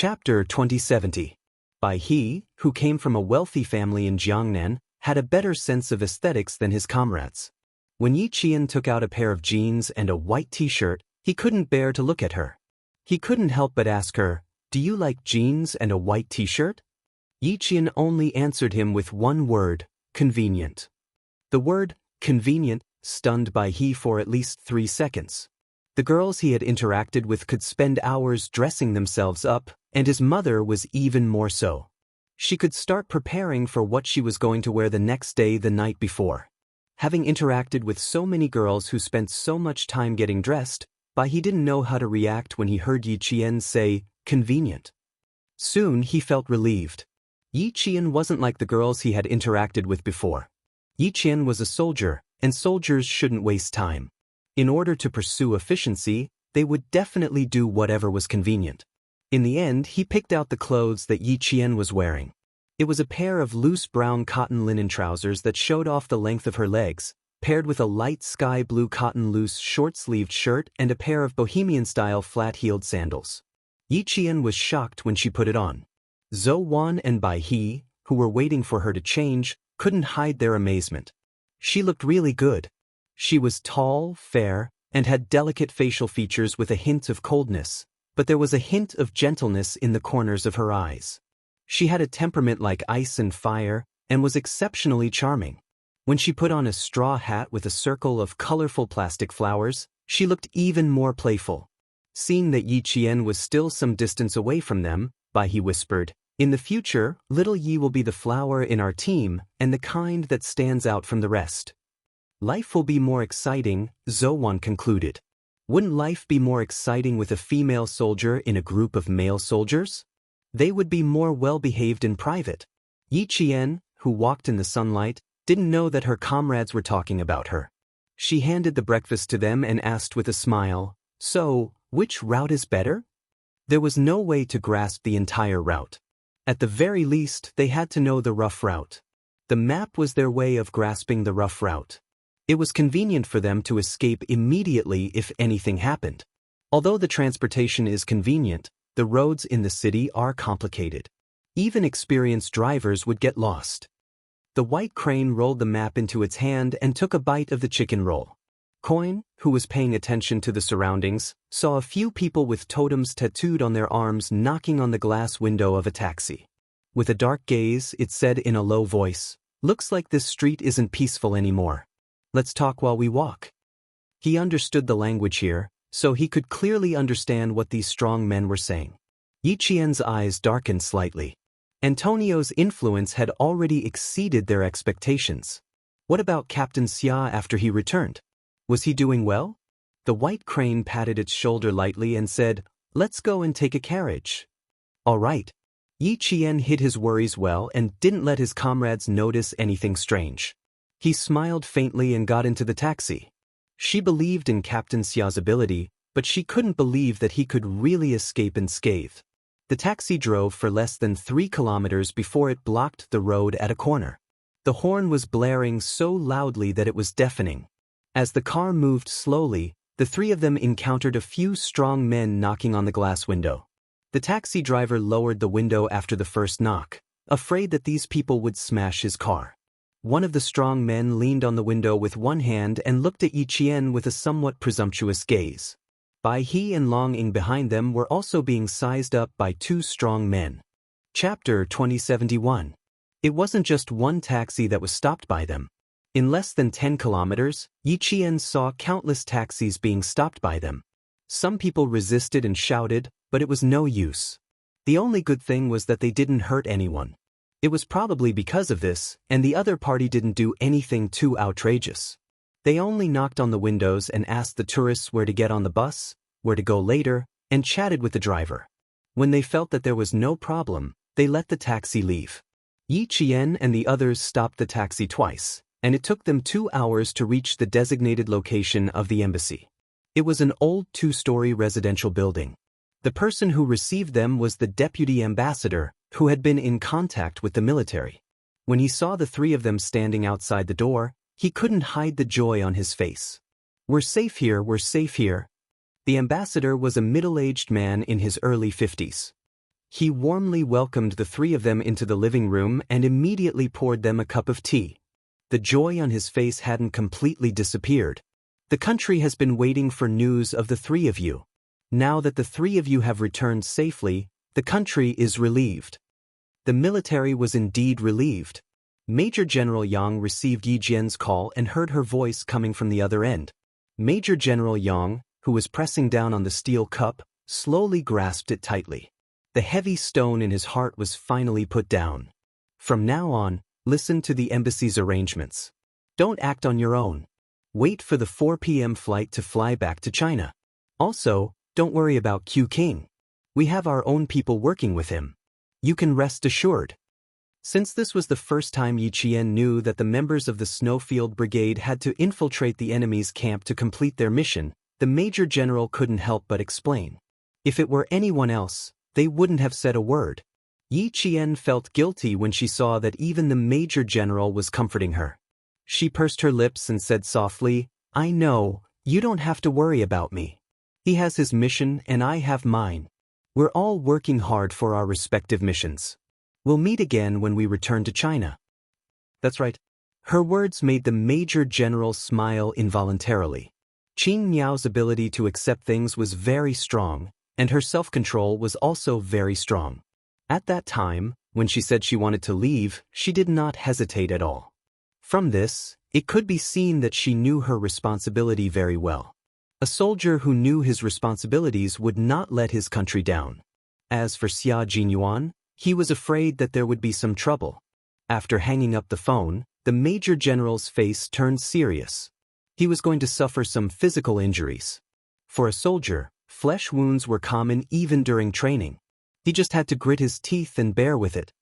Chapter 2070. He, who came from a wealthy family in Jiangnan, had a better sense of aesthetics than his comrades. When Yi Qian took out a pair of jeans and a white t-shirt, he couldn't bear to look at her. He couldn't help but ask her, "Do you like jeans and a white t-shirt?" Yi Qian only answered him with one word, convenient. The word, convenient, stunned He for at least 3 seconds. The girls he had interacted with could spend hours dressing themselves up, and his mother was even more so. She could start preparing for what she was going to wear the next day the night before. Having interacted with so many girls who spent so much time getting dressed, he didn't know how to react when he heard Yi Qian say, convenient. Soon he felt relieved. Yi Qian wasn't like the girls he had interacted with before. Yi Qian was a soldier, and soldiers shouldn't waste time. In order to pursue efficiency, they would definitely do whatever was convenient. In the end, he picked out the clothes that Yi Qian was wearing. It was a pair of loose brown cotton linen trousers that showed off the length of her legs, paired with a light sky blue cotton loose short-sleeved shirt and a pair of bohemian-style flat-heeled sandals. Yi Qian was shocked when she put it on. Zhou Wan and He, who were waiting for her to change, couldn't hide their amazement. She looked really good. She was tall, fair, and had delicate facial features with a hint of coldness, but there was a hint of gentleness in the corners of her eyes. She had a temperament like ice and fire, and was exceptionally charming. When she put on a straw hat with a circle of colorful plastic flowers, she looked even more playful. Seeing that Yi Qian was still some distance away from them, He whispered, "In the future, little Yi will be the flower in our team, and the kind that stands out from the rest." "Life will be more exciting," Zhou Wan concluded. "Wouldn't life be more exciting with a female soldier in a group of male soldiers? They would be more well-behaved in private." Yi Qian, who walked in the sunlight, didn't know that her comrades were talking about her. She handed the breakfast to them and asked with a smile, "So, which route is better?" There was no way to grasp the entire route. At the very least, they had to know the rough route. The map was their way of grasping the rough route. It was convenient for them to escape immediately if anything happened. Although the transportation is convenient, the roads in the city are complicated. Even experienced drivers would get lost. The white crane rolled the map into its hand and took a bite of the chicken roll. Coin, who was paying attention to the surroundings, saw a few people with totems tattooed on their arms knocking on the glass window of a taxi. With a dark gaze, it said in a low voice, "Looks like this street isn't peaceful anymore. Let's talk while we walk." He understood the language here, so he could clearly understand what these strong men were saying. Yi Qian's eyes darkened slightly. Antonio's influence had already exceeded their expectations. What about Captain Xia after he returned? Was he doing well? The white crane patted its shoulder lightly and said, "Let's go and take a carriage." "All right." Yi Qian hid his worries well and didn't let his comrades notice anything strange. He smiled faintly and got into the taxi. She believed in Captain Xia's ability, but she couldn't believe that he could really escape unscathed. The taxi drove for less than 3 kilometers before it blocked the road at a corner. The horn was blaring so loudly that it was deafening. As the car moved slowly, the three of them encountered a few strong men knocking on the glass window. The taxi driver lowered the window after the first knock, afraid that these people would smash his car. One of the strong men leaned on the window with one hand and looked at Yi Qian with a somewhat presumptuous gaze. He and Long Ying behind them were also being sized up by 2 strong men. Chapter 2071. It wasn't just one taxi that was stopped by them. In less than 10 kilometers, Yi Qian saw countless taxis being stopped by them. Some people resisted and shouted, but it was no use. The only good thing was that they didn't hurt anyone. It was probably because of this, and the other party didn't do anything too outrageous. They only knocked on the windows and asked the tourists where to get on the bus, where to go later, and chatted with the driver. When they felt that there was no problem, they let the taxi leave. Yi Qian and the others stopped the taxi twice, and it took them 2 hours to reach the designated location of the embassy. It was an old 2-story residential building. The person who received them was the deputy ambassador, who had been in contact with the military. When he saw the 3 of them standing outside the door, he couldn't hide the joy on his face. "We're safe here, we're safe here." The ambassador was a middle-aged man in his early 50s. He warmly welcomed the three of them into the living room and immediately poured them a cup of tea. The joy on his face hadn't completely disappeared. The country has been waiting for news of the three of you. Now that the three of you have returned safely, the country is relieved. The military was indeed relieved. Major General Yang received Yi Jian's call and heard her voice coming from the other end. Major General Yang, who was pressing down on the steel cup, slowly grasped it tightly. The heavy stone in his heart was finally put down. From now on, listen to the embassy's arrangements. Don't act on your own. Wait for the 4 p.m. flight to fly back to China. Also, don't worry about Q King. We have our own people working with him. You can rest assured. Since this was the first time Yi Qian knew that the members of the Snowfield Brigade had to infiltrate the enemy's camp to complete their mission, the Major General couldn't help but explain. If it were anyone else, they wouldn't have said a word. Yi Qian felt guilty when she saw that even the Major General was comforting her. She pursed her lips and said softly, "I know, you don't have to worry about me. He has his mission and I have mine. We're all working hard for our respective missions. We'll meet again when we return to China." That's right. Her words made the Major General smile involuntarily. Qing Miao's ability to accept things was very strong, and her self-control was also very strong. At that time, when she said she wanted to leave, she did not hesitate at all. From this, it could be seen that she knew her responsibility very well. A soldier who knew his responsibilities would not let his country down. As for Xia Jinyuan, he was afraid that there would be some trouble. After hanging up the phone, the Major General's face turned serious. He was going to suffer some physical injuries. For a soldier, flesh wounds were common even during training. He just had to grit his teeth and bear with it.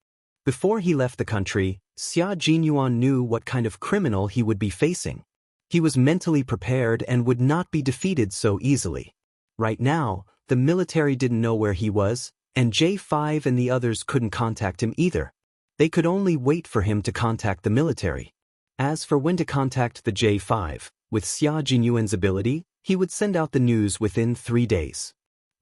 Before he left the country, Xia Jinyuan knew what kind of criminal he would be facing. He was mentally prepared and would not be defeated so easily. Right now, the military didn't know where he was, and J5 and the others couldn't contact him either. They could only wait for him to contact the military. As for when to contact the J5, with Xia Jinyuan's ability, he would send out the news within 3 days.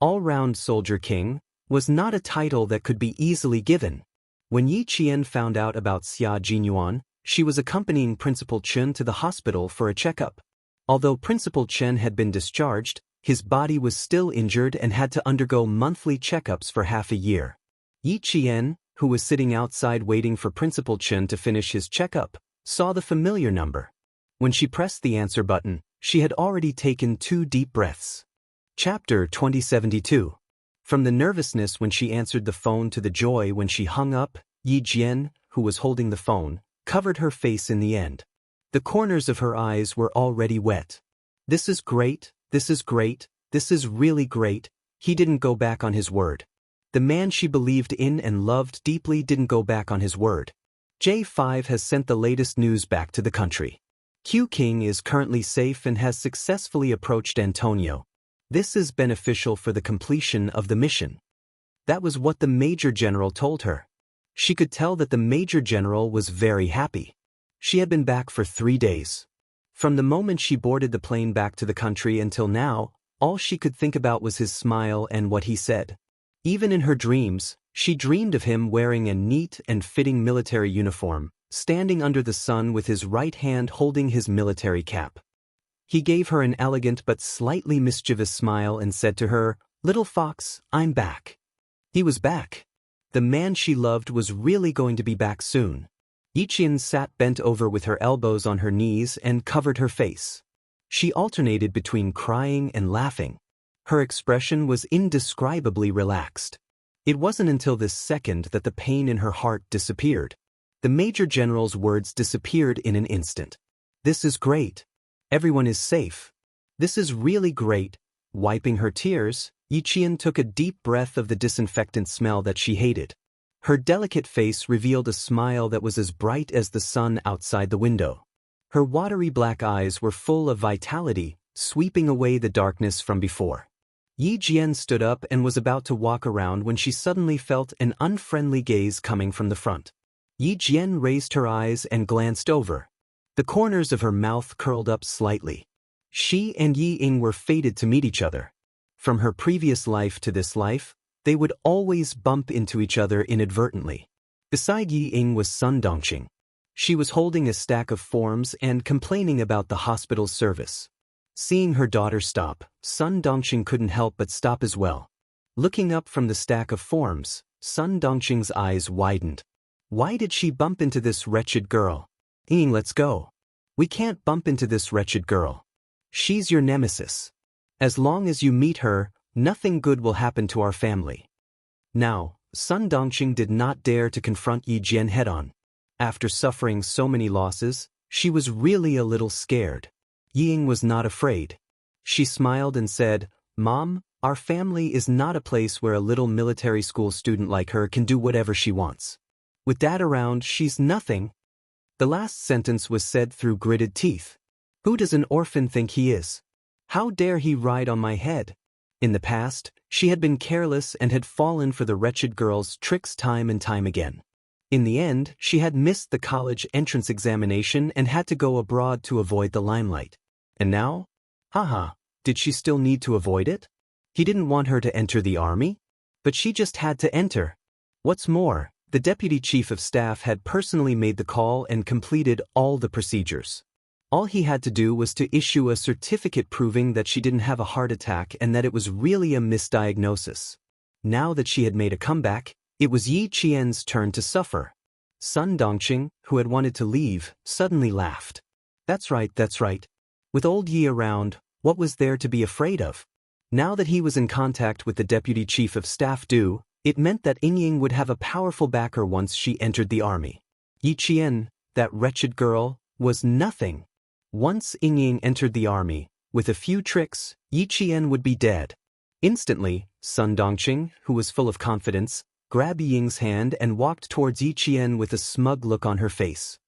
All-round Soldier King was not a title that could be easily given. When Yi Qian found out about Xia Jinyuan, she was accompanying Principal Chen to the hospital for a checkup. Although Principal Chen had been discharged, his body was still injured and had to undergo monthly checkups for half a year. Yi Qian, who was sitting outside waiting for Principal Chen to finish his checkup, saw the familiar number. When she pressed the answer button, she had already taken 2 deep breaths. Chapter 2072. From the nervousness when she answered the phone to the joy when she hung up, Yi Jian, who was holding the phone, covered her face in the end. The corners of her eyes were already wet. This is great, this is great, this is really great. He didn't go back on his word. The man she believed in and loved deeply didn't go back on his word. J5 has sent the latest news back to the country. Q King is currently safe and has successfully approached Antonio. This is beneficial for the completion of the mission. That was what the Major General told her. She could tell that the Major General was very happy. She had been back for 3 days. From the moment she boarded the plane back to the country until now, all she could think about was his smile and what he said. Even in her dreams, she dreamed of him wearing a neat and fitting military uniform, standing under the sun with his right hand holding his military cap. He gave her an elegant but slightly mischievous smile and said to her, "Little fox, I'm back." He was back. The man she loved was really going to be back soon. Yi Qian sat bent over with her elbows on her knees and covered her face. She alternated between crying and laughing. Her expression was indescribably relaxed. It wasn't until this second that the pain in her heart disappeared. The Major General's words disappeared in an instant. "This is great. Everyone is safe. This is really great." Wiping her tears, Yi Qian took a deep breath of the disinfectant smell that she hated. Her delicate face revealed a smile that was as bright as the sun outside the window. Her watery black eyes were full of vitality, sweeping away the darkness from before. Yi Jian stood up and was about to walk around when she suddenly felt an unfriendly gaze coming from the front. Yi Jian raised her eyes and glanced over. The corners of her mouth curled up slightly. She and Yi Ying were fated to meet each other. From her previous life to this life, they would always bump into each other inadvertently. Beside Yi Ying was Sun Dongqing. She was holding a stack of forms and complaining about the hospital's service. Seeing her daughter stop, Sun Dongqing couldn't help but stop as well. Looking up from the stack of forms, Sun Dongqing's eyes widened. Why did she bump into this wretched girl? Ying, let's go. We can't bump into this wretched girl. She's your nemesis. As long as you meet her, nothing good will happen to our family. Now, Sun Dongqing did not dare to confront Yi Jian head-on. After suffering so many losses, she was really a little scared. Yi Ying was not afraid. She smiled and said, "Mom, our family is not a place where a little military school student like her can do whatever she wants. With Dad around, she's nothing." The last sentence was said through gritted teeth. Who does an orphan think he is? How dare he ride on my head? In the past, she had been careless and had fallen for the wretched girl's tricks time and time again. In the end, she had missed the college entrance examination and had to go abroad to avoid the limelight. And now? Haha, did she still need to avoid it? He didn't want her to enter the army? But she just had to enter. What's more, the deputy chief of staff had personally made the call and completed all the procedures. All he had to do was to issue a certificate proving that she didn't have a heart attack and that it was really a misdiagnosis. Now that she had made a comeback, it was Yi Qian's turn to suffer. Sun Dongqing, who had wanted to leave, suddenly laughed. That's right, that's right. With old Yi around, what was there to be afraid of? Now that he was in contact with the deputy chief of staff it meant that Ying would have a powerful backer once she entered the army. Yi Qian, that wretched girl, was nothing. Once Ying entered the army, with a few tricks, Yi Qian would be dead. Instantly, Sun Dongqing, who was full of confidence, grabbed Ying's hand and walked towards Yi Qian with a smug look on her face.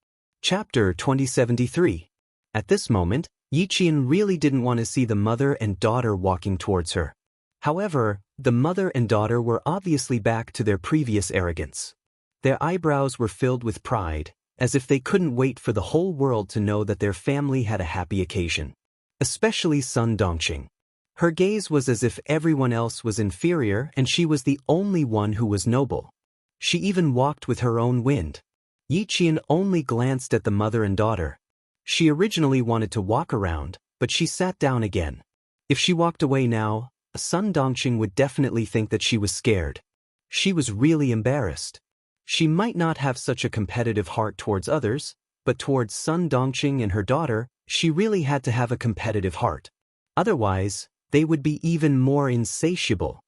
Chapter 2073. At this moment, Yi Qian really didn't want to see the mother and daughter walking towards her. However, the mother and daughter were obviously back to their previous arrogance. Their eyebrows were filled with pride, as if they couldn't wait for the whole world to know that their family had a happy occasion. Especially Sun Dongqing. Her gaze was as if everyone else was inferior and she was the only one who was noble. She even walked with her own wind. Yi Qian only glanced at the mother and daughter. She originally wanted to walk around, but she sat down again. If she walked away now, Sun Dongqing would definitely think that she was scared. She was really embarrassed. She might not have such a competitive heart towards others, but towards Sun Dongqing and her daughter, she really had to have a competitive heart. Otherwise, they would be even more insatiable.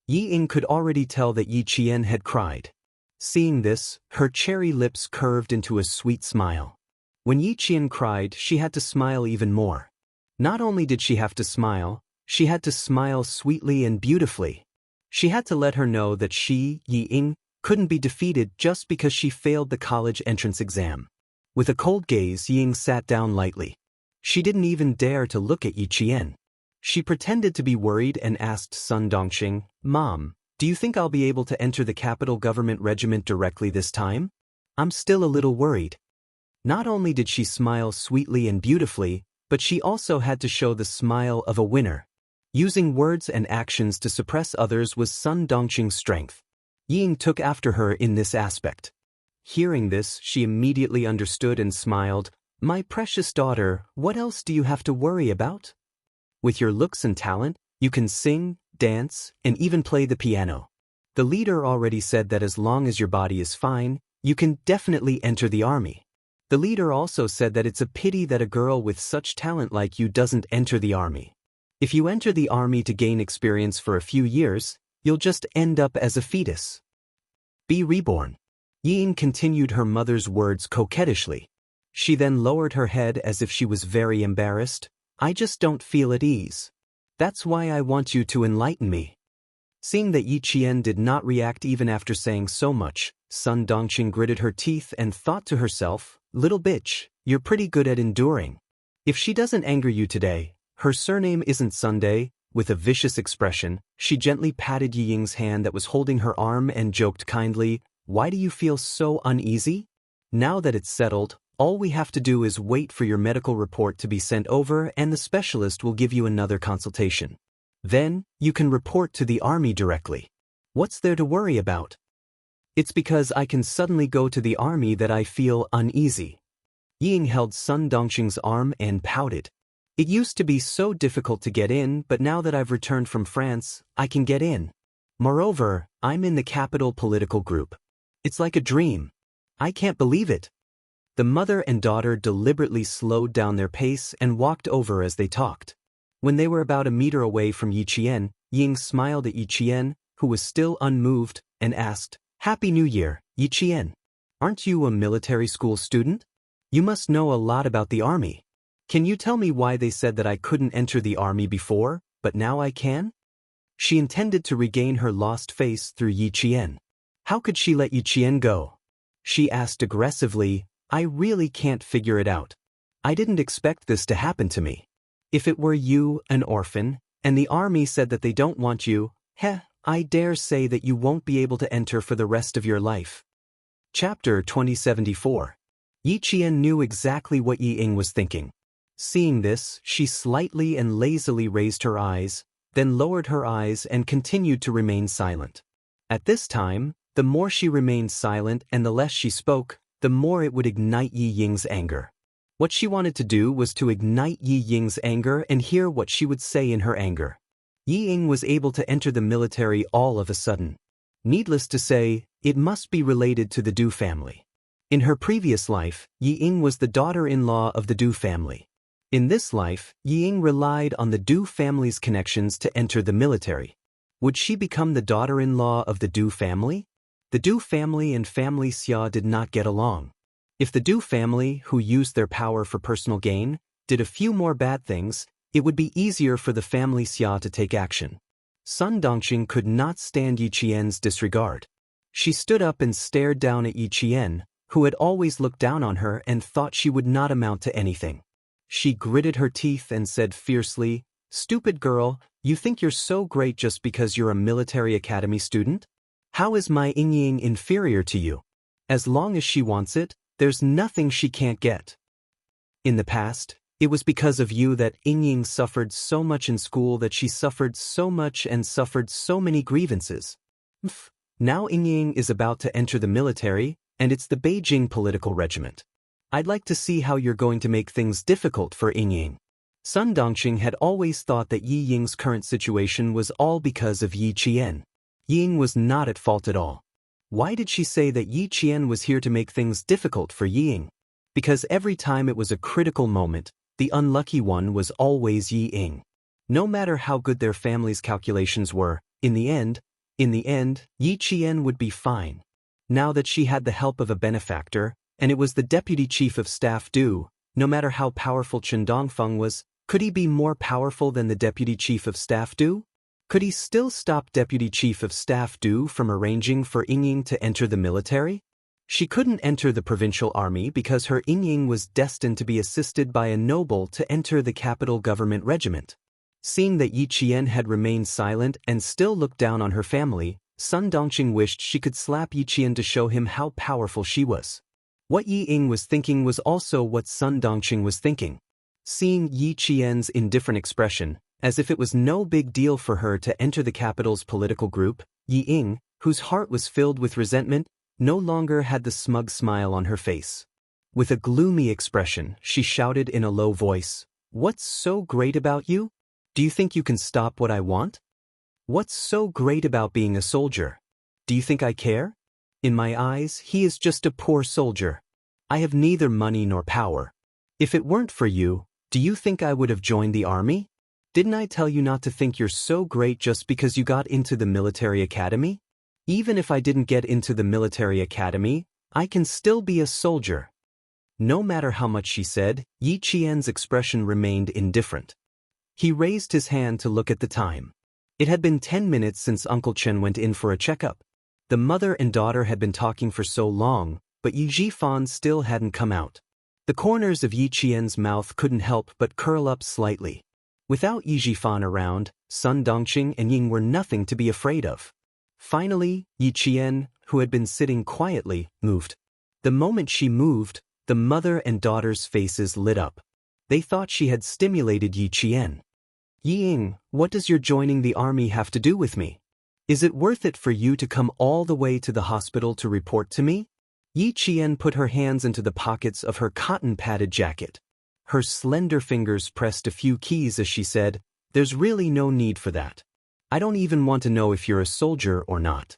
Yi Ying could already tell that Yi Qian had cried. Seeing this, her cherry lips curved into a sweet smile. When Yi Qian cried, she had to smile even more. Not only did she have to smile, she had to smile sweetly and beautifully. She had to let her know that she, Yi Ying, couldn't be defeated just because she failed the college entrance exam. With a cold gaze, Yi Ying sat down lightly. She didn't even dare to look at Yi Qian. She pretended to be worried and asked Sun Dongqing, "Mom, do you think I'll be able to enter the capital government regiment directly this time? I'm still a little worried." Not only did she smile sweetly and beautifully, but she also had to show the smile of a winner. Using words and actions to suppress others was Sun Dongqing's strength. Yi Ying took after her in this aspect. Hearing this, she immediately understood and smiled. "My precious daughter, what else do you have to worry about? With your looks and talent, you can sing, dance, and even play the piano. The leader already said that as long as your body is fine, you can definitely enter the army. The leader also said that it's a pity that a girl with such talent like you doesn't enter the army. If you enter the army to gain experience for a few years, you'll just end up as a fetus. Be reborn." Yi Ying continued her mother's words coquettishly. She then lowered her head as if she was very embarrassed. "I just don't feel at ease. That's why I want you to enlighten me." Seeing that Yi Qian did not react even after saying so much, Sun Dongqing gritted her teeth and thought to herself, "Little bitch, you're pretty good at enduring. If she doesn't anger you today, her surname isn't Sunday." With a vicious expression, she gently patted Yi Ying's hand that was holding her arm and joked kindly, "Why do you feel so uneasy? Now that it's settled, all we have to do is wait for your medical report to be sent over and the specialist will give you another consultation. Then, you can report to the army directly." What's there to worry about? It's because I can suddenly go to the army that I feel uneasy. Ying held Sun Dongqing's arm and pouted. It used to be so difficult to get in, but now that I've returned from France, I can get in. Moreover, I'm in the capital political group. It's like a dream. I can't believe it. The mother and daughter deliberately slowed down their pace and walked over as they talked. When they were about a meter away from Yi Qian, Ying smiled at Yi Qian, who was still unmoved, and asked, "Happy New Year, Yi Qian. Aren't you a military school student? You must know a lot about the army. Can you tell me why they said that I couldn't enter the army before, but now I can?" She intended to regain her lost face through Yi Qian. How could she let Yi Qian go? She asked aggressively, "I really can't figure it out. I didn't expect this to happen to me. If it were you, an orphan, and the army said that they don't want you, I dare say that you won't be able to enter for the rest of your life." Chapter 2074. Yi Qian knew exactly what Yi Ying was thinking. Seeing this, she slightly and lazily raised her eyes, then lowered her eyes and continued to remain silent. At this time, the more she remained silent and the less she spoke, the more it would ignite Yi Ying's anger. What she wanted to do was to ignite Yi Ying's anger and hear what she would say in her anger. Yi Ying was able to enter the military all of a sudden. Needless to say, it must be related to the Du family. In her previous life, Yi Ying was the daughter-in-law of the Du family. In this life, Yi Ying relied on the Du family's connections to enter the military. Would she become the daughter-in-law of the Du family? The Du family and family Xia did not get along. If the Du family, who used their power for personal gain, did a few more bad things, it would be easier for the family Xia to take action. Sun Dongqing could not stand Yi Qian's disregard. She stood up and stared down at Yi Qian, who had always looked down on her and thought she would not amount to anything. She gritted her teeth and said fiercely, "Stupid girl, you think you're so great just because you're a military academy student? How is my Ying inferior to you? As long as she wants it, there's nothing she can't get. In the past, it was because of you that Ying suffered so much in school, that she suffered so much and suffered so many grievances. Now Ying is about to enter the military, and it's the Beijing political regiment. I'd like to see how you're going to make things difficult for Ying." Sun Dongqing had always thought that Yi Ying's current situation was all because of Yi Qian. Yi Ying was not at fault at all. Why did she say that Yi Qian was here to make things difficult for Yi Ying? Because every time it was a critical moment, the unlucky one was always Yi Ying. No matter how good their family's calculations were, in the end, Yi Qian would be fine. Now that she had the help of a benefactor, and it was the deputy chief of staff Du, no matter how powerful Chen Dongfeng was, could he be more powerful than the deputy chief of staff Du? Could he still stop deputy chief of staff Du from arranging for Ying to enter the military? She couldn't enter the provincial army because her Ying was destined to be assisted by a noble to enter the capital government regiment. Seeing that Yi Qian had remained silent and still looked down on her family, Sun Dongqing wished she could slap Yi Qian to show him how powerful she was. What Yi Ying was thinking was also what Sun Dongqing was thinking. Seeing Yi Qian's indifferent expression, as if it was no big deal for her to enter the capital's political group, Yi Ying, whose heart was filled with resentment, no longer had the smug smile on her face. With a gloomy expression, she shouted in a low voice, "What's so great about you? Do you think you can stop what I want? What's so great about being a soldier? Do you think I care? In my eyes, he is just a poor soldier. I have neither money nor power. If it weren't for you, do you think I would have joined the army? Didn't I tell you not to think you're so great just because you got into the military academy? Even if I didn't get into the military academy, I can still be a soldier." No matter how much she said, Yi Qian's expression remained indifferent. He raised his hand to look at the time. It had been 10 minutes since Uncle Chen went in for a checkup. The mother and daughter had been talking for so long, but Yi Jifan still hadn't come out. The corners of Yi Qian's mouth couldn't help but curl up slightly. Without Yi Jifan around, Sun Dongqing and Ying were nothing to be afraid of. Finally, Yi Qian, who had been sitting quietly, moved. The moment she moved, the mother and daughter's faces lit up. They thought she had stimulated Yi Qian. "Yi Ying, what does your joining the army have to do with me? Is it worth it for you to come all the way to the hospital to report to me? Yi Qian put her hands into the pockets of her cotton-padded jacket. Her slender fingers pressed a few keys as she said, "There's really no need for that. I don't even want to know if you're a soldier or not."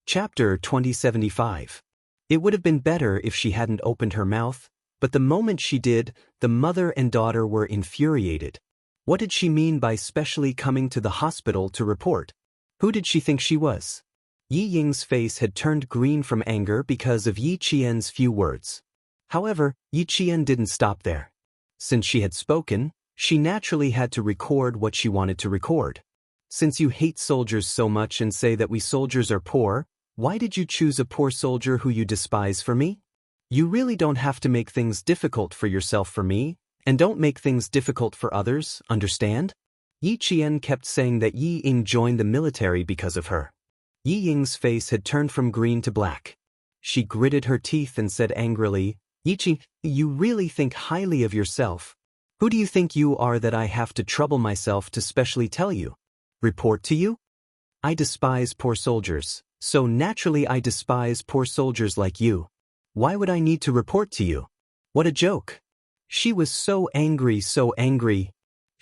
Chapter 2075. It would have been better if she hadn't opened her mouth, but the moment she did, the mother and daughter were infuriated. What did she mean by specially coming to the hospital to report? Who did she think she was? Yi Ying's face had turned green from anger because of Yi Qian's few words. However, Yi Qian didn't stop there. Since she had spoken, she naturally had to record what she wanted to record. Since you hate soldiers so much and say that we soldiers are poor, why did you choose a poor soldier who you despise for me? You really don't have to make things difficult for yourself for me, and don't make things difficult for others, understand? Yi Qian kept saying that Yi Ying joined the military because of her. Yi Ying's face had turned from green to black. She gritted her teeth and said angrily, "Yi Qi, you really think highly of yourself. Who do you think you are that I have to trouble myself to specially tell you? Report to you? I despise poor soldiers, so naturally I despise poor soldiers like you. Why would I need to report to you? What a joke." She was so angry, so angry.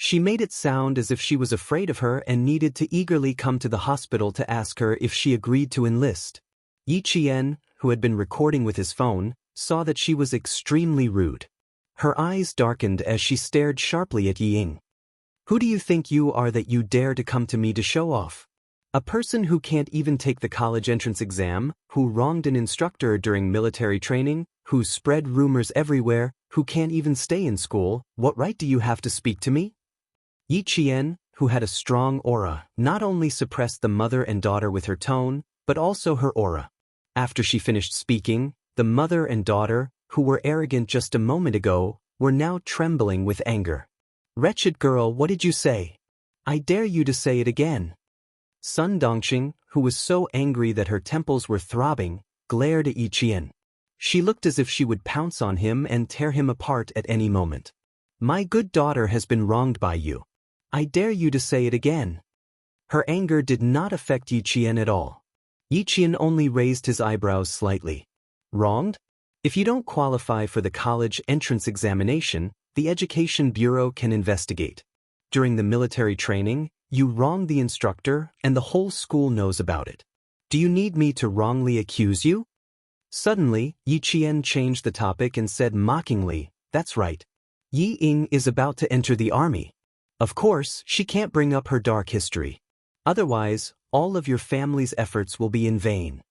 She made it sound as if she was afraid of her and needed to eagerly come to the hospital to ask her if she agreed to enlist. Yi Qian, who had been recording with his phone, saw that she was extremely rude. Her eyes darkened as she stared sharply at Yi Ying. "Who do you think you are that you dare to come to me to show off? A person who can't even take the college entrance exam, who wronged an instructor during military training, who spread rumors everywhere, who can't even stay in school, what right do you have to speak to me?" Yi Qian, who had a strong aura, not only suppressed the mother and daughter with her tone, but also her aura. After she finished speaking, the mother and daughter, who were arrogant just a moment ago, were now trembling with anger. "Wretched girl, what did you say? I dare you to say it again." Sun Dongqing, who was so angry that her temples were throbbing, glared at Yi Qian. She looked as if she would pounce on him and tear him apart at any moment. "My good daughter has been wronged by you. I dare you to say it again." Her anger did not affect Yi Qian at all. Yi Qian only raised his eyebrows slightly. "Wronged? If you don't qualify for the college entrance examination, the Education Bureau can investigate. During the military training, you wronged the instructor and the whole school knows about it. Do you need me to wrongly accuse you?" Suddenly, Yi Qian changed the topic and said mockingly, "That's right. Yi Ying is about to enter the army. Of course, she can't bring up her dark history. Otherwise, all of your family's efforts will be in vain."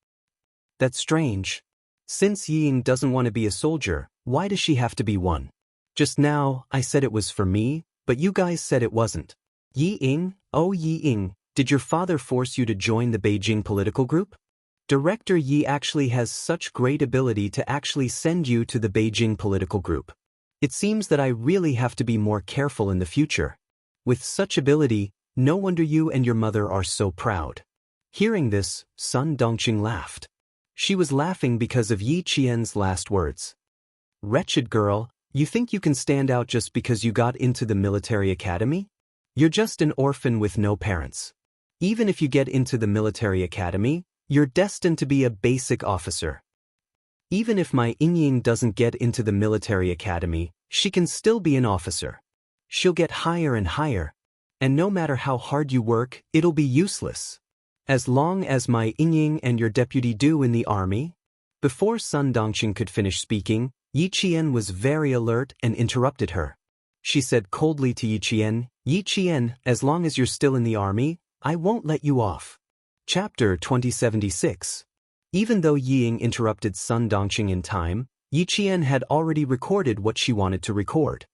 "That's strange. Since Yi Ying doesn't want to be a soldier, why does she have to be one? Just now, I said it was for me, but you guys said it wasn't." "Yi Ying, oh Yi Ying, did your father force you to join the Beijing political group? Director Yi actually has such great ability to actually send you to the Beijing political group. It seems that I really have to be more careful in the future. With such ability, no wonder you and your mother are so proud." Hearing this, Sun Dongqing laughed. She was laughing because of Yi Qian's last words. "Wretched girl, you think you can stand out just because you got into the military academy? You're just an orphan with no parents. Even if you get into the military academy, you're destined to be a basic officer. Even if my Ying doesn't get into the military academy, she can still be an officer. She'll get higher and higher. And no matter how hard you work, it'll be useless. As long as my Ying and your deputy do in the army." Before Sun Dongqing could finish speaking, Yi Qian was very alert and interrupted her. She said coldly to Yi Qian, as long as you're still in the army, I won't let you off." Chapter 2076. Even though Yi Ying interrupted Sun Dongqing in time, Yi Qian had already recorded what she wanted to record.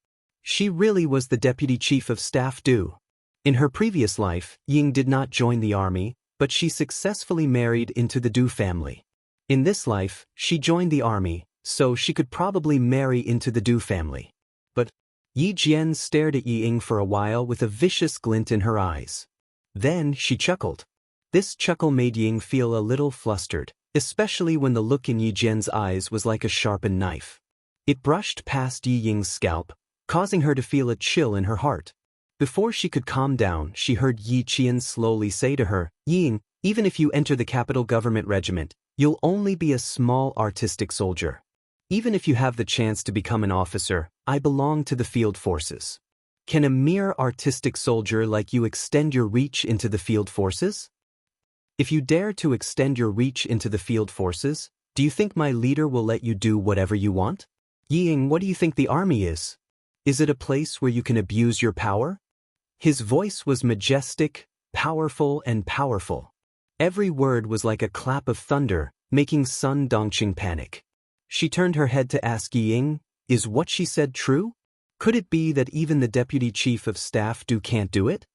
She really was the deputy chief of staff Du. In her previous life, Ying did not join the army, but she successfully married into the Du family. In this life, she joined the army, so she could probably marry into the Du family. But Yi Jian stared at Yi Ying for a while with a vicious glint in her eyes. Then she chuckled. This chuckle made Ying feel a little flustered, especially when the look in Yi Jian's eyes was like a sharpened knife. It brushed past Yi Ying's scalp, causing her to feel a chill in her heart. Before she could calm down, she heard Yi Qian slowly say to her, "Ying, Even if you enter the capital government regiment, you'll only be a small artistic soldier. Even if you have the chance to become an officer, I belong to the field forces. Can a mere artistic soldier like you extend your reach into the field forces? If you dare to extend your reach into the field forces, do you think my leader will let you do whatever you want? Ying, what do you think the army is? Is it a place where you can abuse your power? His voice was majestic, powerful, and powerful. Every word was like a clap of thunder, making Sun Dongqing panic. She turned her head to ask Ying, is what she said true? Could it be that even the deputy chief of staff can't do it?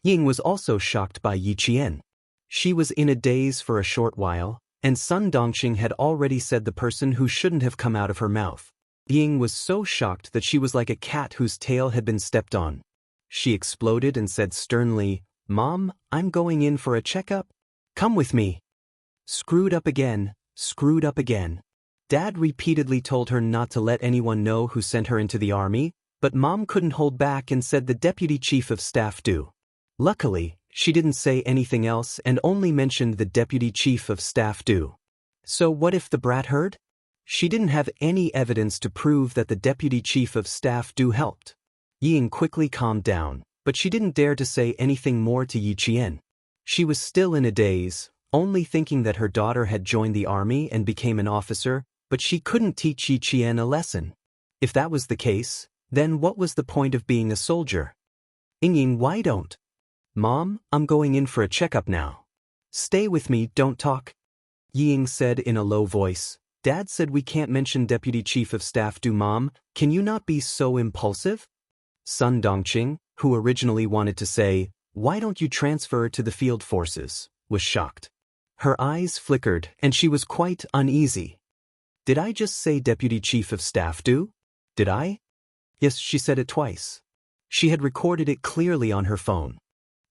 Ying was also shocked by Yi Qian. She was in a daze for a short while, and Sun Dongqing had already said the person who shouldn't have come out of her mouth. Ying was so shocked that she was like a cat whose tail had been stepped on. She exploded and said sternly, Mom, I'm going in for a checkup. Come with me. Screwed up again, screwed up again. Dad repeatedly told her not to let anyone know who sent her into the army, but Mom couldn't hold back and said the deputy chief of staff do. Luckily, she didn't say anything else and only mentioned the deputy chief of staff do. So what if the brat heard? She didn't have any evidence to prove that the deputy chief of staff helped. Ying quickly calmed down, but she didn't dare to say anything more to Yi Qian. She was still in a daze, only thinking that her daughter had joined the army and became an officer, but she couldn't teach Yi Qian a lesson. If that was the case, then what was the point of being a soldier? Ying, why don't? Mom, I'm going in for a checkup now. Stay with me, don't talk. Ying said in a low voice, Dad said we can't mention deputy chief of staff do. Mom, can you not be so impulsive? Sun Dongqing, who originally wanted to say, why don't you transfer to the field forces, was shocked. Her eyes flickered and she was quite uneasy. Did I just say deputy chief of staff do? Did I? Yes, she said it twice. She had recorded it clearly on her phone.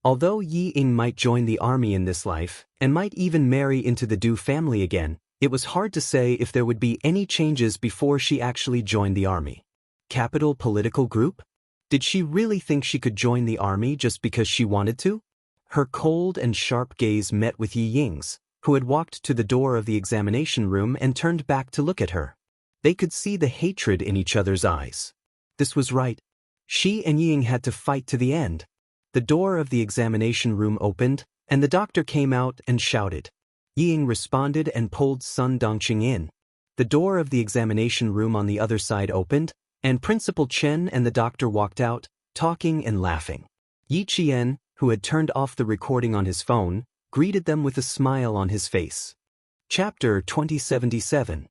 Although Yi Ying might join the army in this life, and might even marry into the Du family again, it was hard to say if there would be any changes before she actually joined the army. Capital political group? Did she really think she could join the army just because she wanted to? Her cold and sharp gaze met with Yi Ying's, who had walked to the door of the examination room and turned back to look at her. They could see the hatred in each other's eyes. This was right. She and Yi Ying had to fight to the end. The door of the examination room opened, and the doctor came out and shouted. Yi Ying responded and pulled Sun Dongqing in. The door of the examination room on the other side opened, and Principal Chen and the doctor walked out, talking and laughing. Yi Qian, who had turned off the recording on his phone, greeted them with a smile on his face. Chapter 2077.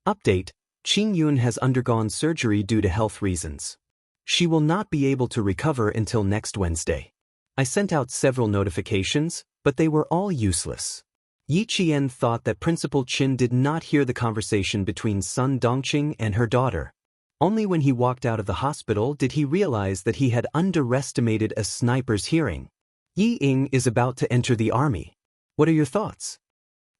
Update: Qing Yun has undergone surgery due to health reasons. She will not be able to recover until next Wednesday. I sent out several notifications, but they were all useless. Yi Qian thought that Principal Qin did not hear the conversation between Sun Dongqing and her daughter. Only when he walked out of the hospital did he realize that he had underestimated a sniper's hearing. Yi Ying is about to enter the army. What are your thoughts?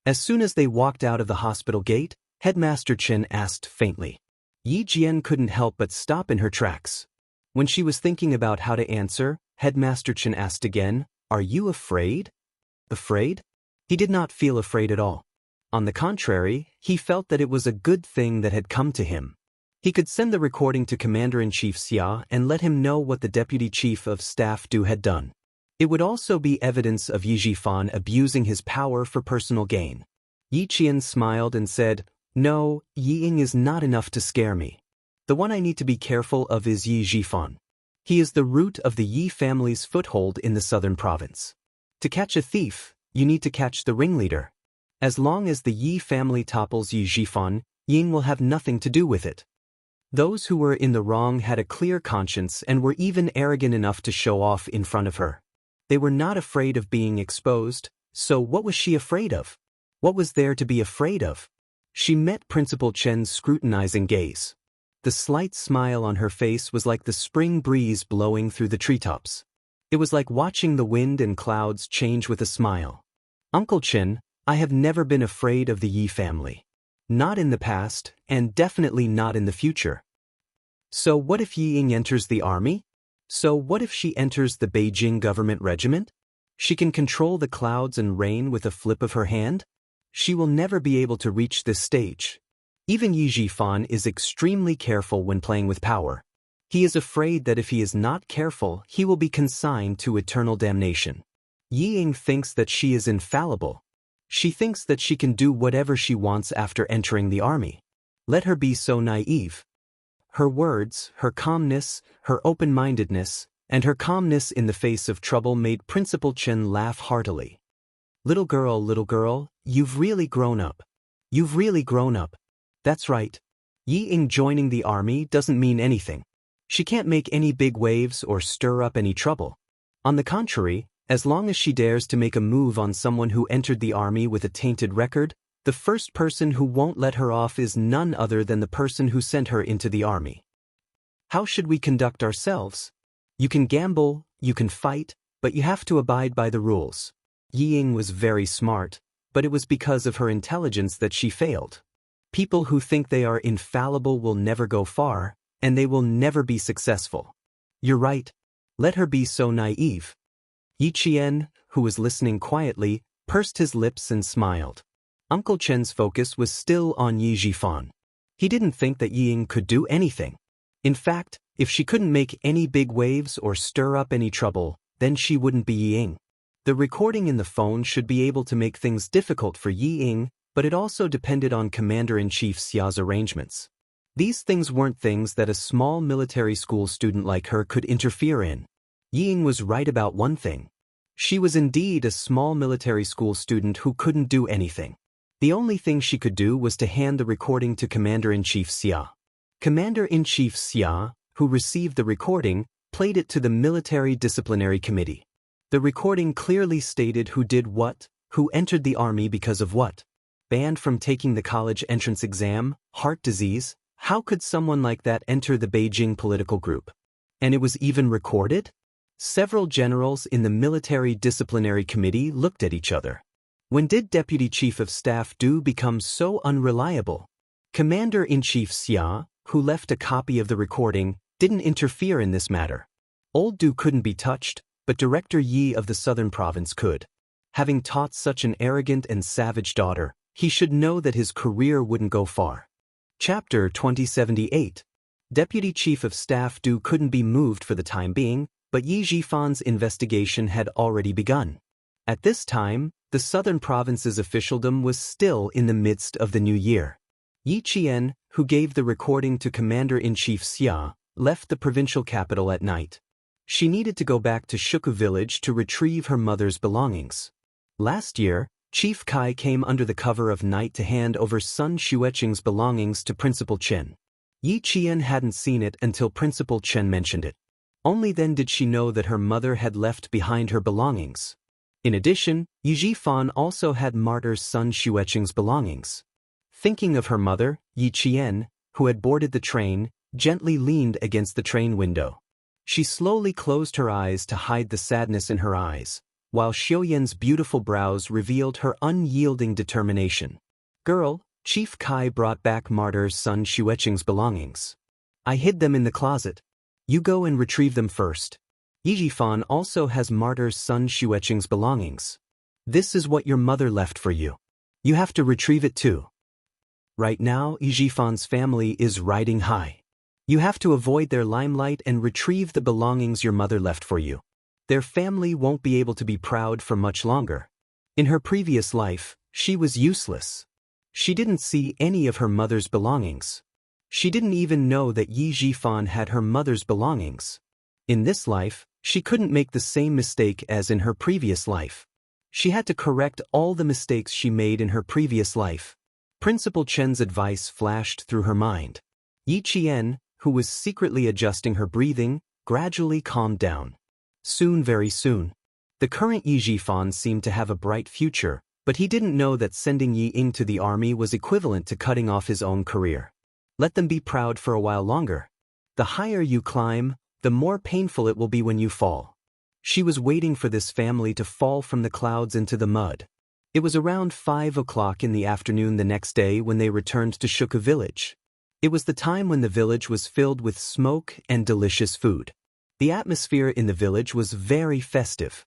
As soon as they walked out of the hospital gate, Headmaster Chen asked faintly. Yi Jian couldn't help but stop in her tracks. When she was thinking about how to answer, Headmaster Chen asked again, Are you afraid? Afraid? He did not feel afraid at all. On the contrary, he felt that it was a good thing that had come to him. He could send the recording to Commander-in-Chief Xia and let him know what the Deputy Chief of Staff had done. It would also be evidence of Yi Zhifan abusing his power for personal gain. Yi Qian smiled and said, No, Yi Ying is not enough to scare me. The one I need to be careful of is Yi Zhifan. He is the root of the Yi family's foothold in the southern province. To catch a thief, you need to catch the ringleader. As long as the Yi family topples Yi Zhifan, Ying will have nothing to do with it. Those who were in the wrong had a clear conscience and were even arrogant enough to show off in front of her. They were not afraid of being exposed, so what was she afraid of? What was there to be afraid of? She met Principal Chen's scrutinizing gaze. The slight smile on her face was like the spring breeze blowing through the treetops. It was like watching the wind and clouds change with a smile. Uncle Chen, I have never been afraid of the Yi family. Not in the past, and definitely not in the future. So what if Yi Ying enters the army? So what if she enters the Beijing government regiment? She can control the clouds and rain with a flip of her hand? She will never be able to reach this stage. Even Yi Jifan is extremely careful when playing with power. He is afraid that if he is not careful, he will be consigned to eternal damnation. Yi Ying thinks that she is infallible. She thinks that she can do whatever she wants after entering the army. Let her be so naive. Her words, her calmness, her open-mindedness, and her calmness in the face of trouble made Principal Chen laugh heartily. Little girl, you've really grown up. You've really grown up. That's right. Yi Ying joining the army doesn't mean anything. She can't make any big waves or stir up any trouble. On the contrary, as long as she dares to make a move on someone who entered the army with a tainted record, the first person who won't let her off is none other than the person who sent her into the army. How should we conduct ourselves? You can gamble, you can fight, but you have to abide by the rules. Yi Ying was very smart, but it was because of her intelligence that she failed. People who think they are infallible will never go far, and they will never be successful. You're right. Let her be so naive. Yi Qian, who was listening quietly, pursed his lips and smiled. Uncle Chen's focus was still on Yi Jifan. He didn't think that Yi Ying could do anything. In fact, if she couldn't make any big waves or stir up any trouble, then she wouldn't be Yi Ying. The recording in the phone should be able to make things difficult for Yi Ying, but it also depended on Commander-in-Chief Xia's arrangements. These things weren't things that a small military school student like her could interfere in. Yi Ying was right about one thing. She was indeed a small military school student who couldn't do anything. The only thing she could do was to hand the recording to Commander-in-Chief Xia. Commander-in-Chief Xia, who received the recording, played it to the Military Disciplinary Committee. The recording clearly stated who did what, who entered the army because of what. Banned from taking the college entrance exam, heart disease, how could someone like that enter the Beijing political group? And it was even recorded? Several generals in the Military Disciplinary Committee looked at each other. When did Deputy Chief of Staff Du become so unreliable? Commander-in-Chief Xia, who left a copy of the recording, didn't interfere in this matter. Old Du couldn't be touched, but Director Yi of the Southern Province could. Having taught such an arrogant and savage daughter, he should know that his career wouldn't go far. Chapter 2078. Deputy Chief of Staff Du couldn't be moved for the time being, but Yi Jifan's investigation had already begun. At this time, the Southern Province's officialdom was still in the midst of the new year. Yi Qian, who gave the recording to Commander-in-Chief Xia, left the provincial capital at night. She needed to go back to Shuku village to retrieve her mother's belongings. Last year, Chief Kai came under the cover of night to hand over Sun Xueqing's belongings to Principal Chen. Yi Qian hadn't seen it until Principal Chen mentioned it. Only then did she know that her mother had left behind her belongings. In addition, Yi Jifan also had martyr Sun Xueqing's belongings. Thinking of her mother, Yi Qian, who had boarded the train, gently leaned against the train window. She slowly closed her eyes to hide the sadness in her eyes, while Xiuyan's beautiful brows revealed her unyielding determination. Girl, Chief Kai brought back martyr Sun Xueqing's belongings. I hid them in the closet. You go and retrieve them first. Yi Jifan also has martyr Sun Xueqing's belongings. This is what your mother left for you. You have to retrieve it too. Right now, Yi Jifan's family is riding high. You have to avoid their limelight and retrieve the belongings your mother left for you. Their family won't be able to be proud for much longer. In her previous life, she was useless. She didn't see any of her mother's belongings. She didn't even know that Yi Jifan had her mother's belongings. In this life, she couldn't make the same mistake as in her previous life. She had to correct all the mistakes she made in her previous life. Principal Chen's advice flashed through her mind. Yi Qian, who was secretly adjusting her breathing, gradually calmed down. Soon, very soon. The current Yi Jifan seemed to have a bright future, but he didn't know that sending Yi Ying to the army was equivalent to cutting off his own career. Let them be proud for a while longer. The higher you climb, the more painful it will be when you fall. She was waiting for this family to fall from the clouds into the mud. It was around 5 o'clock in the afternoon the next day when they returned to Shuka village. It was the time when the village was filled with smoke and delicious food. The atmosphere in the village was very festive.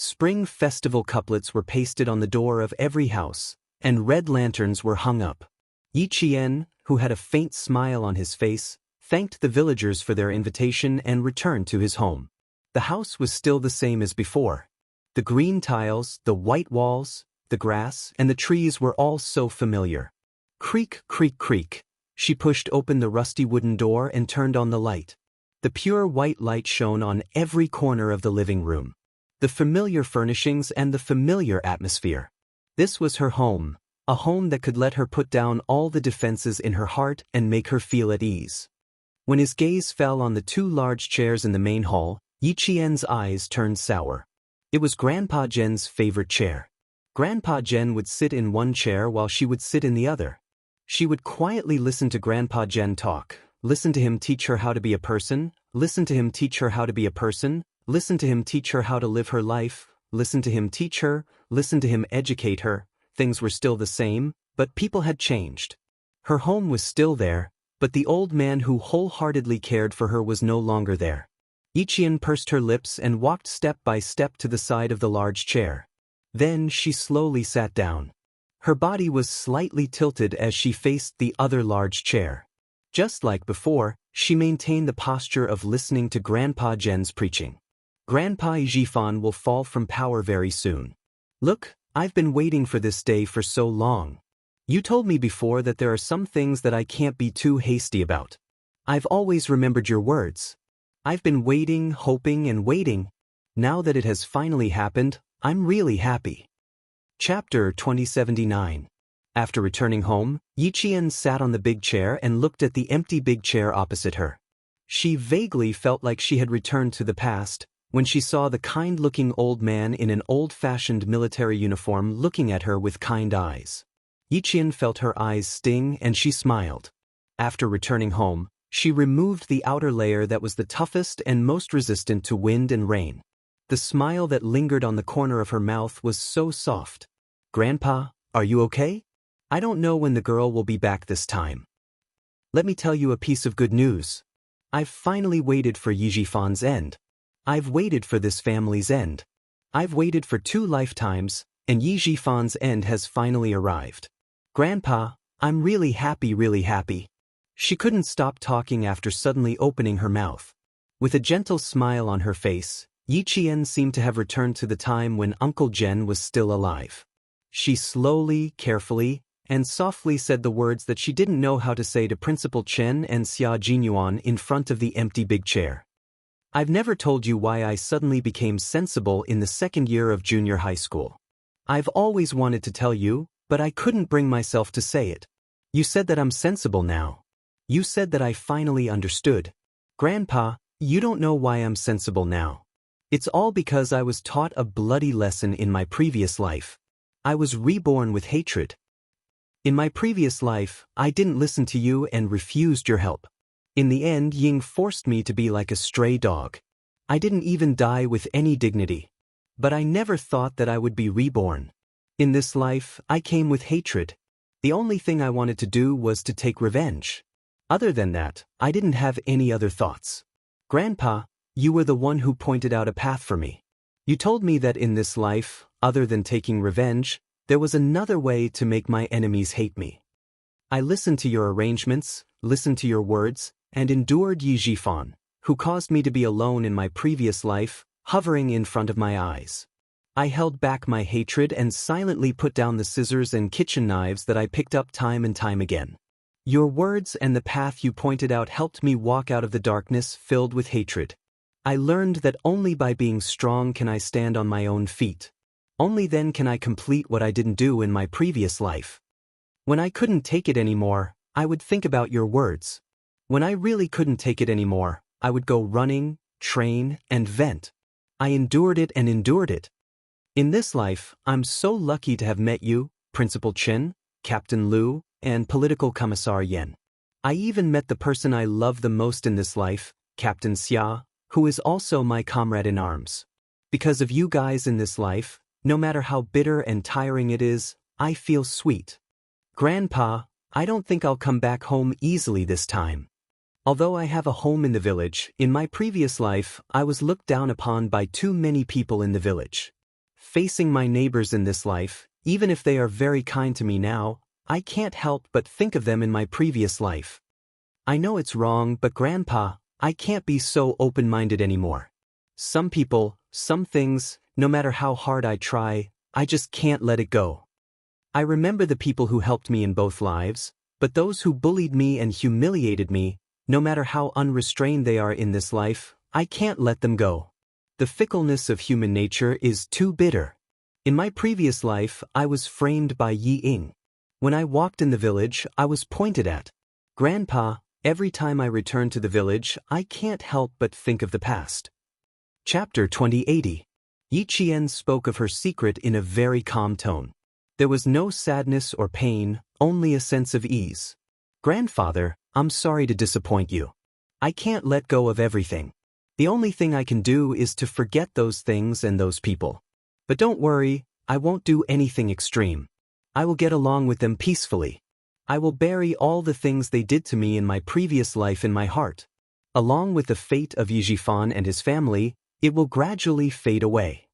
Spring festival couplets were pasted on the door of every house, and red lanterns were hung up. Yi Qian, who had a faint smile on his face, thanked the villagers for their invitation and returned to his home. The house was still the same as before. The green tiles, the white walls, the grass, and the trees were all so familiar. Creak, creak, creak. She pushed open the rusty wooden door and turned on the light. The pure white light shone on every corner of the living room. The familiar furnishings and the familiar atmosphere. This was her home, a home that could let her put down all the defenses in her heart and make her feel at ease. When his gaze fell on the two large chairs in the main hall, Yi Qian's eyes turned sour. It was Grandpa Zhen's favorite chair. Grandpa Zhen would sit in one chair while she would sit in the other. She would quietly listen to Grandpa Zhen talk, listen to him teach her how to be a person, listen to him teach her how to be a person, listen to him teach her how to live her life, listen to him teach her, listen to him educate her. Things were still the same, but people had changed. Her home was still there, but the old man who wholeheartedly cared for her was no longer there. Yi Qian pursed her lips and walked step by step to the side of the large chair. Then she slowly sat down. Her body was slightly tilted as she faced the other large chair. Just like before, she maintained the posture of listening to Grandpa Zhen's preaching. Grandpa Yizhifan will fall from power very soon. Look, I've been waiting for this day for so long. You told me before that there are some things that I can't be too hasty about. I've always remembered your words. I've been waiting, hoping, and waiting. Now that it has finally happened, I'm really happy. Chapter 2079. After returning home, Yi Qian sat on the big chair and looked at the empty big chair opposite her. She vaguely felt like she had returned to the past, when she saw the kind-looking old man in an old-fashioned military uniform looking at her with kind eyes. Yi Qian felt her eyes sting and she smiled. After returning home, she removed the outer layer that was the toughest and most resistant to wind and rain. The smile that lingered on the corner of her mouth was so soft. Grandpa, are you okay? I don't know when the girl will be back this time. Let me tell you a piece of good news. I've finally waited for Yijifan's end. I've waited for this family's end. I've waited for 2 lifetimes, and Yijifan's end has finally arrived. Grandpa, I'm really happy, really happy. She couldn't stop talking after suddenly opening her mouth. With a gentle smile on her face, Yi Qian seemed to have returned to the time when Uncle Zhen was still alive. She slowly, carefully, and softly said the words that she didn't know how to say to Principal Chen and Xia Jinyuan in front of the empty big chair. I've never told you why I suddenly became sensible in the 2nd year of junior high school. I've always wanted to tell you, but I couldn't bring myself to say it. You said that I'm sensible now. You said that I finally understood. Grandpa, you don't know why I'm sensible now. It's all because I was taught a bloody lesson in my previous life. I was reborn with hatred. In my previous life, I didn't listen to you and refused your help. In the end, Ying forced me to be like a stray dog. I didn't even die with any dignity. But I never thought that I would be reborn. In this life, I came with hatred. The only thing I wanted to do was to take revenge. Other than that, I didn't have any other thoughts. Grandpa, you were the one who pointed out a path for me. You told me that in this life, other than taking revenge, there was another way to make my enemies hate me. I listened to your arrangements, listened to your words, and endured Yi Zhifan, who caused me to be alone in my previous life, hovering in front of my eyes. I held back my hatred and silently put down the scissors and kitchen knives that I picked up time and time again. Your words and the path you pointed out helped me walk out of the darkness filled with hatred. I learned that only by being strong can I stand on my own feet. Only then can I complete what I didn't do in my previous life. When I couldn't take it anymore, I would think about your words. When I really couldn't take it anymore, I would go running, train, and vent. I endured it and endured it. In this life, I'm so lucky to have met you, Principal Chen, Captain Liu, and Political Commissar Yan. I even met the person I love the most in this life, Captain Xia, who is also my comrade in arms. Because of you guys in this life, no matter how bitter and tiring it is, I feel sweet. Grandpa, I don't think I'll come back home easily this time. Although I have a home in the village, in my previous life, I was looked down upon by too many people in the village. Facing my neighbors in this life, even if they are very kind to me now, I can't help but think of them in my previous life. I know it's wrong, but Grandpa, I can't be so open-minded anymore. Some people, some things, no matter how hard I try, I just can't let it go. I remember the people who helped me in both lives, but those who bullied me and humiliated me, no matter how unrestrained they are in this life, I can't let them go. The fickleness of human nature is too bitter. In my previous life, I was framed by Yi Ying. When I walked in the village, I was pointed at. Grandpa, every time I return to the village, I can't help but think of the past. Chapter 2080. Yi Qian spoke of her secret in a very calm tone. There was no sadness or pain, only a sense of ease. Grandfather, I'm sorry to disappoint you. I can't let go of everything. The only thing I can do is to forget those things and those people. But don't worry, I won't do anything extreme. I will get along with them peacefully. I will bury all the things they did to me in my previous life in my heart. Along with the fate of Yi Jifan and his family, it will gradually fade away.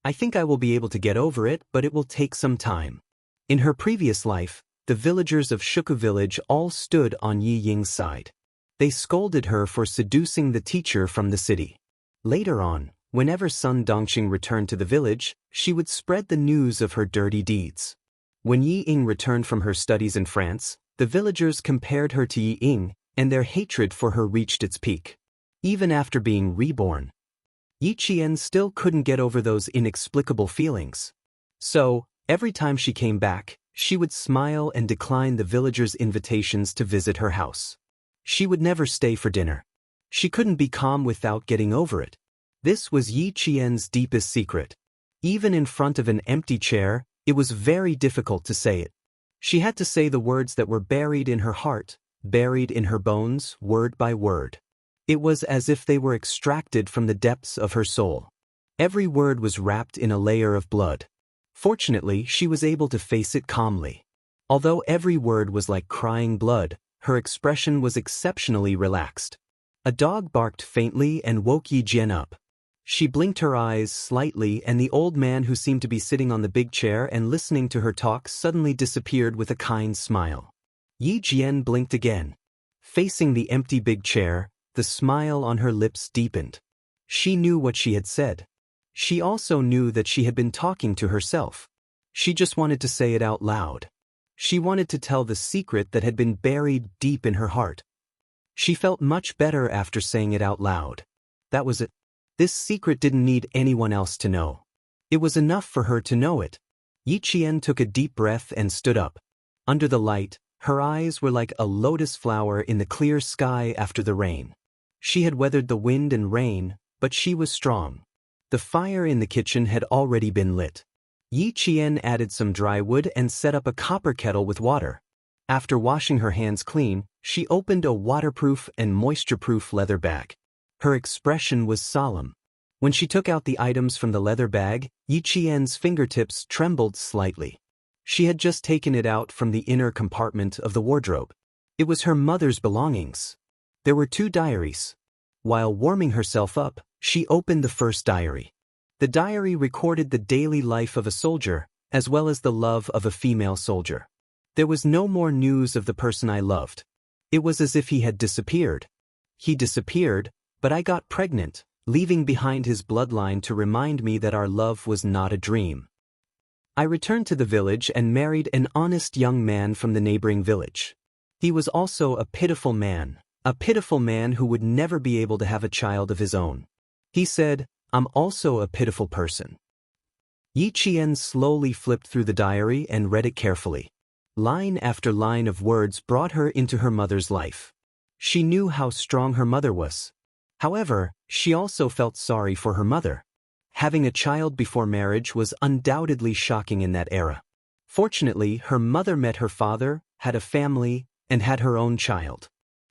I think I will be able to get over it, but it will take some time. In her previous life, the villagers of Shuku village all stood on Yi Ying's side. They scolded her for seducing the teacher from the city. Later on, whenever Sun Dongqing returned to the village, she would spread the news of her dirty deeds. When Yi Ying returned from her studies in France, the villagers compared her to Yi Ying, and their hatred for her reached its peak. Even after being reborn, Yi Qian still couldn't get over those inexplicable feelings. So, every time she came back, she would smile and decline the villagers' invitations to visit her house. She would never stay for dinner. She couldn't be calm without getting over it. This was Yi Qian's deepest secret. Even in front of an empty chair, it was very difficult to say it. She had to say the words that were buried in her heart, buried in her bones, word by word. It was as if they were extracted from the depths of her soul. Every word was wrapped in a layer of blood. Fortunately, she was able to face it calmly. Although every word was like crying blood, her expression was exceptionally relaxed. A dog barked faintly and woke Yi Jian up. She blinked her eyes slightly, and the old man who seemed to be sitting on the big chair and listening to her talk suddenly disappeared with a kind smile. Yi Jian blinked again. Facing the empty big chair, the smile on her lips deepened. She knew what she had said. She also knew that she had been talking to herself. She just wanted to say it out loud. She wanted to tell the secret that had been buried deep in her heart. She felt much better after saying it out loud. That was it. This secret didn't need anyone else to know. It was enough for her to know it. Yi Qian took a deep breath and stood up. Under the light, her eyes were like a lotus flower in the clear sky after the rain. She had weathered the wind and rain, but she was strong. The fire in the kitchen had already been lit. Yi Qian added some dry wood and set up a copper kettle with water. After washing her hands clean, she opened a waterproof and moisture-proof leather bag. Her expression was solemn. When she took out the items from the leather bag, Yi Qian's fingertips trembled slightly. She had just taken it out from the inner compartment of the wardrobe. It was her mother's belongings. There were 2 diaries. While warming herself up, she opened the first diary. The diary recorded the daily life of a soldier, as well as the love of a female soldier. There was no more news of the person I loved. It was as if he had disappeared. He disappeared, but I got pregnant, leaving behind his bloodline to remind me that our love was not a dream. I returned to the village and married an honest young man from the neighboring village. He was also a pitiful man who would never be able to have a child of his own. He said, "I'm also a pitiful person." Yi Qian slowly flipped through the diary and read it carefully. Line after line of words brought her into her mother's life. She knew how strong her mother was. However, she also felt sorry for her mother. Having a child before marriage was undoubtedly shocking in that era. Fortunately, her mother met her father, had a family, and had her own child.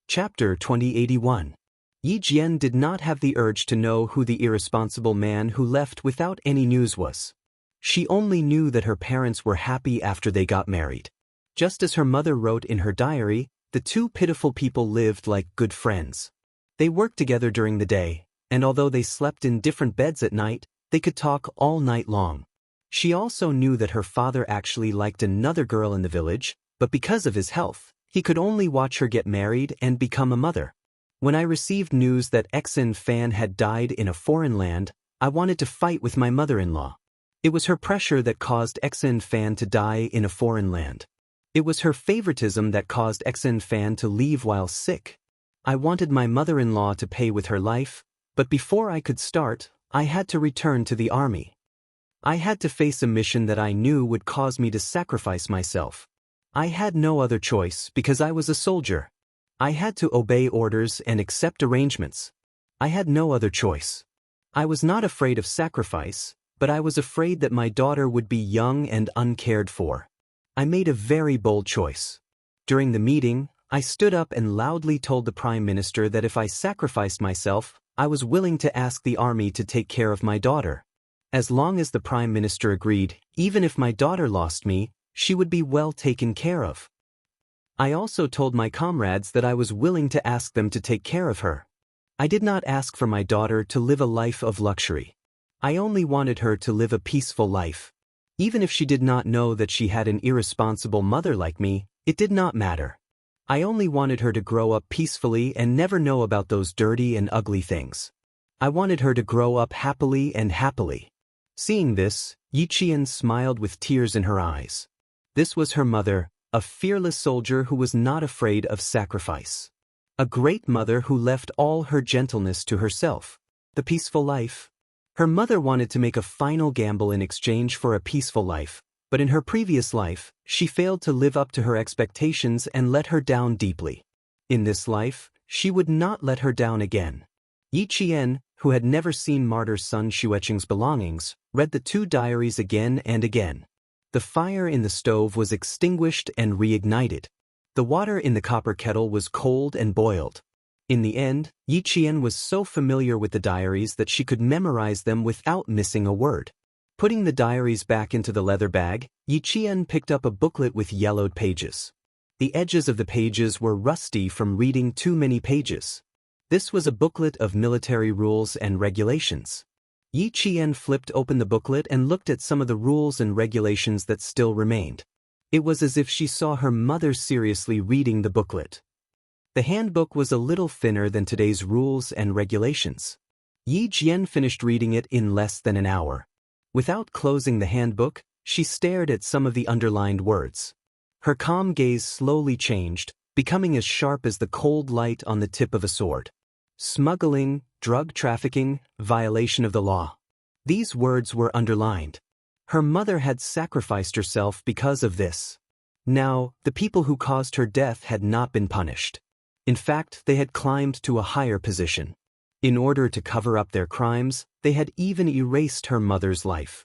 Chapter 2081. Yi Jian did not have the urge to know who the irresponsible man who left without any news was. She only knew that her parents were happy after they got married. Just as her mother wrote in her diary, the 2 pitiful people lived like good friends. They worked together during the day, and although they slept in different beds at night, They could talk all night long. She also knew that her father actually liked another girl in the village, but because of his health, he could only watch her get married and become a mother. When I received news that Exin Fan had died in a foreign land, I wanted to fight with my mother-in-law. It was her pressure that caused Exin Fan to die in a foreign land. It was her favoritism that caused Exin Fan to leave while sick. I wanted my mother-in-law to pay with her life, but before I could start, I had to return to the army. I had to face a mission that I knew would cause me to sacrifice myself. I had no other choice because I was a soldier. I had to obey orders and accept arrangements. I had no other choice. I was not afraid of sacrifice, but I was afraid that my daughter would be young and uncared for. I made a very bold choice. During the meeting, I stood up and loudly told the Prime Minister that if I sacrificed myself, I was willing to ask the army to take care of my daughter. As long as the Prime Minister agreed, even if my daughter lost me, she would be well taken care of. I also told my comrades that I was willing to ask them to take care of her. I did not ask for my daughter to live a life of luxury. I only wanted her to live a peaceful life. Even if she did not know that she had an irresponsible mother like me, it did not matter. I only wanted her to grow up peacefully and never know about those dirty and ugly things. I wanted her to grow up happily and happily. Seeing this, Yi Qian smiled with tears in her eyes. This was her mother, a fearless soldier who was not afraid of sacrifice. A great mother who left all her gentleness to herself. The peaceful life. Her mother wanted to make a final gamble in exchange for a peaceful life, but in her previous life, she failed to live up to her expectations and let her down deeply. In this life, she would not let her down again. Yi Qian, who had never seen martyr son Xueqing's belongings, read the two diaries again and again. The fire in the stove was extinguished and reignited. The water in the copper kettle was cold and boiled. In the end, Yi Qian was so familiar with the diaries that she could memorize them without missing a word. Putting the diaries back into the leather bag, Yi Qian picked up a booklet with yellowed pages. The edges of the pages were rusty from reading too many pages. This was a booklet of military rules and regulations. Yi Qian flipped open the booklet and looked at some of the rules and regulations that still remained. It was as if she saw her mother seriously reading the booklet. The handbook was a little thinner than today's rules and regulations. Yi Qian finished reading it in less than an hour. Without closing the handbook, she stared at some of the underlined words. Her calm gaze slowly changed, becoming as sharp as the cold light on the tip of a sword. Smuggling, drug trafficking, violation of the law. These words were underlined. Her mother had sacrificed herself because of this. Now, the people who caused her death had not been punished. In fact, they had climbed to a higher position. In order to cover up their crimes, they had even erased her mother's life.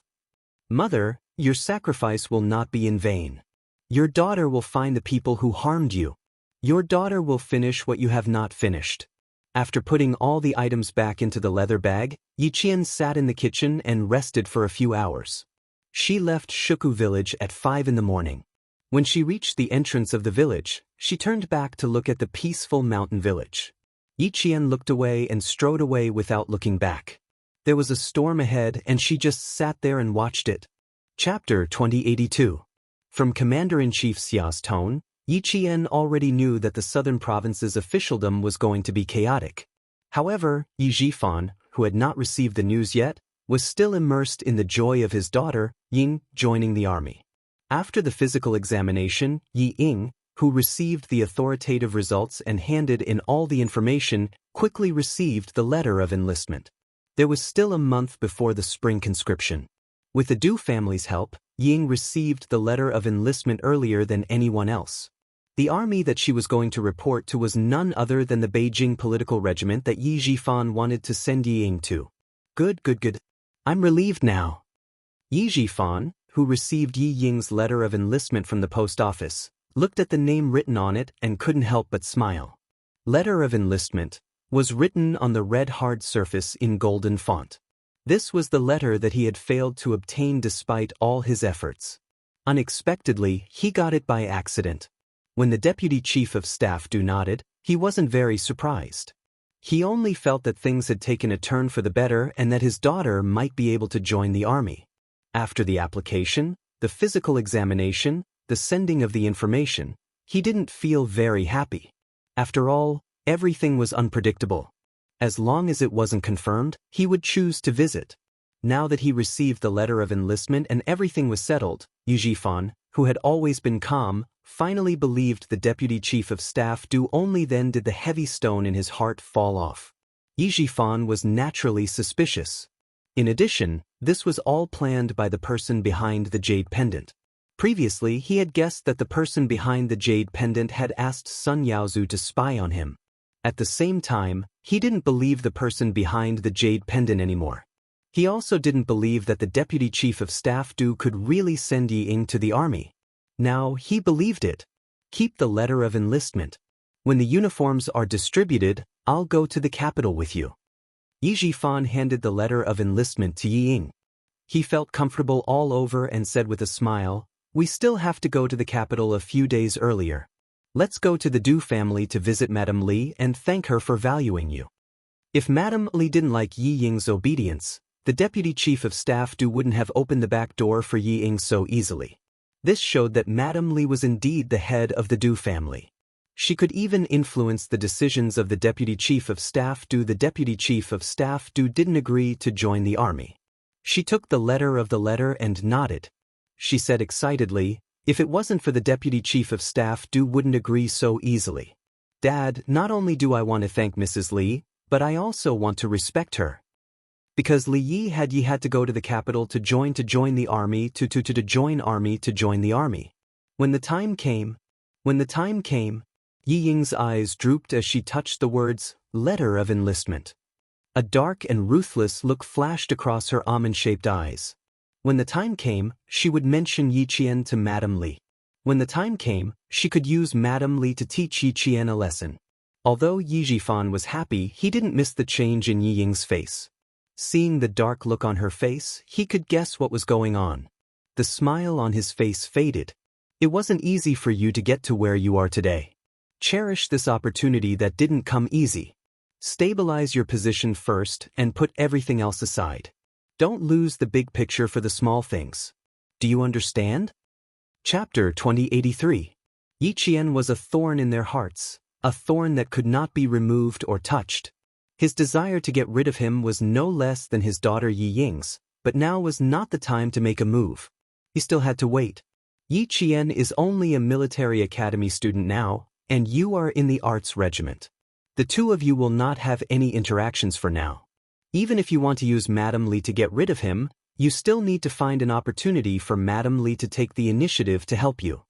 Mother, your sacrifice will not be in vain. Your daughter will find the people who harmed you. Your daughter will finish what you have not finished. After putting all the items back into the leather bag, Yi Qian sat in the kitchen and rested for a few hours. She left Shuku village at 5 in the morning. When she reached the entrance of the village, she turned back to look at the peaceful mountain village. Yi Qian looked away and strode away without looking back. There was a storm ahead and she just sat there and watched it. Chapter 2082. From Commander-in-Chief Xia's tone, Yi Qian already knew that the southern province's officialdom was going to be chaotic. However, Yi Zhifan, who had not received the news yet, was still immersed in the joy of his daughter, Ying, joining the army. After the physical examination, Yi Ying, who received the authoritative results and handed in all the information, quickly received the letter of enlistment. There was still a month before the spring conscription. With the Du family's help, Ying received the letter of enlistment earlier than anyone else. The army that she was going to report to was none other than the Beijing political regiment that Yi Zhifan wanted to send Yi Ying to. Good. I'm relieved now. Yi Zhifan, who received Yi Ying's letter of enlistment from the post office, looked at the name written on it and couldn't help but smile. Letter of enlistment was written on the red hard surface in golden font. This was the letter that he had failed to obtain despite all his efforts. Unexpectedly, he got it by accident. When the deputy chief of staff nodded, he wasn't very surprised. He only felt that things had taken a turn for the better and that his daughter might be able to join the army. After the application, the physical examination, the sending of the information, he didn't feel very happy. After all, everything was unpredictable. As long as it wasn't confirmed, he would choose to visit. Now that he received the letter of enlistment and everything was settled, Yi Jifan, who had always been calm, finally believed the deputy chief of staff do. Only then did the heavy stone in his heart fall off. Yi Jifan was naturally suspicious. In addition, this was all planned by the person behind the jade pendant. Previously, he had guessed that the person behind the jade pendant had asked Sun Yaozu to spy on him. At the same time, he didn't believe the person behind the jade pendant anymore. He also didn't believe that the deputy chief of staff Du could really send Yi Ying to the army. Now, he believed it. Keep the letter of enlistment. When the uniforms are distributed, I'll go to the capital with you. Yi Jifan handed the letter of enlistment to Yi Ying. He felt comfortable all over and said with a smile, "We still have to go to the capital a few days earlier. Let's go to the Du family to visit Madame Li and thank her for valuing you." If Madame Li didn't like Yi Ying's obedience, the deputy chief of staff Du wouldn't have opened the back door for Yi Ying so easily. This showed that Madame Li was indeed the head of the Du family. She could even influence the decisions of the deputy chief of staff Du. The deputy chief of staff Du didn't agree to join the army. She took the letter and nodded. She said excitedly, "If it wasn't for the deputy chief of staff Du wouldn't agree so easily. Dad, not only do I want to thank Mrs. Li, but I also want to respect her. Because Li Yi had to go to the capital to join the army to join the army. When the time came, Yi Ying's eyes drooped as she touched the words, letter of enlistment. A dark and ruthless look flashed across her almond-shaped eyes. When the time came, she would mention Yi Qian to Madame Li. When the time came, she could use Madame Li to teach Yi Qian a lesson. Although Yi Jifan was happy, he didn't miss the change in Yi Ying's face. Seeing the dark look on her face, he could guess what was going on. The smile on his face faded. It wasn't easy for you to get to where you are today. Cherish this opportunity that didn't come easy. Stabilize your position first and put everything else aside. Don't lose the big picture for the small things. Do you understand? Chapter 2083. Yi Qian was a thorn in their hearts, a thorn that could not be removed or touched. His desire to get rid of him was no less than his daughter Yi Ying's, but now was not the time to make a move. He still had to wait. Yi Qian is only a military academy student now, and you are in the arts regiment. The two of you will not have any interactions for now. Even if you want to use Madame Li to get rid of him, you still need to find an opportunity for Madame Li to take the initiative to help you.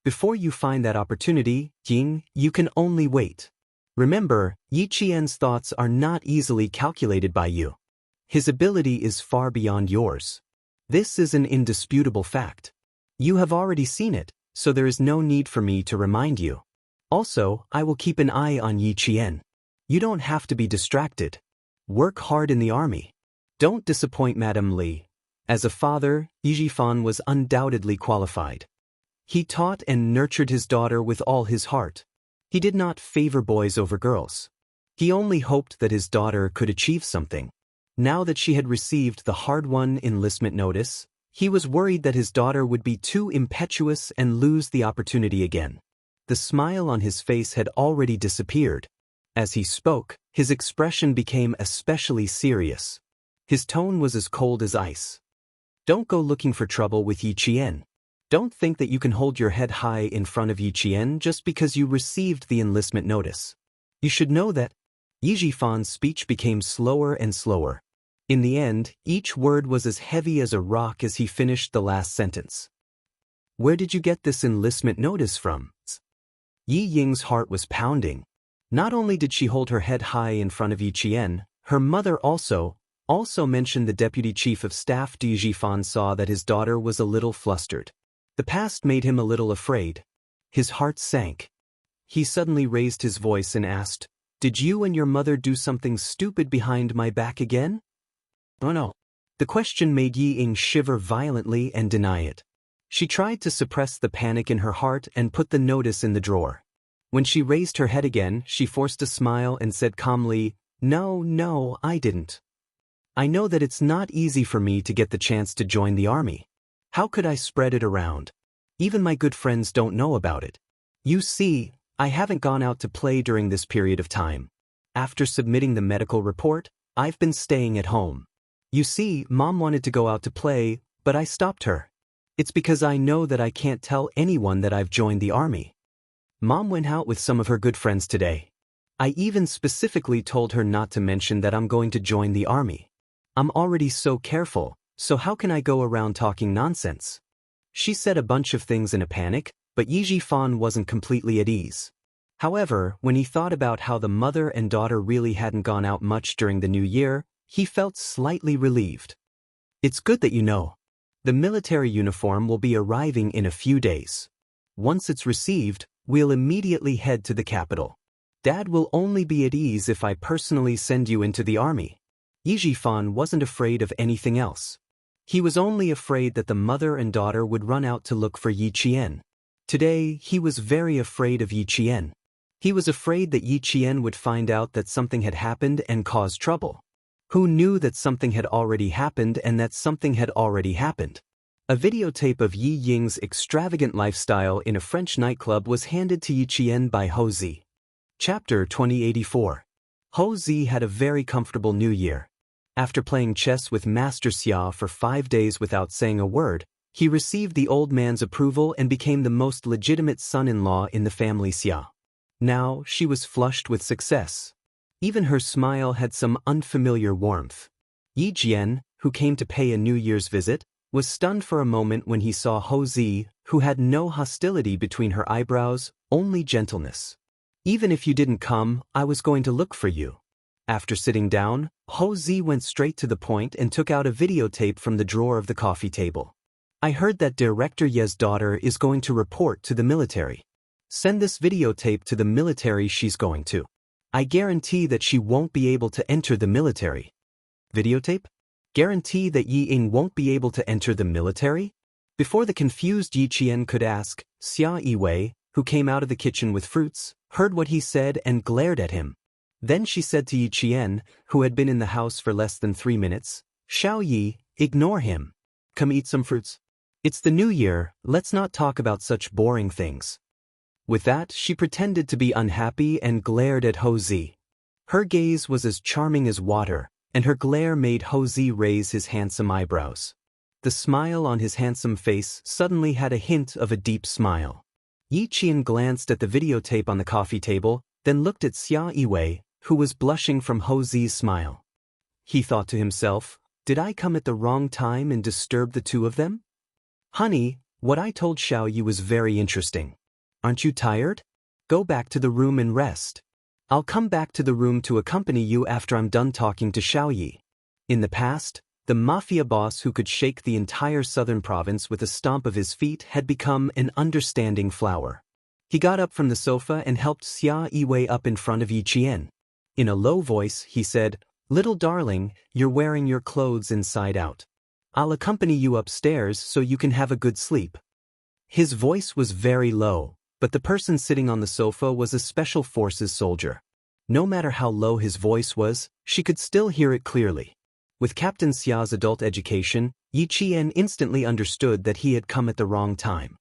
Before you find that opportunity, Ying, you can only wait. Remember, Yi Qian's thoughts are not easily calculated by you. His ability is far beyond yours. This is an indisputable fact. You have already seen it, so there is no need for me to remind you. Also, I will keep an eye on Yi Qian. You don't have to be distracted. Work hard in the army. Don't disappoint Madame Li. As a father, Yi Jifan was undoubtedly qualified. He taught and nurtured his daughter with all his heart. He did not favor boys over girls. He only hoped that his daughter could achieve something. Now that she had received the hard-won enlistment notice, he was worried that his daughter would be too impetuous and lose the opportunity again. The smile on his face had already disappeared. As he spoke, his expression became especially serious. His tone was as cold as ice. Don't go looking for trouble with Yi Qian. Don't think that you can hold your head high in front of Yi Qian just because you received the enlistment notice. You should know that. Yi Jifan's speech became slower and slower. In the end, each word was as heavy as a rock as he finished the last sentence. Where did you get this enlistment notice from? Yi Ying's heart was pounding. Not only did she hold her head high in front of Yi Qian, her mother also mentioned the deputy chief of staff. Yi Jifan saw that his daughter was a little flustered. The past made him a little afraid. His heart sank. He suddenly raised his voice and asked, "Did you and your mother do something stupid behind my back again?" "Oh no." The question made Yi Ying shiver violently and deny it. She tried to suppress the panic in her heart and put the notice in the drawer. When she raised her head again, she forced a smile and said calmly, No, I didn't. I know that it's not easy for me to get the chance to join the army. How could I spread it around? Even my good friends don't know about it. You see, I haven't gone out to play during this period of time. After submitting the medical report, I've been staying at home. You see, Mom wanted to go out to play, but I stopped her. It's because I know that I can't tell anyone that I've joined the army. Mom went out with some of her good friends today. I even specifically told her not to mention that I'm going to join the army. I'm already so careful, so how can I go around talking nonsense? She said a bunch of things in a panic, but Yi Jifan wasn't completely at ease. However, when he thought about how the mother and daughter really hadn't gone out much during the new year, he felt slightly relieved. It's good that you know. The military uniform will be arriving in a few days. Once it's received, we'll immediately head to the capital. Dad will only be at ease if I personally send you into the army. Yi Jifan wasn't afraid of anything else. He was only afraid that the mother and daughter would run out to look for Yi Qian. Today, he was very afraid of Yi Qian. He was afraid that Yi Qian would find out that something had happened and cause trouble. Who knew that something had already happened and that something had already happened? A videotape of Yi Ying's extravagant lifestyle in a French nightclub was handed to Yi Qian by Ho Zi. Chapter 2084. Ho Zi had a very comfortable new year. After playing chess with Master Xia for 5 days without saying a word, he received the old man's approval and became the most legitimate son-in-law in the family Xia. Now, she was flushed with success. Even her smile had some unfamiliar warmth. Yi Jian, who came to pay a New Year's visit, was stunned for a moment when he saw Ho Zi, who had no hostility between her eyebrows, only gentleness. Even if you didn't come, I was going to look for you. After sitting down, Ho Zi went straight to the point and took out a videotape from the drawer of the coffee table. I heard that Director Ye's daughter is going to report to the military. Send this videotape to the military she's going to. I guarantee that she won't be able to enter the military. Videotape? Guarantee that Yi Ying won't be able to enter the military? Before the confused Yi Qian could ask, Xia Yiwei, who came out of the kitchen with fruits, heard what he said and glared at him. Then she said to Yi Qian, who had been in the house for less than 3 minutes, Xiao Yi, ignore him. Come eat some fruits. It's the new year, let's not talk about such boring things. With that, she pretended to be unhappy and glared at Ho Zi. Her gaze was as charming as water, and her glare made Ho Zi raise his handsome eyebrows. The smile on his handsome face suddenly had a hint of a deep smile. Yi Qian glanced at the videotape on the coffee table, then looked at Xia Yiwei, who was blushing from Ho Zi's smile. He thought to himself, did I come at the wrong time and disturb the two of them? Honey, what I told Xiao Yi was very interesting. Aren't you tired? Go back to the room and rest. I'll come back to the room to accompany you after I'm done talking to Xiao Yi. In the past, the mafia boss who could shake the entire southern province with a stomp of his feet had become an understanding flower. He got up from the sofa and helped Xia Yiwei up in front of Yi Qian. In a low voice, he said, Little darling, you're wearing your clothes inside out. I'll accompany you upstairs so you can have a good sleep. His voice was very low, but the person sitting on the sofa was a special forces soldier. No matter how low his voice was, she could still hear it clearly. With Captain Xia's adult education, Yi Qian instantly understood that he had come at the wrong time.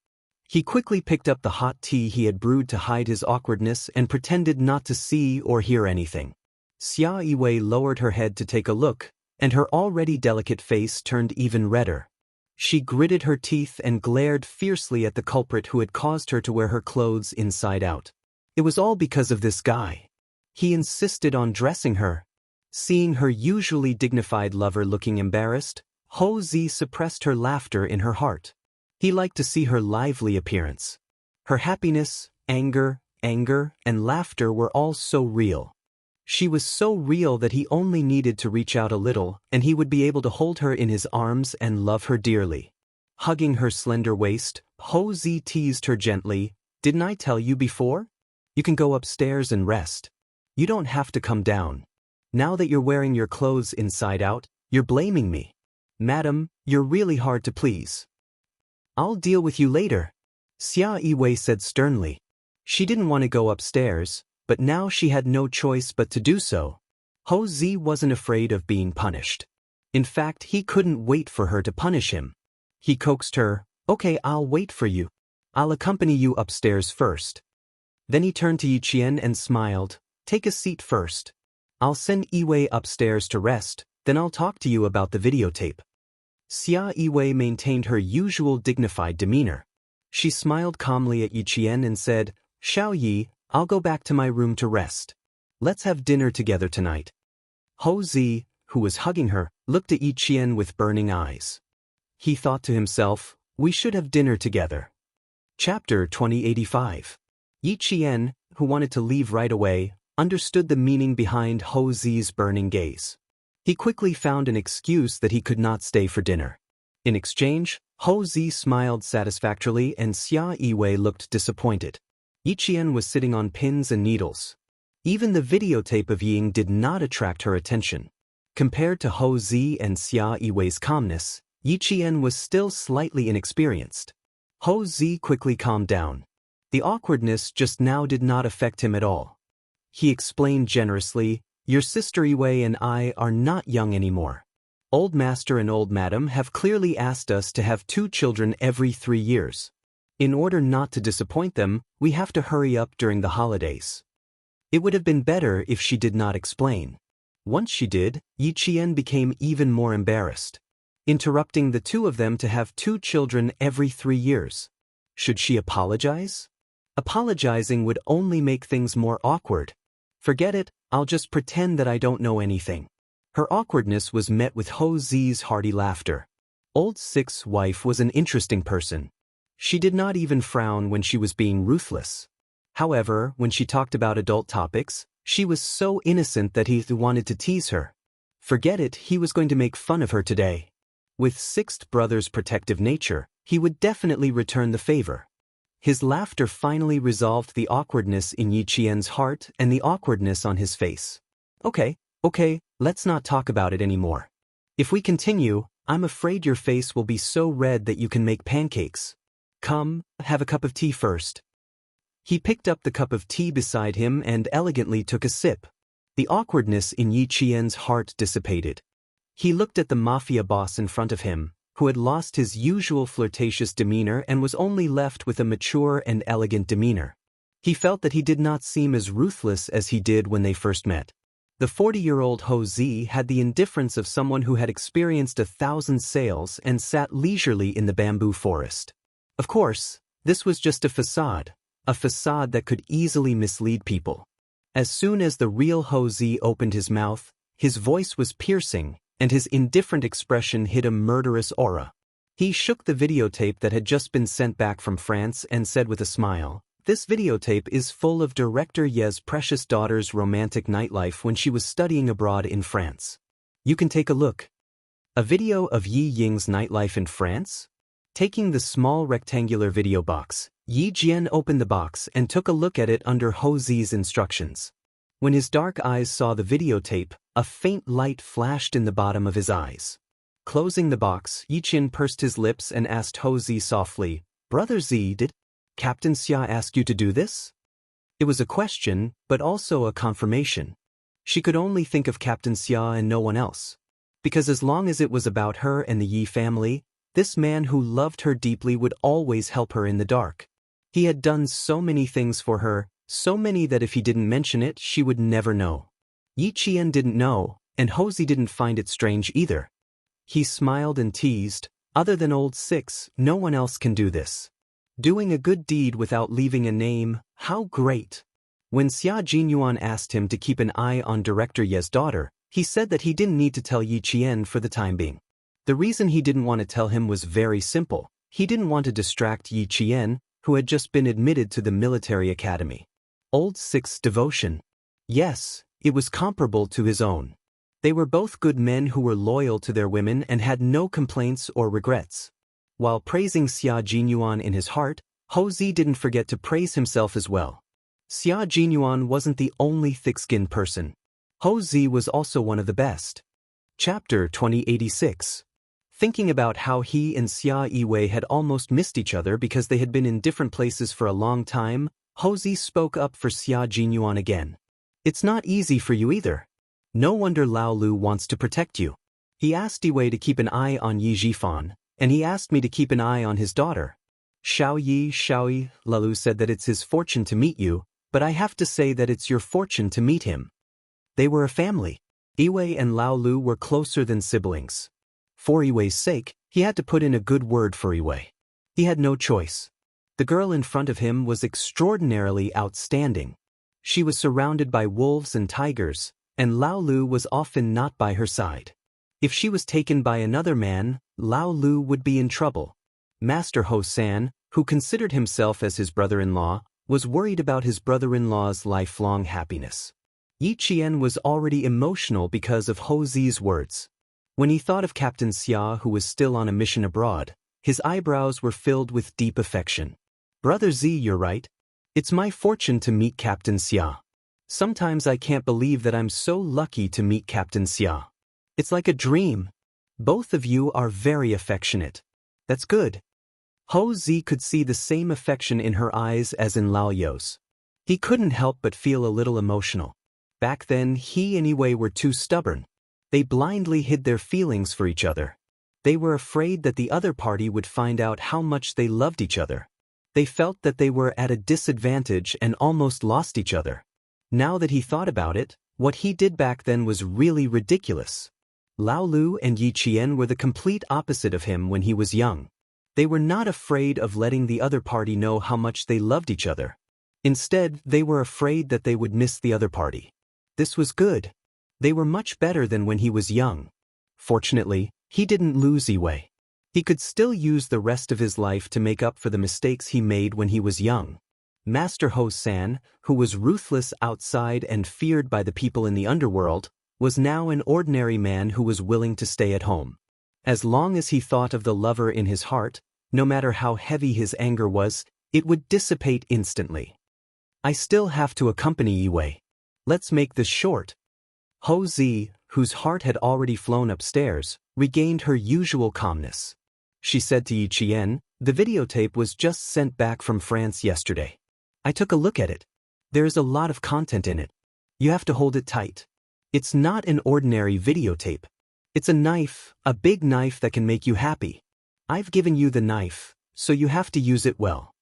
He quickly picked up the hot tea he had brewed to hide his awkwardness and pretended not to see or hear anything. Xia Yiwei lowered her head to take a look, and her already delicate face turned even redder. She gritted her teeth and glared fiercely at the culprit who had caused her to wear her clothes inside out. It was all because of this guy. He insisted on dressing her. Seeing her usually dignified lover looking embarrassed, Ho Zi suppressed her laughter in her heart. He liked to see her lively appearance. Her happiness, anger, and laughter were all so real. She was so real that he only needed to reach out a little, and he would be able to hold her in his arms and love her dearly. Hugging her slender waist, Ho Zi teased her gently, Didn't I tell you before? You can go upstairs and rest. You don't have to come down. Now that you're wearing your clothes inside out, you're blaming me. Madam, you're really hard to please. I'll deal with you later, Xia Yiwei said sternly. She didn't want to go upstairs, but now she had no choice but to do so. Ho Zi wasn't afraid of being punished. In fact, he couldn't wait for her to punish him. He coaxed her, "Okay, I'll wait for you. I'll accompany you upstairs first." Then he turned to Yi Qian and smiled, "Take a seat first. I'll send Yiwei upstairs to rest, then I'll talk to you about the videotape." Xia Yiwei maintained her usual dignified demeanor. She smiled calmly at Yi Qian and said, "Xiao Yi, I'll go back to my room to rest. Let's have dinner together tonight." Ho Zi, who was hugging her, looked at Yi Qian with burning eyes. He thought to himself, "We should have dinner together." Chapter 2085. Yi Qian, who wanted to leave right away, understood the meaning behind Ho Zi's burning gaze. He quickly found an excuse that he could not stay for dinner. In exchange, Ho Zi smiled satisfactorily and Xia Yiwei looked disappointed. Yi Qian was sitting on pins and needles. Even the videotape of Ying did not attract her attention. Compared to Ho Zi and Xia Yiwei's calmness, Yi Qian was still slightly inexperienced. Ho Zi quickly calmed down. The awkwardness just now did not affect him at all. He explained generously, "Your sister Yiwei and I are not young anymore. Old Master and Old Madam have clearly asked us to have 2 children every 3 years. In order not to disappoint them, we have to hurry up during the holidays." It would have been better if she did not explain. Once she did, Yi Qian became even more embarrassed. Interrupting the two of them to have 2 children every 3 years. Should she apologize? Apologizing would only make things more awkward. "Forget it, I'll just pretend that I don't know anything." Her awkwardness was met with Ho Zi's hearty laughter. Old Six's wife was an interesting person. She did not even frown when she was being ruthless. However, when she talked about adult topics, she was so innocent that he wanted to tease her. Forget it, he was going to make fun of her today. With Sixth brother's protective nature, he would definitely return the favor. His laughter finally resolved the awkwardness in Yi Qian's heart and the awkwardness on his face. Okay, let's not talk about it anymore. If we continue, I'm afraid your face will be so red that you can make pancakes. Come, have a cup of tea first." He picked up the cup of tea beside him and elegantly took a sip. The awkwardness in Yi Qian's heart dissipated. He looked at the mafia boss in front of him, who had lost his usual flirtatious demeanor and was only left with a mature and elegant demeanor. He felt that he did not seem as ruthless as he did when they first met. The 40-year-old Ho Zi had the indifference of someone who had experienced 1,000 sails and sat leisurely in the bamboo forest. Of course, this was just a facade that could easily mislead people. As soon as the real Ho Zi opened his mouth, his voice was piercing, and his indifferent expression hid a murderous aura. He shook the videotape that had just been sent back from France and said with a smile, "This videotape is full of Director Ye's precious daughter's romantic nightlife when she was studying abroad in France. You can take a look." A video of Yi Ying's nightlife in France? Taking the small rectangular video box, Yi Jian opened the box and took a look at it under Ho Zi's instructions. When his dark eyes saw the videotape, a faint light flashed in the bottom of his eyes. Closing the box, Yi Qian pursed his lips and asked Ho Zi softly, "Brother Zi, did Captain Xia ask you to do this?" It was a question, but also a confirmation. She could only think of Captain Xia and no one else. Because as long as it was about her and the Yi family, this man who loved her deeply would always help her in the dark. He had done so many things for her, so many that if he didn't mention it, she would never know. Yi Qian didn't know, and Ho Zi didn't find it strange either. He smiled and teased, "Other than old Six, no one else can do this. Doing a good deed without leaving a name, how great." When Xia Jinyuan asked him to keep an eye on Director Ye's daughter, he said that he didn't need to tell Yi Qian for the time being. The reason he didn't want to tell him was very simple. He didn't want to distract Yi Qian, who had just been admitted to the military academy. Old Six's devotion. Yes, it was comparable to his own. They were both good men who were loyal to their women and had no complaints or regrets. While praising Xia Jinyuan in his heart, Ho Zi didn't forget to praise himself as well. Xia Jinyuan wasn't the only thick-skinned person. Ho Zi was also one of the best. Chapter 2086. Thinking about how he and Xia Yiwei had almost missed each other because they had been in different places for a long time, Hosey spoke up for Xia Jinyuan again. It's not easy for you either. No wonder Lao Lu wants to protect you. He asked Yiwei to keep an eye on Yi Jifan, and he asked me to keep an eye on his daughter. Xiaoyi, Lao Lu said that it's his fortune to meet you, but I have to say that it's your fortune to meet him. They were a family. Yiwei and Lao Lu were closer than siblings. For Yiwei's sake, he had to put in a good word for Yiwei. He had no choice. The girl in front of him was extraordinarily outstanding. She was surrounded by wolves and tigers, and Lao Lu was often not by her side. If she was taken by another man, Lao Lu would be in trouble. Master Ho San, who considered himself as his brother-in-law, was worried about his brother-in-law's lifelong happiness. Yi Qian was already emotional because of Ho Zi's words. When he thought of Captain Xia, who was still on a mission abroad, his eyebrows were filled with deep affection. Brother Z, you're right. It's my fortune to meet Captain Xia. Sometimes I can't believe that I'm so lucky to meet Captain Xia. It's like a dream. Both of you are very affectionate. That's good. Ho Zi could see the same affection in her eyes as in Lao You's. He couldn't help but feel a little emotional. Back then, he and Yiwei were too stubborn. They blindly hid their feelings for each other. They were afraid that the other party would find out how much they loved each other. They felt that they were at a disadvantage and almost lost each other. Now that he thought about it, what he did back then was really ridiculous. Lao Lu and Yi Qian were the complete opposite of him when he was young. They were not afraid of letting the other party know how much they loved each other. Instead, they were afraid that they would miss the other party. This was good. They were much better than when he was young. Fortunately, he didn't lose Yiwei. He could still use the rest of his life to make up for the mistakes he made when he was young. Master Ho San, who was ruthless outside and feared by the people in the underworld, was now an ordinary man who was willing to stay at home. As long as he thought of the lover in his heart, no matter how heavy his anger was, it would dissipate instantly. I still have to accompany Yiwei. Let's make this short. Ho Zi, whose heart had already flown upstairs, regained her usual calmness. She said to Yi Qian, "The videotape was just sent back from France yesterday. I took a look at it. There is a lot of content in it. You have to hold it tight. It's not an ordinary videotape. It's a knife, a big knife that can make you happy. I've given you the knife, so you have to use it well."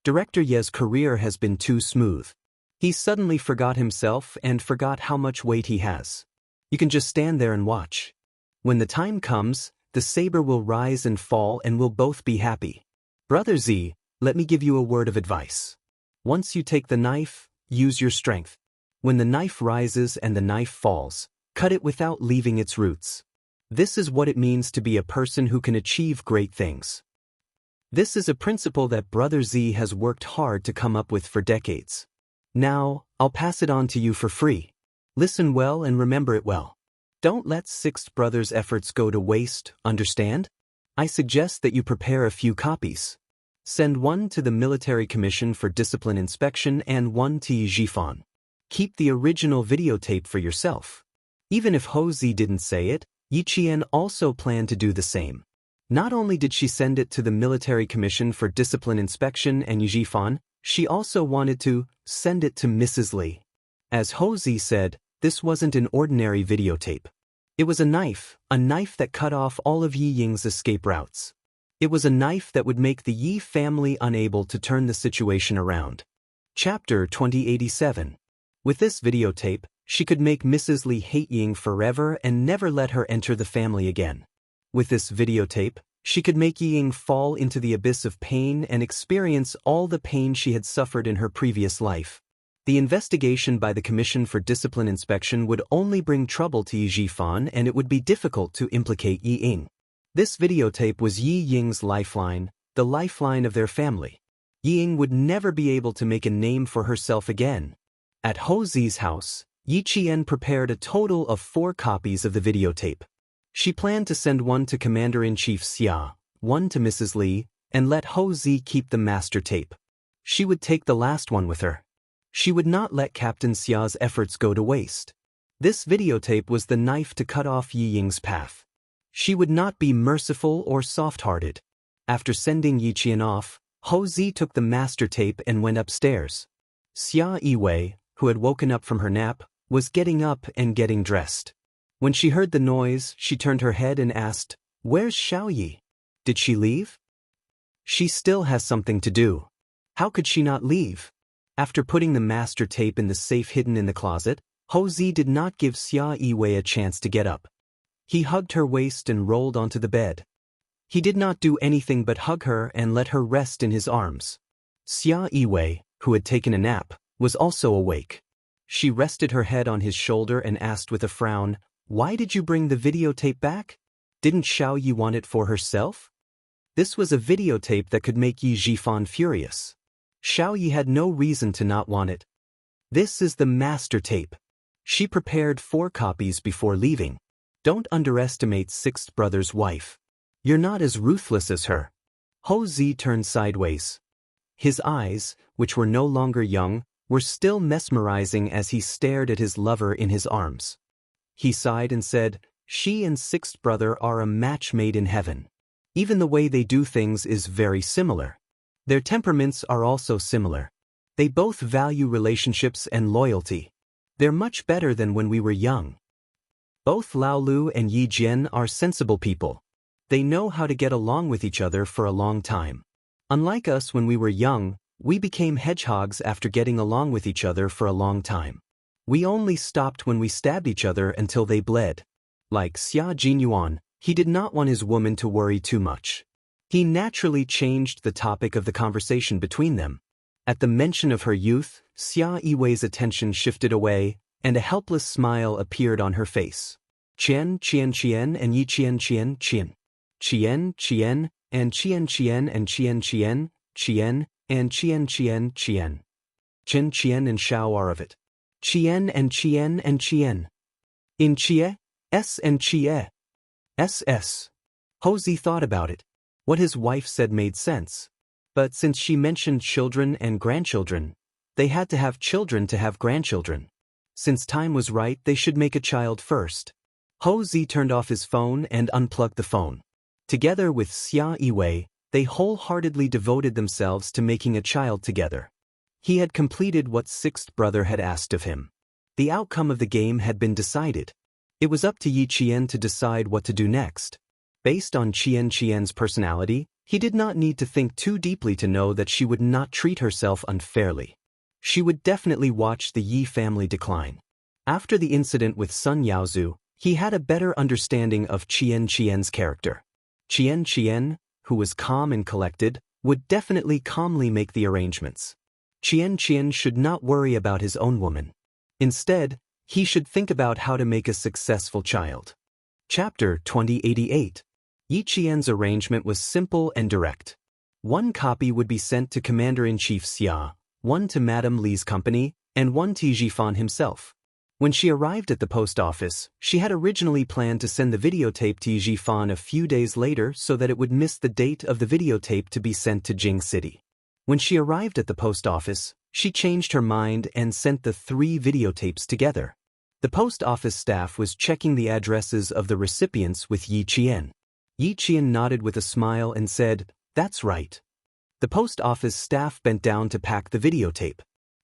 Director Ye's career has been too smooth. He suddenly forgot himself and forgot how much weight he has. You can just stand there and watch. When the time comes, the saber will rise and fall and we'll both be happy. Brother Z, let me give you a word of advice. Once you take the knife, use your strength. When the knife rises and the knife falls, cut it without leaving its roots. This is what it means to be a person who can achieve great things. This is a principle that Brother Z has worked hard to come up with for decades. Now, I'll pass it on to you for free. Listen well and remember it well. Don't let Sixth Brother's efforts go to waste, understand? I suggest that you prepare a few copies. Send one to the Military Commission for Discipline Inspection and one to Yi Jifan. Keep the original videotape for yourself. Even if Ho Zi didn't say it, Yi Qian also planned to do the same. Not only did she send it to the Military Commission for Discipline Inspection and Yi Jifan, she also wanted to send it to Mrs. Li. As Ho Zi said, this wasn't an ordinary videotape. It was a knife that cut off all of Yi Ying's escape routes. It was a knife that would make the Yi family unable to turn the situation around. Chapter 2087. With this videotape, she could make Mrs. Li hate Ying forever and never let her enter the family again. With this videotape, she could make Ying fall into the abyss of pain and experience all the pain she had suffered in her previous life. The investigation by the Commission for Discipline Inspection would only bring trouble to Yi Jifan and it would be difficult to implicate Yi Ying. This videotape was Yi Ying's lifeline, the lifeline of their family. Yi Ying would never be able to make a name for herself again. At Ho Zi's house, Yi Qian prepared a total of 4 copies of the videotape. She planned to send one to Commander-in-Chief Xia, one to Mrs. Li, and let Ho Zi keep the master tape. She would take the last one with her. She would not let Captain Xia's efforts go to waste. This videotape was the knife to cut off Yi Ying's path. She would not be merciful or soft-hearted. After sending Yi Qian off, Ho Zi took the master tape and went upstairs. Xia Yiwei, who had woken up from her nap, was getting up and getting dressed. When she heard the noise, she turned her head and asked, "Where's Xiaoyi? Did she leave?" "She still has something to do. How could she not leave?" After putting the master tape in the safe hidden in the closet, Ho Zi did not give Xia Yiwei a chance to get up. He hugged her waist and rolled onto the bed. He did not do anything but hug her and let her rest in his arms. Xia Yiwei, who had taken a nap, was also awake. She rested her head on his shoulder and asked with a frown, "Why did you bring the videotape back? Didn't Xiaoyi want it for herself?" This was a videotape that could make Yi Zhifan furious. Xiaoyi had no reason to not want it. This is the master tape. She prepared 4 copies before leaving. Don't underestimate sixth brother's wife. You're not as ruthless as her. Ho Zi turned sideways. His eyes, which were no longer young, were still mesmerizing as he stared at his lover in his arms. He sighed and said, "She and sixth brother are a match made in heaven. Even the way they do things is very similar. Their temperaments are also similar. They both value relationships and loyalty. They're much better than when we were young. Both Lao Lu and Yi Jian are sensible people. They know how to get along with each other for a long time. Unlike us when we were young, we became hedgehogs after getting along with each other for a long time. We only stopped when we stabbed each other until they bled." Like Xia Jinyuan, he did not want his woman to worry too much. He naturally changed the topic of the conversation between them. At the mention of her youth, Xia Yiwei's attention shifted away, and a helpless smile appeared on her face. "Qian, Qian, Qian, and Yi Qian, Qian, Qian. Qian, Qian, and Qian, Qian, and Qian, Qian, Qian, and Qian, Qian, Qian. Chen, Qian, and Shao are of it. Qian and Qian and Qian. In Qie, S and Qie. SS." Ho Zi thought about it. What his wife said made sense. But since she mentioned children and grandchildren, they had to have children to have grandchildren. Since time was right, they should make a child first. Ho Zi turned off his phone and unplugged the phone. Together with Xia Yiwei, they wholeheartedly devoted themselves to making a child together. He had completed what sixth brother had asked of him. The outcome of the game had been decided. It was up to Yi Qian to decide what to do next. Based on Qian's personality, he did not need to think too deeply to know that she would not treat herself unfairly. She would definitely watch the Yi family decline. After the incident with Sun Yaozu, he had a better understanding of Qian's character. Qian, who was calm and collected, would definitely calmly make the arrangements. Qian should not worry about his own woman. Instead, he should think about how to make a successful child. Chapter 2088. Yi Qian's arrangement was simple and direct. 1 copy would be sent to Commander-in-Chief Xia, 1 to Madame Li's company, and 1 to Zhifan himself. When she arrived at the post office, she had originally planned to send the videotape to Zhifan a few days later so that it would miss the date of the videotape to be sent to Jing City. When she arrived at the post office, she changed her mind and sent the 3 videotapes together. The post office staff was checking the addresses of the recipients with Yi Qian. Yi Qian nodded with a smile and said, "That's right." The post office staff bent down to pack the videotape.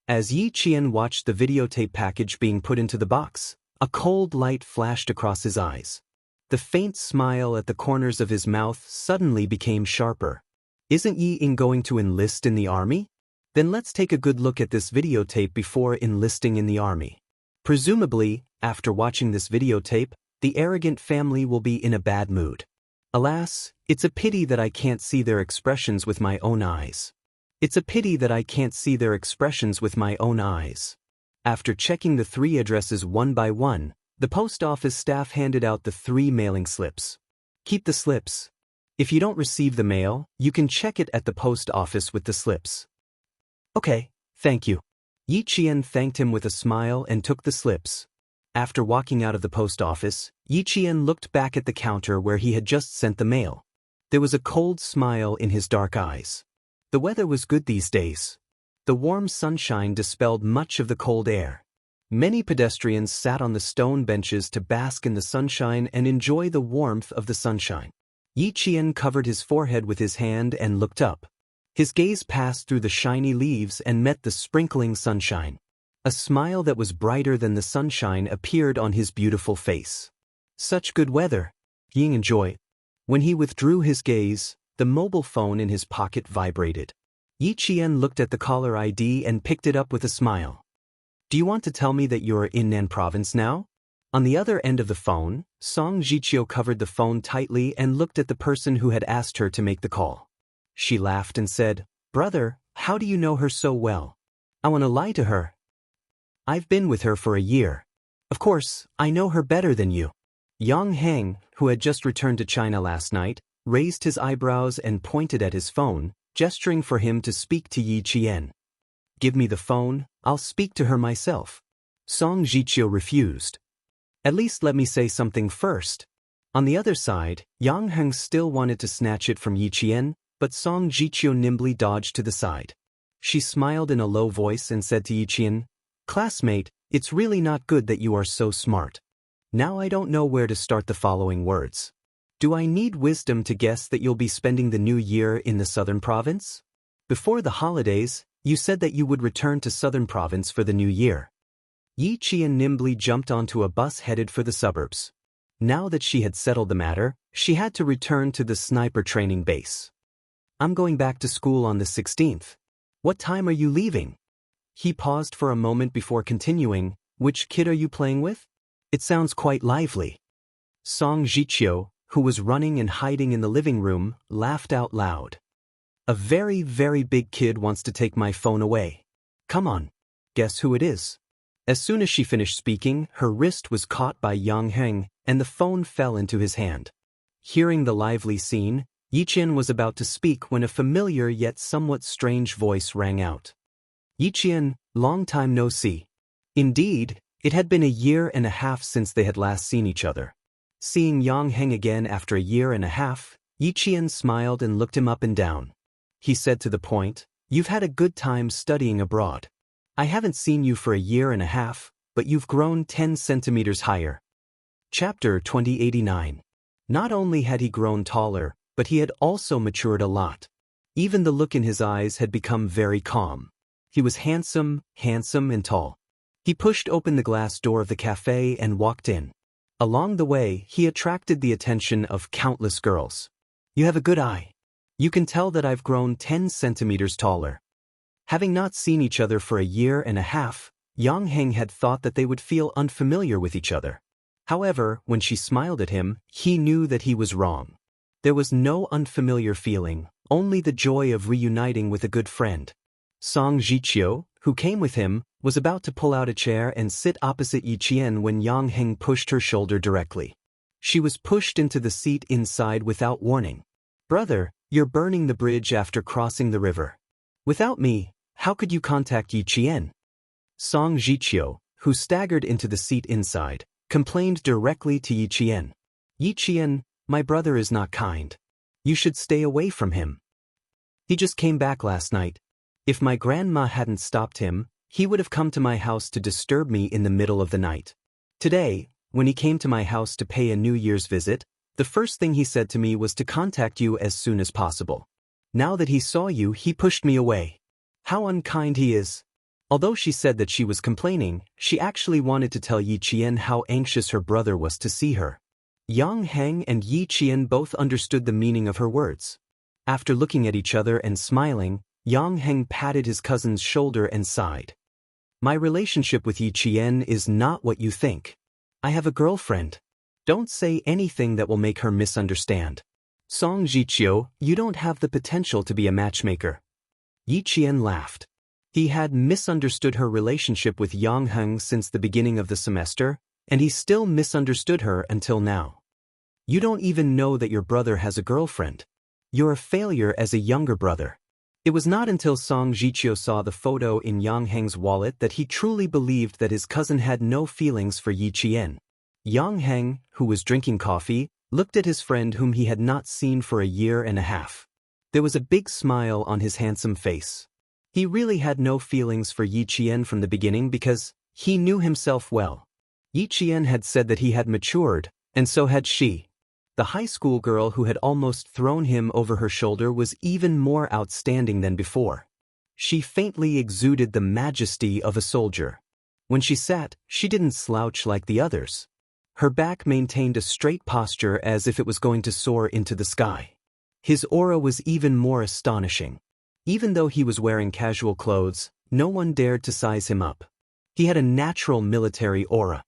As Yi Qian watched the videotape package being put into the box, a cold light flashed across his eyes. The faint smile at the corners of his mouth suddenly became sharper. "Isn't Yi Ing going to enlist in the army? Then let's take a good look at this videotape before enlisting in the army." Presumably, after watching this videotape, the arrogant family will be in a bad mood. Alas, it's a pity that I can't see their expressions with my own eyes. It's a pity that I can't see their expressions with my own eyes. After checking the 3 addresses one by one, the post office staff handed out the 3 mailing slips. "Keep the slips. If you don't receive the mail, you can check it at the post office with the slips." "Okay, thank you." Yi Qian thanked him with a smile and took the slips. After walking out of the post office, Yi Qian looked back at the counter where he had just sent the mail. There was a cold smile in his dark eyes. The weather was good these days. The warm sunshine dispelled much of the cold air. Many pedestrians sat on the stone benches to bask in the sunshine and enjoy the warmth of the sunshine. Yi Qian covered his forehead with his hand and looked up. His gaze passed through the shiny leaves and met the sprinkling sunshine. A smile that was brighter than the sunshine appeared on his beautiful face. Such good weather, he enjoyed. When he withdrew his gaze, the mobile phone in his pocket vibrated. Yi Qian looked at the caller ID and picked it up with a smile. Do you want to tell me that you're in Nan province now? On the other end of the phone, Song Jiqiu covered the phone tightly and looked at the person who had asked her to make the call. She laughed and said, "Brother, how do you know her so well? I want to lie to her. I've been with her for a year. Of course, I know her better than you." Yang Heng, who had just returned to China last night, raised his eyebrows and pointed at his phone, gesturing for him to speak to Yi Qian. "Give me the phone, I'll speak to her myself." Song Jiqiu refused. "At least let me say something first." On the other side, Yang Heng still wanted to snatch it from Yi Qian, but Song Jiqiu nimbly dodged to the side. She smiled in a low voice and said to Yi Qian, "Classmate, it's really not good that you are so smart. Now I don't know where to start the following words. Do I need wisdom to guess that you'll be spending the new year in the southern province? Before the holidays, you said that you would return to southern province for the new year." Yi Qian nimbly jumped onto a bus headed for the suburbs. Now that she had settled the matter, she had to return to the sniper training base. "I'm going back to school on the 16th. What time are you leaving?" He paused for a moment before continuing, "Which kid are you playing with? It sounds quite lively." Song Jiqiu, who was running and hiding in the living room, laughed out loud. "A very, very big kid wants to take my phone away. Come on. Guess who it is?" As soon as she finished speaking, her wrist was caught by Yang Heng, and the phone fell into his hand. Hearing the lively scene, Yi Qian was about to speak when a familiar yet somewhat strange voice rang out. "Yi Qian, long time no see." Indeed, it had been a year and a half since they had last seen each other. Seeing Yang Heng again after a year and a half, Yi Qian smiled and looked him up and down. He said to the point, "You've had a good time studying abroad. I haven't seen you for a year and a half, but you've grown 10 centimeters higher." Chapter 2089. Not only had he grown taller, but he had also matured a lot. Even the look in his eyes had become very calm. He was handsome and tall. He pushed open the glass door of the cafe and walked in. Along the way, he attracted the attention of countless girls. "You have a good eye. You can tell that I've grown 10 centimeters taller." Having not seen each other for a year and a half, Yang Heng had thought that they would feel unfamiliar with each other. However, when she smiled at him, he knew that he was wrong. There was no unfamiliar feeling, only the joy of reuniting with a good friend. Song Jiqiu, who came with him, was about to pull out a chair and sit opposite Yi Qian when Yang Heng pushed her shoulder directly. She was pushed into the seat inside without warning. "Brother, you're burning the bridge after crossing the river. Without me, how could you contact Yi Qian?" Song Jiqiu, who staggered into the seat inside, complained directly to Yi Qian. "Yi Qian, my brother is not kind. You should stay away from him. He just came back last night. If my grandma hadn't stopped him, he would have come to my house to disturb me in the middle of the night. Today, when he came to my house to pay a New Year's visit, the first thing he said to me was to contact you as soon as possible. Now that he saw you, he pushed me away. How unkind he is." Although she said that she was complaining, she actually wanted to tell Yi Qian how anxious her brother was to see her. Yang Heng and Yi Qian both understood the meaning of her words. After looking at each other and smiling, Yang Heng patted his cousin's shoulder and sighed. "My relationship with Yi Qian is not what you think. I have a girlfriend. Don't say anything that will make her misunderstand." "Song Jiqiu, you don't have the potential to be a matchmaker." Yi Qian laughed. He had misunderstood her relationship with Yang Heng since the beginning of the semester, and he still misunderstood her until now. "You don't even know that your brother has a girlfriend. You're a failure as a younger brother." It was not until Song Jiqiu saw the photo in Yang Heng's wallet that he truly believed that his cousin had no feelings for Yi Qian. Yang Heng, who was drinking coffee, looked at his friend whom he had not seen for a year and a half. There was a big smile on his handsome face. He really had no feelings for Yi Qian from the beginning because he knew himself well. Yi Qian had said that he had matured, and so had she. The high school girl who had almost thrown him over her shoulder was even more outstanding than before. She faintly exuded the majesty of a soldier. When she sat, she didn't slouch like the others. Her back maintained a straight posture as if it was going to soar into the sky. His aura was even more astonishing. Even though he was wearing casual clothes, no one dared to size him up. He had a natural military aura.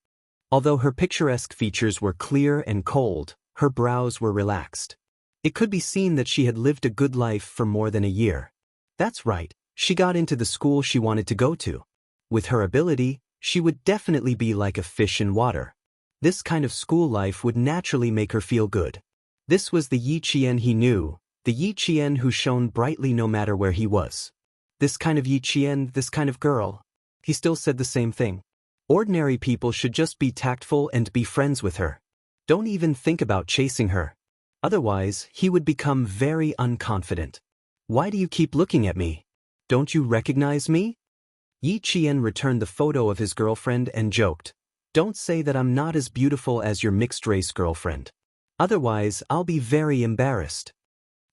Although her picturesque features were clear and cold, her brows were relaxed. It could be seen that she had lived a good life for more than a year. That's right, she got into the school she wanted to go to. With her ability, she would definitely be like a fish in water. This kind of school life would naturally make her feel good. This was the Yi Qian he knew, the Yi Qian who shone brightly no matter where he was. This kind of Yi Qian, this kind of girl. He still said the same thing. Ordinary people should just be tactful and be friends with her. Don't even think about chasing her. Otherwise, he would become very unconfident. Why do you keep looking at me? Don't you recognize me? Yi Qian returned the photo of his girlfriend and joked, "Don't say that I'm not as beautiful as your mixed-race girlfriend. Otherwise, I'll be very embarrassed."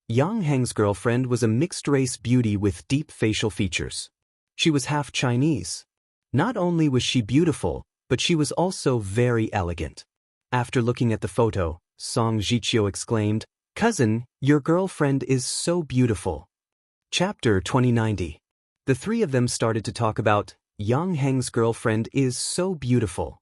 Yang Heng's girlfriend was a mixed-race beauty with deep facial features. She was half Chinese. Not only was she beautiful, but she was also very elegant. After looking at the photo, Song Jiqiu exclaimed, "Cousin, your girlfriend is so beautiful." Chapter 2090. The three of them started to talk about, Yang Heng's girlfriend is so beautiful.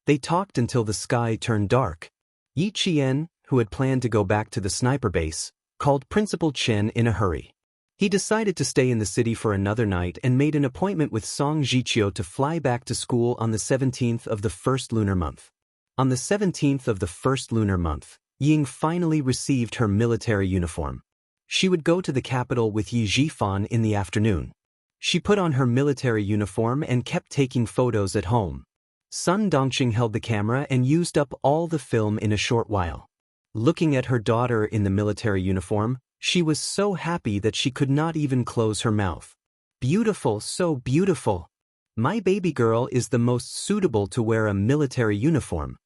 They talked until the sky turned dark. Yi Qian, who had planned to go back to the sniper base, called Principal Chen in a hurry. He decided to stay in the city for another night and made an appointment with Song Jiqiu to fly back to school on the 17th of the first lunar month. On the 17th of the first lunar month, Ying finally received her military uniform. She would go to the capital with Yi Zhifan in the afternoon. She put on her military uniform and kept taking photos at home. Sun Dongqing held the camera and used up all the film in a short while. Looking at her daughter in the military uniform, she was so happy that she could not even close her mouth. Beautiful, so beautiful. My baby girl is the most suitable to wear a military uniform.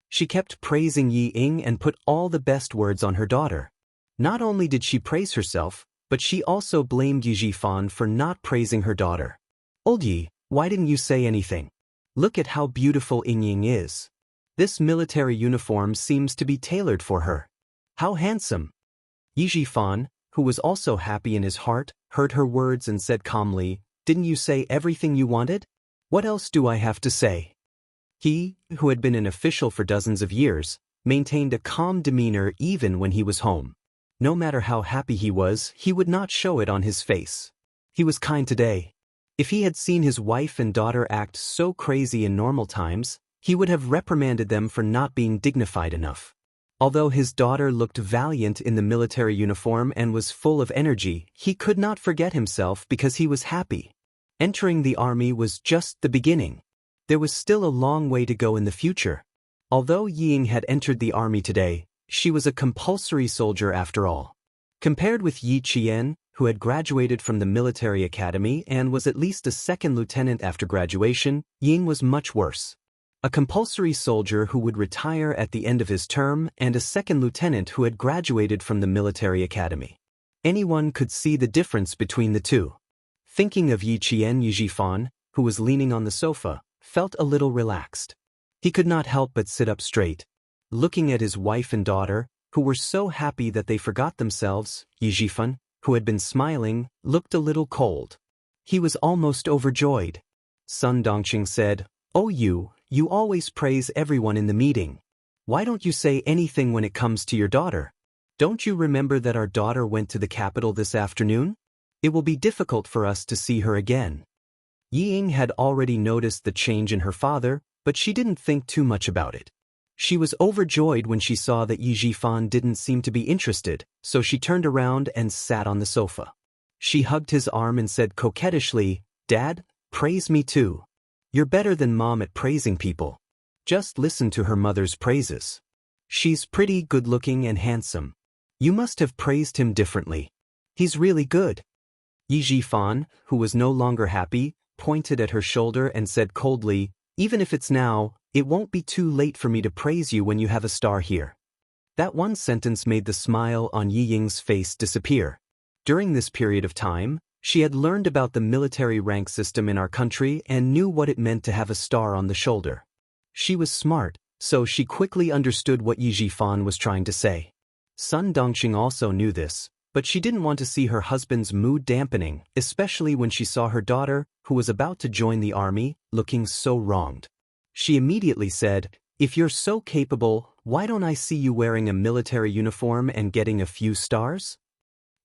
She kept praising Yi Ying and put all the best words on her daughter. Not only did she praise herself, but she also blamed Yi Zhifan for not praising her daughter. "Old Yi, why didn't you say anything? Look at how beautiful Ying Ying is. This military uniform seems to be tailored for her. How handsome." Yi Zhifan, who was also happy in his heart, heard her words and said calmly, "Didn't you say everything you wanted? What else do I have to say?" He, who had been an official for dozens of years, maintained a calm demeanor even when he was home. No matter how happy he was, he would not show it on his face. He was kind today. If he had seen his wife and daughter act so crazy in normal times, he would have reprimanded them for not being dignified enough. Although his daughter looked valiant in the military uniform and was full of energy, he could not forget himself because he was happy. Entering the army was just the beginning. There was still a long way to go in the future. Although Ying had entered the army today, she was a compulsory soldier after all. Compared with Yi Qian, who had graduated from the military academy and was at least a second lieutenant after graduation, Ying was much worse. A compulsory soldier who would retire at the end of his term and a second lieutenant who had graduated from the military academy. Anyone could see the difference between the two. Thinking of Yi Qian, Yi Zhifan, who was leaning on the sofa, felt a little relaxed. He could not help but sit up straight. Looking at his wife and daughter, who were so happy that they forgot themselves, Yi Zhifan, who had been smiling, looked a little cold. He was almost overjoyed. Sun Dongqing said, "Oh you always praise everyone in the meeting. Why don't you say anything when it comes to your daughter? Don't you remember that our daughter went to the capital this afternoon? It will be difficult for us to see her again." Yi Ying had already noticed the change in her father, but she didn't think too much about it. She was overjoyed when she saw that Yi Zhifan didn't seem to be interested, so she turned around and sat on the sofa. She hugged his arm and said coquettishly, "Dad, praise me too. You're better than Mom at praising people. Just listen to her mother's praises. She's pretty, good-looking and handsome. You must have praised him differently. He's really good." Yi Zhifan, who was no longer happy, pointed at her shoulder and said coldly, "Even if it's now, it won't be too late for me to praise you when you have a star here." That one sentence made the smile on Yi Ying's face disappear. During this period of time, she had learned about the military rank system in our country and knew what it meant to have a star on the shoulder. She was smart, so she quickly understood what Yi Jifan was trying to say. Sun Dongqing also knew this, but she didn't want to see her husband's mood dampening, especially when she saw her daughter, who was about to join the army, looking so wronged. She immediately said, "If you're so capable, why don't I see you wearing a military uniform and getting a few stars?"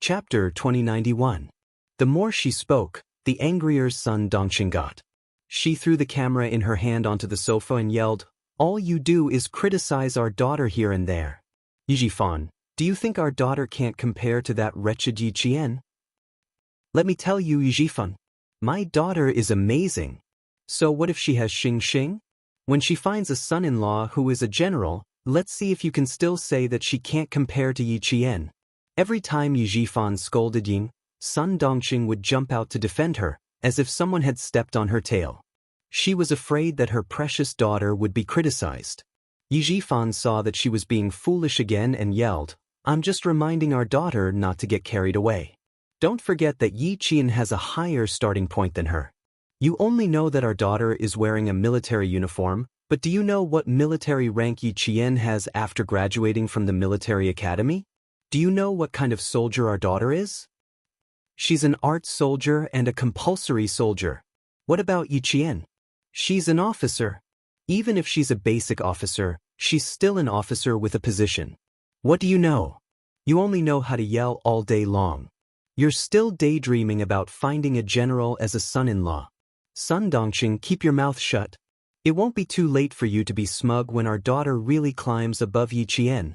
Chapter 2091. The more she spoke, the angrier Sun Dongqing got. She threw the camera in her hand onto the sofa and yelled, "All you do is criticize our daughter here and there. Yi Jifan, do you think our daughter can't compare to that wretched Yi Qian? Let me tell you, Yi Jifan, my daughter is amazing. So what if she has Xing Xing? When she finds a son-in-law who is a general, let's see if you can still say that she can't compare to Yi Qian." Every time Yi Jifan scolded Ying, Sun Dongqing would jump out to defend her, as if someone had stepped on her tail. She was afraid that her precious daughter would be criticized. Yi Jifan saw that she was being foolish again and yelled, "I'm just reminding our daughter not to get carried away. Don't forget that Yi Qian has a higher starting point than her. You only know that our daughter is wearing a military uniform, but do you know what military rank Yi Qian has after graduating from the military academy? Do you know what kind of soldier our daughter is? She's an art soldier and a compulsory soldier. What about Yi Qian? She's an officer. Even if she's a basic officer, she's still an officer with a position. What do you know? You only know how to yell all day long. You're still daydreaming about finding a general as a son-in-law. Sun Dongqing, keep your mouth shut. It won't be too late for you to be smug when our daughter really climbs above Yi Qian."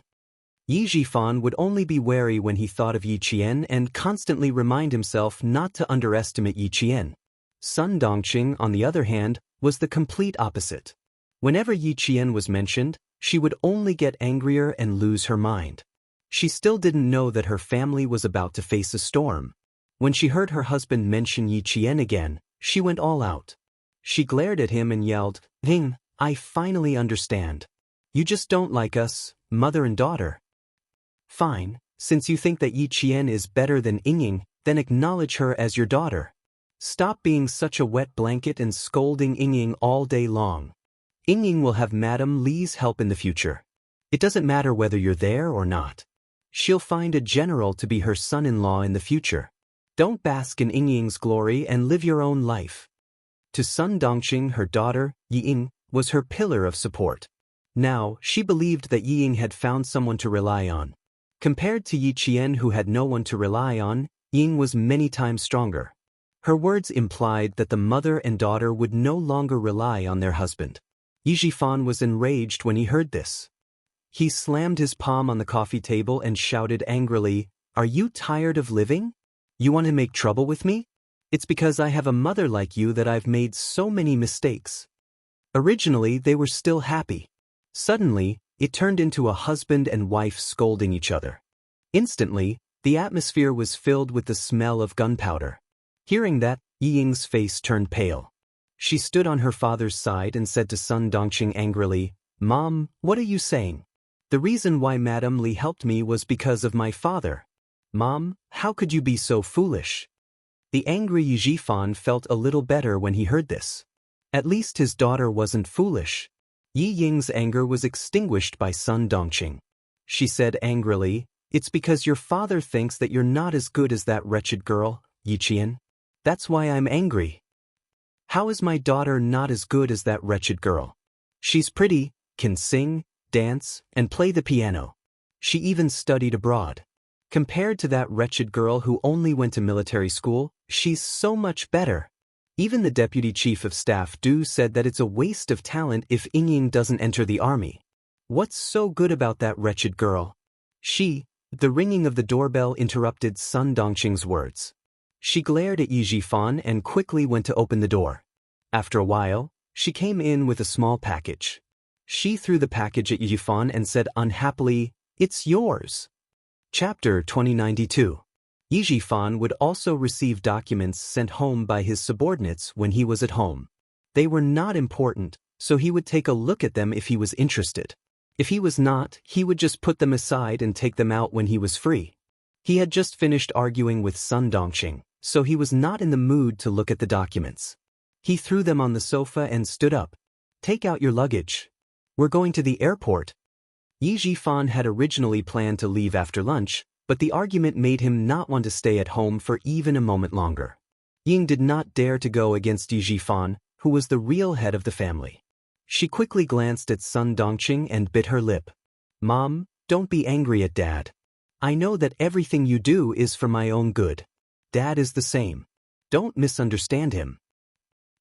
Yi Jifan would only be wary when he thought of Yi Qian and constantly remind himself not to underestimate Yi Qian. Sun Dongqing, on the other hand, was the complete opposite. Whenever Yi Qian was mentioned, she would only get angrier and lose her mind. She still didn't know that her family was about to face a storm. When she heard her husband mention Yi Qian again, she went all out. She glared at him and yelled, "Hing, I finally understand. You just don't like us, mother and daughter. Fine, since you think that Yi Qian is better than Ying, then acknowledge her as your daughter. Stop being such a wet blanket and scolding Ying all day long. Ying will have Madame Li's help in the future. It doesn't matter whether you're there or not. She'll find a general to be her son-in-law in the future. Don't bask in Ying's glory and live your own life." To Sun Dongqing, her daughter, Yi Ying, was her pillar of support. Now, she believed that Yi Ying had found someone to rely on. Compared to Yi Qian, who had no one to rely on, Ying was many times stronger. Her words implied that the mother and daughter would no longer rely on their husband. Yi Jifan was enraged when he heard this. He slammed his palm on the coffee table and shouted angrily, "Are you tired of living? You want to make trouble with me? It's because I have a mother like you that I've made so many mistakes." Originally, they were still happy. Suddenly, it turned into a husband and wife scolding each other. Instantly, the atmosphere was filled with the smell of gunpowder. Hearing that, Yi Ying's face turned pale. She stood on her father's side and said to Sun Dongqing angrily, "Mom, what are you saying? The reason why Madame Li helped me was because of my father. Mom, how could you be so foolish?" The angry Yi Jifan felt a little better when he heard this. At least his daughter wasn't foolish. Yi Ying's anger was extinguished by Sun Dongqing. She said angrily, "It's because your father thinks that you're not as good as that wretched girl, Yi Qian. That's why I'm angry." "How is my daughter not as good as that wretched girl? She's pretty, can sing, dance, and play the piano. She even studied abroad. Compared to that wretched girl who only went to military school, she's so much better. Even the deputy chief of staff Du said that it's a waste of talent if Ying doesn't enter the army. What's so good about that wretched girl?" The ringing of the doorbell interrupted Sun Dongqing's words. She glared at Yi Jifan and quickly went to open the door. After a while, she came in with a small package. She threw the package at Yi Jifan and said unhappily, "It's yours." Chapter 2092. Yi Jifan would also receive documents sent home by his subordinates when he was at home. They were not important, so he would take a look at them if he was interested. If he was not, he would just put them aside and take them out when he was free. He had just finished arguing with Sun Dongqing, so he was not in the mood to look at the documents. He threw them on the sofa and stood up. "Take out your luggage. We're going to the airport." Yi Jifan had originally planned to leave after lunch, but the argument made him not want to stay at home for even a moment longer. Ying did not dare to go against Yi Jifan, who was the real head of the family. She quickly glanced at Sun Dongqing and bit her lip. "Mom, don't be angry at Dad. I know that everything you do is for my own good. Dad is the same. Don't misunderstand him."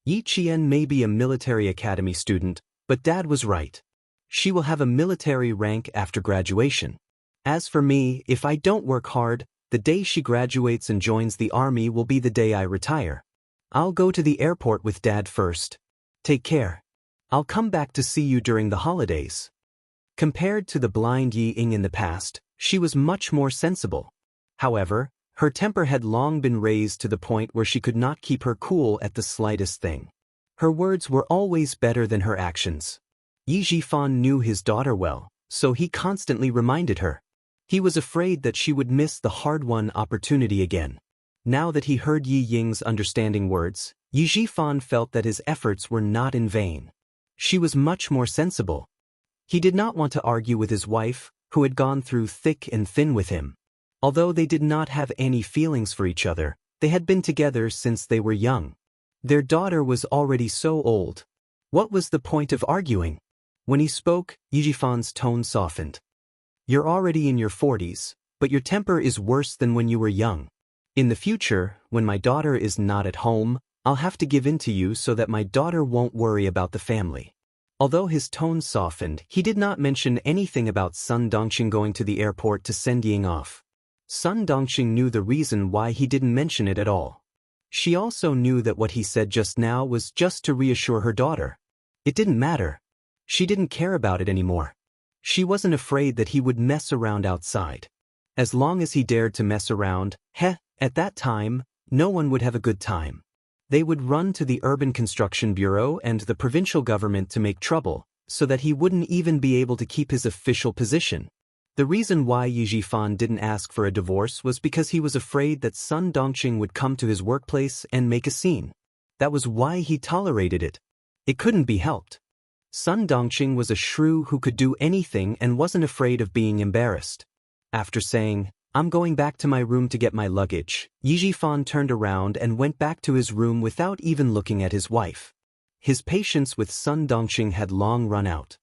Yi Qian may be a military academy student, but Dad was right. She will have a military rank after graduation. As for me, if I don't work hard, the day she graduates and joins the army will be the day I retire. I'll go to the airport with Dad first. Take care. I'll come back to see you during the holidays. Compared to the blind Yi Ying in the past, she was much more sensible. However, her temper had long been raised to the point where she could not keep her cool at the slightest thing. Her words were always better than her actions. Yi Jifan knew his daughter well, so he constantly reminded her. He was afraid that she would miss the hard-won opportunity again. Now that he heard Yi Ying's understanding words, Yi Jifan felt that his efforts were not in vain. She was much more sensible. He did not want to argue with his wife, who had gone through thick and thin with him. Although they did not have any feelings for each other, they had been together since they were young. Their daughter was already so old. What was the point of arguing? When he spoke, Yi Jifan's tone softened. "You're already in your 40s, but your temper is worse than when you were young. In the future, when my daughter is not at home, I'll have to give in to you so that my daughter won't worry about the family." Although his tone softened, he did not mention anything about Sun Dongqing going to the airport to send Ying off. Sun Dongqing knew the reason why he didn't mention it at all. She also knew that what he said just now was just to reassure her daughter. It didn't matter. She didn't care about it anymore. She wasn't afraid that he would mess around outside. As long as he dared to mess around, at that time, no one would have a good time. They would run to the Urban Construction Bureau and the provincial government to make trouble, so that he wouldn't even be able to keep his official position. The reason why Yi Jifan didn't ask for a divorce was because he was afraid that Sun Dongqing would come to his workplace and make a scene. That was why he tolerated it. It couldn't be helped. Sun Dongqing was a shrew who could do anything and wasn't afraid of being embarrassed. After saying, "I'm going back to my room to get my luggage," Yi Jifan turned around and went back to his room without even looking at his wife. His patience with Sun Dongqing had long run out.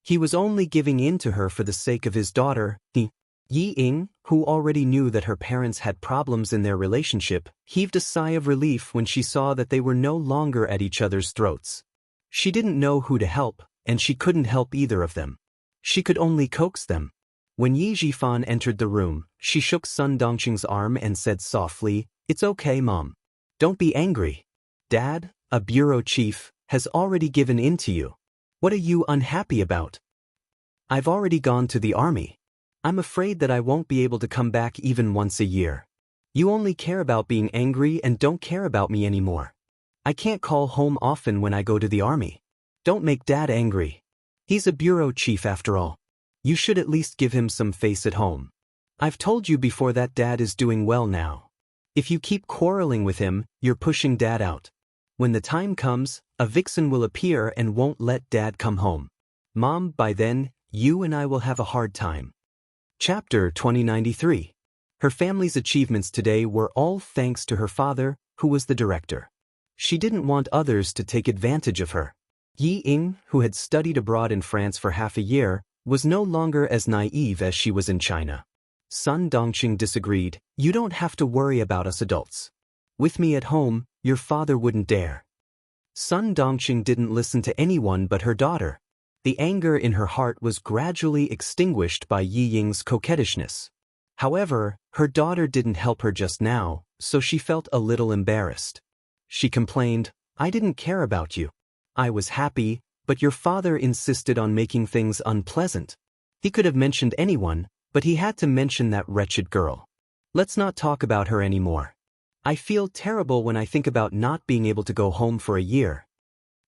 He was only giving in to her for the sake of his daughter. Yi Ying, who already knew that her parents had problems in their relationship, heaved a sigh of relief when she saw that they were no longer at each other's throats. She didn't know who to help, and she couldn't help either of them. She could only coax them. When Yi Jifan entered the room, she shook Sun Dongqing's arm and said softly, "It's okay, Mom. Don't be angry. Dad, a bureau chief, has already given in to you. What are you unhappy about? I've already gone to the army. I'm afraid that I won't be able to come back even once a year. You only care about being angry and don't care about me anymore. I can't call home often when I go to the army. Don't make Dad angry. He's a bureau chief after all. You should at least give him some face at home. I've told you before that Dad is doing well now. If you keep quarreling with him, you're pushing Dad out. When the time comes, a vixen will appear and won't let Dad come home. Mom, by then, you and I will have a hard time." Chapter 2093. Her family's achievements today were all thanks to her father, who was the director. She didn't want others to take advantage of her. Yi Ying, who had studied abroad in France for half a year, was no longer as naive as she was in China. Sun Dongqing disagreed. "You don't have to worry about us adults. With me at home, your father wouldn't dare." Sun Dongqing didn't listen to anyone but her daughter. The anger in her heart was gradually extinguished by Yi Ying's coquettishness. However, her daughter didn't help her just now, so she felt a little embarrassed. She complained, "I didn't care about you. I was happy, but your father insisted on making things unpleasant. He could have mentioned anyone, but he had to mention that wretched girl. Let's not talk about her anymore. I feel terrible when I think about not being able to go home for a year."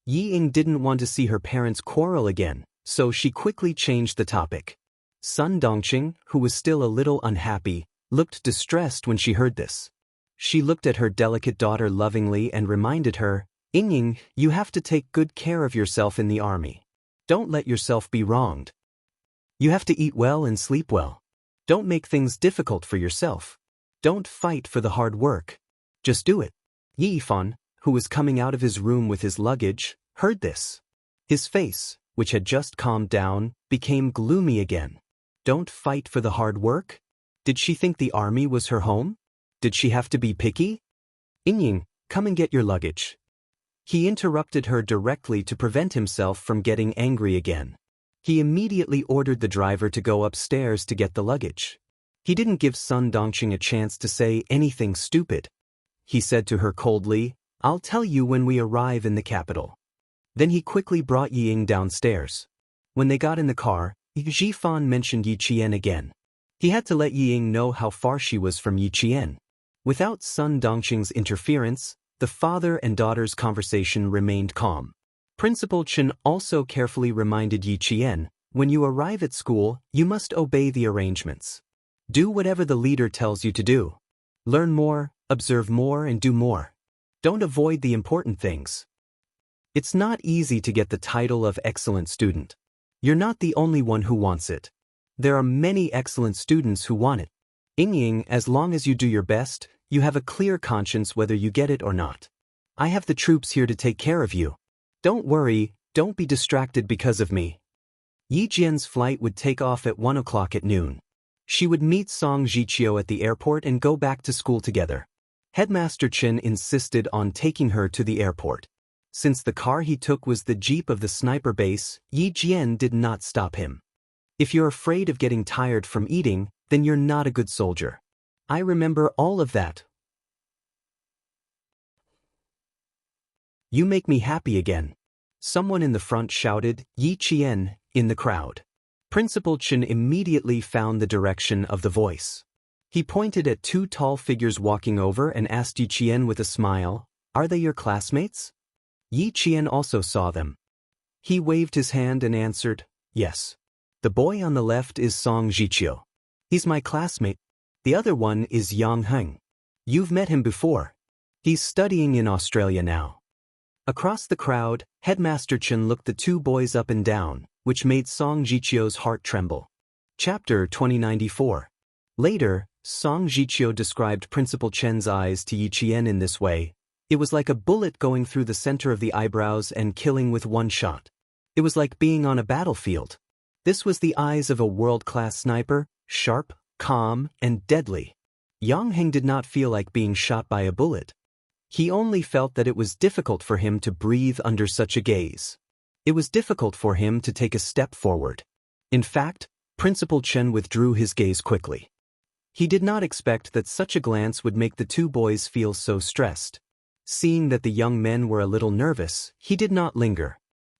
Yi Ying didn't want to see her parents quarrel again, so she quickly changed the topic. Sun Dongqing, who was still a little unhappy, looked distressed when she heard this. She looked at her delicate daughter lovingly and reminded her, "Ying, you have to take good care of yourself in the army. Don't let yourself be wronged. You have to eat well and sleep well. Don't make things difficult for yourself. Don't fight for the hard work. Just do it." Yi Fan, who was coming out of his room with his luggage, heard this. His face, which had just calmed down, became gloomy again. Don't fight for the hard work? Did she think the army was her home? Did she have to be picky? Ying, come and get your luggage. He interrupted her directly to prevent himself from getting angry again. He immediately ordered the driver to go upstairs to get the luggage. He didn't give Sun Dongqing a chance to say anything stupid. He said to her coldly, "I'll tell you when we arrive in the capital." Then he quickly brought Ying downstairs. When they got in the car, Ji Fan mentioned Yi Qian again. He had to let Ying know how far she was from Yi Qian. Without Sun Dongqing's interference, the father and daughter's conversation remained calm. Principal Chen also carefully reminded Yi Qian, "When you arrive at school, you must obey the arrangements. Do whatever the leader tells you to do. Learn more, observe more, and do more. Don't avoid the important things." It's not easy to get the title of excellent student. You're not the only one who wants it. There are many excellent students who want it. Ying, as long as you do your best, you have a clear conscience whether you get it or not. I have the troops here to take care of you. Don't worry, don't be distracted because of me. Yi Jian's flight would take off at 1 o'clock at noon. She would meet Song Jiqiu at the airport and go back to school together. Headmaster Chen insisted on taking her to the airport. Since the car he took was the jeep of the sniper base, Yi Jian did not stop him. "If you're afraid of getting tired from eating, then you're not a good soldier. I remember all of that. You make me happy again." Someone in the front shouted, "Yi Qian," in the crowd. Principal Chen immediately found the direction of the voice. He pointed at two tall figures walking over and asked Yi Qian with a smile, "Are they your classmates?" Yi Qian also saw them. He waved his hand and answered, "Yes. The boy on the left is Song Jiqiu. He's my classmate. The other one is Yang Heng. You've met him before. He's studying in Australia now." Across the crowd, Headmaster Chen looked the two boys up and down, which made Song Jiqiu's heart tremble. Chapter 2094. Later, Song Jiqiu described Principal Chen's eyes to Yi Qian in this way. It was like a bullet going through the center of the eyebrows and killing with one shot. It was like being on a battlefield. This was the eyes of a world-class sniper, sharp, calm, and deadly. Yang Heng did not feel like being shot by a bullet. He only felt that it was difficult for him to breathe under such a gaze. It was difficult for him to take a step forward. In fact, Principal Chen withdrew his gaze quickly. He did not expect that such a glance would make the two boys feel so stressed. Seeing that the young men were a little nervous, he did not linger.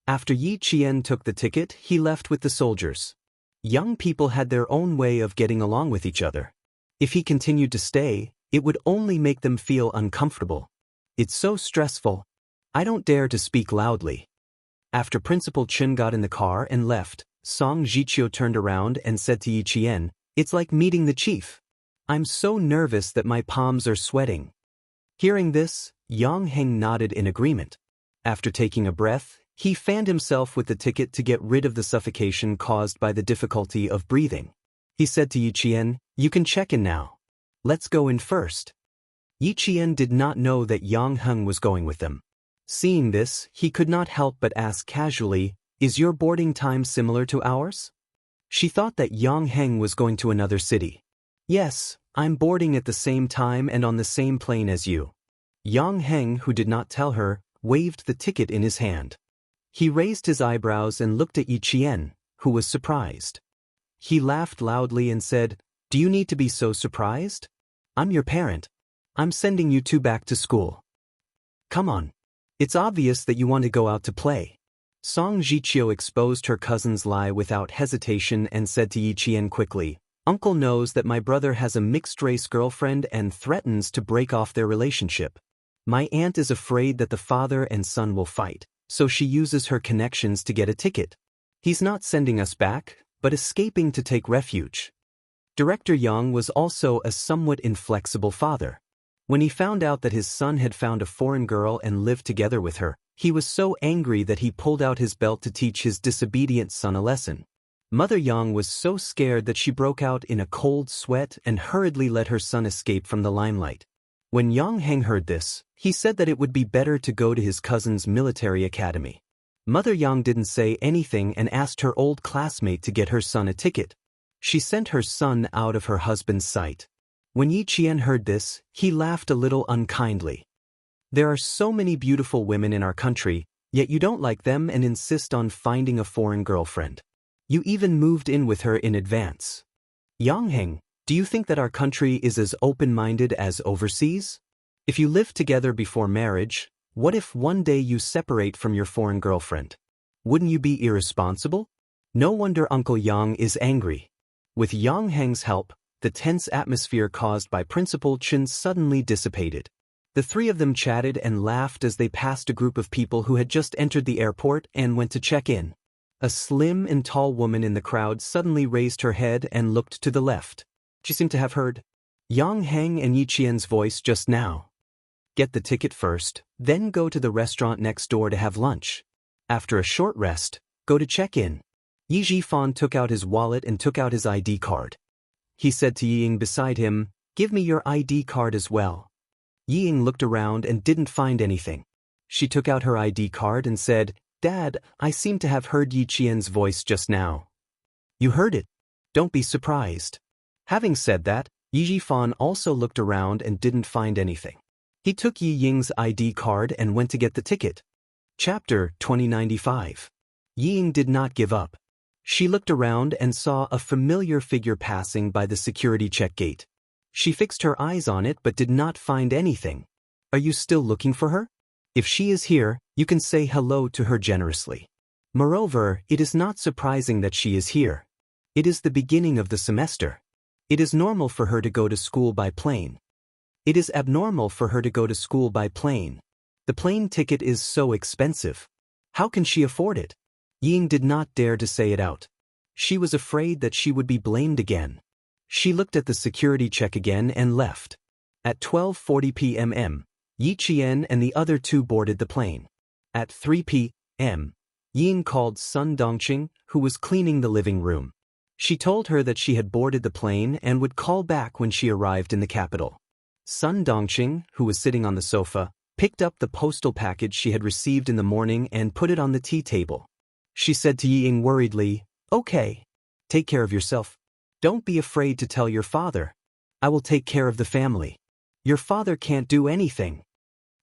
After Yi Qian took the ticket, he left with the soldiers. Young people had their own way of getting along with each other. If he continued to stay, it would only make them feel uncomfortable. "It's so stressful. I don't dare to speak loudly." After Principal Chen got in the car and left, Song Jiqiu turned around and said to Yi Qian, "It's like meeting the chief. I'm so nervous that my palms are sweating." Hearing this, Yang Heng nodded in agreement. After taking a breath, he fanned himself with the ticket to get rid of the suffocation caused by the difficulty of breathing. He said to Yi Qian, "You can check in now. Let's go in first." Yi Qian did not know that Yang Heng was going with them. Seeing this, he could not help but ask casually, "Is your boarding time similar to ours?" She thought that Yang Heng was going to another city. "Yes, I'm boarding at the same time and on the same plane as you." Yang Heng, who did not tell her, waved the ticket in his hand. He raised his eyebrows and looked at Yi Qian, who was surprised. He laughed loudly and said, "Do you need to be so surprised? I'm your parent. I'm sending you two back to school. Come on. It's obvious that you want to go out to play." Song Jiqiu exposed her cousin's lie without hesitation and said to Yi Qian quickly, "Uncle knows that my brother has a mixed-race girlfriend and threatens to break off their relationship. My aunt is afraid that the father and son will fight, so she uses her connections to get a ticket." He's not sending us back, but escaping to take refuge. Director Yang was also a somewhat inflexible father. When he found out that his son had found a foreign girl and lived together with her, he was so angry that he pulled out his belt to teach his disobedient son a lesson. Mother Yang was so scared that she broke out in a cold sweat and hurriedly let her son escape from the limelight. When Yang Heng heard this, he said that it would be better to go to his cousin's military academy. Mother Yang didn't say anything and asked her old classmate to get her son a ticket. She sent her son out of her husband's sight. When Yi Qian heard this, he laughed a little unkindly. There are so many beautiful women in our country, yet you don't like them and insist on finding a foreign girlfriend. You even moved in with her in advance. Yang Heng, do you think that our country is as open-minded as overseas? If you live together before marriage, what if one day you separate from your foreign girlfriend? Wouldn't you be irresponsible? No wonder Uncle Yang is angry. With Yang Heng's help, the tense atmosphere caused by Principal Chen suddenly dissipated. The three of them chatted and laughed as they passed a group of people who had just entered the airport and went to check in. A slim and tall woman in the crowd suddenly raised her head and looked to the left. She seemed to have heard Yang Heng and Yi Qian's voice just now. Get the ticket first, then go to the restaurant next door to have lunch. After a short rest, go to check in. Yi Jifan took out his wallet and took out his ID card. He said to Ying beside him, "Give me your ID card as well." Ying looked around and didn't find anything. She took out her ID card and said, "Dad, I seem to have heard Yi Qian's voice just now." "You heard it. Don't be surprised." Having said that, Yi Jifan also looked around and didn't find anything. He took Yi Ying's ID card and went to get the ticket. Chapter 2095. Ying did not give up. She looked around and saw a familiar figure passing by the security check gate. She fixed her eyes on it but did not find anything. Are you still looking for her? If she is here, you can say hello to her generously. Moreover, it is not surprising that she is here. It is the beginning of the semester. It is normal for her to go to school by plane. It is abnormal for her to go to school by plane. The plane ticket is so expensive. How can she afford it? Ying did not dare to say it out. She was afraid that she would be blamed again. She looked at the security check again and left. At 12:40 p.m., Yi Qian and the other two boarded the plane. At 3 p.m., Ying called Sun Dongqing, who was cleaning the living room. She told her that she had boarded the plane and would call back when she arrived in the capital. Sun Dongqing, who was sitting on the sofa, picked up the postal package she had received in the morning and put it on the tea table. She said to Ying worriedly, "Okay. Take care of yourself. Don't be afraid to tell your father. I will take care of the family. Your father can't do anything."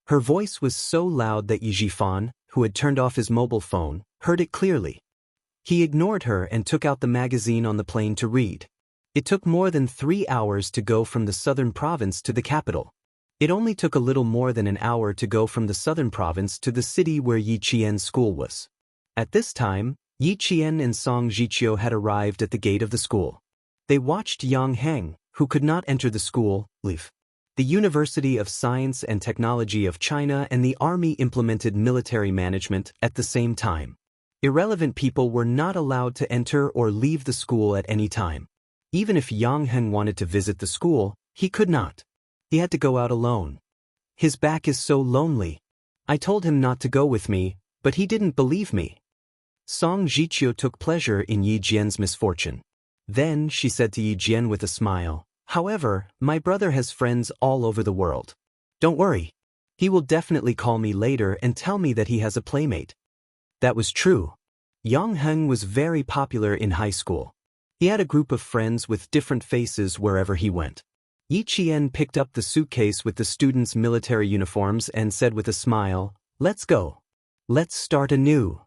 Her voice was so loud that Yi Jifan, who had turned off his mobile phone, heard it clearly. He ignored her and took out the magazine on the plane to read. It took more than 3 hours to go from the southern province to the capital. It only took a little more than an hour to go from the southern province to the city where Yi Qian's school was. At this time, Yi Qian and Song Jiqiu had arrived at the gate of the school. They watched Yang Heng, who could not enter the school, leave. The University of Science and Technology of China and the Army implemented military management at the same time. Irrelevant people were not allowed to enter or leave the school at any time. Even if Yang Heng wanted to visit the school, he could not. He had to go out alone. His back is so lonely. I told him not to go with me, but he didn't believe me. Song Jiqiu took pleasure in Yi Jian's misfortune. Then she said to Yi Jian with a smile, "However, my brother has friends all over the world. Don't worry. He will definitely call me later and tell me that he has a playmate." That was true. Yang Heng was very popular in high school. He had a group of friends with different faces wherever he went. Yi Qian picked up the suitcase with the students' military uniforms and said with a smile, "Let's go. Let's start anew."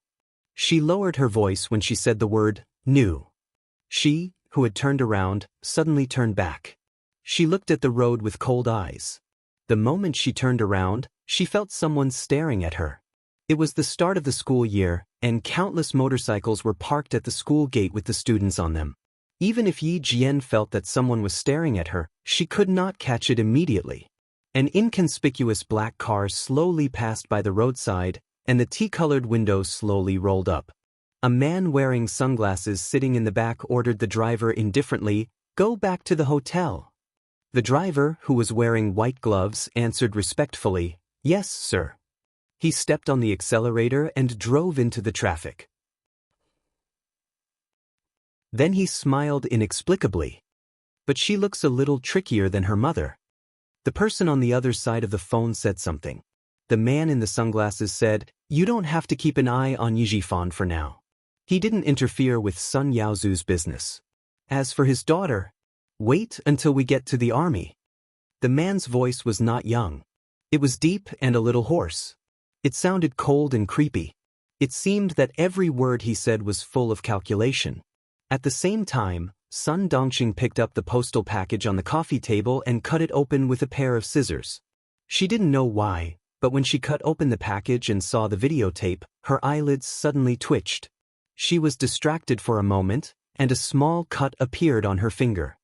She lowered her voice when she said the word, new. She, who had turned around, suddenly turned back. She looked at the road with cold eyes. The moment she turned around, she felt someone staring at her. It was the start of the school year, and countless motorcycles were parked at the school gate with the students on them. Even if Yi Jian felt that someone was staring at her, she could not catch it immediately. An inconspicuous black car slowly passed by the roadside, and the tea-colored windows slowly rolled up. A man wearing sunglasses sitting in the back ordered the driver indifferently, "Go back to the hotel." The driver, who was wearing white gloves, answered respectfully, "Yes, sir." He stepped on the accelerator and drove into the traffic. Then he smiled inexplicably. "But she looks a little trickier than her mother." The person on the other side of the phone said something. The man in the sunglasses said, "You don't have to keep an eye on Yijifan for now." He didn't interfere with Sun Yaozu's business. As for his daughter, "Wait until we get to the army." The man's voice was not young. It was deep and a little hoarse. It sounded cold and creepy. It seemed that every word he said was full of calculation. At the same time, Sun Dongqing picked up the postal package on the coffee table and cut it open with a pair of scissors. She didn't know why, but when she cut open the package and saw the videotape, her eyelids suddenly twitched. She was distracted for a moment, and a small cut appeared on her finger.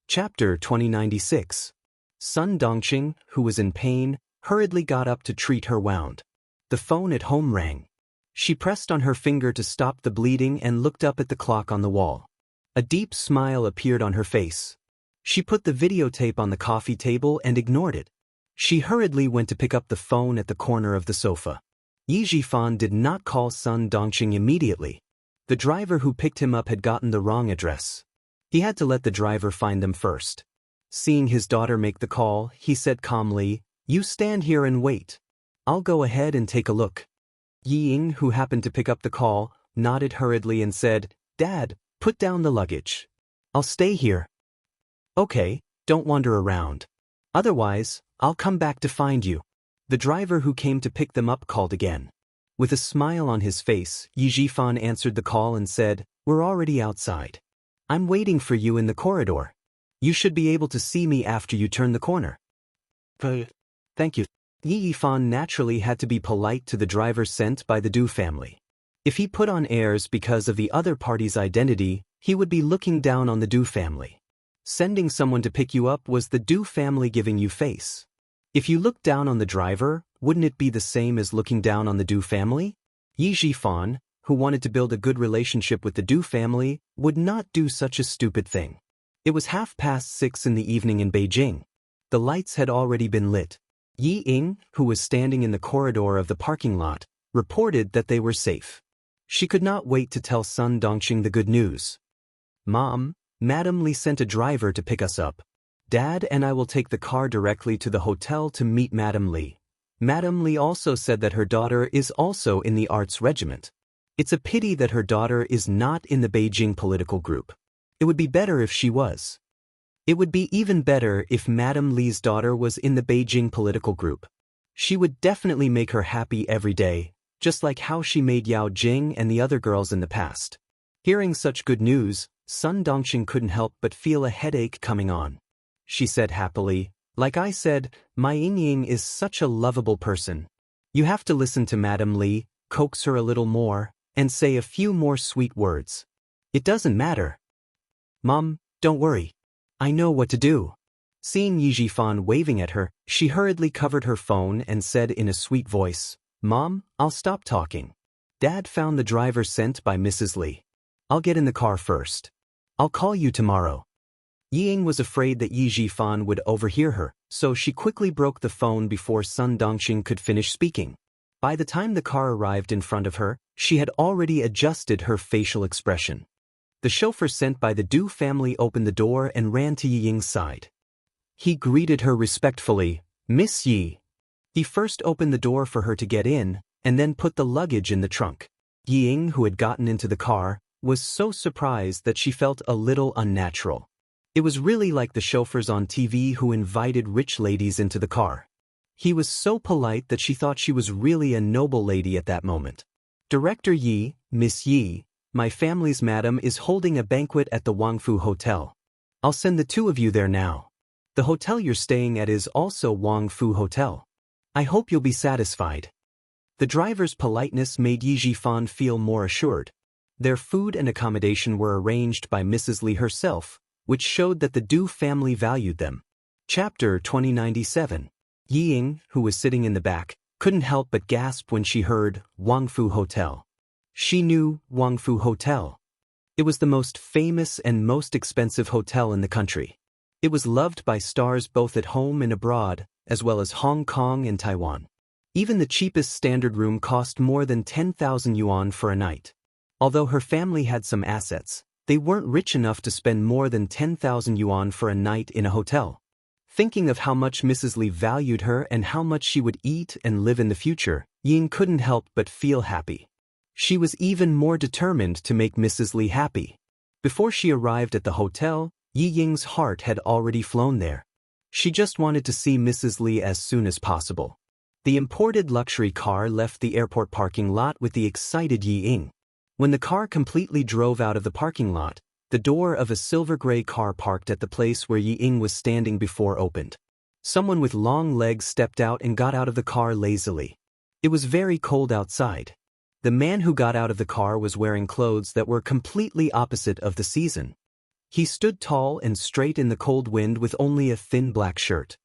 Chapter 2096. Sun Dongqing, who was in pain, hurriedly got up to treat her wound. The phone at home rang. She pressed on her finger to stop the bleeding and looked up at the clock on the wall. A deep smile appeared on her face. She put the videotape on the coffee table and ignored it. She hurriedly went to pick up the phone at the corner of the sofa. Yijifan did not call Sun Dongqing immediately. The driver who picked him up had gotten the wrong address. He had to let the driver find them first. Seeing his daughter make the call, he said calmly, "You stand here and wait. I'll go ahead and take a look." Yi Ying, who happened to pick up the call, nodded hurriedly and said, "Dad, put down the luggage. I'll stay here." "Okay, don't wander around. Otherwise, I'll come back to find you." The driver who came to pick them up called again. With a smile on his face, Yijifan answered the call and said, "We're already outside. I'm waiting for you in the corridor. You should be able to see me after you turn the corner." "Thank you." Yijifan naturally had to be polite to the driver sent by the Du family. If he put on airs because of the other party's identity, he would be looking down on the Du family. Sending someone to pick you up was the Du family giving you face. If you looked down on the driver, wouldn't it be the same as looking down on the Du family? Yijifan, who wanted to build a good relationship with the Du family, would not do such a stupid thing. It was 6:30 in the evening in Beijing. The lights had already been lit. Yi Ying, who was standing in the corridor of the parking lot, reported that they were safe. She could not wait to tell Sun Dongqing the good news. "Mom, Madam Li sent a driver to pick us up. Dad and I will take the car directly to the hotel to meet Madam Li. Madam Li also said that her daughter is also in the arts regiment. It's a pity that her daughter is not in the Beijing political group. It would be better if she was. It would be even better if Madam Li's daughter was in the Beijing political group. She would definitely make her happy every day, just like how she made Yao Jing and the other girls in the past." Hearing such good news, Sun Dongqing couldn't help but feel a headache coming on. She said happily, "Like I said, my Ying Ying is such a lovable person. You have to listen to Madam Li, coax her a little more, and say a few more sweet words. It doesn't matter. Mom, don't worry. I know what to do." Seeing Yijifan waving at her, she hurriedly covered her phone and said in a sweet voice, "Mom, I'll stop talking. Dad found the driver sent by Mrs. Li. I'll get in the car first. I'll call you tomorrow." Ying was afraid that Yijifan would overhear her, so she quickly broke the phone before Sun Dongqing could finish speaking. By the time the car arrived in front of her, she had already adjusted her facial expression. The chauffeur sent by the Du family opened the door and ran to Yi Ying's side. He greeted her respectfully, "Miss Yi." He first opened the door for her to get in, and then put the luggage in the trunk. Yi Ying, who had gotten into the car, was so surprised that she felt a little unnatural. It was really like the chauffeurs on TV who invited rich ladies into the car. He was so polite that she thought she was really a noble lady at that moment. "Director Yi, Miss Yi, my family's madam is holding a banquet at the Wangfu Hotel. I'll send the two of you there now. The hotel you're staying at is also Wangfu Hotel. I hope you'll be satisfied." The driver's politeness made Yijifan feel more assured. Their food and accommodation were arranged by Mrs. Li herself, which showed that the Du family valued them. Chapter 2097. Yi Ying, who was sitting in the back, couldn't help but gasp when she heard Wangfu Hotel. She knew Wangfu Hotel. It was the most famous and most expensive hotel in the country. It was loved by stars both at home and abroad, as well as Hong Kong and Taiwan. Even the cheapest standard room cost more than 10,000 yuan for a night. Although her family had some assets, they weren't rich enough to spend more than 10,000 yuan for a night in a hotel. Thinking of how much Mrs. Li valued her and how much she would eat and live in the future, Ying couldn't help but feel happy. She was even more determined to make Mrs. Li happy. Before she arrived at the hotel, Yi Ying's heart had already flown there. She just wanted to see Mrs. Li as soon as possible. The imported luxury car left the airport parking lot with the excited Yi Ying. When the car completely drove out of the parking lot, the door of a silver-gray car parked at the place where Yi Ying was standing before opened. Someone with long legs stepped out and got out of the car lazily. It was very cold outside. The man who got out of the car was wearing clothes that were completely opposite of the season. He stood tall and straight in the cold wind with only a thin black shirt.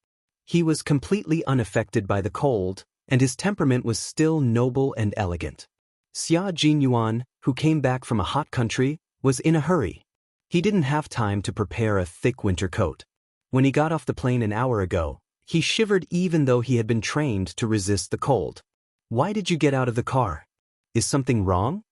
He was completely unaffected by the cold, and his temperament was still noble and elegant. Xia Jinyuan, who came back from a hot country, was in a hurry. He didn't have time to prepare a thick winter coat. When he got off the plane an hour ago, he shivered even though he had been trained to resist the cold. "Why did you get out of the car? Is something wrong?"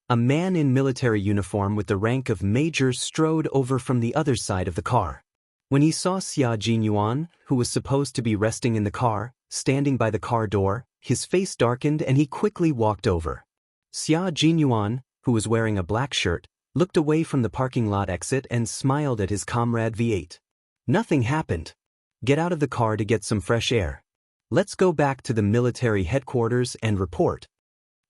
A man in military uniform with the rank of major strode over from the other side of the car. When he saw Xia Jinyuan, who was supposed to be resting in the car, standing by the car door, his face darkened and he quickly walked over. Xia Jinyuan, who was wearing a black shirt, looked away from the parking lot exit and smiled at his comrade V8. "Nothing happened. Get out of the car to get some fresh air. Let's go back to the military headquarters and report."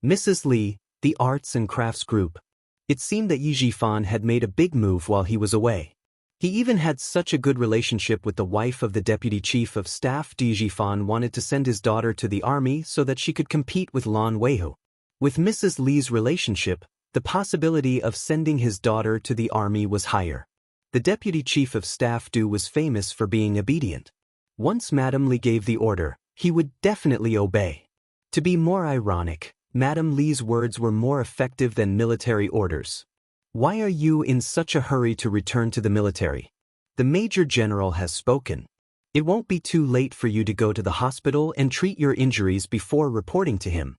Mrs. Li, the Arts and Crafts Group. It seemed that Yi Jifan had made a big move while he was away. He even had such a good relationship with the wife of the Deputy Chief of Staff. Yi Jifan wanted to send his daughter to the army so that she could compete with Lan Weihu. With Mrs. Li's relationship, the possibility of sending his daughter to the army was higher. The Deputy Chief of Staff Du was famous for being obedient. Once Madame Li gave the order, he would definitely obey. To be more ironic, Madame Li's words were more effective than military orders. "Why are you in such a hurry to return to the military? The Major General has spoken. It won't be too late for you to go to the hospital and treat your injuries before reporting to him."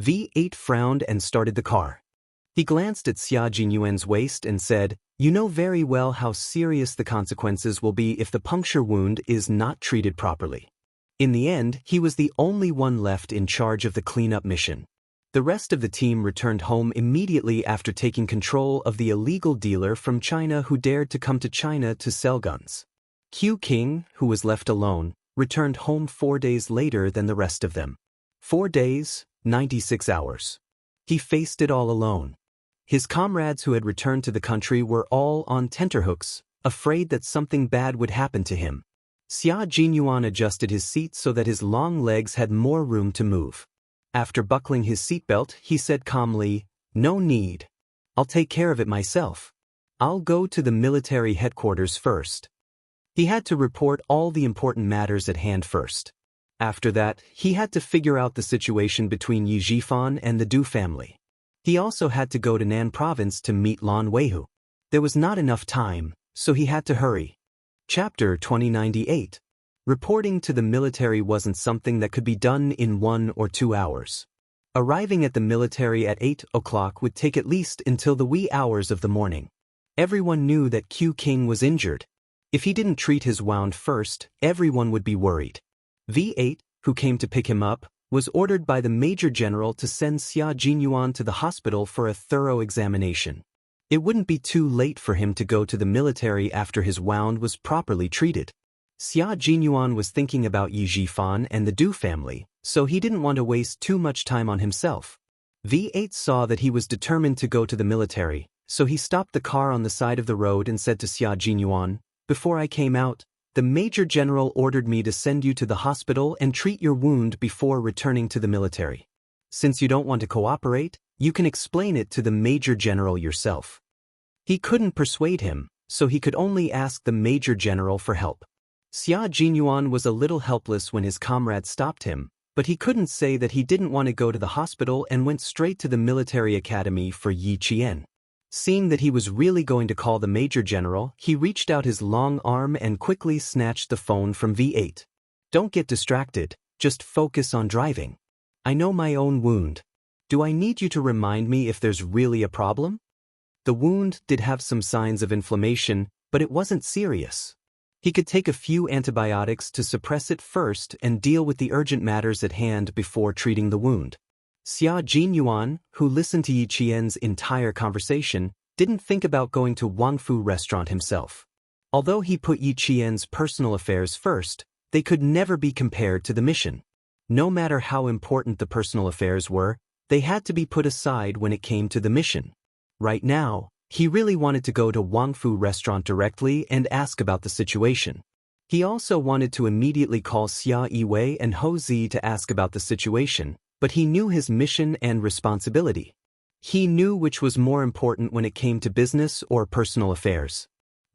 V8 frowned and started the car. He glanced at Xia Jinyuan's waist and said, "You know very well how serious the consequences will be if the puncture wound is not treated properly." In the end, he was the only one left in charge of the cleanup mission. The rest of the team returned home immediately after taking control of the illegal dealer from China who dared to come to China to sell guns. Q King, who was left alone, returned home 4 days later than the rest of them. 4 days, 96 hours. He faced it all alone. His comrades who had returned to the country were all on tenterhooks, afraid that something bad would happen to him. Xia Jinyuan adjusted his seat so that his long legs had more room to move. After buckling his seatbelt, he said calmly, "No need. I'll take care of it myself. I'll go to the military headquarters first." He had to report all the important matters at hand first. After that, he had to figure out the situation between Yi Jifan and the Du family. He also had to go to Nan province to meet Lan Weihu. There was not enough time, so he had to hurry. Chapter 2098. Reporting to the military wasn't something that could be done in 1 or 2 hours. Arriving at the military at 8 o'clock would take at least until the wee hours of the morning. Everyone knew that Q King was injured. If he didn't treat his wound first, everyone would be worried. V8, who came to pick him up, was ordered by the Major General to send Xia Jinyuan to the hospital for a thorough examination. It wouldn't be too late for him to go to the military after his wound was properly treated. Xia Jinyuan was thinking about Yi Jifan and the Du family, so he didn't want to waste too much time on himself. V8 saw that he was determined to go to the military, so he stopped the car on the side of the road and said to Xia Jinyuan, "Before I came out, the Major General ordered me to send you to the hospital and treat your wound before returning to the military. Since you don't want to cooperate, you can explain it to the Major General yourself." He couldn't persuade him, so he could only ask the Major General for help. Xia Jinyuan was a little helpless when his comrade stopped him, But he couldn't say that he didn't want to go to the hospital and went straight to the military academy for Yi Qian. Seeing that he was really going to call the Major General, he reached out his long arm and quickly snatched the phone from V8. Don't get distracted, just focus on driving. I know my own wound. Do I need you to remind me if there's really a problem? The wound did have some signs of inflammation, but it wasn't serious. He could take a few antibiotics to suppress it first and deal with the urgent matters at hand before treating the wound. Xia Jinyuan, who listened to Yi Qian's entire conversation, didn't think about going to Wangfu restaurant himself. Although he put Yi Qian's personal affairs first, they could never be compared to the mission. No matter how important the personal affairs were, they had to be put aside when it came to the mission. Right now, he really wanted to go to Wangfu restaurant directly and ask about the situation. He also wanted to immediately call Xia Yiwei and Hou Zi to ask about the situation, but he knew his mission and responsibility. He knew which was more important when it came to business or personal affairs.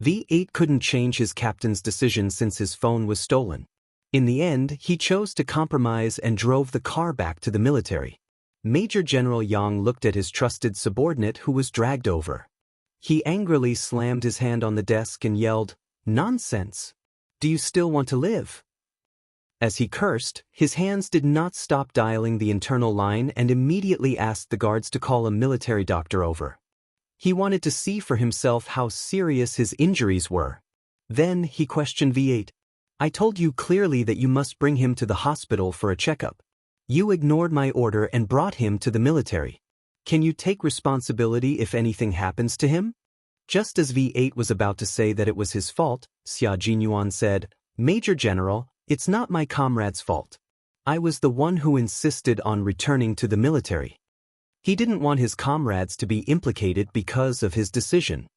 V8 couldn't change his captain's decision since his phone was stolen. In the end, he chose to compromise and drove the car back to the military. Major General Yang looked at his trusted subordinate who was dragged over. He angrily slammed his hand on the desk and yelled, "Nonsense! Do you still want to live?" As he cursed, his hands did not stop dialing the internal line and immediately asked the guards to call a military doctor over. He wanted to see for himself how serious his injuries were. Then he questioned V8. "I told you clearly that you must bring him to the hospital for a checkup. You ignored my order and brought him to the military. Can you take responsibility if anything happens to him?" Just as V8 was about to say that it was his fault, Xia Jinyuan said, "Major General, it's not my comrade's fault. I was the one who insisted on returning to the military." He didn't want his comrades to be implicated because of his decision.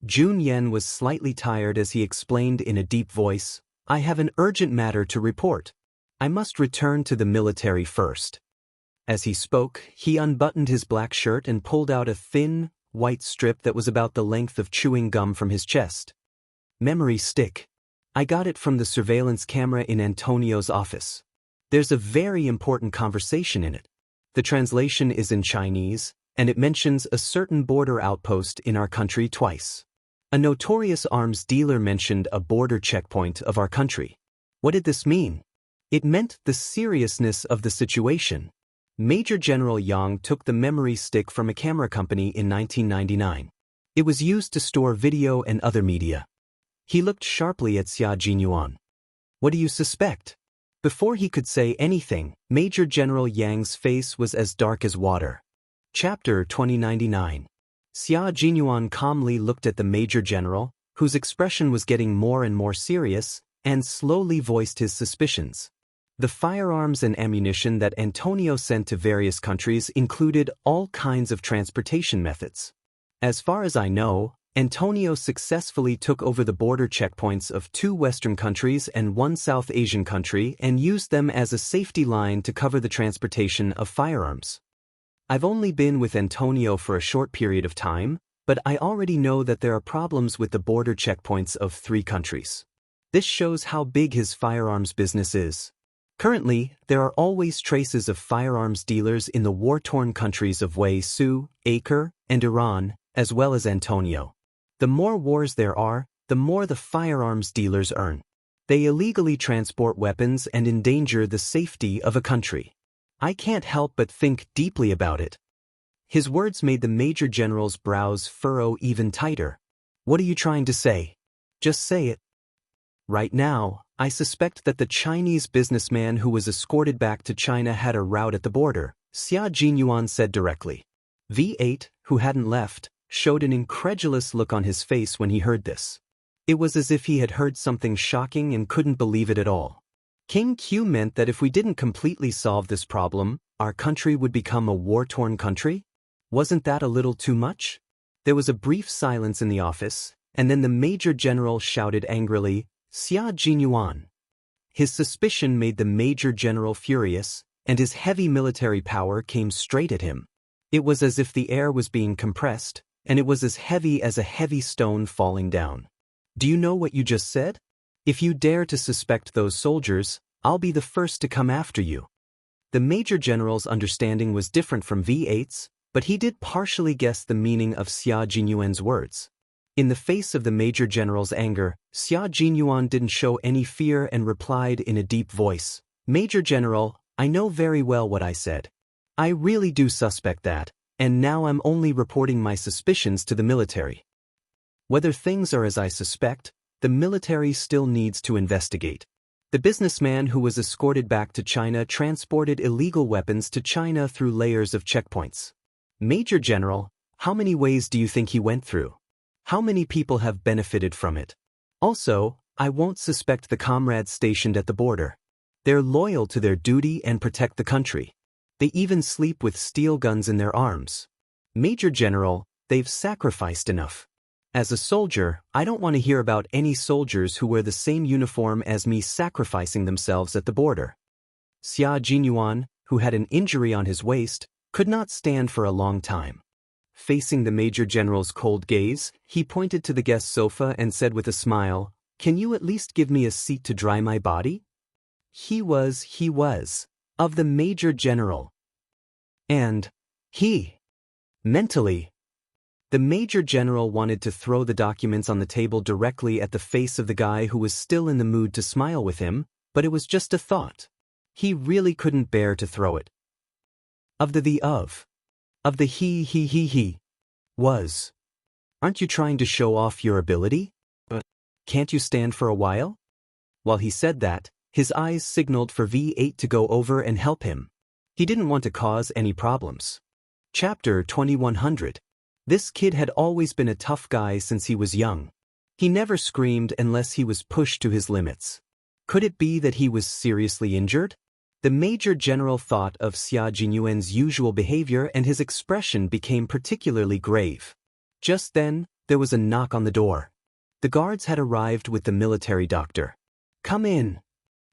Jun Yen was slightly tired as he explained in a deep voice, "I have an urgent matter to report. I must return to the military first." As he spoke, he unbuttoned his black shirt and pulled out a thin, white strip that was about the length of chewing gum from his chest. "Memory stick. I got it from the surveillance camera in Antonio's office. There's a very important conversation in it. The translation is in Chinese, and it mentions a certain border outpost in our country twice. A notorious arms dealer mentioned a border checkpoint of our country. What did this mean? It meant the seriousness of the situation. Major General Yang took the memory stick from a camera company in 1999. It was used to store video and other media." He looked sharply at Xia Jinyuan. "What do you suspect?" Before he could say anything, Major General Yang's face was as dark as water. Chapter 2099. Xia Jinyuan calmly looked at the Major General, whose expression was getting more and more serious, and slowly voiced his suspicions. The firearms and ammunition that Antonio sent to various countries included all kinds of transportation methods. As far as I know, Antonio successfully took over the border checkpoints of 2 Western countries and 1 South Asian country and used them as a safety line to cover the transportation of firearms. I've only been with Antonio for a short period of time, but I already know that there are problems with the border checkpoints of 3 countries. This shows how big his firearms business is. Currently, there are always traces of firearms dealers in the war-torn countries of Wei Su, Acre, and Iran, as well as Antonio. The more wars there are, the more the firearms dealers earn. They illegally transport weapons and endanger the safety of a country. I can't help but think deeply about it." His words made the Major General's brows furrow even tighter. "What are you trying to say? Just say it." "Right now, I suspect that the Chinese businessman who was escorted back to China had a route at the border," Xia Jinyuan said directly. V8, who hadn't left, showed an incredulous look on his face when he heard this. It was as if he had heard something shocking and couldn't believe it at all. King Q meant that if we didn't completely solve this problem, our country would become a war-torn country? Wasn't that a little too much? There was a brief silence in the office, and then the Major General shouted angrily, "Xia Jinyuan." His suspicion made the Major General furious, and his heavy military power came straight at him. It was as if the air was being compressed, and it was as heavy as a heavy stone falling down. "Do you know what you just said? If you dare to suspect those soldiers, I'll be the first to come after you." The Major General's understanding was different from V8's, but he did partially guess the meaning of Xia Jinyuan's words. In the face of the Major General's anger, Xia Jinyuan didn't show any fear and replied in a deep voice, "Major General, I know very well what I said. I really do suspect that, and now I'm only reporting my suspicions to the military. Whether things are as I suspect, the military still needs to investigate." The businessman who was escorted back to China transported illegal weapons to China through layers of checkpoints. "Major General, how many ways do you think he went through? How many people have benefited from it? Also, I won't suspect the comrades stationed at the border. They're loyal to their duty and protect the country. They even sleep with steel guns in their arms. Major General, they've sacrificed enough. As a soldier, I don't want to hear about any soldiers who wear the same uniform as me sacrificing themselves at the border." Xia Jinyuan, who had an injury on his waist, could not stand for a long time. Facing the Major General's cold gaze, he pointed to the guest sofa and said with a smile, "Can you at least give me a seat to dry my body?" He was, of the Major General. And mentally, the Major General wanted to throw the documents on the table directly at the face of the guy who was still in the mood to smile with him, but it was just a thought. He really couldn't bear to throw it. Of the he was. Aren't you trying to show off your ability? Can't you stand for a while? While he said that, his eyes signaled for V8 to go over and help him. He didn't want to cause any problems. Chapter 2100. This kid had always been a tough guy since he was young. He never screamed unless he was pushed to his limits. Could it be that he was seriously injured? The Major General thought of Xia Jinyuan's usual behavior and his expression became particularly grave. Just then, there was a knock on the door. The guards had arrived with the military doctor. "Come in."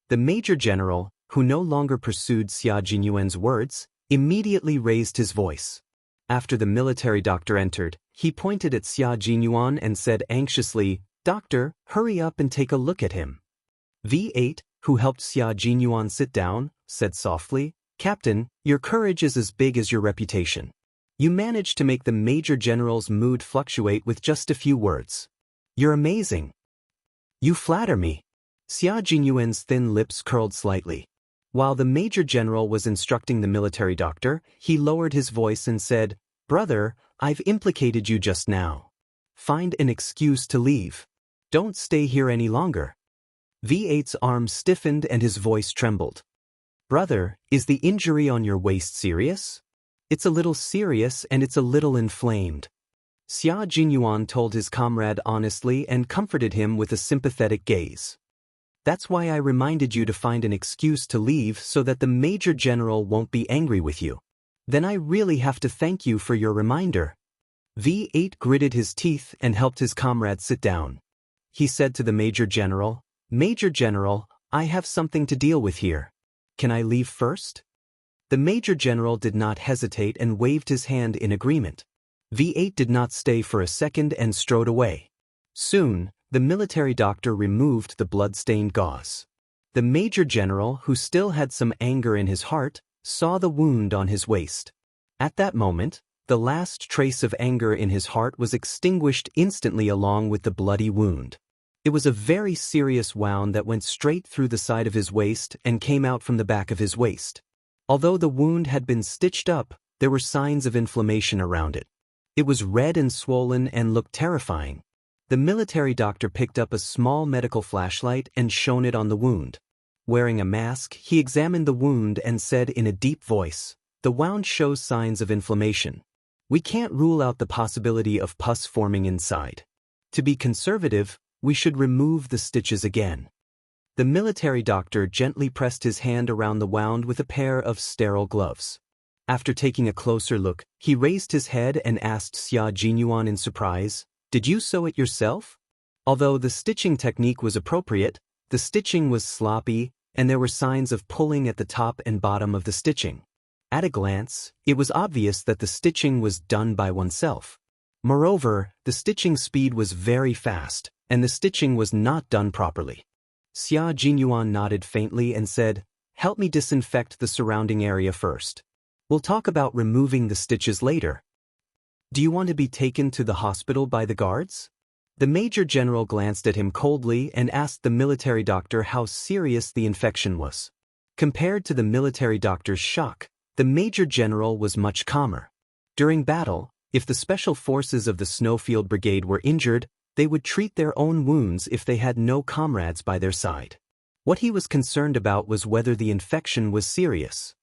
The Major General, who no longer pursued Xia Jinyuan's words, immediately raised his voice. After the military doctor entered, he pointed at Xia Jinyuan and said anxiously, "Doctor, hurry up and take a look at him." V8, who helped Xia Jinyuan sit down, said softly, "Captain, your courage is as big as your reputation. You managed to make the Major General's mood fluctuate with just a few words. You're amazing. You flatter me." Xia Jinyuan's thin lips curled slightly. While the Major General was instructing the military doctor, he lowered his voice and said, "Brother, I've implicated you just now. Find an excuse to leave. Don't stay here any longer." V8's arm stiffened and his voice trembled. "Brother, is the injury on your waist serious?" "It's a little serious and it's a little inflamed." Xia Jinyuan told his comrade honestly and comforted him with a sympathetic gaze. "That's why I reminded you to find an excuse to leave so that the Major General won't be angry with you. Then I really have to thank you for your reminder." V8 gritted his teeth and helped his comrade sit down. He said to the Major General, "Major General, I have something to deal with here. Can I leave first?" The Major General did not hesitate and waved his hand in agreement. V8 did not stay for a second and strode away. Soon, the military doctor removed the blood-stained gauze. The Major General, who still had some anger in his heart, saw the wound on his waist. At that moment, the last trace of anger in his heart was extinguished instantly along with the bloody wound. It was a very serious wound that went straight through the side of his waist and came out from the back of his waist. Although the wound had been stitched up, there were signs of inflammation around it. It was red and swollen and looked terrifying. The military doctor picked up a small medical flashlight and shone it on the wound. Wearing a mask, he examined the wound and said in a deep voice, "The wound shows signs of inflammation. We can't rule out the possibility of pus forming inside. To be conservative, we should remove the stitches again." The military doctor gently pressed his hand around the wound with a pair of sterile gloves. After taking a closer look, he raised his head and asked Xia Jinyuan in surprise, "Did you sew it yourself?" Although the stitching technique was appropriate, the stitching was sloppy, and there were signs of pulling at the top and bottom of the stitching. At a glance, it was obvious that the stitching was done by oneself. Moreover, the stitching speed was very fast, and the stitching was not done properly. Xia Jinyuan nodded faintly and said, help me disinfect the surrounding area first. We'll talk about removing the stitches later. Do you want to be taken to the hospital by the guards? The Major General glanced at him coldly and asked the military doctor how serious the infection was. Compared to the military doctor's shock, the Major General was much calmer. During battle, if the special forces of the Snowfield Brigade were injured, they would treat their own wounds if they had no comrades by their side. What he was concerned about was whether the infection was serious.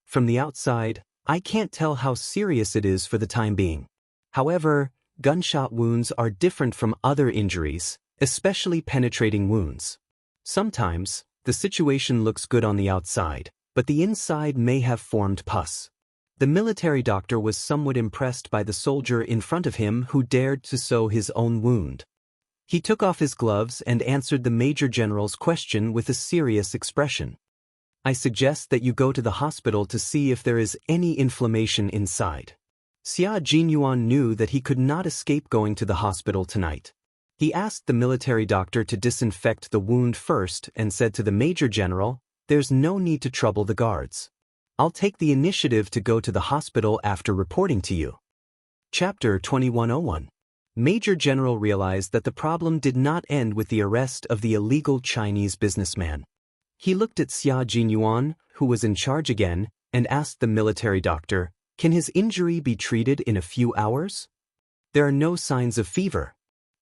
From the outside, I can't tell how serious it is for the time being. However, gunshot wounds are different from other injuries, especially penetrating wounds. Sometimes, the situation looks good on the outside, but the inside may have formed pus. The military doctor was somewhat impressed by the soldier in front of him who dared to sew his own wound. He took off his gloves and answered the Major General's question with a serious expression. I suggest that you go to the hospital to see if there is any inflammation inside. Xia Jinyuan knew that he could not escape going to the hospital tonight. He asked the military doctor to disinfect the wound first and said to the Major General, "There's no need to trouble the guards. I'll take the initiative to go to the hospital after reporting to you." Chapter 2101. Major General realized that the problem did not end with the arrest of the illegal Chinese businessman. He looked at Xia Jinyuan, who was in charge again, and asked the military doctor, "Can his injury be treated in a few hours?" "There are no signs of fever.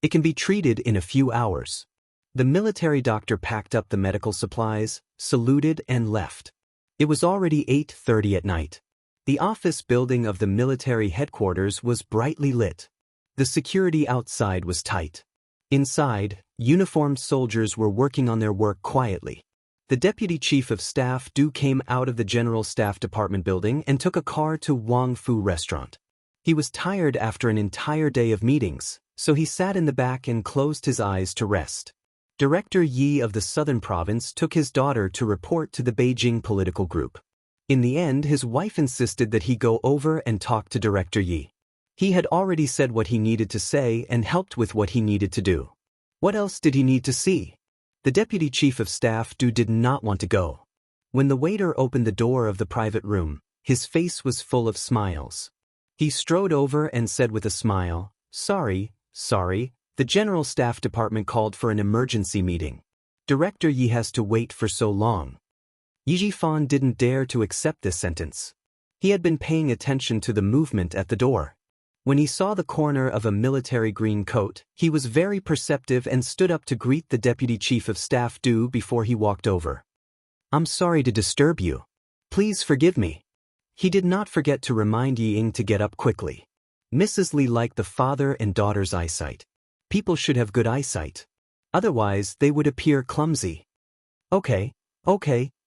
It can be treated in a few hours." The military doctor packed up the medical supplies, saluted and left. It was already 8:30 at night. The office building of the military headquarters was brightly lit. The security outside was tight. Inside, uniformed soldiers were working on their work quietly. The Deputy Chief of Staff Du came out of the General Staff Department building and took a car to Wang Fu Restaurant. He was tired after an entire day of meetings, so he sat in the back and closed his eyes to rest. Director Yi of the Southern Province took his daughter to report to the Beijing political group. In the end, his wife insisted that he go over and talk to Director Yi. He had already said what he needed to say and helped with what he needed to do. What else did he need to see? The Deputy Chief of Staff Du did not want to go. When the waiter opened the door of the private room, his face was full of smiles. He strode over and said with a smile, Sorry, the General Staff Department called for an emergency meeting. Director Yi has to wait for so long." Yi Jifan didn't dare to accept this sentence. He had been paying attention to the movement at the door. When he saw the corner of a military green coat, he was very perceptive and stood up to greet the Deputy Chief of Staff Du before he walked over. "I'm sorry to disturb you. Please forgive me." He did not forget to remind Yi Ying to get up quickly. Mrs. Li liked the father and daughter's eyesight. People should have good eyesight. Otherwise, they would appear clumsy. Okay,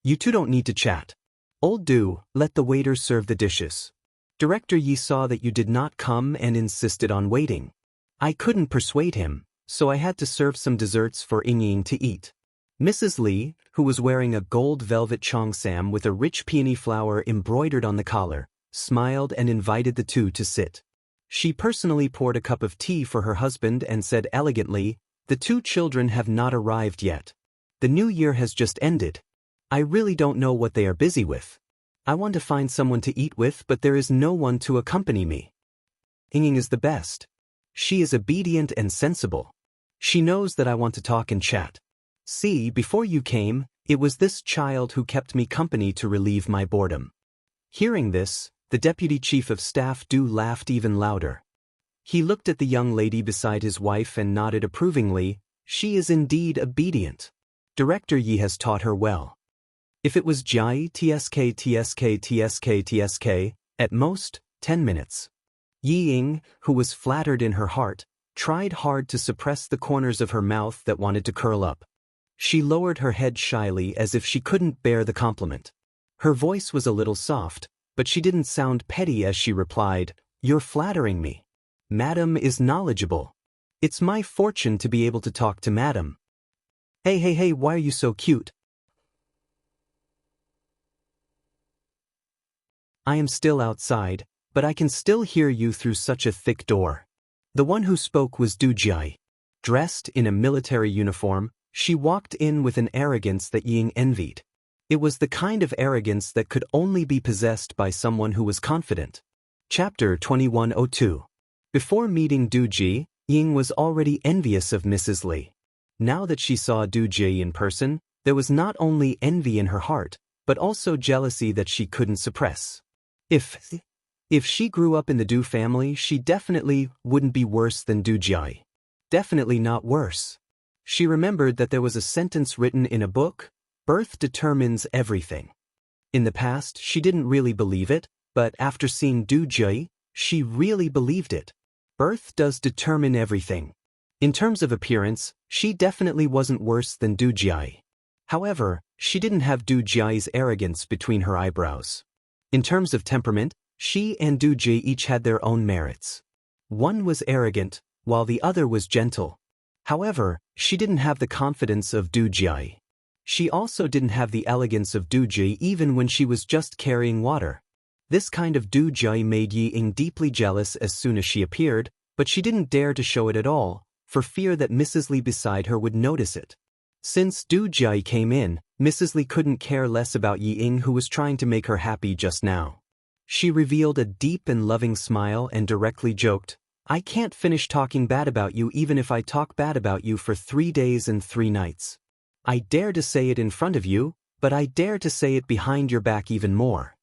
you two don't need to chat. Old Du, let the waiter serve the dishes. Director Yi saw that you did not come and insisted on waiting. I couldn't persuade him, so I had to serve some desserts for Ying Ying to eat. Mrs. Li, who was wearing a gold velvet cheongsam with a rich peony flower embroidered on the collar, smiled and invited the two to sit. She personally poured a cup of tea for her husband and said elegantly, "The two children have not arrived yet. The new year has just ended. I really don't know what they are busy with. I want to find someone to eat with, but there is no one to accompany me. Ying Ying is the best. She is obedient and sensible. She knows that I want to talk and chat. See, before you came, it was this child who kept me company to relieve my boredom." Hearing this, the Deputy Chief of Staff Du laughed even louder. He looked at the young lady beside his wife and nodded approvingly. She is indeed obedient. Director Yi has taught her well. If it was Jai tsk, at most, 10 minutes. Yi Ying, who was flattered in her heart, tried hard to suppress the corners of her mouth that wanted to curl up. She lowered her head shyly as if she couldn't bear the compliment. Her voice was a little soft, but she didn't sound petty as she replied, "You're flattering me. Madam is knowledgeable. It's my fortune to be able to talk to Madam. Hey, why are you so cute? I am still outside, but I can still hear you through such a thick door." The one who spoke was Du Jai. Dressed in a military uniform, she walked in with an arrogance that Ying envied. It was the kind of arrogance that could only be possessed by someone who was confident. Chapter 2102. Before meeting Du-ji, Ying was already envious of Mrs. Li. Now that she saw Du-ji in person, there was not only envy in her heart, but also jealousy that she couldn't suppress. If she grew up in the Du family, she definitely wouldn't be worse than Du-ji. Definitely not worse. She remembered that there was a sentence written in a book, "Birth determines everything." In the past, she didn't really believe it, but after seeing Du-ji, she really believed it. Birth does determine everything. In terms of appearance, she definitely wasn't worse than Du-ji. However, she didn't have Du-ji's arrogance between her eyebrows. In terms of temperament, she and Du-ji each had their own merits. One was arrogant, while the other was gentle. However, she didn't have the confidence of Du-ji. She also didn't have the elegance of Du-ji even when she was just carrying water. This kind of Du-ji made Yi-ing deeply jealous as soon as she appeared, but she didn't dare to show it at all, for fear that Mrs. Li beside her would notice it. Since Du-ji came in, Mrs. Li couldn't care less about Yi-ing, who was trying to make her happy just now. She revealed a deep and loving smile and directly joked, "I can't finish talking bad about you even if I talk bad about you for 3 days and 3 nights. I dare to say it in front of you, but I dare to say it behind your back even more.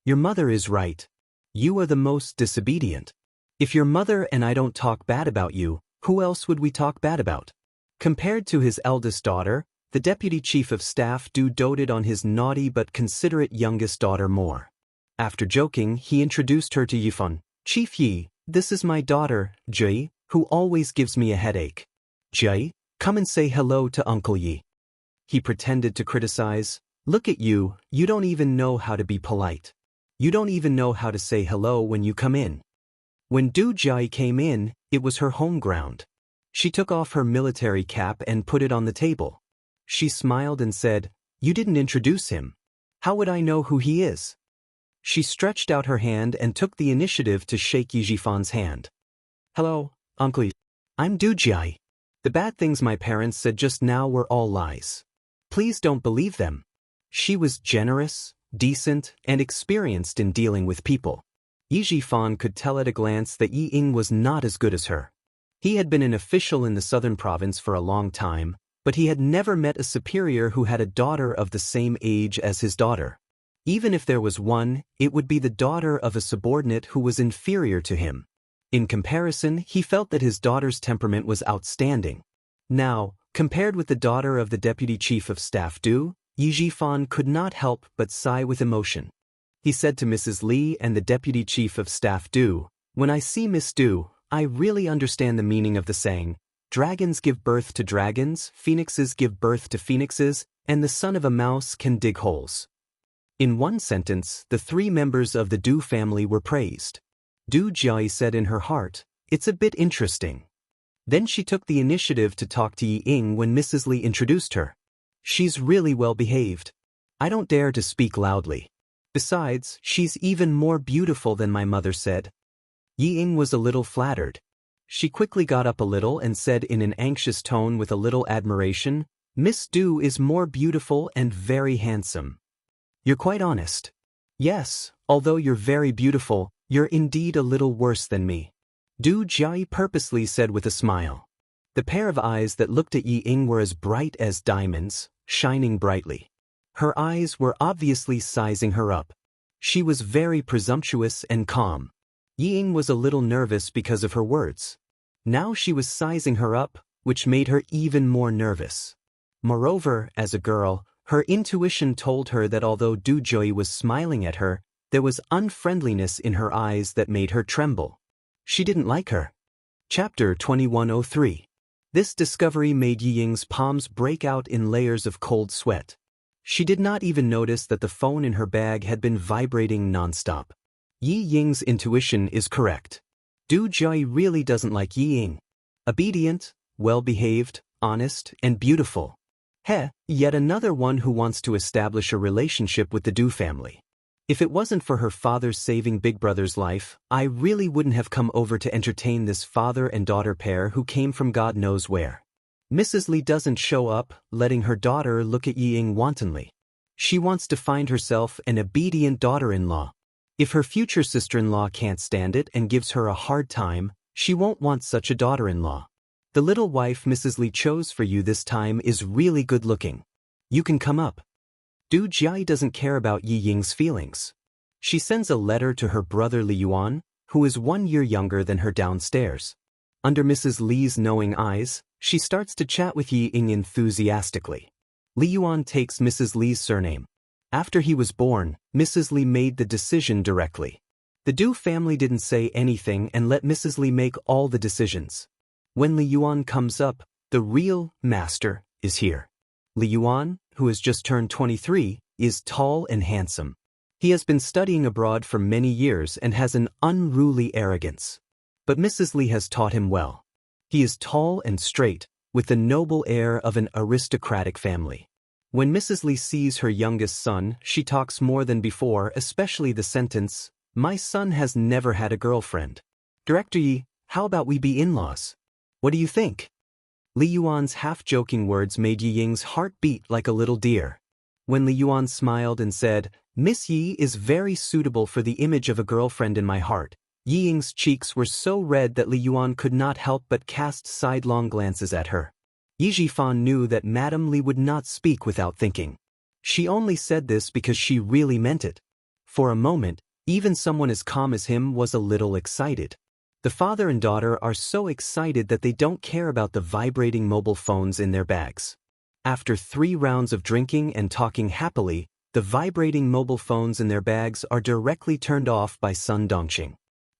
Your mother is right. You are the most disobedient. If your mother and I don't talk bad about you, who else would we talk bad about?" Compared to his eldest daughter, the deputy chief of staff Du doted on his naughty but considerate youngest daughter more. After joking, he introduced her to Yifan. "Chief Yi, this is my daughter, Ji, who always gives me a headache. Ji, come and say hello to Uncle Yi." He pretended to criticize. "Look at you, you don't even know how to be polite. You don't even know how to say hello when you come in." When Du-ji came in, it was her home ground. She took off her military cap and put it on the table. She smiled and said, "You didn't introduce him. How would I know who he is?" She stretched out her hand and took the initiative to shake Yijifan's hand. "Hello, Uncle Yi. I'm Du-ji. The bad things my parents said just now were all lies. Please don't believe them." She was generous, decent, and experienced in dealing with people. Yijifan could tell at a glance that Yi-ing was not as good as her. He had been an official in the southern province for a long time, but he had never met a superior who had a daughter of the same age as his daughter. Even if there was one, it would be the daughter of a subordinate who was inferior to him. In comparison, he felt that his daughter's temperament was outstanding. Now, compared with the daughter of the deputy chief of staff Du, Yijifan could not help but sigh with emotion. He said to Mrs. Li and the deputy chief of staff Du, "When I see Miss Du, I really understand the meaning of the saying, 'Dragons give birth to dragons, phoenixes give birth to phoenixes, and the son of a mouse can dig holes.'" In one sentence, the 3 members of the Du family were praised. Du-ji said in her heart, "It's a bit interesting." Then she took the initiative to talk to Yi-ing when Mrs. Li introduced her. "She's really well behaved. I don't dare to speak loudly. Besides, she's even more beautiful than my mother said." Yi-ing was a little flattered. She quickly got up a little and said in an anxious tone with a little admiration, "Miss Du is more beautiful and very handsome." "You're quite honest." "Yes, although you're very beautiful, you're indeed a little worse than me," Du-ji purposely said with a smile. The pair of eyes that looked at Yi-ing were as bright as diamonds, shining brightly. Her eyes were obviously sizing her up. She was very presumptuous and calm. Yi-ing was a little nervous because of her words. Now she was sizing her up, which made her even more nervous. Moreover, as a girl, her intuition told her that although Du-ji was smiling at her, there was unfriendliness in her eyes that made her tremble. She didn't like her. Chapter 2103. This discovery made Yi-ing's palms break out in layers of cold sweat. She did not even notice that the phone in her bag had been vibrating nonstop. Yi-ing's intuition is correct. Du-ji really doesn't like Yi-ing. Obedient, well-behaved, honest, and beautiful. Yet another one who wants to establish a relationship with the Du family. If it wasn't for her father's saving Big Brother's life, I really wouldn't have come over to entertain this father and daughter pair who came from God knows where. Mrs. Li doesn't show up, letting her daughter look at Yi-ing wantonly. She wants to find herself an obedient daughter-in-law. If her future sister-in-law can't stand it and gives her a hard time, she won't want such a daughter-in-law. The little wife Mrs. Li chose for you this time is really good-looking. You can come up. Du Jiai doesn't care about Yi Ying's feelings. She sends a letter to her brother Li Yuan, who is 1 year younger than her downstairs. Under Mrs. Li's knowing eyes, she starts to chat with Yi Ying enthusiastically. Li Yuan takes Mrs. Li's surname. After he was born, Mrs. Li made the decision directly. The Du family didn't say anything and let Mrs. Li make all the decisions. When Li Yuan comes up, the real master is here. Li Yuan, who has just turned 23, is tall and handsome. He has been studying abroad for many years and has an unruly arrogance. But Mrs. Li has taught him well. He is tall and straight, with the noble air of an aristocratic family. When Mrs. Li sees her youngest son, she talks more than before, especially the sentence, "My son has never had a girlfriend. Director Yi, how about we be in-laws? What do you think?" Li Yuan's half-joking words made Yi Ying's heart beat like a little deer. When Li Yuan smiled and said, "Miss Yi is very suitable for the image of a girlfriend in my heart," Yi Ying's cheeks were so red that Li Yuan could not help but cast sidelong glances at her. Yi Jifan knew that Madame Li would not speak without thinking. She only said this because she really meant it. For a moment, even someone as calm as him was a little excited. The father and daughter are so excited that they don't care about the vibrating mobile phones in their bags. After 3 rounds of drinking and talking happily, the vibrating mobile phones in their bags are directly turned off by Sun Dongqing.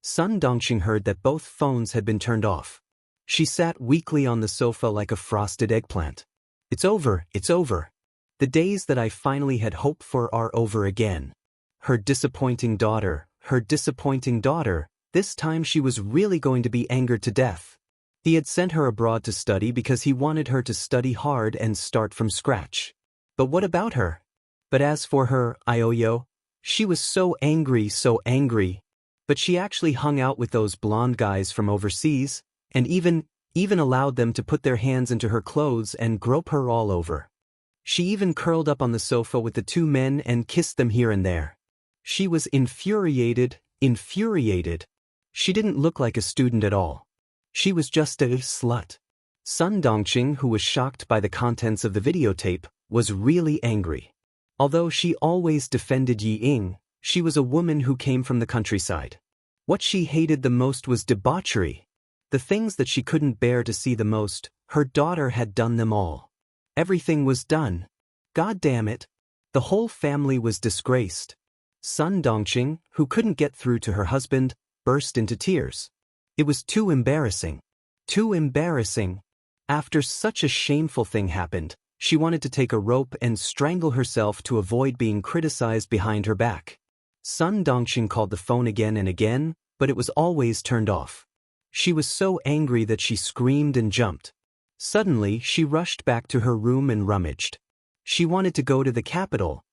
Sun Dongqing heard that both phones had been turned off. She sat weakly on the sofa like a frosted eggplant. It's over, it's over. The days that I finally had hoped for are over again. Her disappointing daughter, this time she was really going to be angered to death. He had sent her abroad to study because he wanted her to study hard and start from scratch. But what about her? But as for her, Ioyo, she was so angry. But she actually hung out with those blonde guys from overseas, and even allowed them to put their hands into her clothes and grope her all over. She even curled up on the sofa with the 2 men and kissed them here and there. She was infuriated. She didn't look like a student at all. She was just a slut. Sun Dongqing, who was shocked by the contents of the videotape, was really angry. Although she always defended Yi Ying, she was a woman who came from the countryside. What she hated the most was debauchery. The things that she couldn't bear to see the most, her daughter had done them all. Everything was done. God damn it. The whole family was disgraced. Sun Dongqing, who couldn't get through to her husband, burst into tears. It was too embarrassing. After such a shameful thing happened, she wanted to take a rope and strangle herself to avoid being criticized behind her back. Sun Dongqing called the phone again and again, but it was always turned off. She was so angry that she screamed and jumped. Suddenly, she rushed back to her room and rummaged. She wanted to go to the capital.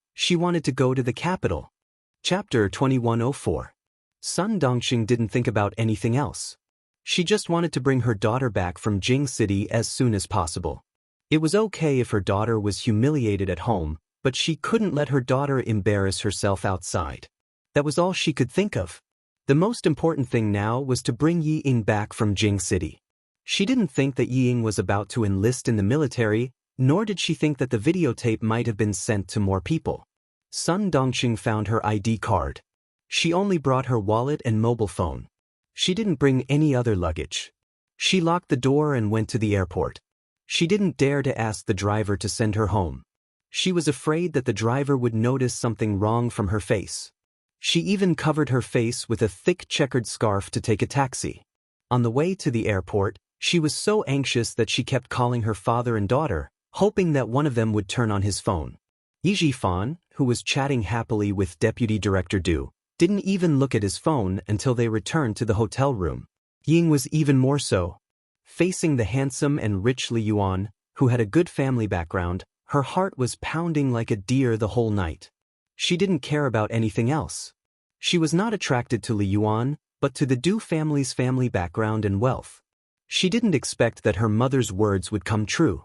Chapter 2104. Sun Dongqing didn't think about anything else. She just wanted to bring her daughter back from Jing City as soon as possible. It was okay if her daughter was humiliated at home, but she couldn't let her daughter embarrass herself outside. That was all she could think of. The most important thing now was to bring Yi Ying back from Jing City. She didn't think that Yi Ying was about to enlist in the military, nor did she think that the videotape might have been sent to more people. Sun Dongqing found her ID card. She only brought her wallet and mobile phone. She didn't bring any other luggage. She locked the door and went to the airport. She didn't dare to ask the driver to send her home. She was afraid that the driver would notice something wrong from her face. She even covered her face with a thick checkered scarf to take a taxi. On the way to the airport, she was so anxious that she kept calling her father and daughter, hoping that one of them would turn on his phone. Yi Jifan, who was chatting happily with Deputy Director Du, didn't even look at his phone until they returned to the hotel room. Ying was even more so. Facing the handsome and rich Li Yuan, who had a good family background, her heart was pounding like a deer the whole night. She didn't care about anything else. She was not attracted to Li Yuan, but to the Du family's family background and wealth. She didn't expect that her mother's words would come true.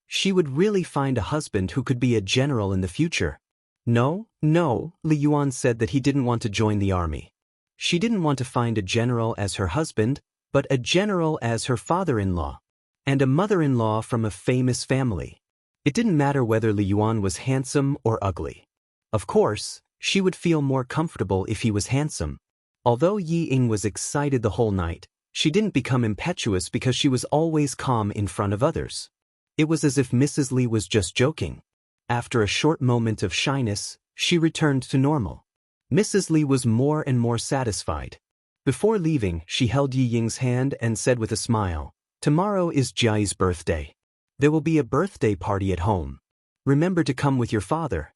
She would really find a husband who could be a general in the future. No, no, Li Yuan said that he didn't want to join the army. She didn't want to find a general as her husband, but a general as her father-in-law, and a mother-in-law from a famous family. It didn't matter whether Li Yuan was handsome or ugly. Of course, she would feel more comfortable if he was handsome. Although Yi Ying was excited the whole night, she didn't become impetuous because she was always calm in front of others. It was as if Mrs. Li was just joking. After a short moment of shyness, she returned to normal. Mrs. Li was more and more satisfied. Before leaving, she held Yi Ying's hand and said with a smile, "Tomorrow is Jiai's birthday. There will be a birthday party at home. Remember to come with your father."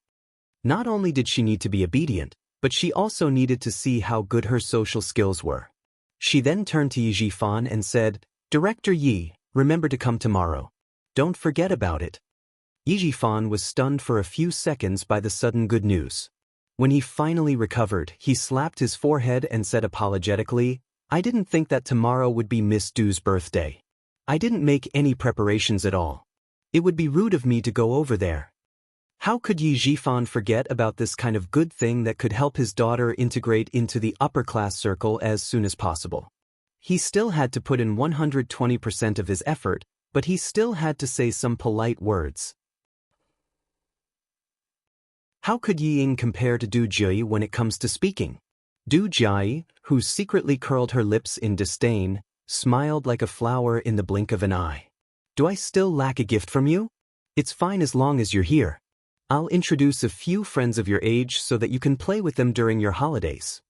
Not only did she need to be obedient, but she also needed to see how good her social skills were. She then turned to Yi Jifan and said, "Director Yi, remember to come tomorrow. Don't forget about it." Yi Jifan was stunned for a few seconds by the sudden good news. When he finally recovered, he slapped his forehead and said apologetically, "I didn't think that tomorrow would be Miss Du's birthday. I didn't make any preparations at all. It would be rude of me to go over there." How could Yi Jifan forget about this kind of good thing that could help his daughter integrate into the upper-class circle as soon as possible? He still had to put in 120% of his effort, but he still had to say some polite words. How could Yi Ying compare to Du Jie when it comes to speaking? Du Jie, who secretly curled her lips in disdain, smiled like a flower in the blink of an eye. "Do I still lack a gift from you? It's fine as long as you're here. I'll introduce a few friends of your age so that you can play with them during your holidays."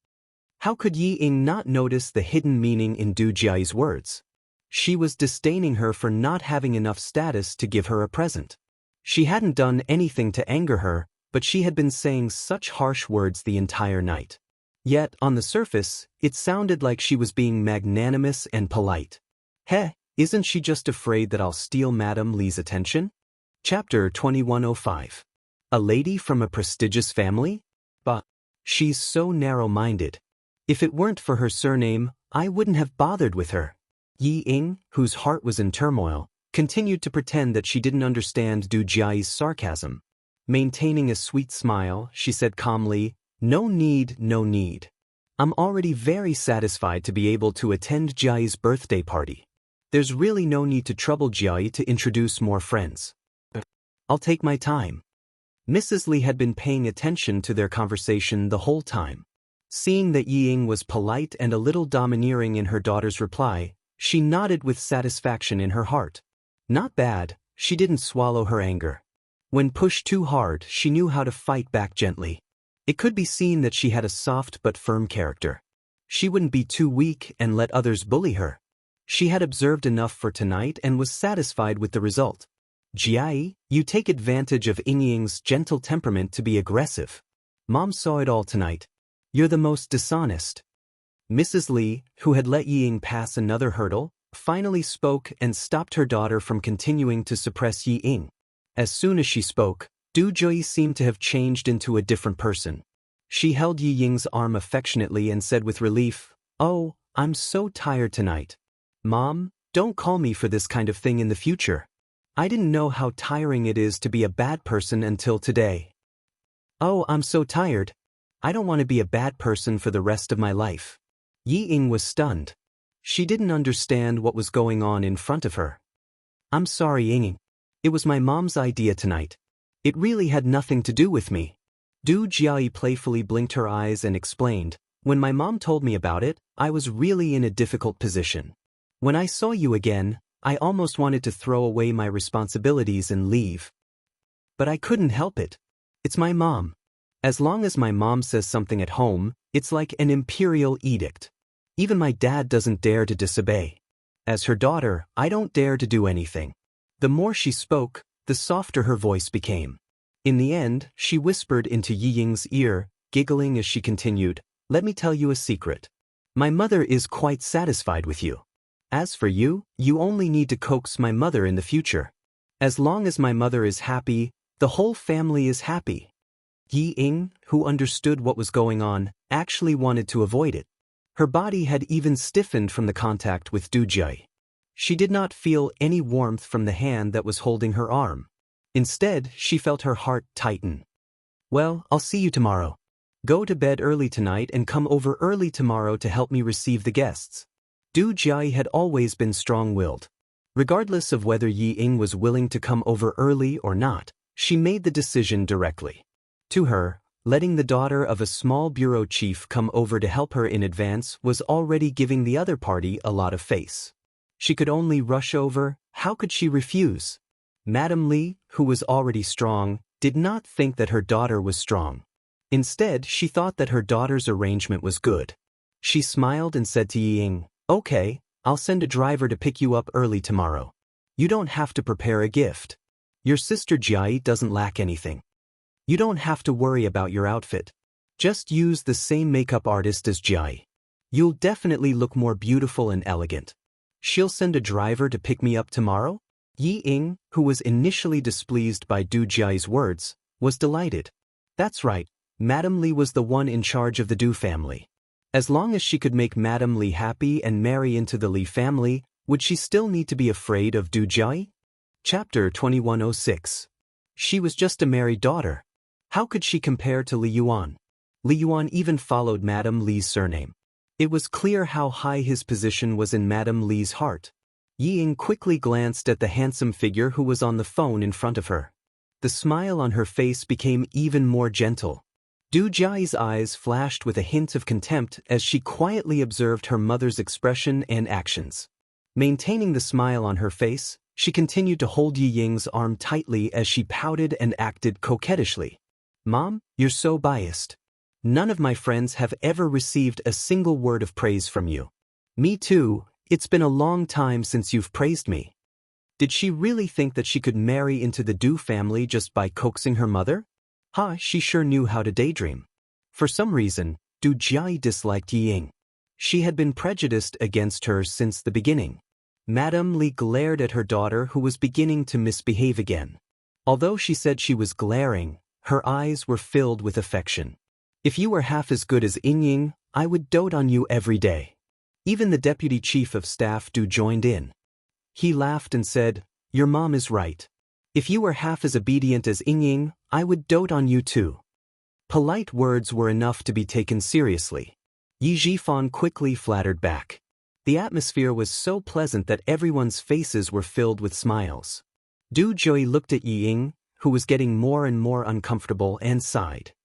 How could Yi Ying not notice the hidden meaning in Du Jie's words? She was disdaining her for not having enough status to give her a present. She hadn't done anything to anger her, but she had been saying such harsh words the entire night. Yet, on the surface, it sounded like she was being magnanimous and polite. Isn't she just afraid that I'll steal Madame Li's attention? Chapter 2105. A lady from a prestigious family? But she's so narrow-minded. If it weren't for her surname, I wouldn't have bothered with her. Yi Ying, whose heart was in turmoil, continued to pretend that she didn't understand Du Jie's sarcasm. Maintaining a sweet smile, she said calmly, "No need, no need. I'm already very satisfied to be able to attend Jiai's birthday party. There's really no need to trouble Jiai to introduce more friends. I'll take my time." Mrs. Li had been paying attention to their conversation the whole time. Seeing that Yi Ying was polite and a little domineering in her daughter's reply, she nodded with satisfaction in her heart. Not bad, she didn't swallow her anger. When pushed too hard, she knew how to fight back gently. It could be seen that she had a soft but firm character. She wouldn't be too weak and let others bully her. She had observed enough for tonight and was satisfied with the result. "Jiai, you take advantage of Ying Ying's gentle temperament to be aggressive. Mom saw it all tonight. You're the most dishonest." Mrs. Li, who had let Yi Ying pass another hurdle, finally spoke and stopped her daughter from continuing to suppress Yi Ying. As soon as she spoke, Du Jie seemed to have changed into a different person. She held Yi Ying's arm affectionately and said with relief, "Oh, I'm so tired tonight. Mom, don't call me for this kind of thing in the future. I didn't know how tiring it is to be a bad person until today." "Oh, I'm so tired. I don't want to be a bad person for the rest of my life." Yi Ying was stunned. She didn't understand what was going on in front of her. "I'm sorry, Ying. It was my mom's idea tonight. It really had nothing to do with me." Du Jie playfully blinked her eyes and explained, "When my mom told me about it, I was really in a difficult position. When I saw you again, I almost wanted to throw away my responsibilities and leave. But I couldn't help it. It's my mom. As long as my mom says something at home, it's like an imperial edict. Even my dad doesn't dare to disobey. As her daughter, I don't dare to do anything." The more she spoke, the softer her voice became. In the end, she whispered into Yi Ying's ear, giggling as she continued, "Let me tell you a secret. My mother is quite satisfied with you. As for you, you only need to coax my mother in the future. As long as my mother is happy, the whole family is happy." Yi Ying, who understood what was going on, actually wanted to avoid it. Her body had even stiffened from the contact with Du Jie. She did not feel any warmth from the hand that was holding her arm. Instead, she felt her heart tighten. Well, I'll see you tomorrow. Go to bed early tonight and come over early tomorrow to help me receive the guests. Du Jiayi had always been strong-willed. Regardless of whether Yi Ying was willing to come over early or not, she made the decision directly. To her, letting the daughter of a small bureau chief come over to help her in advance was already giving the other party a lot of face. She could only rush over. How could she refuse? Madame Li, who was already strong, did not think that her daughter was strong. Instead, she thought that her daughter's arrangement was good. She smiled and said to Yi Ying, "Okay, I'll send a driver to pick you up early tomorrow. You don't have to prepare a gift. Your sister Jiayi doesn't lack anything. You don't have to worry about your outfit. Just use the same makeup artist as Jiayi. You'll definitely look more beautiful and elegant. She'll send a driver to pick me up tomorrow?" Yi Ying, who was initially displeased by Du Jiayi's words, was delighted. That's right, Madame Li was the one in charge of the Du family. As long as she could make Madame Li happy and marry into the Li family, would she still need to be afraid of Du Jiayi? Chapter 2106. She was just a married daughter. How could she compare to Li Yuan? Li Yuan even followed Madame Li's surname. It was clear how high his position was in Madame Li's heart. Yi Ying quickly glanced at the handsome figure who was on the phone in front of her. The smile on her face became even more gentle. Du Jiayi's eyes flashed with a hint of contempt as she quietly observed her mother's expression and actions. Maintaining the smile on her face, she continued to hold Yi Ying's arm tightly as she pouted and acted coquettishly. "Mom, you're so biased. None of my friends have ever received a single word of praise from you. Me too. It's been a long time since you've praised me." Did she really think that she could marry into the Du family just by coaxing her mother? She sure knew how to daydream. For some reason, Du Jiayi disliked Yi Ying. She had been prejudiced against her since the beginning. Madame Li glared at her daughter who was beginning to misbehave again. Although she said she was glaring, her eyes were filled with affection. "If you were half as good as Ying, I would dote on you every day." Even the deputy chief of staff Du joined in. He laughed and said, "Your mom is right. If you were half as obedient as Ying, I would dote on you too." Polite words were enough to be taken seriously. Yi Zhifan quickly flattered back. The atmosphere was so pleasant that everyone's faces were filled with smiles. Du Jiayi looked at Yi Ying, who was getting more and more uncomfortable, and sighed.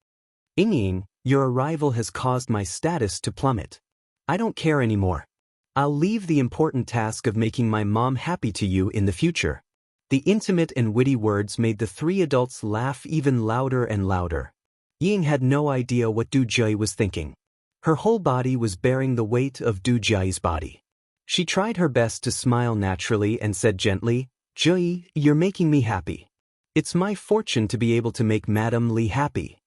"Ying, your arrival has caused my status to plummet. I don't care anymore. I'll leave the important task of making my mom happy to you in the future." The intimate and witty words made the three adults laugh even louder and louder. Ying had no idea what Du Jiayi was thinking. Her whole body was bearing the weight of Du Jiayi's body. She tried her best to smile naturally and said gently, "Jiayi, you're making me happy. It's my fortune to be able to make Madame Li happy."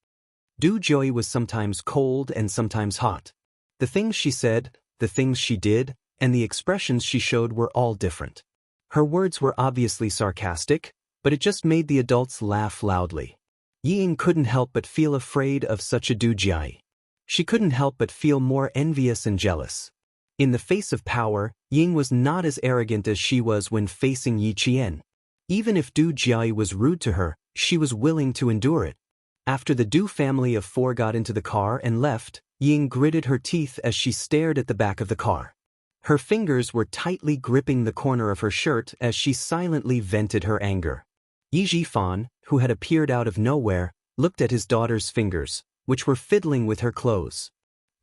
Du Jiayi was sometimes cold and sometimes hot. The things she said, the things she did, and the expressions she showed were all different. Her words were obviously sarcastic, but it just made the adults laugh loudly. Yi Ying couldn't help but feel afraid of such a Du Jiayi. She couldn't help but feel more envious and jealous. In the face of power, Ying was not as arrogant as she was when facing Yi Qian. Even if Du Jiayi was rude to her, she was willing to endure it. After the Du family of four got into the car and left, Ying gritted her teeth as she stared at the back of the car. Her fingers were tightly gripping the corner of her shirt as she silently vented her anger. Yi Zhifan, who had appeared out of nowhere, looked at his daughter's fingers, which were fiddling with her clothes.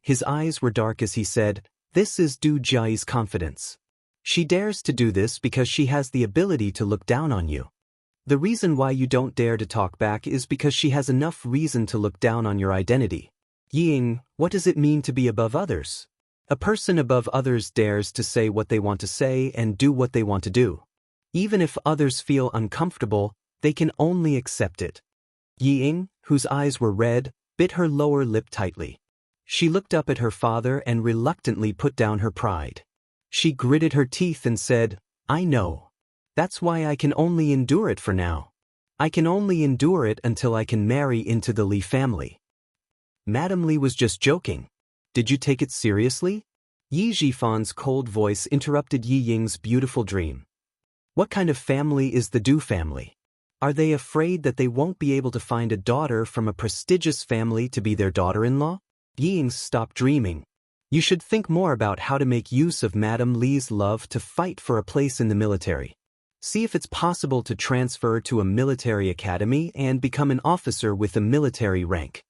His eyes were dark as he said, "This is Du Jiayi's confidence. She dares to do this because she has the ability to look down on you. The reason why you don't dare to talk back is because she has enough reason to look down on your identity." Ying, what does it mean to be above others? A person above others dares to say what they want to say and do what they want to do. Even if others feel uncomfortable, they can only accept it. Ying, whose eyes were red, bit her lower lip tightly. She looked up at her father and reluctantly put down her pride. She gritted her teeth and said, "I know. That's why I can only endure it for now. I can only endure it until I can marry into the Li family." Madame Li was just joking. Did you take it seriously? Yi Zhifan's cold voice interrupted Yi Ying's beautiful dream. What kind of family is the Du family? Are they afraid that they won't be able to find a daughter from a prestigious family to be their daughter-in-law? Ying stopped dreaming. You should think more about how to make use of Madame Li's love to fight for a place in the military. See if it's possible to transfer to a military academy and become an officer with a military rank.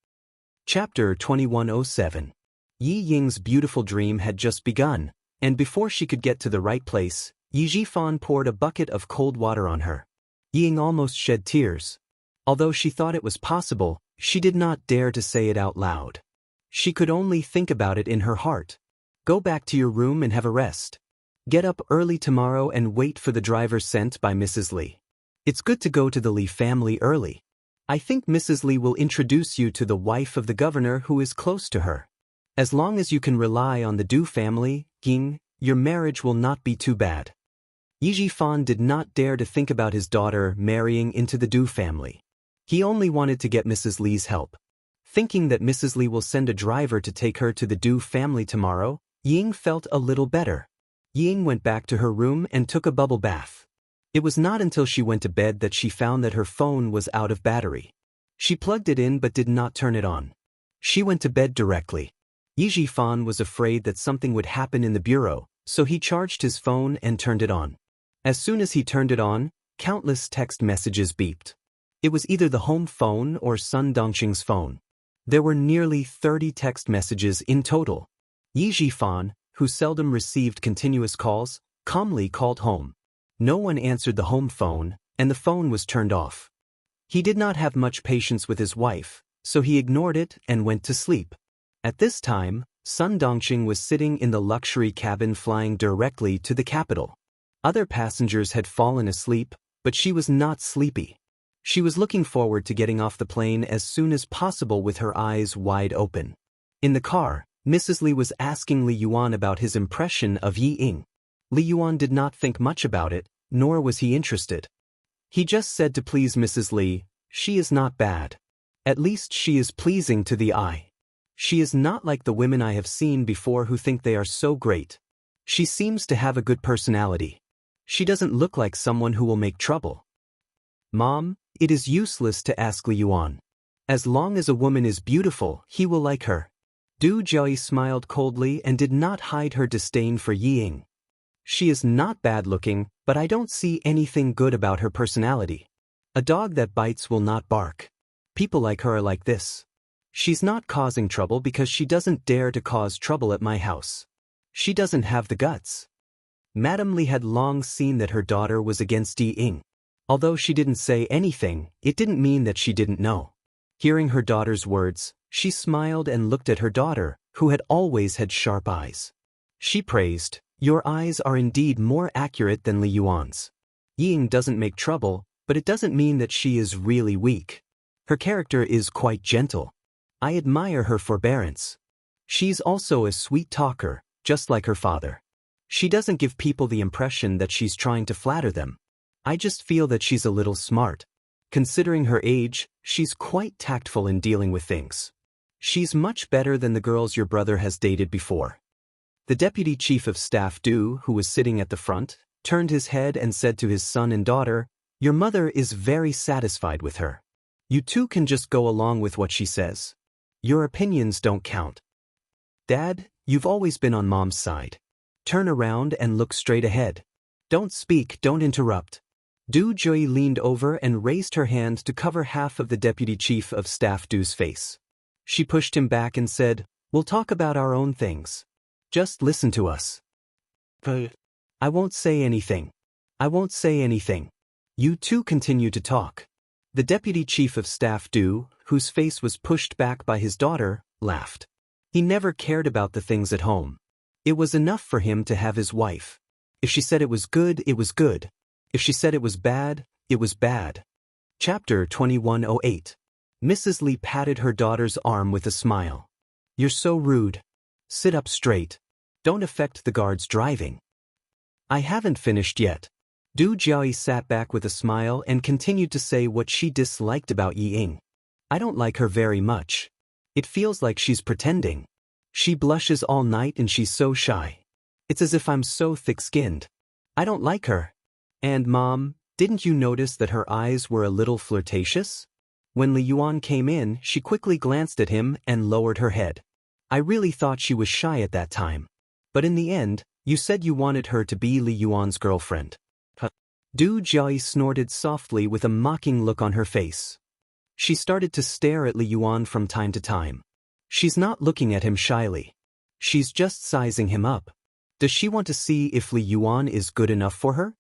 Chapter 2107. Yi Ying's beautiful dream had just begun, and before she could get to the right place, Yi Jifan poured a bucket of cold water on her. Ying almost shed tears. Although she thought it was possible, she did not dare to say it out loud. She could only think about it in her heart. Go back to your room and have a rest. Get up early tomorrow and wait for the driver sent by Mrs. Li. It's good to go to the Li family early. I think Mrs. Li will introduce you to the wife of the governor who is close to her. As long as you can rely on the Du family, Ying, your marriage will not be too bad. Yi Jifan did not dare to think about his daughter marrying into the Du family. He only wanted to get Mrs. Li's help. Thinking that Mrs. Li will send a driver to take her to the Du family tomorrow, Ying felt a little better. Ying went back to her room and took a bubble bath. It was not until she went to bed that she found that her phone was out of battery. She plugged it in but did not turn it on. She went to bed directly. Yi Jifan was afraid that something would happen in the bureau, so he charged his phone and turned it on. As soon as he turned it on, countless text messages beeped. It was either the home phone or Sun Dongxing's phone. There were nearly 30 text messages in total. Yi Jifan, who seldom received continuous calls, calmly called home. No one answered the home phone, and the phone was turned off. He did not have much patience with his wife, so he ignored it and went to sleep. At this time, Sun Dongxing was sitting in the luxury cabin flying directly to the capital. Other passengers had fallen asleep, but she was not sleepy. She was looking forward to getting off the plane as soon as possible with her eyes wide open. In the car, Mrs. Li was asking Li Yuan about his impression of Yi Ying. Li Yuan did not think much about it, nor was he interested. He just said to please Mrs. Li, "She is not bad. At least she is pleasing to the eye. She is not like the women I have seen before who think they are so great. She seems to have a good personality. She doesn't look like someone who will make trouble." Mom, it is useless to ask Li Yuan. As long as a woman is beautiful, he will like her. Du Jiayi smiled coldly and did not hide her disdain for Yi Ying. She is not bad-looking, but I don't see anything good about her personality. A dog that bites will not bark. People like her are like this. She's not causing trouble because she doesn't dare to cause trouble at my house. She doesn't have the guts. Madame Li had long seen that her daughter was against Yi Ying. Although she didn't say anything, it didn't mean that she didn't know. Hearing her daughter's words, she smiled and looked at her daughter, who had always had sharp eyes. She praised, "Your eyes are indeed more accurate than Li Yuan's. Yi Ying doesn't make trouble, but it doesn't mean that she is really weak. Her character is quite gentle. I admire her forbearance. She's also a sweet talker, just like her father. She doesn't give people the impression that she's trying to flatter them. I just feel that she's a little smart. Considering her age, she's quite tactful in dealing with things. She's much better than the girls your brother has dated before." The deputy chief of staff Du, who was sitting at the front, turned his head and said to his son and daughter, "Your mother is very satisfied with her. You two can just go along with what she says. Your opinions don't count. Dad, you've always been on Mom's side. Turn around and look straight ahead. Don't speak, don't interrupt." Du Jui leaned over and raised her hand to cover half of the deputy chief of staff Du's face. She pushed him back and said, "We'll talk about our own things. Just listen to us." "I won't say anything. I won't say anything. You two continue to talk." The deputy chief of staff Du, whose face was pushed back by his daughter, laughed. He never cared about the things at home. It was enough for him to have his wife. If she said it was good, it was good. If she said it was bad, it was bad. Chapter 2108. Mrs. Li patted her daughter's arm with a smile. "You're so rude. Sit up straight. Don't affect the guards driving." "I haven't finished yet." Du Jiayi sat back with a smile and continued to say what she disliked about Yi Ying. "I don't like her very much. It feels like she's pretending. She blushes all night and she's so shy. It's as if I'm so thick-skinned. I don't like her. And Mom, Didn't you notice that her eyes were a little flirtatious? When Li Yuan came in, she quickly glanced at him and lowered her head. I really thought she was shy at that time. But in the end, you said you wanted her to be Li Yuan's girlfriend. Du Jiayi snorted softly with a mocking look on her face. She started to stare at Li Yuan from time to time. She's not looking at him shyly. She's just sizing him up. Does she want to see if Li Yuan is good enough for her?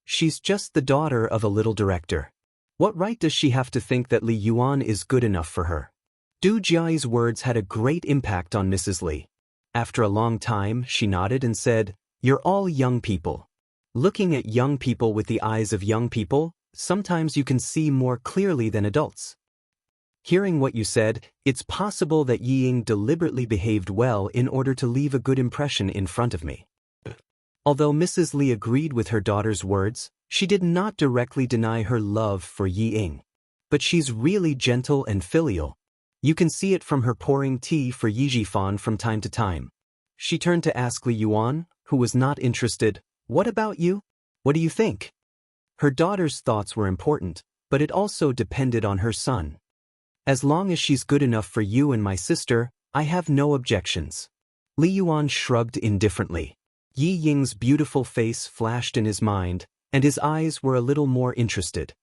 She's just the daughter of a little director. What right does she have to think that Li Yuan is good enough for her? Du Jiayi's words had a great impact on Mrs. Li. After a long time, she nodded and said, "You're all young people. Looking at young people with the eyes of young people, sometimes you can see more clearly than adults." Hearing what you said, it's possible that Yi Ying deliberately behaved well in order to leave a good impression in front of me. Although Mrs. Li agreed with her daughter's words, she did not directly deny her love for Yi Ying. But she's really gentle and filial. You can see it from her pouring tea for Yi Jifan from time to time. She turned to ask Li Yuan, who was not interested, "What about you? What do you think?" Her daughter's thoughts were important, but it also depended on her son. As long as she's good enough for you and my sister, I have no objections. Li Yuan shrugged indifferently. Yi Ying's beautiful face flashed in his mind, and his eyes were a little more interested.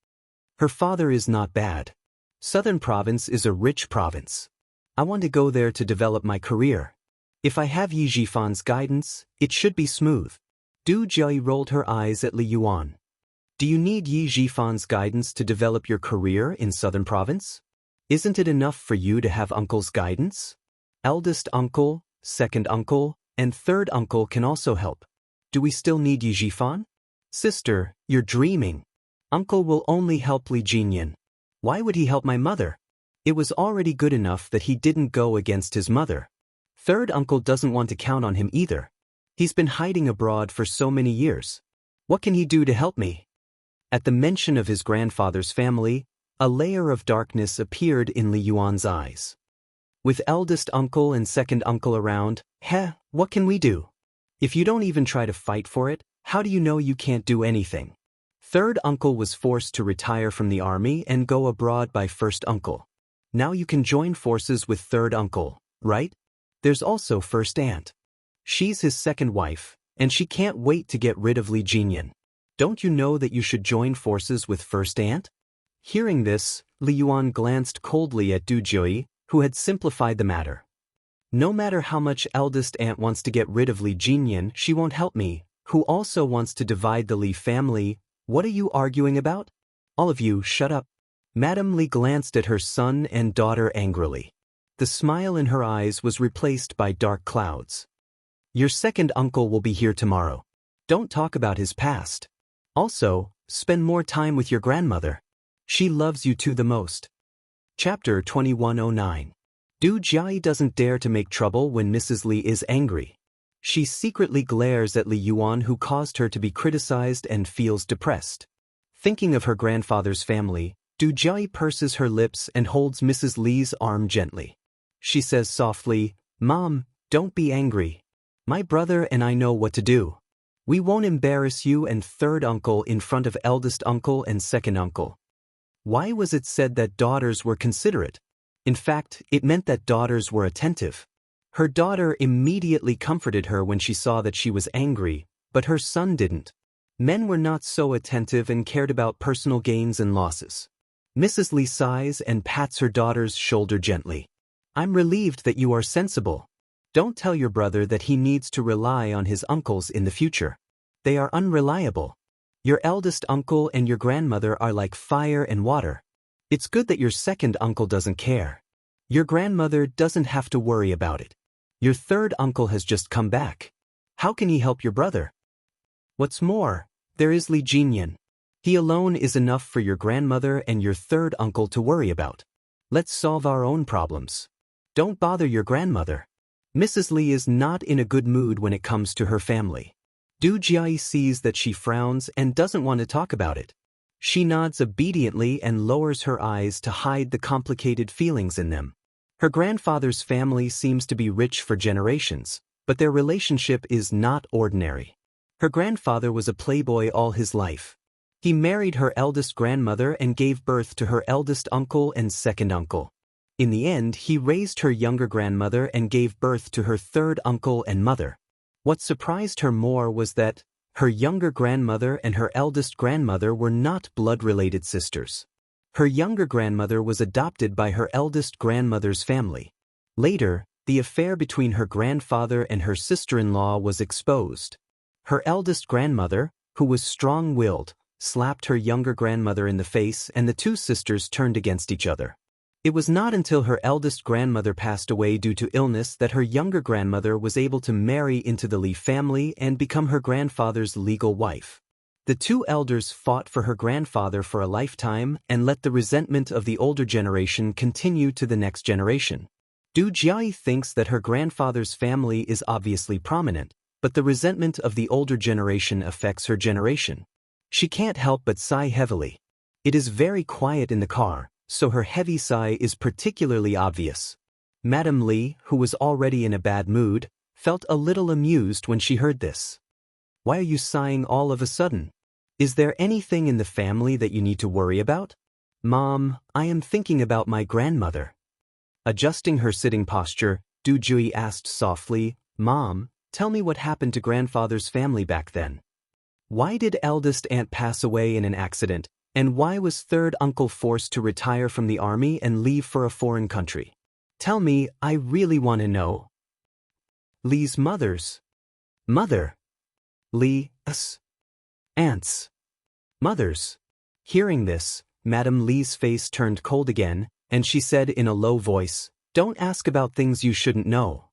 Her father is not bad. Southern Province is a rich province. I want to go there to develop my career. If I have Yi Jifan's guidance, it should be smooth. Du Jiayi rolled her eyes at Li Yuan. Do you need Yi Jifan's guidance to develop your career in Southern Province? Isn't it enough for you to have uncle's guidance? Eldest uncle, second uncle, and third uncle can also help. Do we still need Yi Jifan? Sister, you're dreaming. Uncle will only help Li Jinyan. Why would he help my mother? It was already good enough that he didn't go against his mother. Third uncle doesn't want to count on him either. He's been hiding abroad for so many years. What can he do to help me? At the mention of his grandfather's family, a layer of darkness appeared in Li Yuan's eyes. With eldest uncle and second uncle around, what can we do? If you don't even try to fight for it, how do you know you can't do anything? Third uncle was forced to retire from the army and go abroad by first uncle. Now you can join forces with third uncle, right? There's also first aunt. She's his second wife, and she can't wait to get rid of Li Jinyan. Don't you know that you should join forces with first aunt? Hearing this, Li Yuan glanced coldly at Du Jiayi, who had simplified the matter. No matter how much eldest aunt wants to get rid of Li Jinyan, she won't help me, who also wants to divide the Li family. What are you arguing about? All of you, shut up. Madame Li glanced at her son and daughter angrily. The smile in her eyes was replaced by dark clouds. Your second uncle will be here tomorrow. Don't talk about his past. Also, spend more time with your grandmother. She loves you too the most. Chapter 2109. Du Jiayi doesn't dare to make trouble when Mrs. Li is angry. She secretly glares at Li Yuan, who caused her to be criticized, and feels depressed. Thinking of her grandfather's family, Du Jiayi purses her lips and holds Mrs. Li's arm gently. She says softly, "Mom, don't be angry. My brother and I know what to do. We won't embarrass you and third uncle in front of eldest uncle and second uncle." Why was it said that daughters were considerate? In fact, it meant that daughters were attentive. Her daughter immediately comforted her when she saw that she was angry, but her son didn't. Men were not so attentive and cared about personal gains and losses. Mrs. Li sighs and pats her daughter's shoulder gently. "I'm relieved that you are sensible. Don't tell your brother that he needs to rely on his uncles in the future. They are unreliable. Your eldest uncle and your grandmother are like fire and water. It's good that your second uncle doesn't care. Your grandmother doesn't have to worry about it. Your third uncle has just come back. How can he help your brother? What's more, there is Li Jinyan. He alone is enough for your grandmother and your third uncle to worry about. Let's solve our own problems. Don't bother your grandmother." Mrs. Li is not in a good mood when it comes to her family. Du Jiayi sees that she frowns and doesn't want to talk about it. She nods obediently and lowers her eyes to hide the complicated feelings in them. Her grandfather's family seems to be rich for generations, but their relationship is not ordinary. Her grandfather was a playboy all his life. He married her eldest grandmother and gave birth to her eldest uncle and second uncle. In the end, he raised her younger grandmother and gave birth to her third uncle and mother. What surprised her more was that her younger grandmother and her eldest grandmother were not blood-related sisters. Her younger grandmother was adopted by her eldest grandmother's family. Later, the affair between her grandfather and her sister-in-law was exposed. Her eldest grandmother, who was strong-willed, slapped her younger grandmother in the face, and the two sisters turned against each other. It was not until her eldest grandmother passed away due to illness that her younger grandmother was able to marry into the Lee family and become her grandfather's legal wife. The two elders fought for her grandfather for a lifetime and let the resentment of the older generation continue to the next generation. Du Jiayi thinks that her grandfather's family is obviously prominent, but the resentment of the older generation affects her generation. She can't help but sigh heavily. It is very quiet in the car, so her heavy sigh is particularly obvious. Madame Li, who was already in a bad mood, felt a little amused when she heard this. "Why are you sighing all of a sudden? Is there anything in the family that you need to worry about?" "Mom, I am thinking about my grandmother." Adjusting her sitting posture, Du Jiayi asked softly, "Mom, tell me what happened to grandfather's family back then. Why did eldest aunt pass away in an accident, and why was third uncle forced to retire from the army and leave for a foreign country? Tell me, I really want to know." Lee's mother. Lee's aunts. Mothers. Hearing this, Madame Lee's face turned cold again, and she said in a low voice, "Don't ask about things you shouldn't know."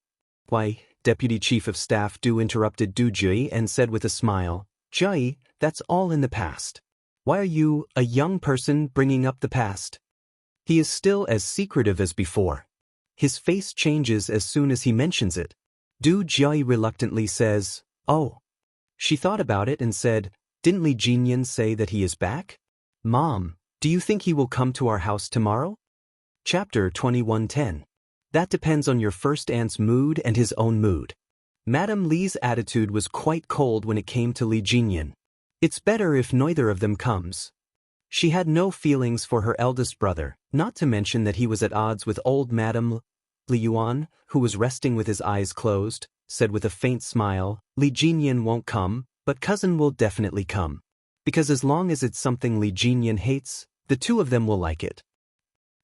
"Why, Deputy Chief of Staff Du interrupted Du Jiayi and said with a smile, "Jiayi, that's all in the past. Why are you, a young person, bringing up the past?" He is still as secretive as before. His face changes as soon as he mentions it. Du Jiayi reluctantly says, "Oh." She thought about it and said, "Didn't Li Jinyan say that he is back?" "Mom, do you think he will come to our house tomorrow?" Chapter 21:10. That depends on your first aunt's mood and his own mood. Madame Li's attitude was quite cold when it came to Li Jinyan. It's better if neither of them comes. She had no feelings for her eldest brother, not to mention that he was at odds with old Madame Li Yuan, who was resting with his eyes closed, said with a faint smile, "Li Jinyan won't come, but cousin will definitely come. Because as long as it's something Li Jinyan hates, the two of them will like it."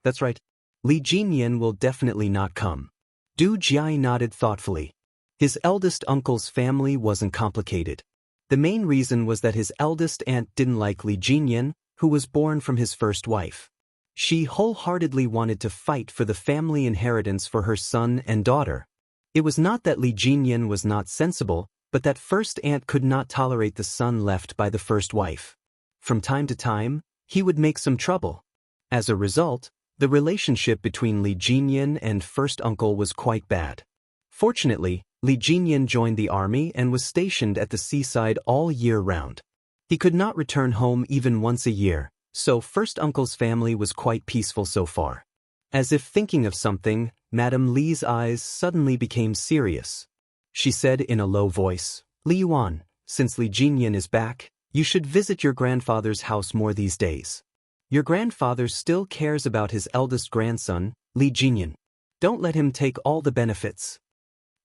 "That's right. Li Jinyan will definitely not come." Du Jiayi nodded thoughtfully. His eldest uncle's family wasn't complicated. The main reason was that his eldest aunt didn't like Li Jinyan, who was born from his first wife. She wholeheartedly wanted to fight for the family inheritance for her son and daughter. It was not that Li Jinyan was not sensible, but that first aunt could not tolerate the son left by the first wife. From time to time, he would make some trouble. As a result, the relationship between Li Jinyan and first uncle was quite bad. Fortunately, Li Jinyan joined the army and was stationed at the seaside all year round. He could not return home even once a year, so first uncle's family was quite peaceful so far. As if thinking of something, Madame Li's eyes suddenly became serious. She said in a low voice, "Li Yuan, since Li Jinyan is back, you should visit your grandfather's house more these days. Your grandfather still cares about his eldest grandson, Li Jinyan. Don't let him take all the benefits."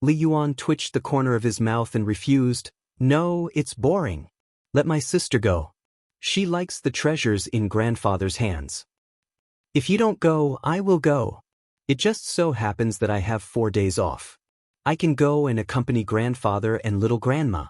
Li Yuan twitched the corner of his mouth and refused. "No, it's boring. Let my sister go. She likes the treasures in grandfather's hands. If you don't go, I will go. It just so happens that I have 4 days off. I can go and accompany grandfather and little grandma."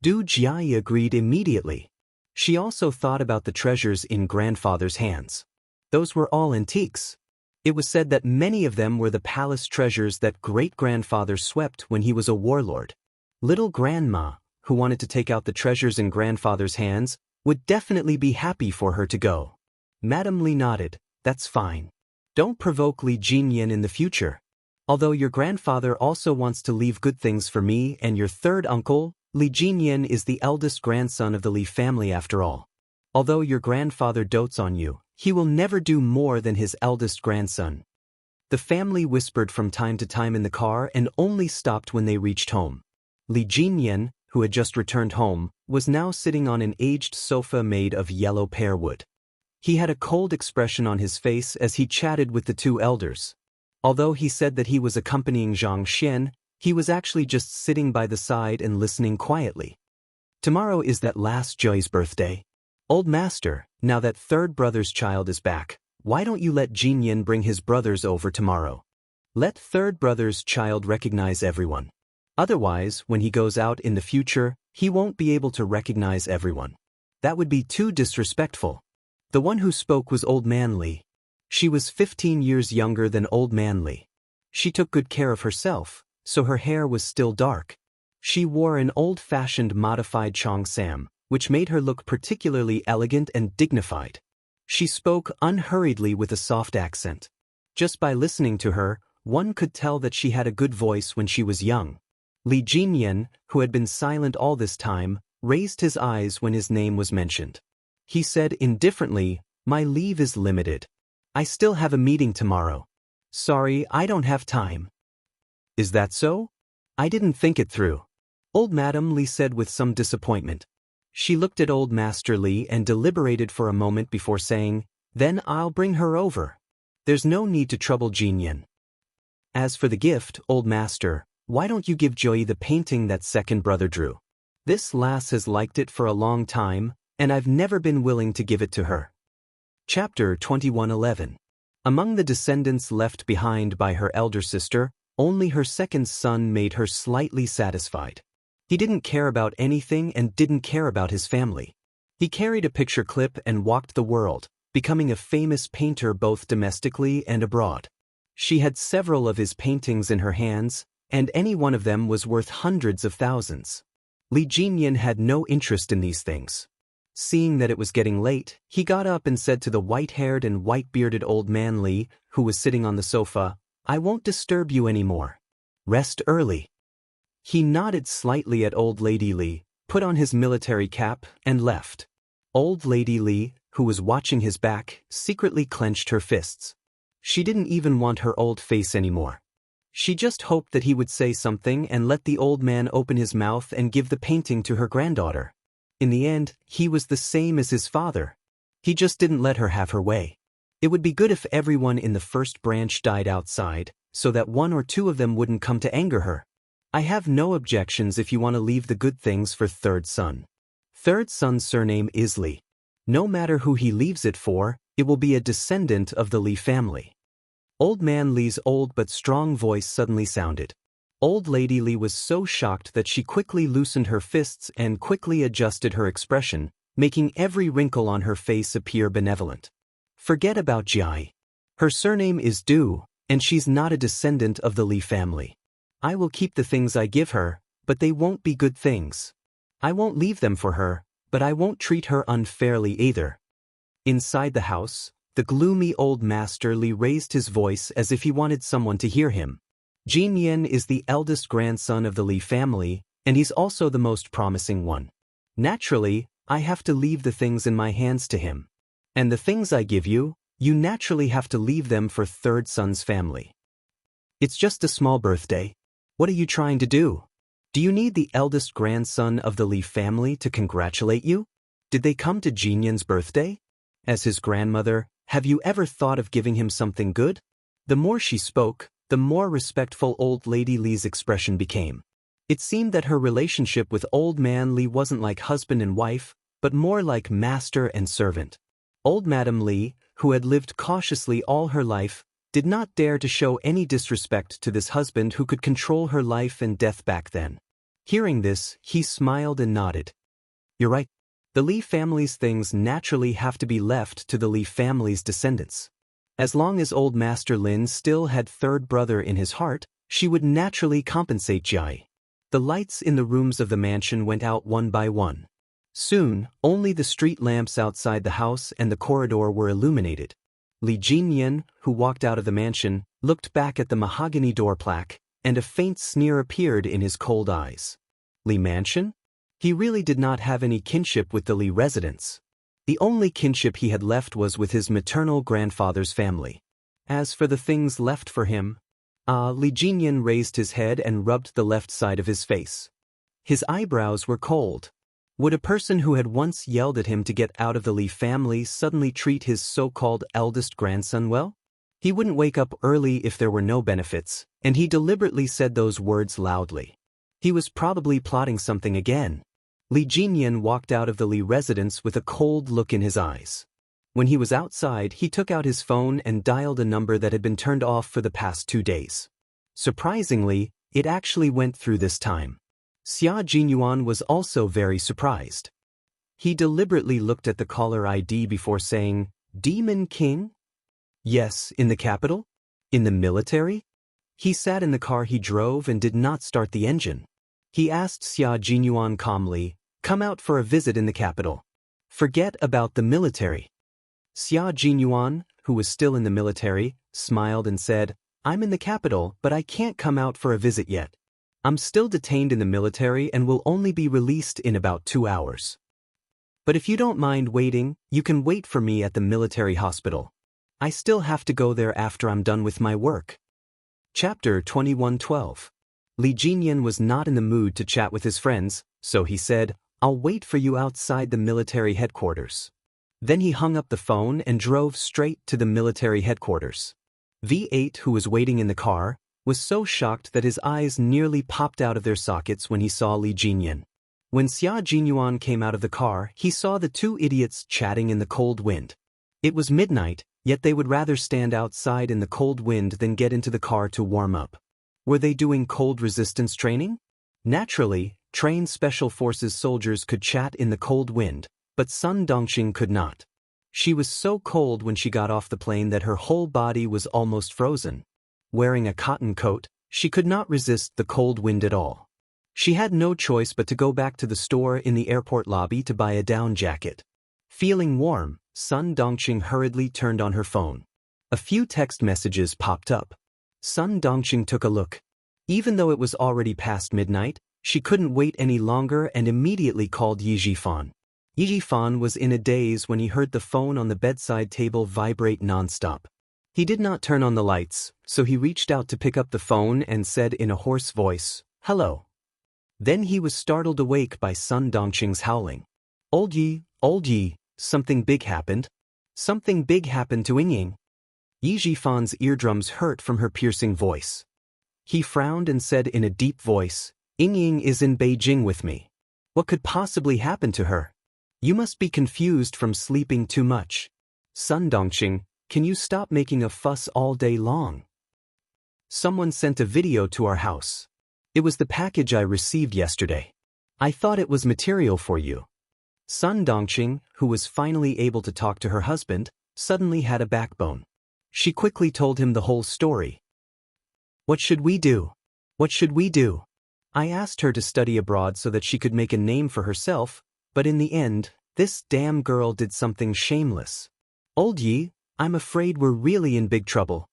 Du Jiayi agreed immediately. She also thought about the treasures in grandfather's hands. Those were all antiques. It was said that many of them were the palace treasures that great-grandfather swept when he was a warlord. Little grandma, who wanted to take out the treasures in grandfather's hands, would definitely be happy for her to go. Madame Li nodded. "That's fine. Don't provoke Li Jinyan in the future. Although your grandfather also wants to leave good things for me and your third uncle, Li Jinyan is the eldest grandson of the Li family after all. Although your grandfather dotes on you, he will never do more than his eldest grandson." The family whispered from time to time in the car and only stopped when they reached home. Li Jinyan, who had just returned home, was now sitting on an aged sofa made of yellow pear wood. He had a cold expression on his face as he chatted with the two elders. Although he said that he was accompanying Zhang Xian, he was actually just sitting by the side and listening quietly. Tomorrow is that last Joy's birthday. Old master, now that third brother's child is back, why don't you let Jinyan bring his brothers over tomorrow? Let third brother's child recognize everyone. Otherwise, when he goes out in the future, he won't be able to recognize everyone. That would be too disrespectful. The one who spoke was Old Man Li. She was 15 years younger than Old Man Li. She took good care of herself, so her hair was still dark. She wore an old-fashioned modified cheongsam, which made her look particularly elegant and dignified. She spoke unhurriedly with a soft accent. Just by listening to her, one could tell that she had a good voice when she was young. Li Jinyan, who had been silent all this time, raised his eyes when his name was mentioned. He said indifferently, "My leave is limited. I still have a meeting tomorrow. Sorry, I don't have time." "Is that so? I didn't think it through," Old Madam Li said with some disappointment. She looked at Old Master Li and deliberated for a moment before saying, "Then I'll bring her over. There's no need to trouble Jinyan. As for the gift, Old Master, why don't you give Joey the painting that second brother drew? This lass has liked it for a long time, and I've never been willing to give it to her." Chapter 21:11. Among the descendants left behind by her elder sister, only her second son made her slightly satisfied. He didn't care about anything and didn't care about his family. He carried a picture clip and walked the world, becoming a famous painter both domestically and abroad. She had several of his paintings in her hands, and any one of them was worth hundreds of thousands. Li Jinyan had no interest in these things. Seeing that it was getting late, he got up and said to the white-haired and white-bearded Old Man Li, who was sitting on the sofa, "I won't disturb you anymore. Rest early." He nodded slightly at Old Lady Li, put on his military cap, and left. Old Lady Li, who was watching his back, secretly clenched her fists. She didn't even want her old face anymore. She just hoped that he would say something and let the old man open his mouth and give the painting to her granddaughter. In the end, he was the same as his father. He just didn't let her have her way. It would be good if everyone in the first branch died outside, so that one or two of them wouldn't come to anger her. I have no objections if you want to leave the good things for third son. Third son's surname is Li. No matter who he leaves it for, it will be a descendant of the Li family. Old Man Li's old but strong voice suddenly sounded. Old Lady Li was so shocked that she quickly loosened her fists and quickly adjusted her expression, making every wrinkle on her face appear benevolent. Forget about Jai. Her surname is Du, and she's not a descendant of the Li family. I will keep the things I give her, but they won't be good things. I won't leave them for her, but I won't treat her unfairly either. Inside the house, the gloomy old Master Li raised his voice as if he wanted someone to hear him. Jinyan is the eldest grandson of the Li family, and he's also the most promising one. Naturally, I have to leave the things in my hands to him. And the things I give you, you naturally have to leave them for third son's family. It's just a small birthday. What are you trying to do? Do you need the eldest grandson of the Li family to congratulate you? Did they come to Jinyan's birthday? As his grandmother, have you ever thought of giving him something good? The more she spoke, the more respectful Old Lady Li's expression became. It seemed that her relationship with Old Man Li wasn't like husband and wife, but more like master and servant. Old Madam Li, who had lived cautiously all her life, did not dare to show any disrespect to this husband who could control her life and death back then. Hearing this, he smiled and nodded. You're right. The Li family's things naturally have to be left to the Li family's descendants. As long as old Master Lin still had third brother in his heart, she would naturally compensate Jai. The lights in the rooms of the mansion went out one by one. Soon, only the street lamps outside the house and the corridor were illuminated. Li Jinyan, who walked out of the mansion, looked back at the mahogany door plaque, and a faint sneer appeared in his cold eyes. Li Mansion? He really did not have any kinship with the Li residents. The only kinship he had left was with his maternal grandfather's family. As for the things left for him, Li Jinyan raised his head and rubbed the left side of his face. His eyebrows were cold. Would a person who had once yelled at him to get out of the Lee family suddenly treat his so-called eldest grandson well? He wouldn't wake up early if there were no benefits, and he deliberately said those words loudly. He was probably plotting something again. Lee Jinyan walked out of the Lee residence with a cold look in his eyes. When he was outside, he took out his phone and dialed a number that had been turned off for the past 2 days. Surprisingly, it actually went through this time. Xia Jinyuan was also very surprised. He deliberately looked at the caller ID before saying, "Demon King?" "Yes, in the capital? In the military?" He sat in the car he drove and did not start the engine. He asked Xia Jinyuan calmly, "Come out for a visit in the capital. Forget about the military." Xia Jinyuan, who was still in the military, smiled and said, "I'm in the capital, but I can't come out for a visit yet. I'm still detained in the military and will only be released in about 2 hours. But if you don't mind waiting, you can wait for me at the military hospital. I still have to go there after I'm done with my work." Chapter 21:12. Lee Jinyan was not in the mood to chat with his friends, so he said, "I'll wait for you outside the military headquarters." Then he hung up the phone and drove straight to the military headquarters. V8, who was waiting in the car, was so shocked that his eyes nearly popped out of their sockets when he saw Lee Jinyan. When Xia Jinyuan came out of the car, he saw the two idiots chatting in the cold wind. It was midnight, yet they would rather stand outside in the cold wind than get into the car to warm up. Were they doing cold resistance training? Naturally, trained special forces soldiers could chat in the cold wind, but Sun Dongxing could not. She was so cold when she got off the plane that her whole body was almost frozen. Wearing a cotton coat, she could not resist the cold wind at all. She had no choice but to go back to the store in the airport lobby to buy a down jacket. Feeling warm, Sun Dongxing hurriedly turned on her phone. A few text messages popped up. Sun Dongxing took a look. Even though it was already past midnight, she couldn't wait any longer and immediately called Yi Jifan. Yi Jifan was in a daze when he heard the phone on the bedside table vibrate nonstop. He did not turn on the lights, so he reached out to pick up the phone and said in a hoarse voice, "Hello." Then he was startled awake by Sun Dongxing's howling. Old Yi, something big happened. Something big happened to Yingying." Yi Jifan's eardrums hurt from her piercing voice. He frowned and said in a deep voice, "Yingying is in Beijing with me. What could possibly happen to her? You must be confused from sleeping too much. Sun Dongxing, can you stop making a fuss all day long? Someone sent a video to our house. It was the package I received yesterday. I thought it was material for you." Sun Dongxing, who was finally able to talk to her husband, suddenly had a backbone. She quickly told him the whole story. "What should we do? What should we do? I asked her to study abroad so that she could make a name for herself, but in the end, this damn girl did something shameless. Old Yi, I'm afraid we're really in big trouble."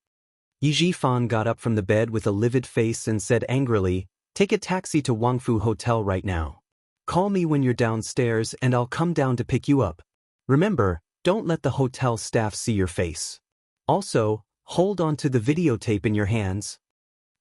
Yi Jifan got up from the bed with a livid face and said angrily, "Take a taxi to Wangfu Hotel right now. Call me when you're downstairs and I'll come down to pick you up. Remember, don't let the hotel staff see your face. Also, hold on to the videotape in your hands."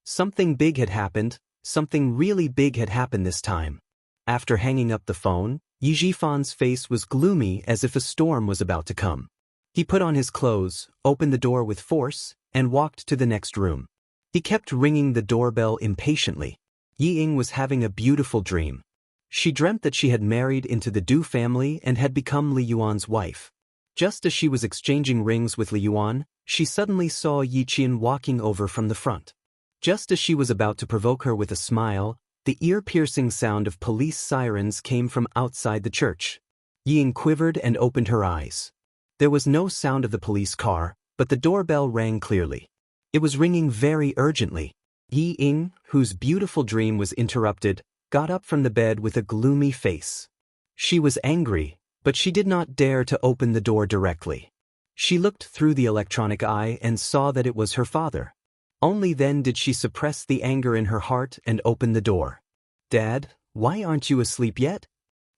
Something big had happened, something really big had happened this time. After hanging up the phone, Yi Jifan's face was gloomy as if a storm was about to come. He put on his clothes, opened the door with force, and walked to the next room. He kept ringing the doorbell impatiently. Yi Ying was having a beautiful dream. She dreamt that she had married into the Du family and had become Li Yuan's wife. Just as she was exchanging rings with Li Yuan, she suddenly saw Yi Qian walking over from the front. Just as she was about to provoke her with a smile, the ear-piercing sound of police sirens came from outside the church. Yi Ying quivered and opened her eyes. There was no sound of the police car, but the doorbell rang clearly. It was ringing very urgently. Yi Ying, whose beautiful dream was interrupted, got up from the bed with a gloomy face. She was angry, but she did not dare to open the door directly. She looked through the electronic eye and saw that it was her father. Only then did she suppress the anger in her heart and open the door. "Dad, why aren't you asleep yet?"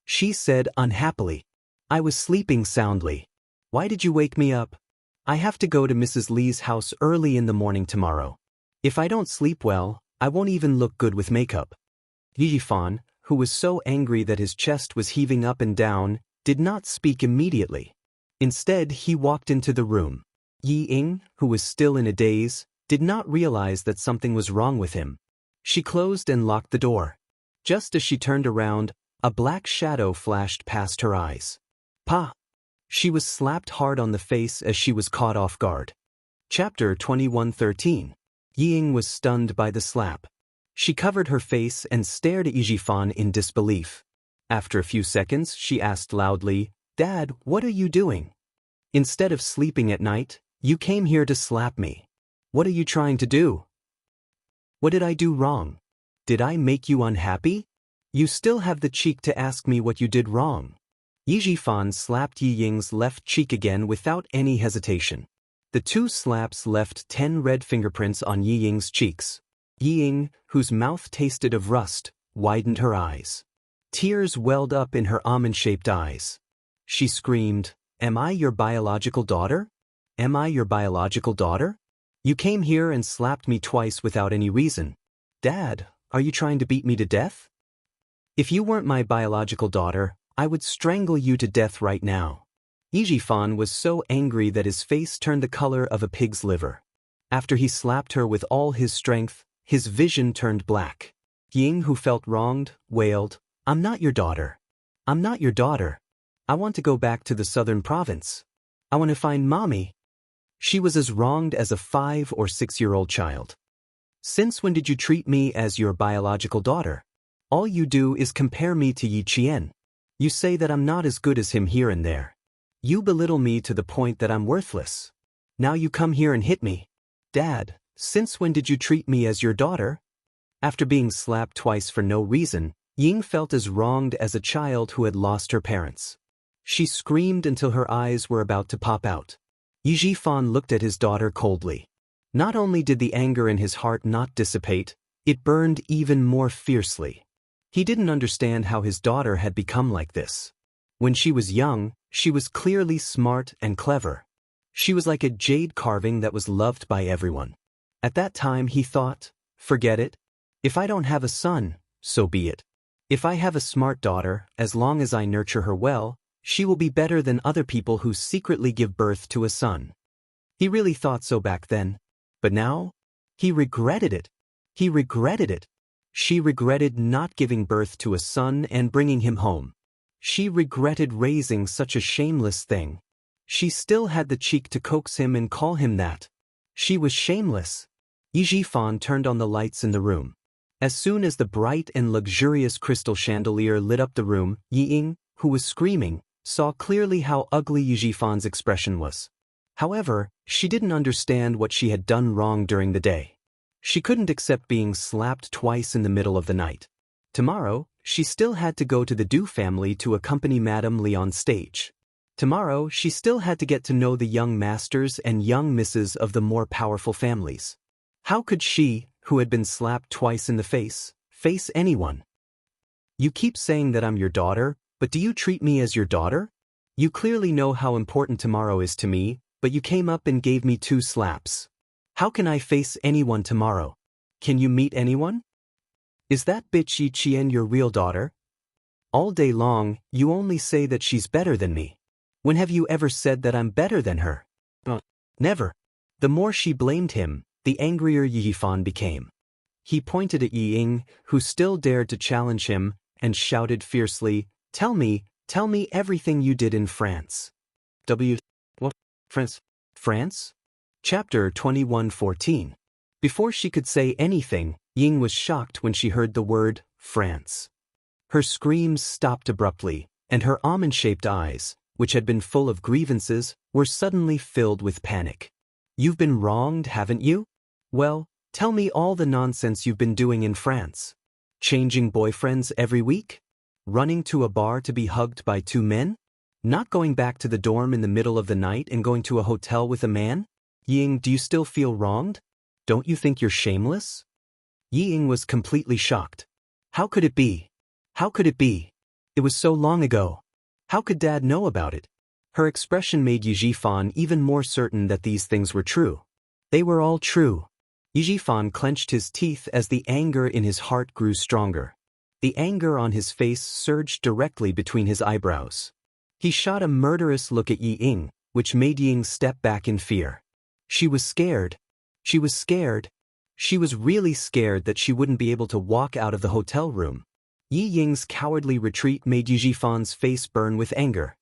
she said unhappily. "I was sleeping soundly. Why did you wake me up? I have to go to Mrs. Lee's house early in the morning tomorrow. If I don't sleep well, I won't even look good with makeup." Yi Jifan, who was so angry that his chest was heaving up and down, did not speak immediately. Instead, he walked into the room. Yi Ying, who was still in a daze, did not realize that something was wrong with him. She closed and locked the door. Just as she turned around, a black shadow flashed past her eyes. Pa! She was slapped hard on the face as she was caught off guard. Chapter 21:13. Yi Ying was stunned by the slap. She covered her face and stared at Yijifan in disbelief. After a few seconds, she asked loudly, "Dad, what are you doing? Instead of sleeping at night, you came here to slap me. What are you trying to do? What did I do wrong? Did I make you unhappy? You still have the cheek to ask me what you did wrong." Yijifan slapped Yi Ying's left cheek again without any hesitation. The two slaps left 10 red fingerprints on Yi Ying's cheeks. Yi Ying, whose mouth tasted of rust, widened her eyes. Tears welled up in her almond-shaped eyes. She screamed, "Am I your biological daughter? Am I your biological daughter? You came here and slapped me twice without any reason. Dad, are you trying to beat me to death? If you weren't my biological daughter, I would strangle you to death right now." Yijifan was so angry that his face turned the color of a pig's liver. After he slapped her with all his strength, his vision turned black. Ying, who felt wronged, wailed, "I'm not your daughter. I'm not your daughter. I want to go back to the southern province. I want to find Mommy." She was as wronged as a 5 or 6-year-old child. "Since when did you treat me as your biological daughter? All you do is compare me to Yi Qian. You say that I'm not as good as him here and there. You belittle me to the point that I'm worthless. Now you come here and hit me. Dad, since when did you treat me as your daughter?" After being slapped twice for no reason, Ying felt as wronged as a child who had lost her parents. She screamed until her eyes were about to pop out. Yijifan looked at his daughter coldly. Not only did the anger in his heart not dissipate, it burned even more fiercely. He didn't understand how his daughter had become like this. When she was young, she was clearly smart and clever. She was like a jade carving that was loved by everyone. At that time he thought, forget it. If I don't have a son, so be it. If I have a smart daughter, as long as I nurture her well, she will be better than other people who secretly give birth to a son. He really thought so back then. But now? He regretted it. He regretted it. She regretted not giving birth to a son and bringing him home. She regretted raising such a shameless thing. She still had the cheek to coax him and call him that. She was shameless. Yijifan turned on the lights in the room. As soon as the bright and luxurious crystal chandelier lit up the room, Yi Ying, who was screaming, saw clearly how ugly Yijifan's expression was. However, she didn't understand what she had done wrong during the day. She couldn't accept being slapped twice in the middle of the night. Tomorrow, she still had to go to the Du family to accompany Madame Li on stage. Tomorrow, she still had to get to know the young masters and young misses of the more powerful families. How could she, who had been slapped twice in the face anyone? "You keep saying that I'm your daughter, but do you treat me as your daughter? You clearly know how important tomorrow is to me, but you came up and gave me 2 slaps. How can I face anyone tomorrow? Can you meet anyone? Is that bitch Yi Qian your real daughter? All day long, you only say that she's better than me. When have you ever said that I'm better than her?" Never. The more she blamed him, the angrier Yifan became. He pointed at Yi Ying, who still dared to challenge him, and shouted fiercely, tell me everything you did in France." What? France? France? Chapter 21:14. Before she could say anything, Ying was shocked when she heard the word, France. Her screams stopped abruptly, and her almond-shaped eyes, which had been full of grievances, were suddenly filled with panic. "You've been wronged, haven't you? Well, tell me all the nonsense you've been doing in France. Changing boyfriends every week? Running to a bar to be hugged by 2 men? Not going back to the dorm in the middle of the night and going to a hotel with a man? Ying, do you still feel wronged? Don't you think you're shameless?" Ying was completely shocked. How could it be? How could it be? It was so long ago. How could Dad know about it? Her expression made Yijifan even more certain that these things were true. They were all true. Yijifan clenched his teeth as the anger in his heart grew stronger. The anger on his face surged directly between his eyebrows. He shot a murderous look at Yi Ying, which made Ying step back in fear. She was scared. She was scared. She was really scared that she wouldn't be able to walk out of the hotel room. Yi Ying's cowardly retreat made Yi Jifan's face burn with anger.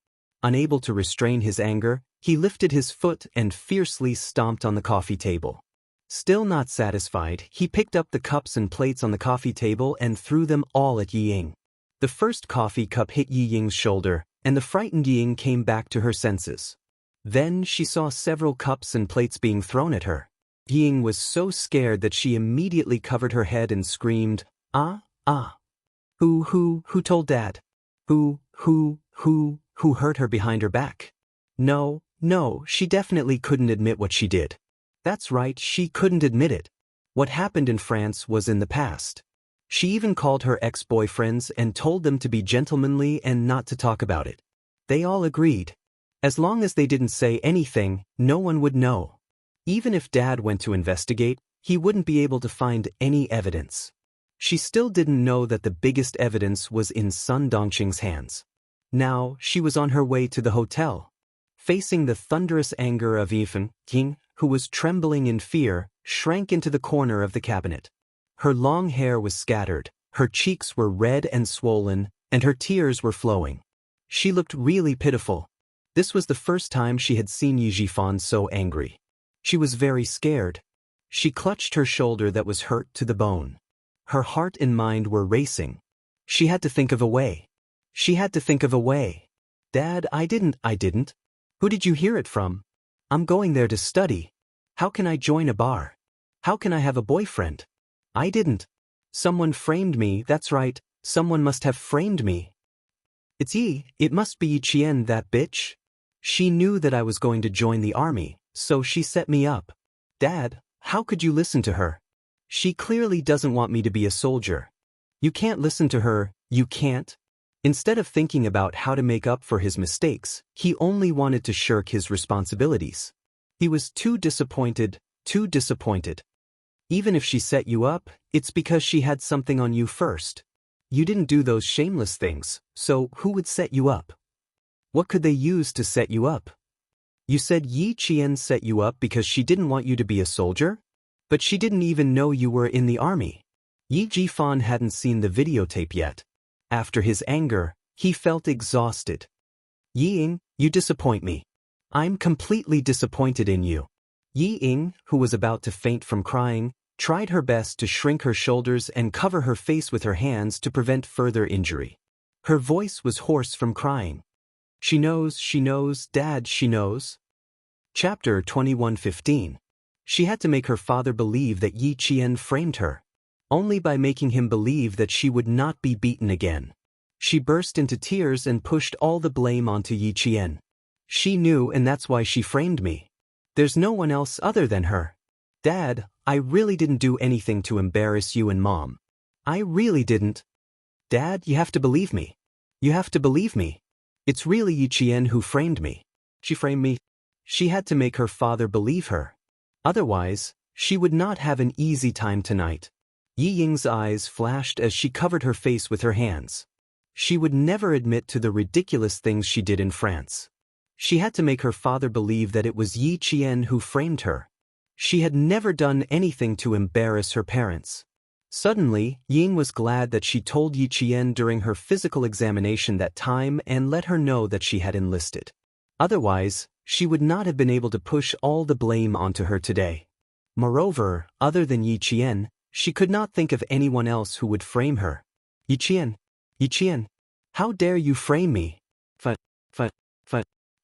Unable to restrain his anger, he lifted his foot and fiercely stomped on the coffee table. Still not satisfied, he picked up the cups and plates on the coffee table and threw them all at Yi Ying. The first coffee cup hit Yi Ying's shoulder, and the frightened Yi Ying came back to her senses. Then she saw several cups and plates being thrown at her. Yi Ying was so scared that she immediately covered her head and screamed, "Ah, ah." Who told Dad? Who hurt her behind her back? No, she definitely couldn't admit what she did. That's right, she couldn't admit it. What happened in France was in the past. She even called her ex-boyfriends and told them to be gentlemanly and not to talk about it. They all agreed. As long as they didn't say anything, no one would know. Even if Dad went to investigate, he wouldn't be able to find any evidence. She still didn't know that the biggest evidence was in Sun Dongqing's hands. Now, she was on her way to the hotel. Facing the thunderous anger of Ying, who was trembling in fear, shrank into the corner of the cabinet. Her long hair was scattered, her cheeks were red and swollen, and her tears were flowing. She looked really pitiful. This was the first time she had seen Yi Jifan so angry. She was very scared. She clutched her shoulder that was hurt to the bone. Her heart and mind were racing. She had to think of a way. Dad, I didn't. Who did you hear it from? I'm going there to study. How can I join a bar? How can I have a boyfriend? I didn't. Someone framed me, that's right, someone must have framed me. It must be Yi Qian, that bitch. She knew that I was going to join the army, so she set me up. Dad, how could you listen to her? She clearly doesn't want me to be a soldier. You can't listen to her, you can't. Instead of thinking about how to make up for his mistakes, he only wanted to shirk his responsibilities. He was too disappointed. Even if she set you up, it's because she had something on you first. You didn't do those shameless things, so who would set you up? What could they use to set you up? You said Yi Qian set you up because she didn't want you to be a soldier? But she didn't even know you were in the army. Yi Jifan hadn't seen the videotape yet. After his anger, he felt exhausted. Yi Ying, you disappoint me. I'm completely disappointed in you. Yi Ying, who was about to faint from crying, tried her best to shrink her shoulders and cover her face with her hands to prevent further injury. Her voice was hoarse from crying. She knows, Dad, she knows. Chapter 21:15. She had to make her father believe that Yi Qian framed her. Only by making him believe that she would not be beaten again. She burst into tears and pushed all the blame onto Yi Qian. She knew, and that's why she framed me. There's no one else other than her. Dad, I really didn't do anything to embarrass you and Mom. I really didn't. Dad, you have to believe me. It's really Yi Qian who framed me. She framed me. She had to make her father believe her. Otherwise, she would not have an easy time tonight. Yi Ying's eyes flashed as she covered her face with her hands. She would never admit to the ridiculous things she did in France. She had to make her father believe that it was Yi Qian who framed her. She had never done anything to embarrass her parents. Suddenly, Ying was glad that she told Yi Qian during her physical examination that time and let her know that she had enlisted. Otherwise, she would not have been able to push all the blame onto her today. Moreover, other than Yi Qian, she could not think of anyone else who would frame her. Yi Qian, how dare you frame me?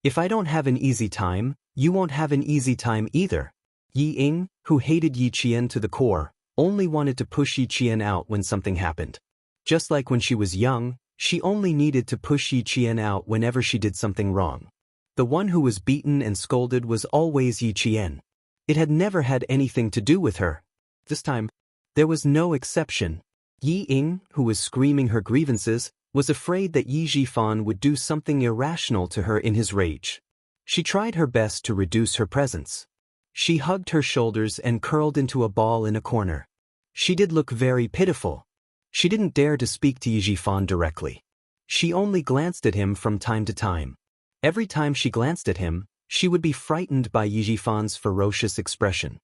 If I don't have an easy time, you won't have an easy time either. Yi Ying, who hated Yi Qian to the core, only wanted to push Yi Qian out when something happened. Just like when she was young, she only needed to push Yi Qian out whenever she did something wrong. The one who was beaten and scolded was always Yi Qian. It had never had anything to do with her. This time, there was no exception. Yi Ying, who was screaming her grievances, was afraid that Yi Jifan would do something irrational to her in his rage. She tried her best to reduce her presence. She hugged her shoulders and curled into a ball in a corner. She did look very pitiful. She didn't dare to speak to Yi Jifan directly. She only glanced at him from time to time. Every time she glanced at him, she would be frightened by Yi Jifan's ferocious expression.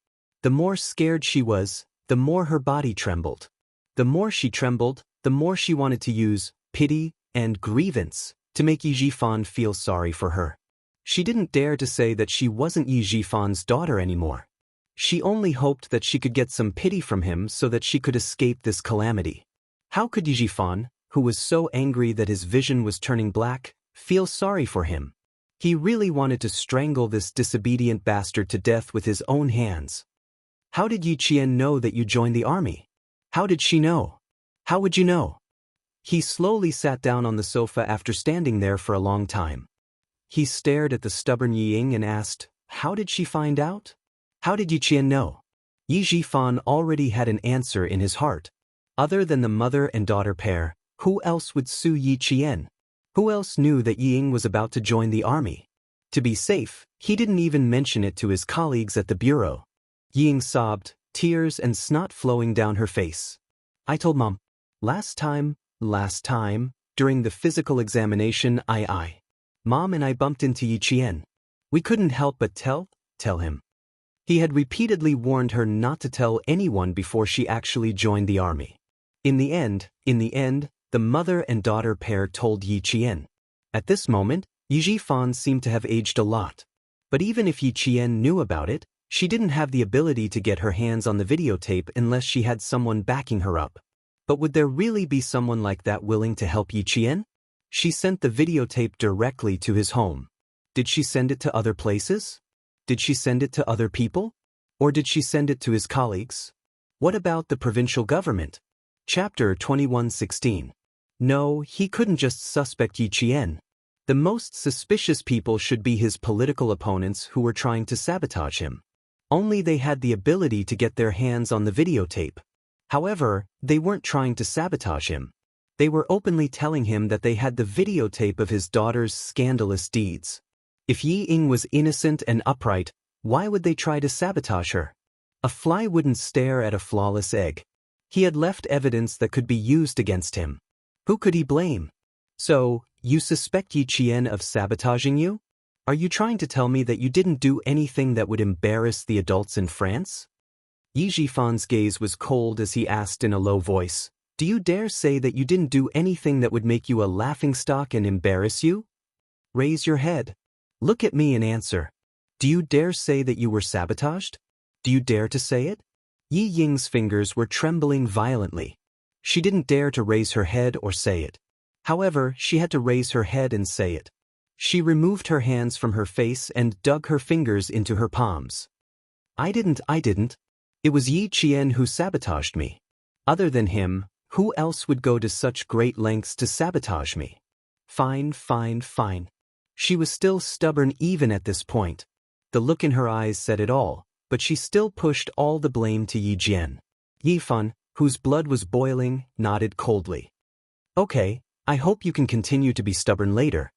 The more scared she was, the more her body trembled. The more she trembled, the more she wanted to use pity and grievance to make Yi Jifan feel sorry for her. She didn't dare to say that she wasn't Yi Jifan's daughter anymore. She only hoped that she could get some pity from him so that she could escape this calamity. How could Yi Jifan, who was so angry that his vision was turning black, feel sorry for him? He really wanted to strangle this disobedient bastard to death with his own hands. How did Yi Qian know that you joined the army? How did she know? How would you know? He slowly sat down on the sofa after standing there for a long time. He stared at the stubborn Yi Ying and asked, how did she find out? How did Yi Qian know? Yi Jifan already had an answer in his heart. Other than the mother and daughter pair, who else would sue Yi Qian? Who else knew that Yi Ying was about to join the army? To be safe, he didn't even mention it to his colleagues at the bureau. Yi Ying sobbed, tears and snot flowing down her face. I told Mom. Last time, during the physical examination, Mom and I bumped into Yi Qian. We couldn't help but tell him. He had repeatedly warned her not to tell anyone before she actually joined the army. In the end, the mother and daughter pair told Yi Qian. At this moment, Yi Jifan seemed to have aged a lot. But even if Yi Qian knew about it, she didn't have the ability to get her hands on the videotape unless she had someone backing her up. But would there really be someone like that willing to help Yi Qian? She sent the videotape directly to his home. Did she send it to other places? Did she send it to other people? Or did she send it to his colleagues? What about the provincial government? Chapter 21:16. No, he couldn't just suspect Yi Qian. The most suspicious people should be his political opponents who were trying to sabotage him. Only they had the ability to get their hands on the videotape. However, they weren't trying to sabotage him. They were openly telling him that they had the videotape of his daughter's scandalous deeds. If Yi Ying was innocent and upright, why would they try to sabotage her? A fly wouldn't stare at a flawless egg. He had left evidence that could be used against him. Who could he blame? So, you suspect Yi Qian of sabotaging you? Are you trying to tell me that you didn't do anything that would embarrass the adults in France? Yi Jifan's gaze was cold as he asked in a low voice, do you dare say that you didn't do anything that would make you a laughingstock and embarrass you? Raise your head. Look at me and answer. Do you dare say that you were sabotaged? Do you dare to say it? Yi Ying's fingers were trembling violently. She didn't dare to raise her head or say it. However, she had to raise her head and say it. She removed her hands from her face and dug her fingers into her palms. I didn't. It was Yi Qian who sabotaged me. Other than him, who else would go to such great lengths to sabotage me? Fine. She was still stubborn even at this point. The look in her eyes said it all, but she still pushed all the blame to Yi Jian. Yi Fan, whose blood was boiling, nodded coldly. Okay, I hope you can continue to be stubborn later.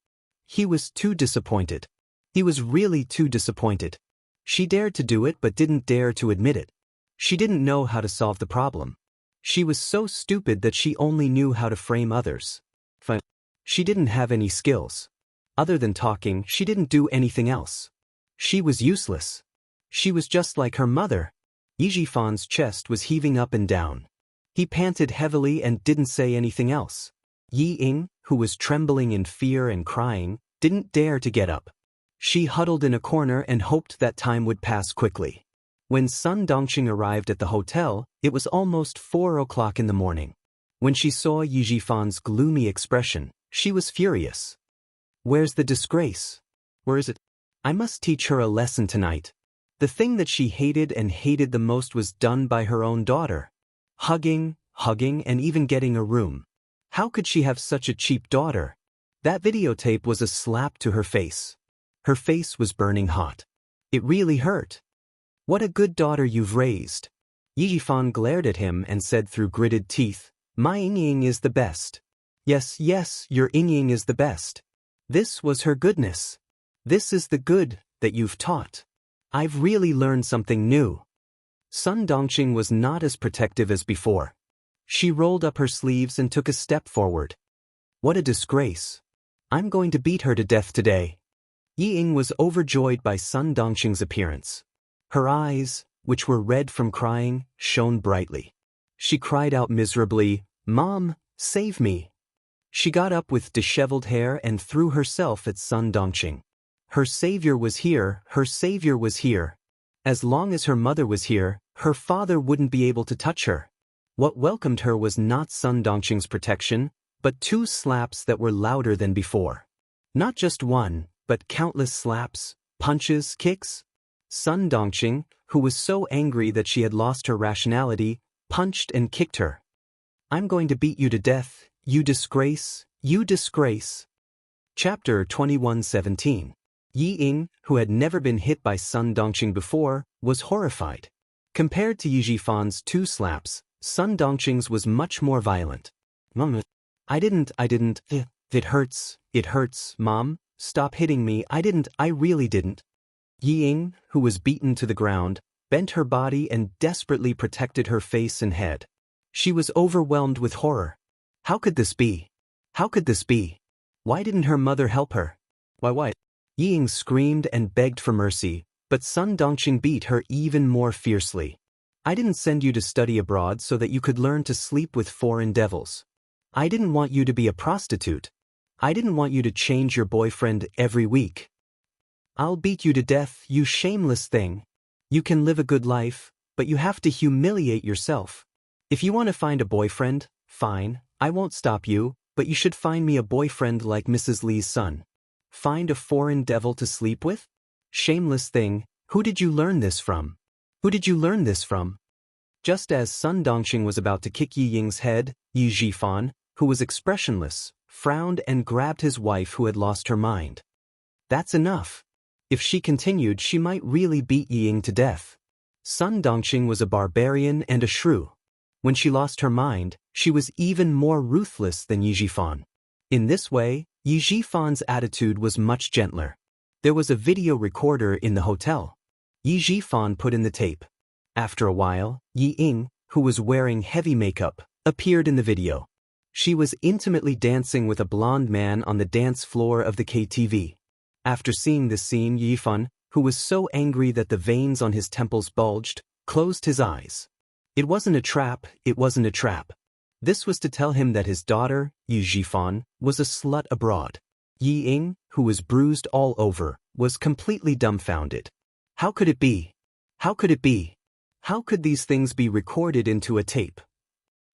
He was too disappointed. He was really too disappointed. She dared to do it but didn't dare to admit it. She didn't know how to solve the problem. She was so stupid that she only knew how to frame others. She didn't have any skills. Other than talking, she didn't do anything else. She was useless. She was just like her mother. Yi Jifan's chest was heaving up and down. He panted heavily and didn't say anything else. Yi Ying, who was trembling in fear and crying, didn't dare to get up. She huddled in a corner and hoped that time would pass quickly. When Sun Dongqing arrived at the hotel, it was almost 4 o'clock in the morning. When she saw Yi Jifan's gloomy expression, she was furious. Where's the disgrace? Where is it? I must teach her a lesson tonight. The thing that she hated the most was done by her own daughter. Hugging, and even getting a room. How could she have such a cheap daughter? That videotape was a slap to her face. Her face was burning hot. It really hurt. What a good daughter you've raised. Yi Jifan glared at him and said through gritted teeth, my Ying Ying is the best. Yes, your Ying Ying is the best. This was her goodness. This is the good that you've taught. I've really learned something new. Sun Dongqing was not as protective as before. She rolled up her sleeves and took a step forward. What a disgrace. I'm going to beat her to death today. Yi Ying was overjoyed by Sun Dongqing's appearance. Her eyes, which were red from crying, shone brightly. She cried out miserably, "Mom, save me!" She got up with disheveled hair and threw herself at Sun Dongqing. Her savior was here, her savior was here. As long as her mother was here, her father wouldn't be able to touch her. What welcomed her was not Sun Dongqing's protection, but 2 slaps that were louder than before. Not just one, but countless slaps, punches, kicks. Sun Dongqing, who was so angry that she had lost her rationality, punched and kicked her. I'm going to beat you to death, you disgrace, you disgrace. Chapter 21:17. Yi Ying, who had never been hit by Sun Dongqing before, was horrified. Compared to Yi Jifan's 2 slaps, Sun Dongqing's was much more violent. Mom, I didn't, it hurts, Mom, stop hitting me, I really didn't. Yi Ying, who was beaten to the ground, bent her body and desperately protected her face and head. She was overwhelmed with horror. How could this be? How could this be? Why didn't her mother help her? Why? Yi Ying screamed and begged for mercy, but Sun Dongqing beat her even more fiercely. I didn't send you to study abroad so that you could learn to sleep with foreign devils. I didn't want you to be a prostitute. I didn't want you to change your boyfriend every week. I'll beat you to death, you shameless thing. You can live a good life, but you have to humiliate yourself. If you want to find a boyfriend, fine, I won't stop you, but you should find me a boyfriend like Mrs. Li's son. Find a foreign devil to sleep with? Shameless thing, who did you learn this from? Who did you learn this from? Just as Sun Dongqing was about to kick Yi Ying's head, Yi Jifan, who was expressionless, frowned and grabbed his wife who had lost her mind. That's enough. If she continued, she might really beat Yi Ying to death. Sun Dongqing was a barbarian and a shrew. When she lost her mind, she was even more ruthless than Yi Jifan. In this way, Yi Jifan's attitude was much gentler. There was a video recorder in the hotel. Yi Jifan put in the tape. After a while, Yi Ying, who was wearing heavy makeup, appeared in the video. She was intimately dancing with a blonde man on the dance floor of the KTV. After seeing this scene, Yi Jifan, who was so angry that the veins on his temples bulged, closed his eyes. It wasn't a trap, it wasn't a trap. This was to tell him that his daughter, Yi Jifan, was a slut abroad. Yi Ying, who was bruised all over, was completely dumbfounded. How could it be? How could it be? How could these things be recorded into a tape?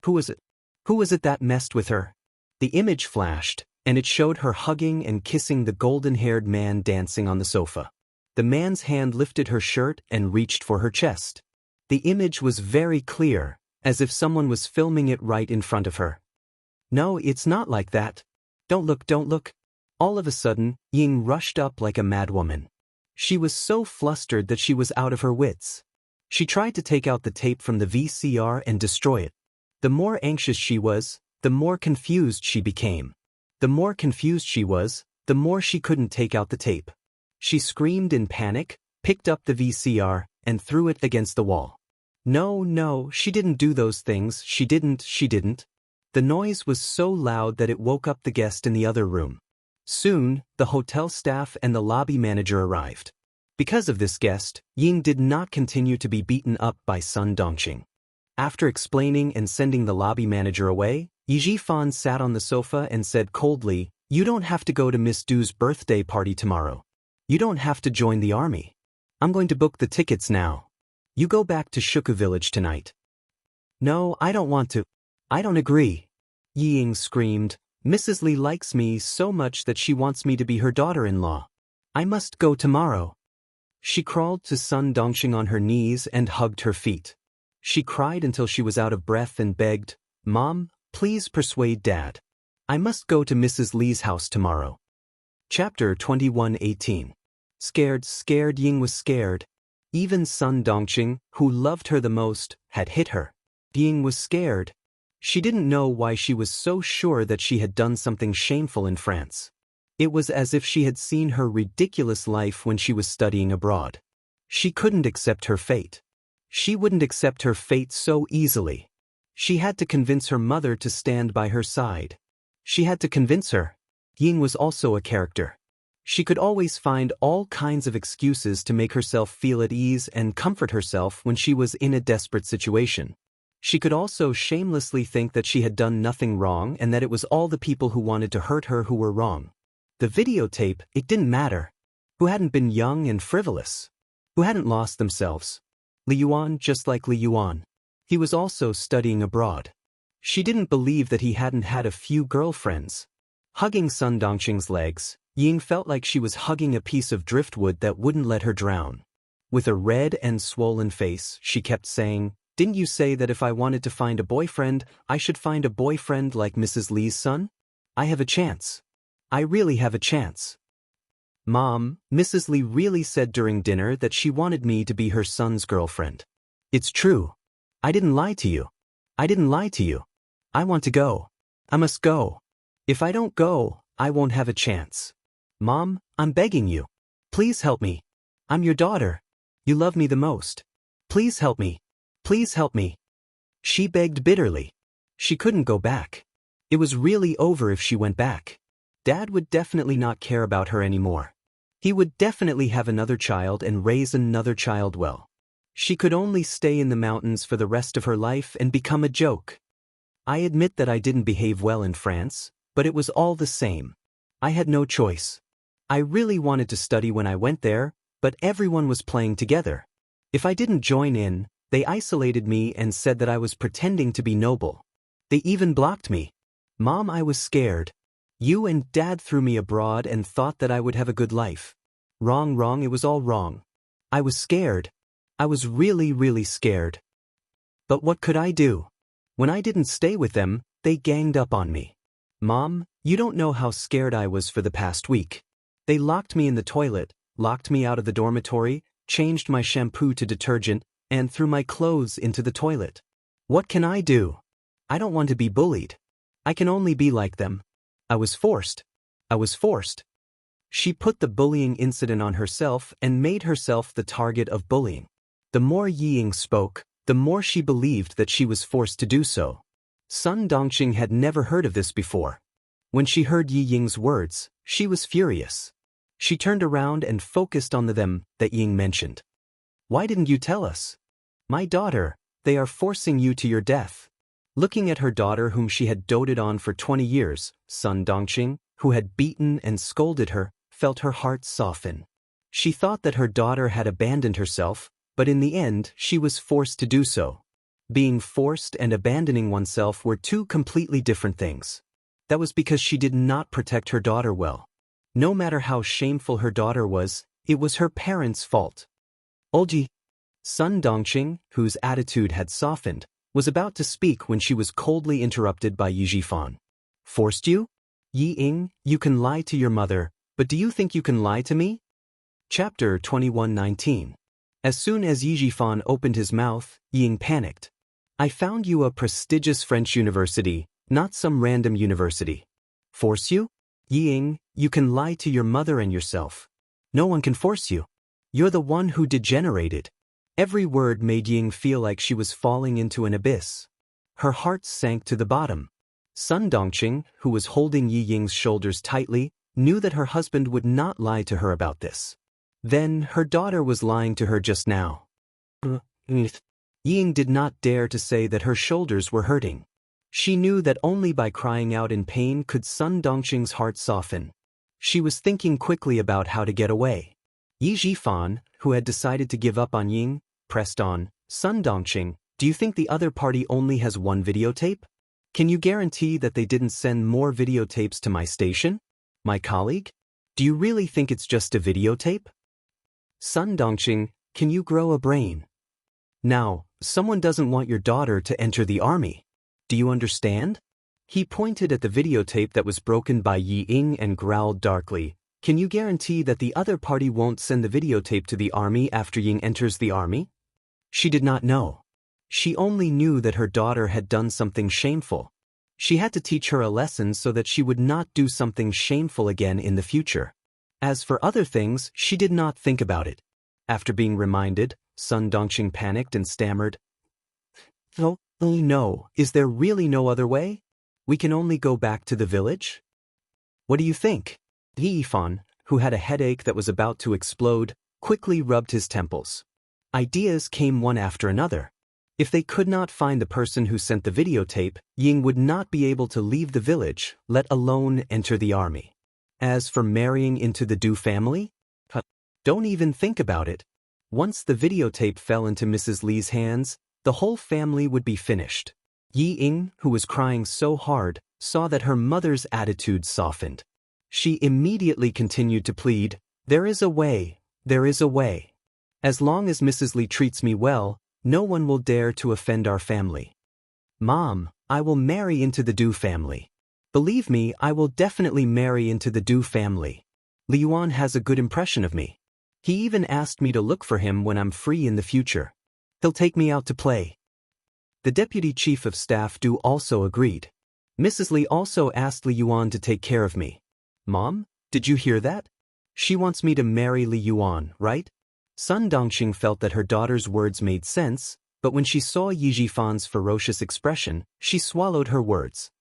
Who was it? Who was it that messed with her? The image flashed, and it showed her hugging and kissing the golden-haired man dancing on the sofa. The man's hand lifted her shirt and reached for her chest. The image was very clear, as if someone was filming it right in front of her. No, it's not like that. Don't look, don't look. All of a sudden, Ying rushed up like a madwoman. She was so flustered that she was out of her wits. She tried to take out the tape from the VCR and destroy it. The more anxious she was, the more confused she became. The more confused she was, the more she couldn't take out the tape. She screamed in panic, picked up the VCR, and threw it against the wall. No, she didn't do those things, she didn't. The noise was so loud that it woke up the guest in the other room. Soon, the hotel staff and the lobby manager arrived. Because of this guest, Ying did not continue to be beaten up by Sun Dongqing. After explaining and sending the lobby manager away, Yi Jifan sat on the sofa and said coldly, "You don't have to go to Miss Du's birthday party tomorrow. You don't have to join the army. I'm going to book the tickets now. You go back to Shuku village tonight." "No, I don't want to. I don't agree." Yi Ying screamed, "Mrs. Li likes me so much that she wants me to be her daughter-in-law. I must go tomorrow." She crawled to Sun Dongqing on her knees and hugged her feet. She cried until she was out of breath and begged, "Mom, please persuade Dad. I must go to Mrs. Li's house tomorrow." Chapter 21:18. Scared Ying was scared. Even Sun Dongqing, who loved her the most, had hit her. Ying was scared. She didn't know why she was so sure that she had done something shameful in France. It was as if she had seen her ridiculous life when she was studying abroad. She couldn't accept her fate. She wouldn't accept her fate so easily. She had to convince her mother to stand by her side. She had to convince her. Ying was also a character. She could always find all kinds of excuses to make herself feel at ease and comfort herself when she was in a desperate situation. She could also shamelessly think that she had done nothing wrong and that it was all the people who wanted to hurt her who were wrong. The videotape, it didn't matter. Who hadn't been young and frivolous? Who hadn't lost themselves? Li Yuan, just like Li Yuan. He was also studying abroad. She didn't believe that he hadn't had a few girlfriends. Hugging Sun Dongqing's legs, Ying felt like she was hugging a piece of driftwood that wouldn't let her drown. With a red and swollen face, she kept saying, "Didn't you say that if I wanted to find a boyfriend, I should find a boyfriend like Mrs. Li's son? I have a chance. I really have a chance." "Mom, Mrs. Li really said during dinner that she wanted me to be her son's girlfriend. It's true. I didn't lie to you. I didn't lie to you. I want to go. I must go. If I don't go, I won't have a chance. Mom, I'm begging you. Please help me. I'm your daughter. You love me the most. Please help me. Please help me." She begged bitterly. She couldn't go back. It was really over if she went back. Dad would definitely not care about her anymore. He would definitely have another child and raise another child well. She could only stay in the mountains for the rest of her life and become a joke. I admit that I didn't behave well in France, but it was all the same. I had no choice. I really wanted to study when I went there, but everyone was playing together. If I didn't join in, they isolated me and said that I was pretending to be noble. They even blocked me. Mom, I was scared. You and Dad threw me abroad and thought that I would have a good life. Wrong, it was all wrong. I was scared. I was really scared. But what could I do? When I didn't stay with them, they ganged up on me. Mom, you don't know how scared I was for the past week. They locked me in the toilet, locked me out of the dormitory, changed my shampoo to detergent, and threw my clothes into the toilet. What can I do? I don't want to be bullied. I can only be like them. I was forced. I was forced. She put the bullying incident on herself and made herself the target of bullying. The more Ying spoke, the more she believed that she was forced to do so. Sun Dongqing had never heard of this before. When she heard Yi Ying's words, she was furious. She turned around and focused on the them that Ying mentioned. "Why didn't you tell us? My daughter, they are forcing you to your death." Looking at her daughter whom she had doted on for 20 years, Sun Dongqing, who had beaten and scolded her, felt her heart soften. She thought that her daughter had abandoned herself, but in the end she was forced to do so. Being forced and abandoning oneself were two completely different things. That was because she did not protect her daughter well. No matter how shameful her daughter was, it was her parents' fault. Olji. Sun Dongqing, whose attitude had softened, was about to speak when she was coldly interrupted by Yi Jifan. "Forced you? Yi Ying, you can lie to your mother, but do you think you can lie to me?" Chapter 21:19. As soon as Yi Jifan opened his mouth, Ying panicked. "I found you a prestigious French university, not some random university. Force you? Yi Ying, you can lie to your mother and yourself. No one can force you. You're the one who degenerated." Every word made Ying feel like she was falling into an abyss. Her heart sank to the bottom. Sun Dongqing, who was holding Yi Ying's shoulders tightly, knew that her husband would not lie to her about this. Then her daughter was lying to her just now. Ying did not dare to say that her shoulders were hurting. She knew that only by crying out in pain could Sun Dongqing's heart soften. She was thinking quickly about how to get away. Yi Jifan, who had decided to give up on Ying, pressed on, "Sun Dongqing, do you think the other party only has one videotape? Can you guarantee that they didn't send more videotapes to my station? My colleague? Do you really think it's just a videotape? Sun Dongqing, can you grow a brain? Now, someone doesn't want your daughter to enter the army. Do you understand?" He pointed at the videotape that was broken by Yi Ying and growled darkly, "Can you guarantee that the other party won't send the videotape to the army after Ying enters the army?" She did not know. She only knew that her daughter had done something shameful. She had to teach her a lesson so that she would not do something shameful again in the future. As for other things, she did not think about it. After being reminded, Sun Dongqing panicked and stammered, Oh no, is there really no other way? We can only go back to the village? What do you think? Yifan, who had a headache that was about to explode, quickly rubbed his temples. Ideas came one after another. If they could not find the person who sent the videotape, Ying would not be able to leave the village, let alone enter the army. As for marrying into the Du family? Don't even think about it. Once the videotape fell into Mrs. Li's hands, the whole family would be finished. Yi Ying, who was crying so hard, saw that her mother's attitude softened. She immediately continued to plead, "There is a way, there is a way. As long as Mrs. Li treats me well, no one will dare to offend our family. Mom, I will marry into the Du family. Believe me, I will definitely marry into the Du family. Li Yuan has a good impression of me. He even asked me to look for him when I'm free in the future. He'll take me out to play." The deputy chief of staff Du also agreed. Mrs. Li also asked Li Yuan to take care of me. Mom, did you hear that? She wants me to marry Li Yuan, right? Sun Dongqing felt that her daughter's words made sense, but when she saw Yi Jifan's ferocious expression, she swallowed her words.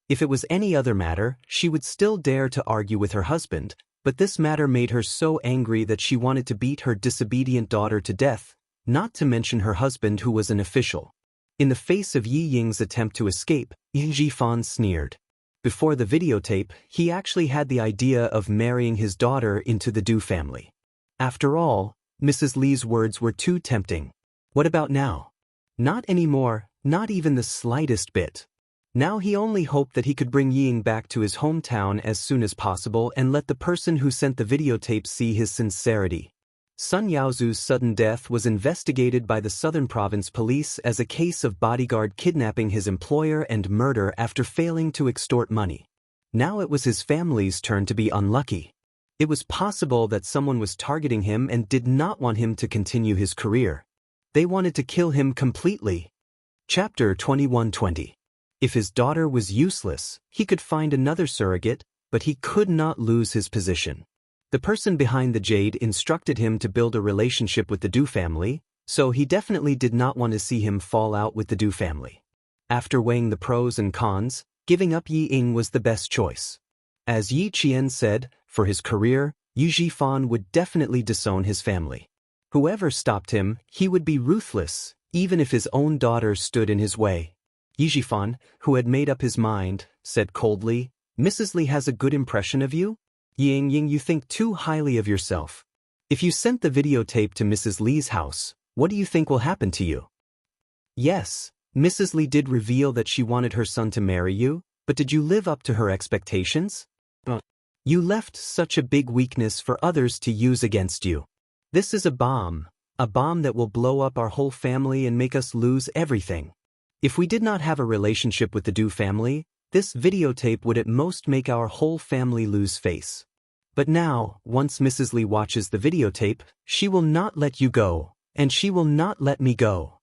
If it was any other matter, she would still dare to argue with her husband, but this matter made her so angry that she wanted to beat her disobedient daughter to death, not to mention her husband who was an official. In the face of Yi Ying's attempt to escape, Yi Jifan sneered. Before the videotape, he actually had the idea of marrying his daughter into the Du family. After all, Mrs. Li's words were too tempting. What about now? Not anymore, not even the slightest bit. Now he only hoped that he could bring Ying back to his hometown as soon as possible and let the person who sent the videotape see his sincerity. Sun Yaozu's sudden death was investigated by the Southern Province Police as a case of bodyguard kidnapping his employer and murder after failing to extort money. Now it was his family's turn to be unlucky. It was possible that someone was targeting him and did not want him to continue his career. They wanted to kill him completely. Chapter 2120. If his daughter was useless, he could find another surrogate, but he could not lose his position. The person behind the jade instructed him to build a relationship with the Du family, so he definitely did not want to see him fall out with the Du family. After weighing the pros and cons, giving up Yi Ying was the best choice. As Yi Qian said, for his career, Yi Jifan would definitely disown his family. Whoever stopped him, he would be ruthless, even if his own daughter stood in his way. Yi Jifan, who had made up his mind, said coldly, "Mrs. Li has a good impression of you? Ying, you think too highly of yourself. If you sent the videotape to Mrs. Li's house, what do you think will happen to you?" Yes, Mrs. Li did reveal that she wanted her son to marry you, but did you live up to her expectations? You left such a big weakness for others to use against you. This is a bomb that will blow up our whole family and make us lose everything. If we did not have a relationship with the Du family, this videotape would at most make our whole family lose face. But now, once Mrs. Li watches the videotape, she will not let you go, and she will not let me go.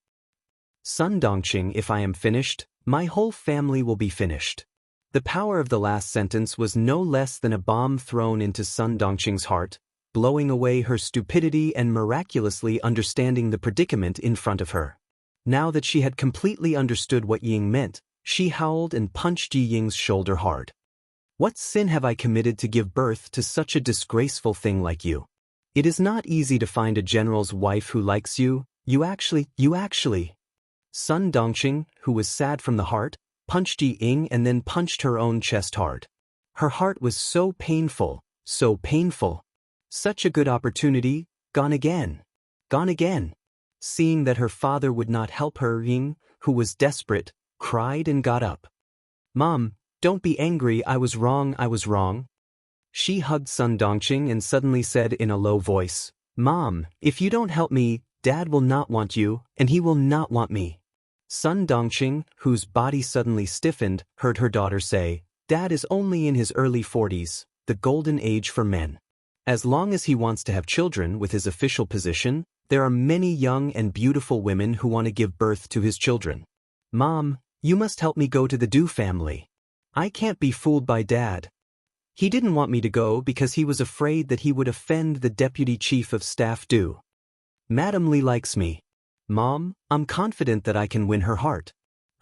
Sun Dongqing, if I am finished, my whole family will be finished. The power of the last sentence was no less than a bomb thrown into Sun Dongqing's heart, blowing away her stupidity and miraculously understanding the predicament in front of her. Now that she had completely understood what Ying meant, she howled and punched Yi Ying's shoulder hard. What sin have I committed to give birth to such a disgraceful thing like you? It is not easy to find a general's wife who likes you, you actually. Sun Dongqing, who was sad from the heart, punched Yi Ying and then punched her own chest hard. Her heart was so painful, so painful. Such a good opportunity, gone again. Gone again. Seeing that her father would not help her, Ying, who was desperate, cried and got up. Mom, don't be angry, I was wrong. She hugged Sun Dongqing and suddenly said in a low voice, Mom, if you don't help me, Dad will not want you, and he will not want me. Sun Dongqing, whose body suddenly stiffened, heard her daughter say, Dad is only in his early 40s, the golden age for men. As long as he wants to have children with his official position, there are many young and beautiful women who want to give birth to his children. Mom, you must help me go to the Du family. I can't be fooled by Dad. He didn't want me to go because he was afraid that he would offend the deputy chief of staff Du. Madam Li likes me. Mom, I'm confident that I can win her heart.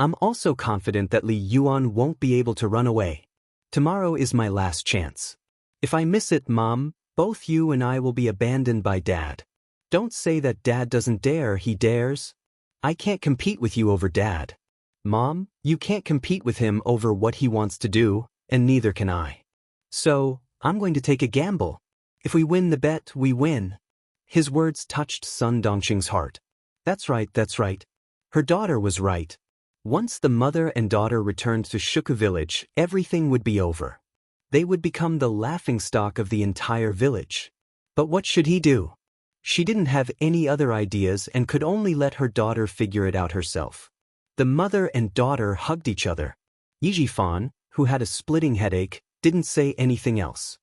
I'm also confident that Li Yuan won't be able to run away. Tomorrow is my last chance. If I miss it, Mom, both you and I will be abandoned by Dad. Don't say that Dad doesn't dare, he dares. I can't compete with you over Dad. Mom, you can't compete with him over what he wants to do, and neither can I. So, I'm going to take a gamble. If we win the bet, we win. His words touched Sun Dongqing's heart. That's right, that's right. Her daughter was right. Once the mother and daughter returned to Shuku village, everything would be over. They would become the laughingstock of the entire village. But what should he do? She didn't have any other ideas and could only let her daughter figure it out herself. The mother and daughter hugged each other. Yi Jifan, who had a splitting headache, didn't say anything else.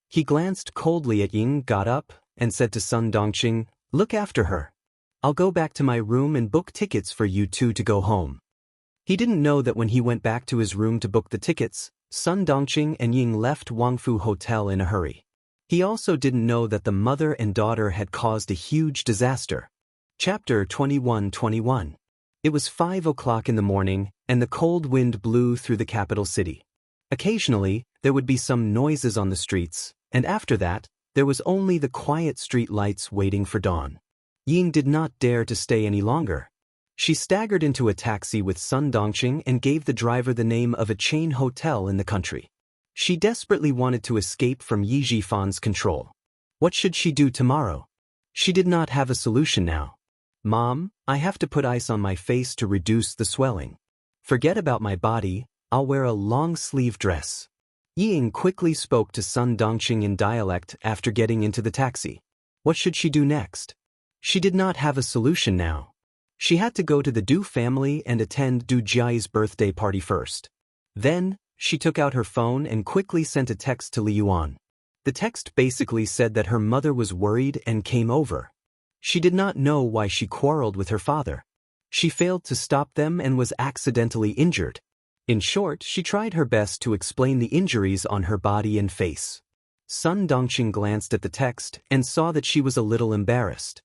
He glanced coldly at Ying, got up, and said to Sun Dongqing, "Look after her. I'll go back to my room and book tickets for you two to go home." He didn't know that when he went back to his room to book the tickets, Sun Dongqing and Ying left Wangfu Hotel in a hurry. He also didn't know that the mother and daughter had caused a huge disaster. Chapter 21-21. It was 5 o'clock in the morning, and the cold wind blew through the capital city. Occasionally, there would be some noises on the streets, and after that, there was only the quiet street lights waiting for dawn. Ying did not dare to stay any longer. She staggered into a taxi with Sun Dongqing and gave the driver the name of a chain hotel in the country. She desperately wanted to escape from Yi Jifan's control. What should she do tomorrow? She did not have a solution now. Mom, I have to put ice on my face to reduce the swelling. Forget about my body, I'll wear a long-sleeve dress. Ying quickly spoke to Sun Dongqing in dialect after getting into the taxi. What should she do next? She did not have a solution now. She had to go to the Du family and attend Du Jiai's birthday party first. Then, she took out her phone and quickly sent a text to Li Yuan. The text basically said that her mother was worried and came over. She did not know why she quarreled with her father. She failed to stop them and was accidentally injured. In short, she tried her best to explain the injuries on her body and face. Sun Dongqing glanced at the text and saw that she was a little embarrassed.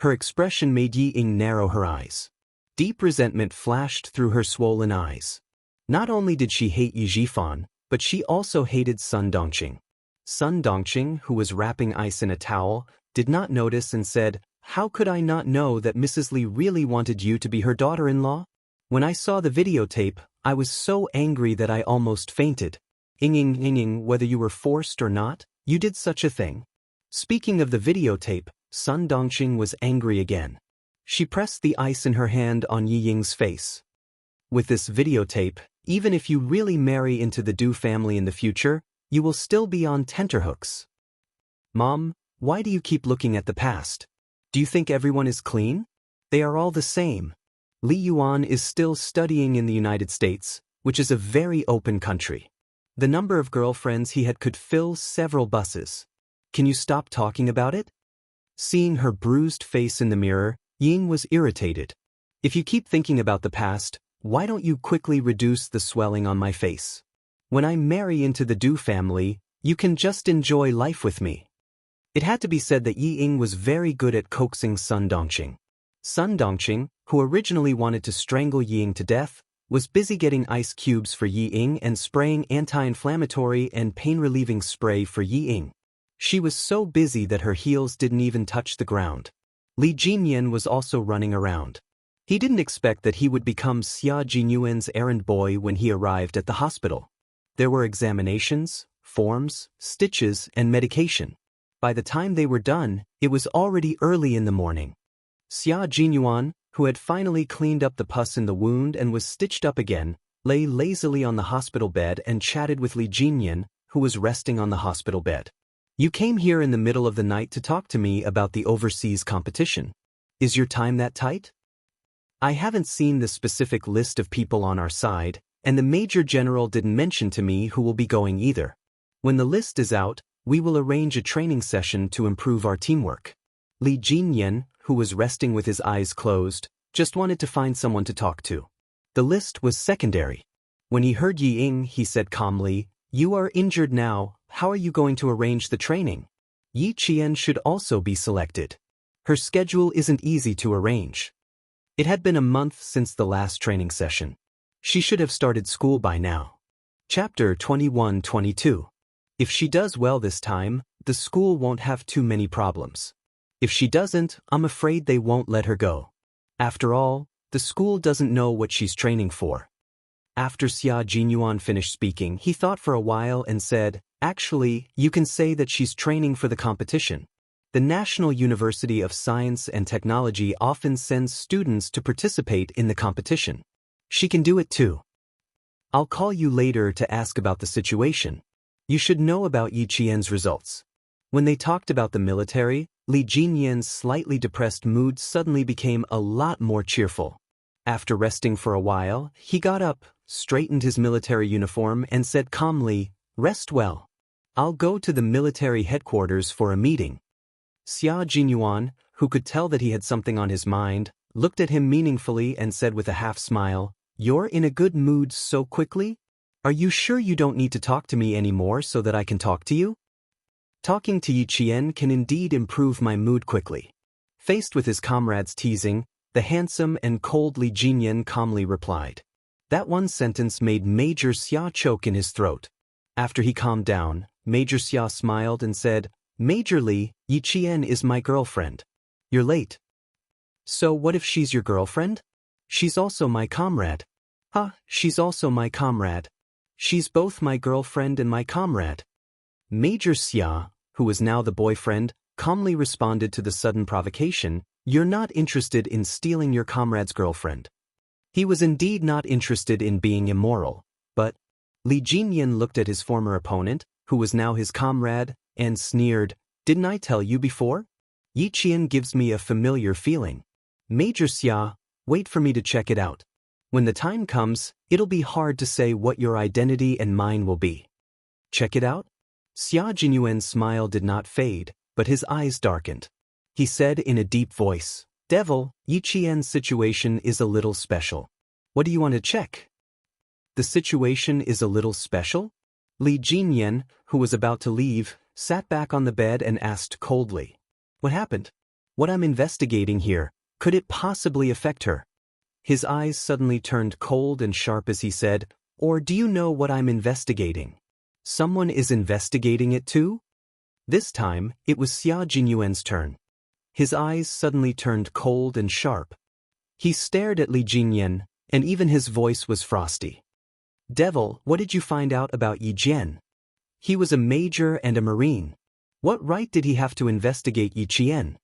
Her expression made Yi Ying narrow her eyes. Deep resentment flashed through her swollen eyes. Not only did she hate Yi Jifan, but she also hated Sun Dongqing. Sun Dongqing, who was wrapping ice in a towel, did not notice and said, "How could I not know that Mrs. Li really wanted you to be her daughter-in-law? When I saw the videotape, I was so angry that I almost fainted. Ying, whether you were forced or not, you did such a thing." Speaking of the videotape, Sun Dongqing was angry again. She pressed the ice in her hand on Yi Ying's face. With this videotape, even if you really marry into the Du family in the future, you will still be on tenterhooks. Mom, why do you keep looking at the past? Do you think everyone is clean? They are all the same. Li Yuan is still studying in the United States, which is a very open country. The number of girlfriends he had could fill several buses. Can you stop talking about it? Seeing her bruised face in the mirror, Ying was irritated. If you keep thinking about the past, why don't you quickly reduce the swelling on my face? When I marry into the Du family, you can just enjoy life with me. It had to be said that Yi Ying was very good at coaxing Sun Dongqing. Sun Dongqing, who originally wanted to strangle Yi Ying to death, was busy getting ice cubes for Yi Ying and spraying anti-inflammatory and pain-relieving spray for Yi Ying. She was so busy that her heels didn't even touch the ground. Li Jinyan was also running around. He didn't expect that he would become Xia Jinyuan's errand boy when he arrived at the hospital. There were examinations, forms, stitches, and medication. By the time they were done, it was already early in the morning. Xia Jinyuan, who had finally cleaned up the pus in the wound and was stitched up again, lay lazily on the hospital bed and chatted with Li Jinyan, who was resting on the hospital bed. "You came here in the middle of the night to talk to me about the overseas competition. Is your time that tight?" "I haven't seen the specific list of people on our side, and the Major General didn't mention to me who will be going either. When the list is out, we will arrange a training session to improve our teamwork." Li Jinyan, who was resting with his eyes closed, just wanted to find someone to talk to. The list was secondary. When he heard Yi Ying, he said calmly, "You are injured now, how are you going to arrange the training? Yi Qian should also be selected. Her schedule isn't easy to arrange." It had been a month since the last training session. She should have started school by now. Chapter 21-22. If she does well this time, the school won't have too many problems. If she doesn't, I'm afraid they won't let her go. After all, the school doesn't know what she's training for. After Xia Jinyuan finished speaking, he thought for a while and said, "Actually, you can say that she's training for the competition. The National University of Science and Technology often sends students to participate in the competition. She can do it too. I'll call you later to ask about the situation. You should know about Yi Qian's results." When they talked about the military, Li Jinyan's slightly depressed mood suddenly became a lot more cheerful. After resting for a while, he got up, straightened his military uniform, and said calmly, "Rest well. I'll go to the military headquarters for a meeting." Xia Jinyuan, who could tell that he had something on his mind, looked at him meaningfully and said with a half-smile, "You're in a good mood so quickly? Are you sure you don't need to talk to me anymore so that I can talk to you?" Talking to Yi Qian can indeed improve my mood quickly. Faced with his comrade's teasing, the handsome and cold Li Jinyan calmly replied. That one sentence made Major Xia choke in his throat. After he calmed down, Major Xia smiled and said, "Major Li, Yi Qian is my girlfriend. You're late." "So what if she's your girlfriend?" "She's also my comrade." She's also my comrade. She's both my girlfriend and my comrade." Major Xia, who was now the boyfriend, calmly responded to the sudden provocation, "You're not interested in stealing your comrade's girlfriend." He was indeed not interested in being immoral, but Li Jinyan looked at his former opponent, who was now his comrade, and sneered, "Didn't I tell you before? Yi Qian gives me a familiar feeling. Major Xia, wait for me to check it out. When the time comes, it'll be hard to say what your identity and mine will be." "Check it out?" Xia Jinyuan's smile did not fade, but his eyes darkened. He said in a deep voice, "Devil, Yi Qian's situation is a little special. What do you want to check?" "The situation is a little special?" Li Jinyan, who was about to leave, sat back on the bed and asked coldly, "What happened? What I'm investigating here, could it possibly affect her?" His eyes suddenly turned cold and sharp as he said, "Or do you know what I'm investigating? Someone is investigating it too?" This time, it was Xia Jinyuan's turn. His eyes suddenly turned cold and sharp. He stared at Li Jinyan, and even his voice was frosty. "Devil, what did you find out about Yi Jian? He was a major and a marine. What right did he have to investigate Yi Qian?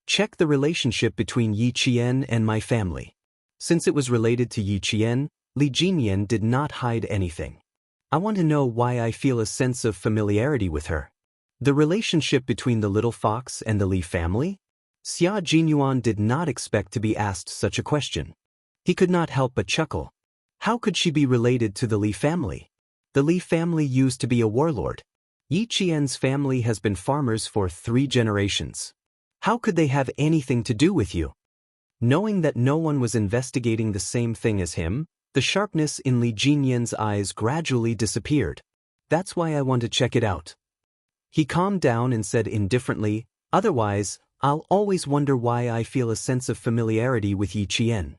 Check the relationship between Yi Qian and my family." Since it was related to Yi Qian, Li Jinyan did not hide anything. "I want to know why I feel a sense of familiarity with her. The relationship between the little fox and the Li family?" Xia Jinyuan did not expect to be asked such a question. He could not help but chuckle. How could she be related to the Li family? The Li family used to be a warlord. Yi Qian's family has been farmers for 3 generations. How could they have anything to do with you? Knowing that no one was investigating the same thing as him, the sharpness in Li Jinyan's eyes gradually disappeared. "That's why I want to check it out." He calmed down and said indifferently, "Otherwise, I'll always wonder why I feel a sense of familiarity with Yi Qian."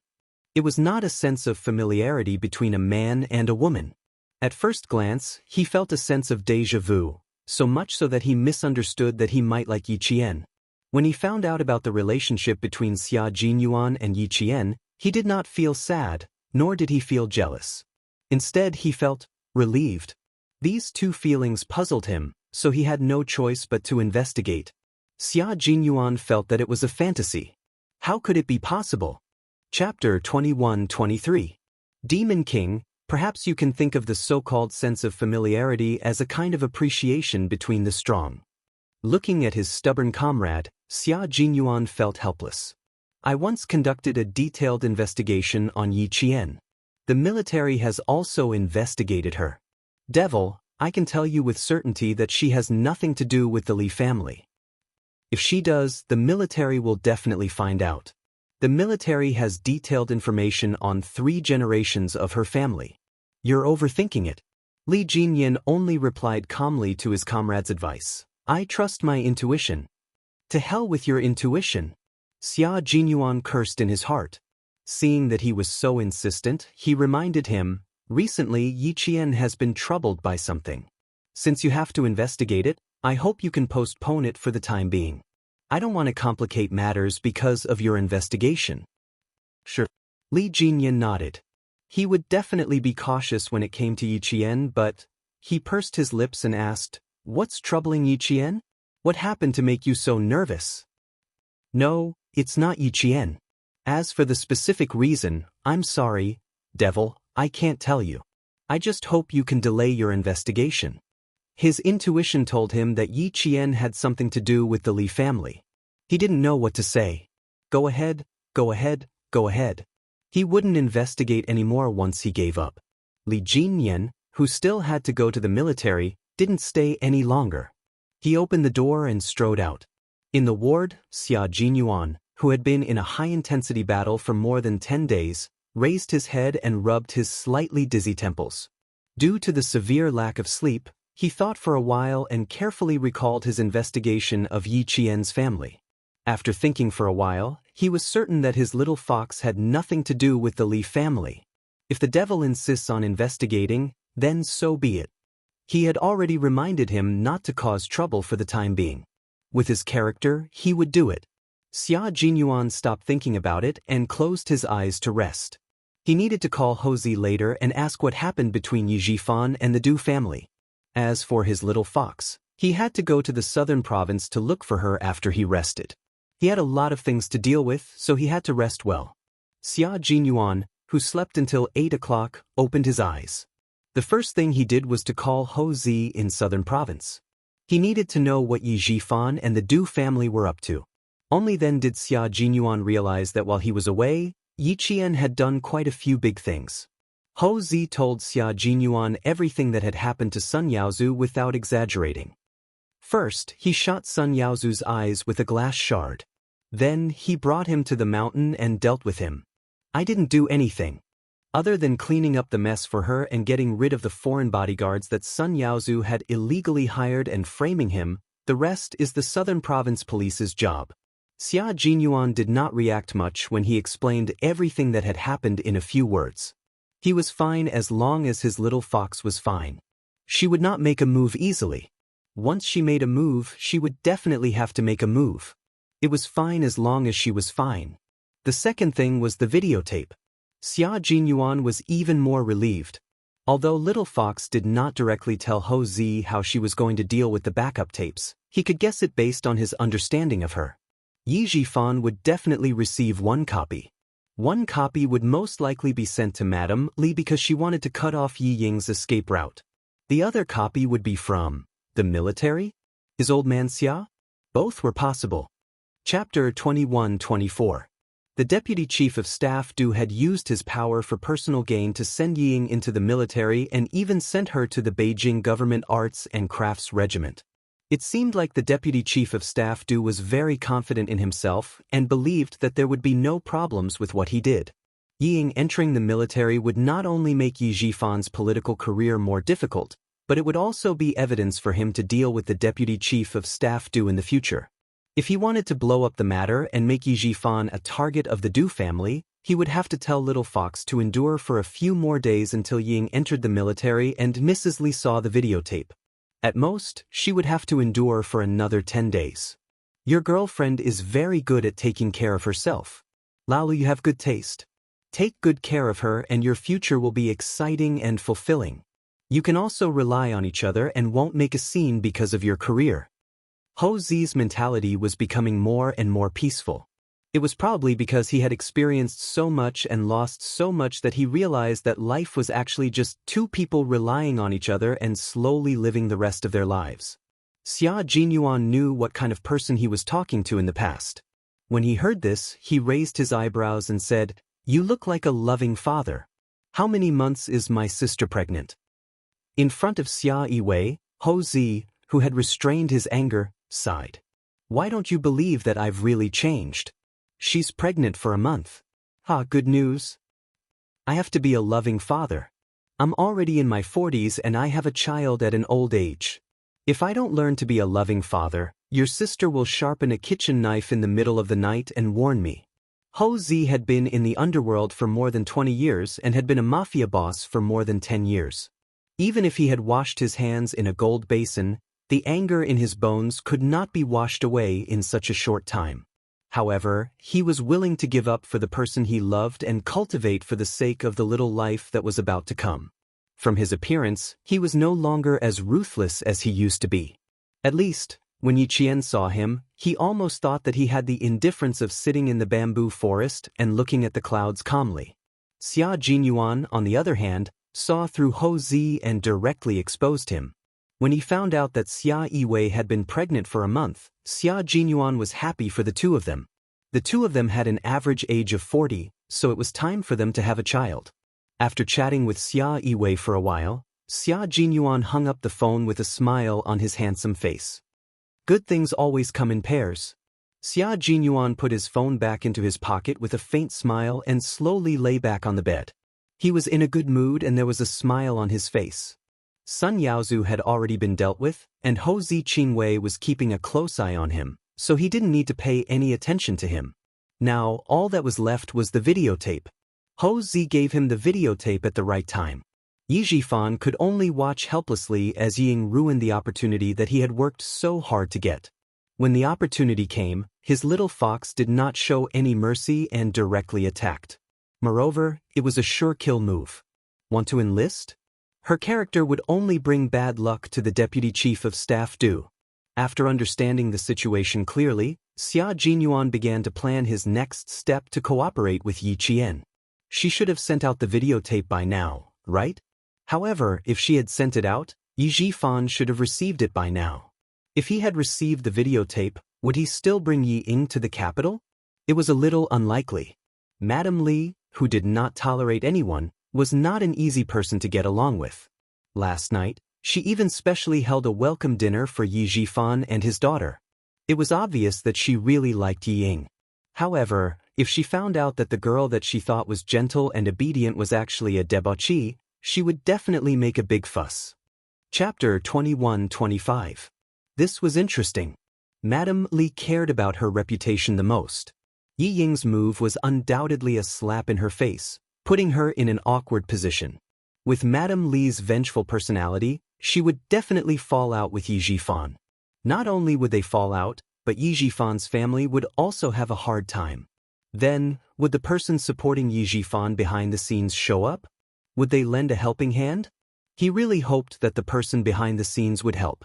It was not a sense of familiarity between a man and a woman. At first glance, he felt a sense of déjà vu, so much so that he misunderstood that he might like Yi Qian. When he found out about the relationship between Xia Jinyuan and Yi Qian, he did not feel sad, nor did he feel jealous. Instead, he felt relieved. These two feelings puzzled him, so he had no choice but to investigate. Xia Jinyuan felt that it was a fantasy. How could it be possible? Chapter 21-23. Demon King, perhaps you can think of the so-called sense of familiarity as a kind of appreciation between the strong. Looking at his stubborn comrade, Xia Jinyuan felt helpless. "I once conducted a detailed investigation on Yi Qian. The military has also investigated her. Devil, I can tell you with certainty that she has nothing to do with the Li family. If she does, the military will definitely find out. The military has detailed information on 3 generations of her family. You're overthinking it." Li Jinyan only replied calmly to his comrade's advice. "I trust my intuition." "To hell with your intuition." Xia Jinyuan cursed in his heart. Seeing that he was so insistent, he reminded him, "Recently, Yi Qian has been troubled by something. Since you have to investigate it, I hope you can postpone it for the time being. I don't want to complicate matters because of your investigation." "Sure." Li Jinyan nodded. He would definitely be cautious when it came to Yi Qian, but he pursed his lips and asked, "What's troubling Yi Qian? What happened to make you so nervous?" "No, it's not Yi Qian. As for the specific reason, I'm sorry, Devil, I can't tell you. I just hope you can delay your investigation." His intuition told him that Yi Qian had something to do with the Li family. He didn't know what to say. Go ahead, go ahead, go ahead. He wouldn't investigate anymore once he gave up. Li Jinyan, who still had to go to the military, didn't stay any longer. He opened the door and strode out. In the ward, Xia Jinyuan, who had been in a high-intensity battle for more than 10 days, raised his head and rubbed his slightly dizzy temples. Due to the severe lack of sleep, he thought for a while and carefully recalled his investigation of Yi Qian's family. After thinking for a while, he was certain that his little fox had nothing to do with the Li family. If the devil insists on investigating, then so be it. He had already reminded him not to cause trouble for the time being. With his character, he would do it. Xia Jinyuan stopped thinking about it and closed his eyes to rest. He needed to call Houzi later and ask what happened between Yi Jifan and the Du family. As for his little fox, he had to go to the southern province to look for her after he rested. He had a lot of things to deal with, so he had to rest well. Xia Jinyuan, who slept until 8 o'clock, opened his eyes. The first thing he did was to call Houzi in southern province. He needed to know what Yi Jifan and the Du family were up to. Only then did Xia Jinyuan realize that while he was away, Yi Qian had done quite a few big things. Houzi told Xia Jinyuan everything that had happened to Sun Yaozu without exaggerating. First, he shot Sun Yaozu's eyes with a glass shard. Then, he brought him to the mountain and dealt with him. "I didn't do anything. Other than cleaning up the mess for her and getting rid of the foreign bodyguards that Sun Yaozu had illegally hired and framing him, the rest is the Southern Province Police's job." Xia Jinyuan did not react much when he explained everything that had happened in a few words. He was fine as long as his little fox was fine. She would not make a move easily. Once she made a move, she would definitely have to make a move. It was fine as long as she was fine. The second thing was the videotape. Xia Jinyuan was even more relieved. Although Little Fox did not directly tell Houzi how she was going to deal with the backup tapes, he could guess it based on his understanding of her. Yi Jifan would definitely receive one copy. One copy would most likely be sent to Madame Li because she wanted to cut off Yi Ying's escape route. The other copy would be from the military? His old man Xia? Both were possible. Chapter 21-24. The Deputy Chief of Staff Du had used his power for personal gain to send Yi Ying into the military and even sent her to the Beijing Government Arts and Crafts Regiment. It seemed like the Deputy Chief of Staff Du was very confident in himself and believed that there would be no problems with what he did. Yi Ying entering the military would not only make Yi Jifan's political career more difficult, but it would also be evidence for him to deal with the Deputy Chief of Staff Du in the future. If he wanted to blow up the matter and make Yi Jifan a target of the Du family, he would have to tell Little Fox to endure for a few more days until Yi Ying entered the military and Mrs. Li saw the videotape. At most, she would have to endure for another 10 days. Your girlfriend is very good at taking care of herself. Lalu, you have good taste. Take good care of her and your future will be exciting and fulfilling. You can also rely on each other and won't make a scene because of your career. Houzi's mentality was becoming more and more peaceful. It was probably because he had experienced so much and lost so much that he realized that life was actually just two people relying on each other and slowly living the rest of their lives. Xia Jinyuan knew what kind of person he was talking to in the past. When he heard this, he raised his eyebrows and said, "You look like a loving father. How many months is my sister pregnant?" In front of Xia Yiwei, Houzi, who had restrained his anger, sighed. "Why don't you believe that I've really changed? She's pregnant for a month. Good news. I have to be a loving father. I'm already in my 40s and I have a child at an old age. If I don't learn to be a loving father, your sister will sharpen a kitchen knife in the middle of the night and warn me. Ho Zi had been in the underworld for more than 20 years and had been a mafia boss for more than 10 years. Even if he had washed his hands in a gold basin, the anger in his bones could not be washed away in such a short time. However, he was willing to give up for the person he loved and cultivate for the sake of the little life that was about to come. From his appearance, he was no longer as ruthless as he used to be. At least, when Yi Qian saw him, he almost thought that he had the indifference of sitting in the bamboo forest and looking at the clouds calmly. Xia Jinyuan, on the other hand, saw through Ho Zi and directly exposed him. When he found out that Xia Yiwei had been pregnant for a month, Xia Jinyuan was happy for the two of them. The two of them had an average age of 40, so it was time for them to have a child. After chatting with Xia Yiwei for a while, Xia Jinyuan hung up the phone with a smile on his handsome face. Good things always come in pairs. Xia Jinyuan put his phone back into his pocket with a faint smile and slowly lay back on the bed. He was in a good mood and there was a smile on his face. Sun Yaozu had already been dealt with, and Ho Zi Qingwei was keeping a close eye on him, so he didn't need to pay any attention to him. Now, all that was left was the videotape. Ho Zi gave him the videotape at the right time. Yi Zhifan could only watch helplessly as Ying ruined the opportunity that he had worked so hard to get. When the opportunity came, his little fox did not show any mercy and directly attacked. Moreover, it was a sure kill move. Want to enlist? Her character would only bring bad luck to the deputy chief of staff Du. After understanding the situation clearly, Xia Jinyuan began to plan his next step to cooperate with Yi Qian. She should have sent out the videotape by now, right? However, if she had sent it out, Yi Zhifan should have received it by now. If he had received the videotape, would he still bring Yi Ying to the capital? It was a little unlikely. Madame Li, who did not tolerate anyone, was not an easy person to get along with. Last night, she even specially held a welcome dinner for Yi Zhifan and his daughter. It was obvious that she really liked Yi Ying. However, if she found out that the girl that she thought was gentle and obedient was actually a debauchee, she would definitely make a big fuss. Chapter 21-25. This was interesting. Madame Li cared about her reputation the most. Yi Ying's move was undoubtedly a slap in her face, putting her in an awkward position. With Madame Li's vengeful personality, she would definitely fall out with Yi Zhifan. Not only would they fall out, but Yi Zhifan's family would also have a hard time. Then, would the person supporting Yi Zhifan behind the scenes show up? Would they lend a helping hand? He really hoped that the person behind the scenes would help.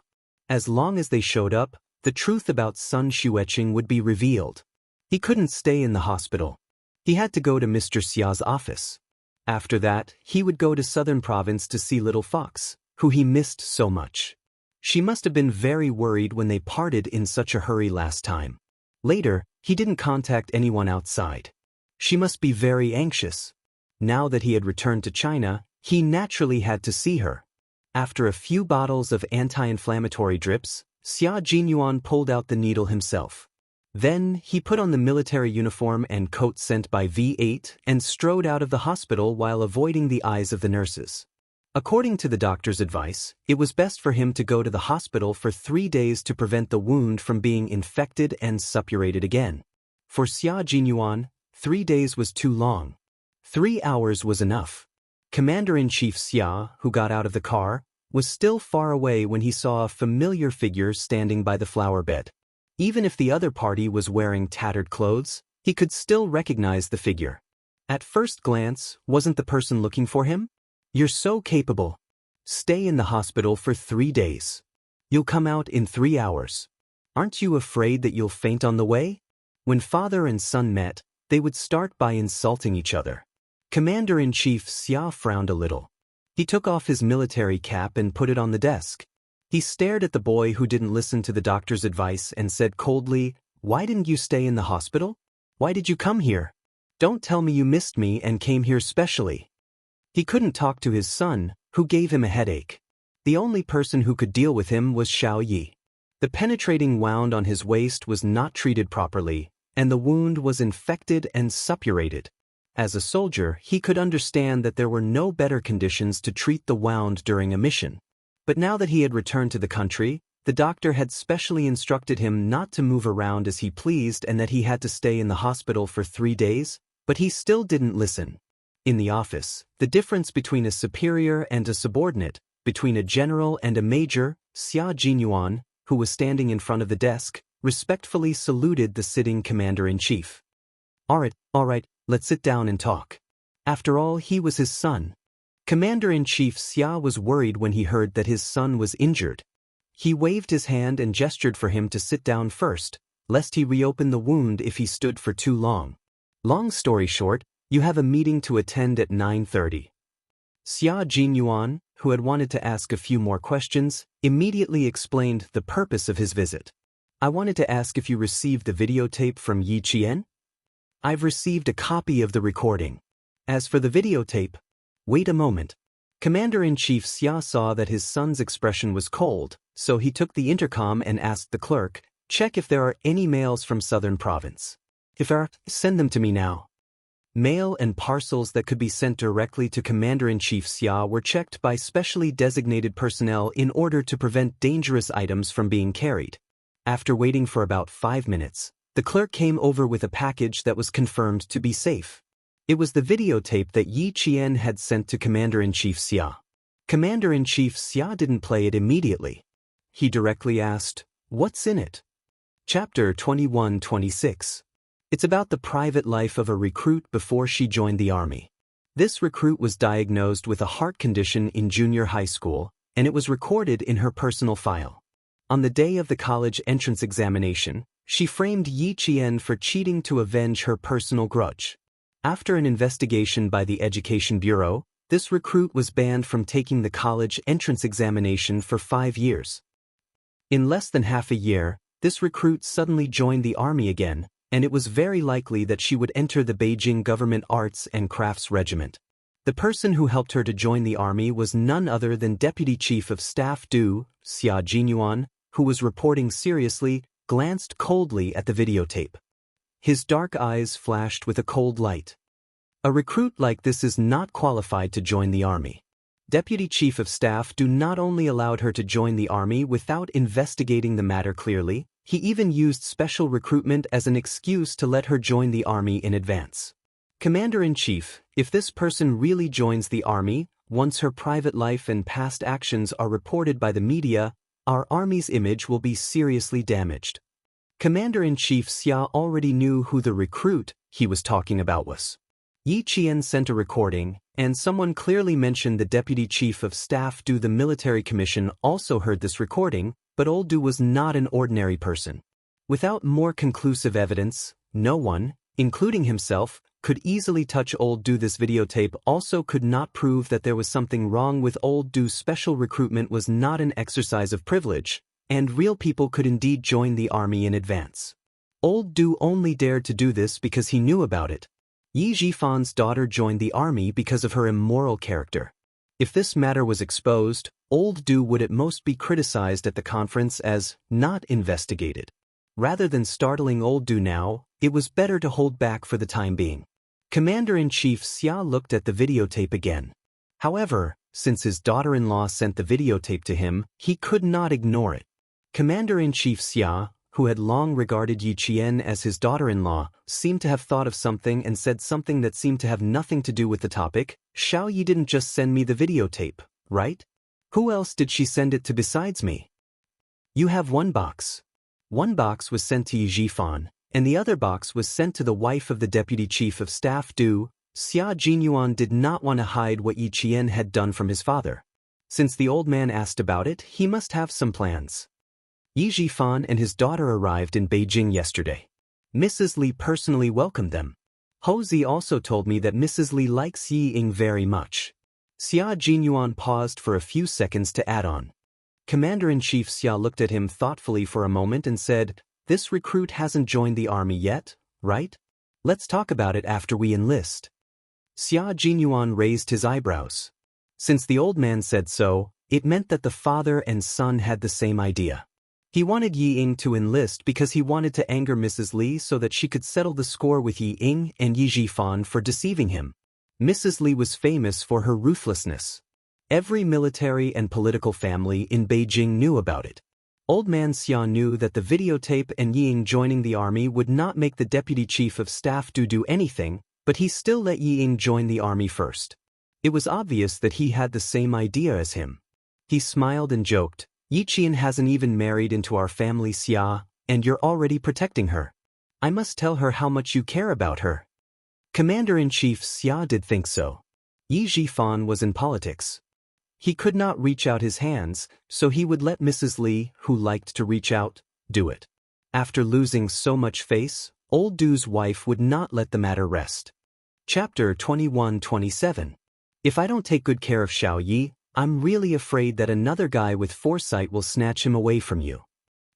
As long as they showed up, the truth about Sun Xueqing would be revealed. He couldn't stay in the hospital. He had to go to Mr. Xia's office. After that, he would go to Southern Province to see Little Fox, who he missed so much. She must have been very worried when they parted in such a hurry last time. Later, he didn't contact anyone outside. She must be very anxious. Now that he had returned to China, he naturally had to see her. After a few bottles of anti-inflammatory drips, Xia Jinyuan pulled out the needle himself. Then, he put on the military uniform and coat sent by V8 and strode out of the hospital while avoiding the eyes of the nurses. According to the doctor's advice, it was best for him to go to the hospital for 3 days to prevent the wound from being infected and suppurated again. For Xia Jinyuan, 3 days was too long. 3 hours was enough. Commander-in-Chief Xia, who got out of the car, was still far away when he saw a familiar figure standing by the flower bed. Even if the other party was wearing tattered clothes, he could still recognize the figure. At first glance, wasn't the person looking for him? You're so capable. Stay in the hospital for 3 days. You'll come out in 3 hours. Aren't you afraid that you'll faint on the way? When father and son met, they would start by insulting each other. Commander-in-Chief Xia frowned a little. He took off his military cap and put it on the desk. He stared at the boy who didn't listen to the doctor's advice and said coldly, "Why didn't you stay in the hospital? Why did you come here? Don't tell me you missed me and came here specially." He couldn't talk to his son, who gave him a headache. The only person who could deal with him was Xiao Yi. The penetrating wound on his waist was not treated properly, and the wound was infected and suppurated. As a soldier, he could understand that there were no better conditions to treat the wound during a mission. But now that he had returned to the country, The doctor had specially instructed him not to move around as he pleased and that he had to stay in the hospital for 3 days, but he still didn't listen. In the office, the difference between a superior and a subordinate, between a general and a major, Xia Jinyuan, who was standing in front of the desk, respectfully saluted the sitting commander-in-chief. All right, let's sit down and talk. After all, he was his son. Commander-in-Chief Xia was worried when he heard that his son was injured. He waved his hand and gestured for him to sit down first, lest he reopen the wound if he stood for too long. Long story short, you have a meeting to attend at 9:30. Xia Jinyuan, who had wanted to ask a few more questions, immediately explained the purpose of his visit. I wanted to ask if you received the videotape from Yi Qian? I've received a copy of the recording. As for the videotape, wait a moment. Commander-in-Chief Xia saw that his son's expression was cold, so he took the intercom and asked the clerk, check if there are any mails from Southern Province. If there are, send them to me now. Mail and parcels that could be sent directly to Commander-in-Chief Xia were checked by specially designated personnel in order to prevent dangerous items from being carried. After waiting for about 5 minutes, the clerk came over with a package that was confirmed to be safe. It was the videotape that Yi Qian had sent to Commander-in-Chief Xia. Commander-in-Chief Xia didn't play it immediately. He directly asked, "What's in it?" Chapter 21-26. It's about the private life of a recruit before she joined the army. This recruit was diagnosed with a heart condition in junior high school, and it was recorded in her personal file. On the day of the college entrance examination, she framed Yi Qian for cheating to avenge her personal grudge. After an investigation by the Education Bureau, this recruit was banned from taking the college entrance examination for 5 years. In less than half a year, this recruit suddenly joined the army again, and it was very likely that she would enter the Beijing Government Arts and Crafts Regiment. The person who helped her to join the army was none other than Deputy Chief of Staff Du, Xia Jinyuan, who was reporting seriously, glanced coldly at the videotape. His dark eyes flashed with a cold light. A recruit like this is not qualified to join the army. Deputy Chief of Staff Du not only allowed her to join the army without investigating the matter clearly, he even used special recruitment as an excuse to let her join the army in advance. Commander-in-Chief, if this person really joins the army, once her private life and past actions are reported by the media, our army's image will be seriously damaged. Commander-in-Chief Xia already knew who the recruit he was talking about was. Yi Qian sent a recording, and someone clearly mentioned the Deputy Chief of Staff Du. The military commission also heard this recording, but old Du was not an ordinary person. Without more conclusive evidence, no one, including himself, could easily touch old Du. This videotape also could not prove that there was something wrong with old Du. Special recruitment was not an exercise of privilege, and real people could indeed join the army in advance. Old Du only dared to do this because he knew about it. Yi Jifan's daughter joined the army because of her immoral character. If this matter was exposed, old Du would at most be criticized at the conference as not investigated. Rather than startling old Du now, it was better to hold back for the time being. Commander-in-Chief Xia looked at the videotape again. However, since his daughter-in-law sent the videotape to him, he could not ignore it. Commander-in-Chief Xia, who had long regarded Yi Qian as his daughter-in-law, seemed to have thought of something and said something that seemed to have nothing to do with the topic. Xiao Yi didn't just send me the videotape, right? Who else did she send it to besides me? You have one box. One box was sent to Yi Jifan, and the other box was sent to the wife of the Deputy Chief of Staff Du. Xia Jinyuan did not want to hide what Yi Qian had done from his father. Since the old man asked about it, he must have some plans. Yi Jifan and his daughter arrived in Beijing yesterday. Mrs. Li personally welcomed them. Ho Zi also told me that Mrs. Li likes Yi Ying very much. Xia Jinyuan paused for a few seconds to add on. Commander-in-Chief Xia looked at him thoughtfully for a moment and said, "This recruit hasn't joined the army yet, right? Let's talk about it after we enlist." Xia Jinyuan raised his eyebrows. Since the old man said so, it meant that the father and son had the same idea. He wanted Yi Ying to enlist because he wanted to anger Mrs. Li so that she could settle the score with Yi Ying and Yi Jifan for deceiving him. Mrs. Li was famous for her ruthlessness. Every military and political family in Beijing knew about it. Old Man Xia knew that the videotape and Ying joining the army would not make the deputy chief of staff do anything, but he still let Ying join the army first. It was obvious that he had the same idea as him. He smiled and joked, "Yi Qian hasn't even married into our family, Xia, and you're already protecting her. I must tell her how much you care about her." Commander-in-Chief Xia did think so. Yi Zhifan was in politics. He could not reach out his hands, so he would let Mrs. Li, who liked to reach out, do it. After losing so much face, Old Du's wife would not let the matter rest. Chapter 21-27. If I don't take good care of Xiao Yi, I'm really afraid that another guy with foresight will snatch him away from you.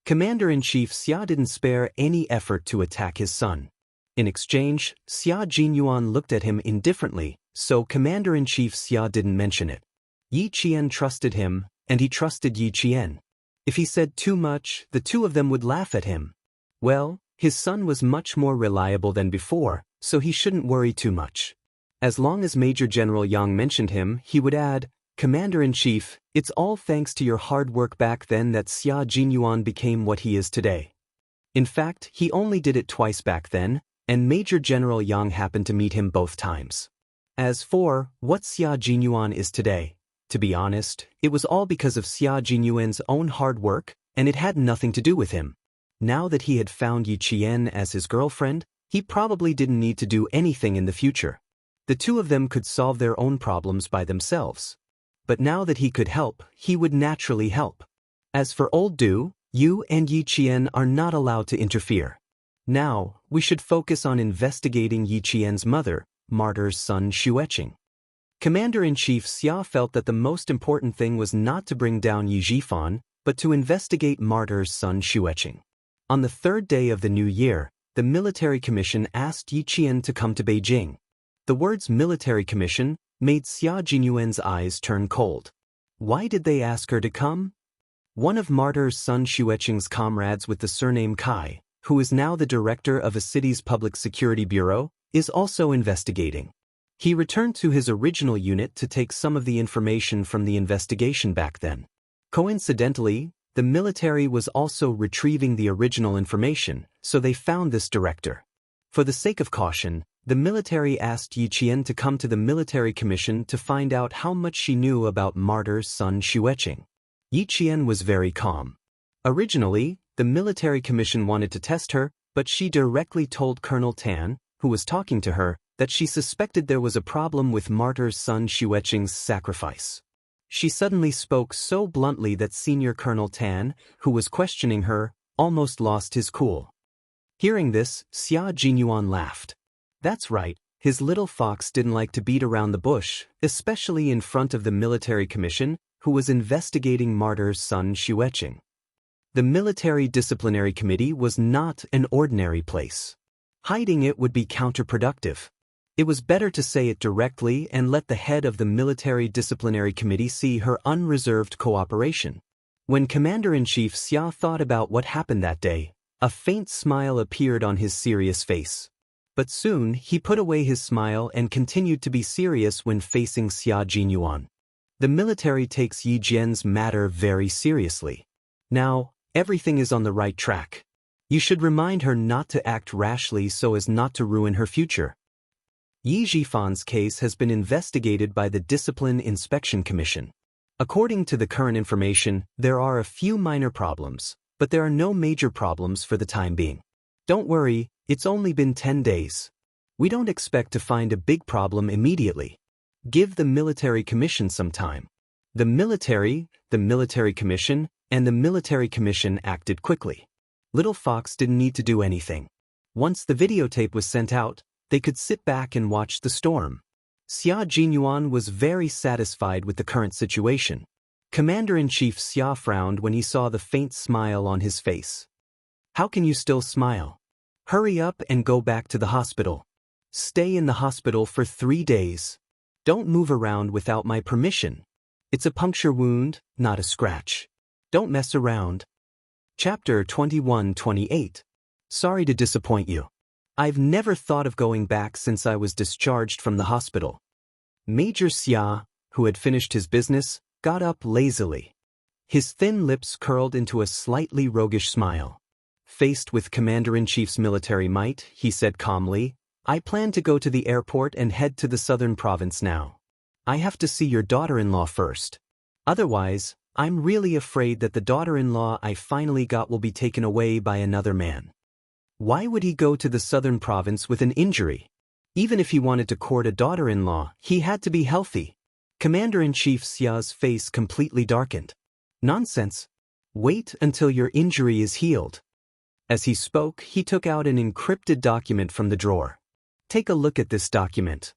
Commander-in-Chief Xia didn't spare any effort to attack his son. In exchange, Xia Jinyuan looked at him indifferently, so Commander-in-Chief Xia didn't mention it. Yi Qian trusted him, and he trusted Yi Qian. If he said too much, the two of them would laugh at him. Well, his son was much more reliable than before, so he shouldn't worry too much. As long as Major General Yang mentioned him, he would add, "Commander-in-Chief, it's all thanks to your hard work back then that Xia Jinyuan became what he is today." In fact, he only did it twice back then, and Major General Yang happened to meet him both times. As for what Xia Jinyuan is today, to be honest, it was all because of Xia Jinyuan's own hard work, and it had nothing to do with him. Now that he had found Yi Qian as his girlfriend, he probably didn't need to do anything in the future. The two of them could solve their own problems by themselves. But now that he could help, he would naturally help. As for Old Du, you and Yi Qian are not allowed to interfere. Now, we should focus on investigating Yi Qian's mother, Martyr's son Xueqing. Commander-in-Chief Xia felt that the most important thing was not to bring down Yi Zhifan, but to investigate Martyr's son Xueqing. On the third day of the new year, the military commission asked Yi Qian to come to Beijing. The words military commission made Xia Jinyuan's eyes turn cold. Why did they ask her to come? One of Martyr's son Xueqing's comrades with the surname Kai, who is now the director of a city's public security bureau, is also investigating. He returned to his original unit to take some of the information from the investigation back then. Coincidentally, the military was also retrieving the original information, so they found this director. For the sake of caution, the military asked Yi Qian to come to the military commission to find out how much she knew about Martyr's son Xueqing. Yi Qian was very calm. Originally, the military commission wanted to test her, but she directly told Colonel Tan, who was talking to her, that she suspected there was a problem with Martyr's son Xueqing's sacrifice. She suddenly spoke so bluntly that Senior Colonel Tan, who was questioning her, almost lost his cool. Hearing this, Xia Jinyuan laughed. That's right, his little fox didn't like to beat around the bush, especially in front of the military commission, who was investigating Martyr's son Xueqing. The military disciplinary committee was not an ordinary place. Hiding it would be counterproductive. It was better to say it directly and let the head of the military disciplinary committee see her unreserved cooperation. When Commander-in-Chief Xia thought about what happened that day, a faint smile appeared on his serious face. But soon he put away his smile and continued to be serious when facing Xia Jinyuan. The military takes Yi Jian's matter very seriously. Now, everything is on the right track. You should remind her not to act rashly so as not to ruin her future. Yi Zhifan's case has been investigated by the Discipline Inspection Commission. According to the current information, there are a few minor problems, but there are no major problems for the time being. Don't worry, it's only been 10 days. We don't expect to find a big problem immediately. Give the military commission some time. The military commission, and the military commission acted quickly. Little Fox didn't need to do anything. Once the videotape was sent out, they could sit back and watch the storm. Xia Jinyuan was very satisfied with the current situation. Commander-in-Chief Xia frowned when he saw the faint smile on his face. How can you still smile? Hurry up and go back to the hospital. Stay in the hospital for 3 days. Don't move around without my permission. It's a puncture wound, not a scratch. Don't mess around. Chapter 21-28. Sorry to disappoint you. I've never thought of going back since I was discharged from the hospital. Major Xia, who had finished his business, got up lazily. His thin lips curled into a slightly roguish smile. Faced with Commander-in-Chief's military might, he said calmly, "I plan to go to the airport and head to the southern province now. I have to see your daughter-in-law first. Otherwise, I'm really afraid that the daughter-in-law I finally got will be taken away by another man." Why would he go to the southern province with an injury? Even if he wanted to court a daughter-in-law, he had to be healthy. Commander-in-Chief Xia's face completely darkened. "Nonsense. Wait until your injury is healed." As he spoke, he took out an encrypted document from the drawer. "Take a look at this document.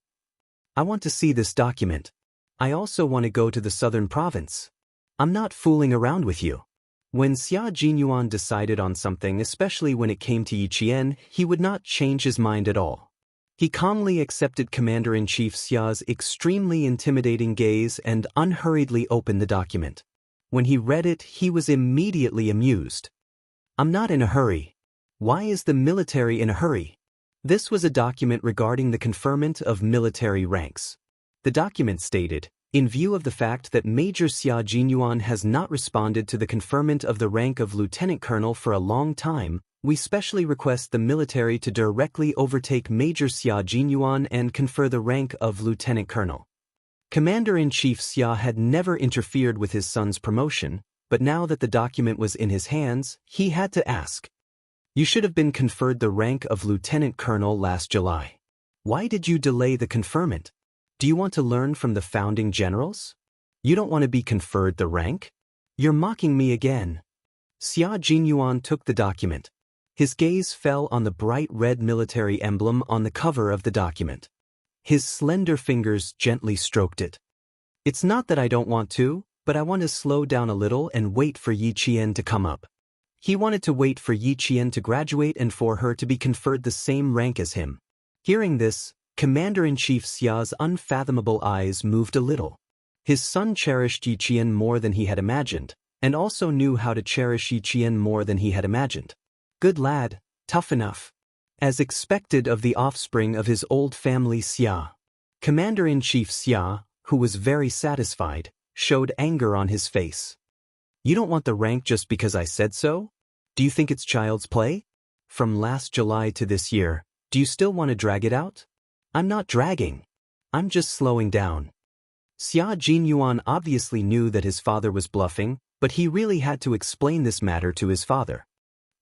I want to see this document. I also want to go to the southern province. I'm not fooling around with you." When Xia Jinyuan decided on something, especially when it came to Yi Qian, he would not change his mind at all. He calmly accepted Commander-in-Chief Xia's extremely intimidating gaze and unhurriedly opened the document. When he read it, he was immediately amused. "I'm not in a hurry. Why is the military in a hurry?" This was a document regarding the conferment of military ranks. The document stated, "In view of the fact that Major Xia Jinyuan has not responded to the conferment of the rank of Lieutenant Colonel for a long time, we specially request the military to directly overtake Major Xia Jinyuan and confer the rank of Lieutenant Colonel." Commander-in-Chief Xia had never interfered with his son's promotion, but now that the document was in his hands, he had to ask. "You should have been conferred the rank of Lieutenant Colonel last July. Why did you delay the conferment? Do you want to learn from the founding generals? You don't want to be conferred the rank? You're mocking me again." Xia Jinyuan took the document. His gaze fell on the bright red military emblem on the cover of the document. His slender fingers gently stroked it. "It's not that I don't want to, but I want to slow down a little and wait for Yi Qian to come up." He wanted to wait for Yi Qian to graduate and for her to be conferred the same rank as him. Hearing this, Commander-in-Chief Xia's unfathomable eyes moved a little. His son cherished Yi Qian more than he had imagined, and also knew how to cherish Yi Qian more than he had imagined. Good lad, tough enough. As expected of the offspring of his old family Xia. Commander-in-Chief Xia, who was very satisfied, showed anger on his face. "You don't want the rank just because I said so? Do you think it's child's play? From last July to this year, do you still want to drag it out?" "I'm not dragging. I'm just slowing down." Xia Jinyuan obviously knew that his father was bluffing, but he really had to explain this matter to his father.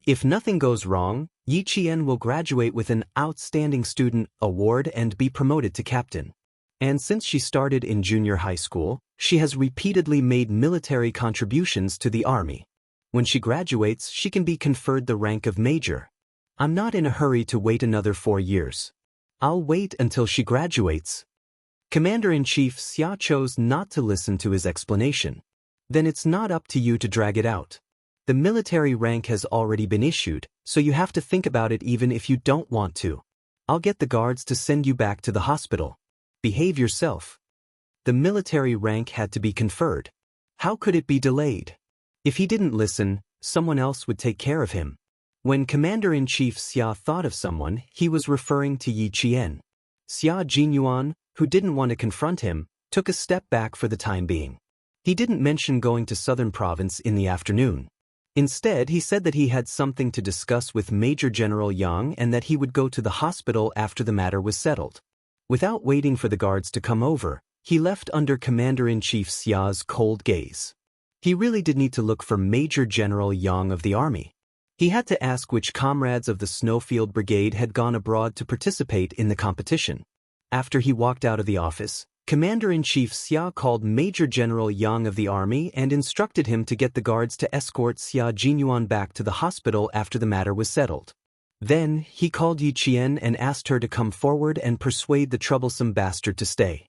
If nothing goes wrong, Yi Qian will graduate with an Outstanding Student award and be promoted to captain. And since she started in junior high school, she has repeatedly made military contributions to the army. When she graduates, she can be conferred the rank of major. I'm not in a hurry to wait another 4 years. I'll wait until she graduates. Commander-in-Chief Xia chose not to listen to his explanation. Then it's not up to you to drag it out. The military rank has already been issued, so you have to think about it even if you don't want to. I'll get the guards to send you back to the hospital. Behave yourself. The military rank had to be conferred. How could it be delayed? If he didn't listen, someone else would take care of him. When Commander-in-Chief Xia thought of someone, he was referring to Yi Qian. Xia Jinyuan, who didn't want to confront him, took a step back for the time being. He didn't mention going to Southern Province in the afternoon. Instead, he said that he had something to discuss with Major General Yang and that he would go to the hospital after the matter was settled. Without waiting for the guards to come over, he left under Commander-in-Chief Xia's cold gaze. He really did need to look for Major General Yang of the army. He had to ask which comrades of the Snowfield Brigade had gone abroad to participate in the competition. After he walked out of the office, Commander-in-Chief Xia called Major General Yang of the army and instructed him to get the guards to escort Xia Jinyuan back to the hospital after the matter was settled. Then, he called Yi Qian and asked her to come forward and persuade the troublesome bastard to stay.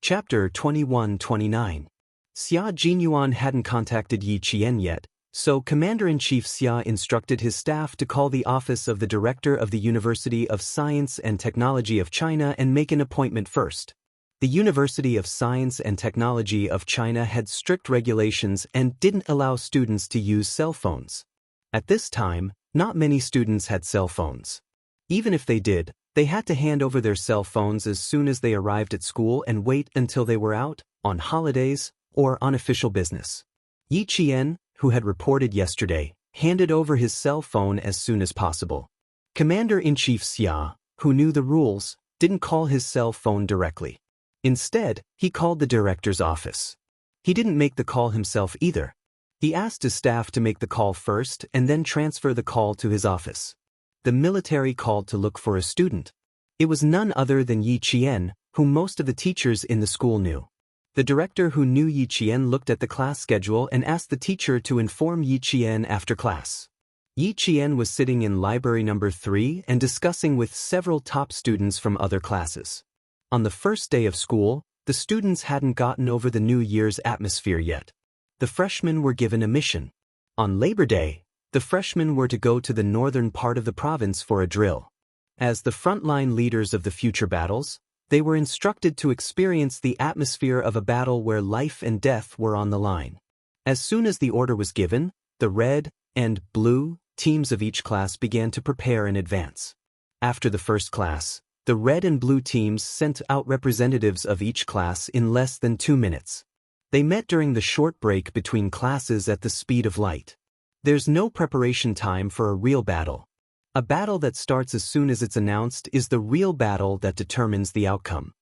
Chapter 21-29. Xia Jinyuan hadn't contacted Yi Qian yet, so Commander-in-Chief Xia instructed his staff to call the office of the Director of the University of Science and Technology of China and make an appointment first. The University of Science and Technology of China had strict regulations and didn't allow students to use cell phones. At this time, not many students had cell phones. Even if they did, they had to hand over their cell phones as soon as they arrived at school and wait until they were out, on holidays, or on official business. Yi Qian, who had reported yesterday, handed over his cell phone as soon as possible. Commander-in-Chief Xia, who knew the rules, didn't call his cell phone directly. Instead, he called the director's office. He didn't make the call himself either. He asked his staff to make the call first and then transfer the call to his office. The military called to look for a student. It was none other than Yi Qian, whom most of the teachers in the school knew. The director who knew Yi Qian looked at the class schedule and asked the teacher to inform Yi Qian after class. Yi Qian was sitting in library number 3 and discussing with several top students from other classes. On the first day of school, the students hadn't gotten over the New Year's atmosphere yet. The freshmen were given a mission. On Labor Day, the freshmen were to go to the northern part of the province for a drill. As the frontline leaders of the future battles, they were instructed to experience the atmosphere of a battle where life and death were on the line. As soon as the order was given, the red and blue teams of each class began to prepare in advance. After the first class, the red and blue teams sent out representatives of each class in less than 2 minutes. They met during the short break between classes at the speed of light. There's no preparation time for a real battle. A battle that starts as soon as it's announced is the real battle that determines the outcome.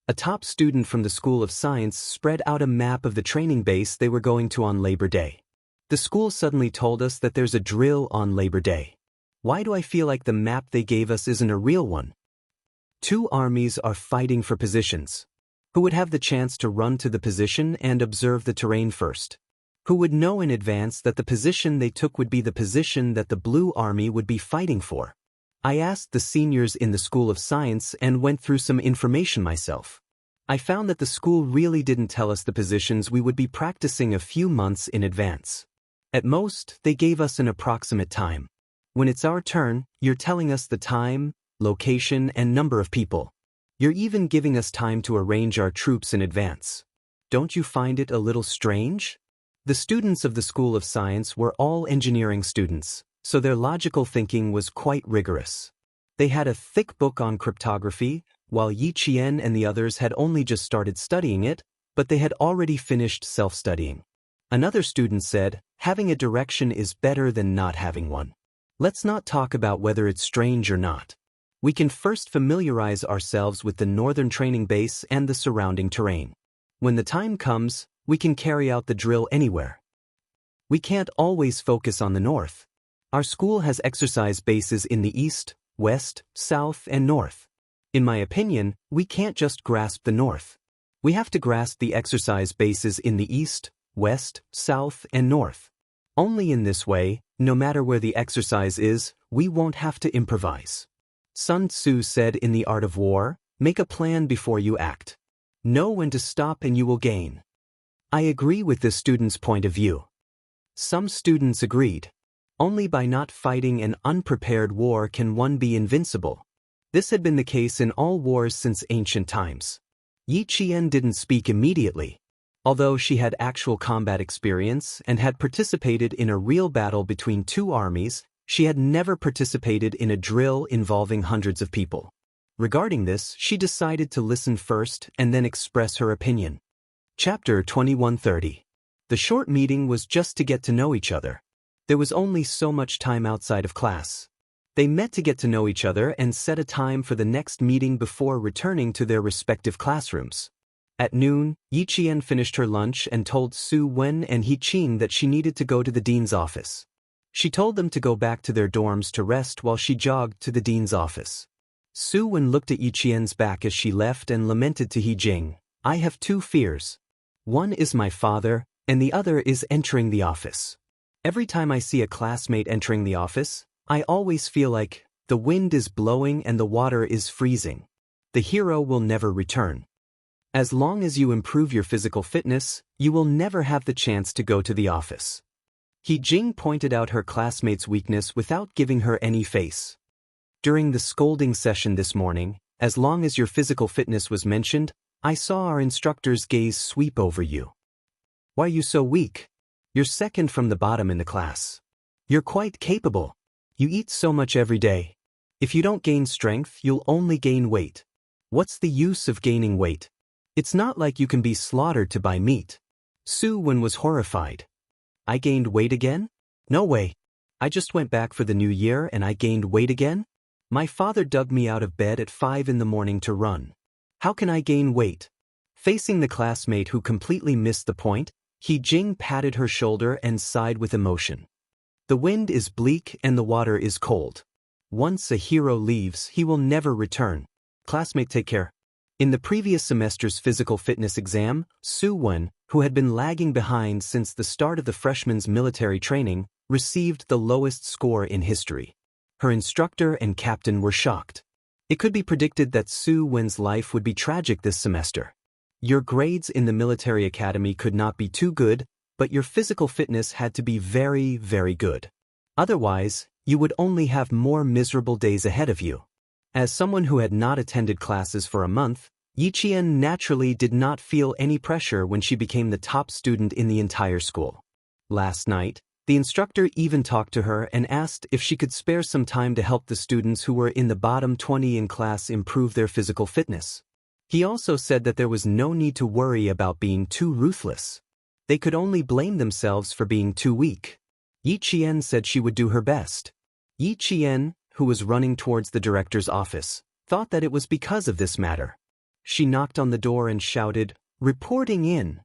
A top student from the School of Science spread out a map of the training base they were going to on Labor Day. The school suddenly told us that there's a drill on Labor Day. Why do I feel like the map they gave us isn't a real one? 2 armies are fighting for positions. Who would have the chance to run to the position and observe the terrain first? Who would know in advance that the position they took would be the position that the Blue Army would be fighting for? I asked the seniors in the School of Science and went through some information myself. I found that the school really didn't tell us the positions we would be practicing a few months in advance. At most, they gave us an approximate time. When it's our turn, you're telling us the time, location, and number of people. You're even giving us time to arrange our troops in advance. Don't you find it a little strange? The students of the School of Science were all engineering students, so their logical thinking was quite rigorous. They had a thick book on cryptography, while Yi Qian and the others had only just started studying it, but they had already finished self-studying. Another student said, having a direction is better than not having one. Let's not talk about whether it's strange or not. We can first familiarize ourselves with the northern training base and the surrounding terrain. When the time comes, we can carry out the drill anywhere. We can't always focus on the north. Our school has exercise bases in the east, west, south, and north. In my opinion, we can't just grasp the north. We have to grasp the exercise bases in the east, west, south, and north. Only in this way, no matter where the exercise is, we won't have to improvise. Sun Tzu said in The Art of War, make a plan before you act. Know when to stop and you will gain. I agree with this student's point of view. Some students agreed. Only by not fighting an unprepared war can one be invincible. This had been the case in all wars since ancient times. Yi Qian didn't speak immediately. Although she had actual combat experience and had participated in a real battle between 2 armies, she had never participated in a drill involving hundreds of people. Regarding this, she decided to listen first and then express her opinion. Chapter 2130. The short meeting was just to get to know each other. There was only so much time outside of class. They met to get to know each other and set a time for the next meeting before returning to their respective classrooms. At noon, Yi Qian finished her lunch and told Su Wen and He Qing that she needed to go to the dean's office. She told them to go back to their dorms to rest while she jogged to the dean's office. Su Wen looked at Yi Qian's back as she left and lamented to He Jing, I have 2 fears. One is my father, and the other is entering the office. Every time I see a classmate entering the office, I always feel like the wind is blowing and the water is freezing. The hero will never return. As long as you improve your physical fitness, you will never have the chance to go to the office. He Jing pointed out her classmate's weakness without giving her any face. During the scolding session this morning, as long as your physical fitness was mentioned, I saw our instructor's gaze sweep over you. Why are you so weak? You're second from the bottom in the class. You're quite capable. You eat so much every day. If you don't gain strength, you'll only gain weight. What's the use of gaining weight? It's not like you can be slaughtered to buy meat. Su Wen was horrified. I gained weight again? No way. I just went back for the new year and I gained weight again? My father dug me out of bed at 5 in the morning to run. How can I gain weight? Facing the classmate who completely missed the point, Jing patted her shoulder and sighed with emotion. The wind is bleak and the water is cold. Once a hero leaves, he will never return. Classmate, take care. In the previous semester's physical fitness exam, Su Wen, who had been lagging behind since the start of the freshman's military training, received the lowest score in history. Her instructor and captain were shocked. It could be predicted that Su Wen's life would be tragic this semester. Your grades in the military academy could not be too good, but your physical fitness had to be very, very good. Otherwise, you would only have more miserable days ahead of you. As someone who had not attended classes for a month, Yiqian naturally did not feel any pressure when she became the top student in the entire school. Last night, the instructor even talked to her and asked if she could spare some time to help the students who were in the bottom 20 in class improve their physical fitness. He also said that there was no need to worry about being too ruthless. They could only blame themselves for being too weak. Yiqian said she would do her best. Yiqian, who was running towards the director's office, thought that it was because of this matter. She knocked on the door and shouted, "Reporting in."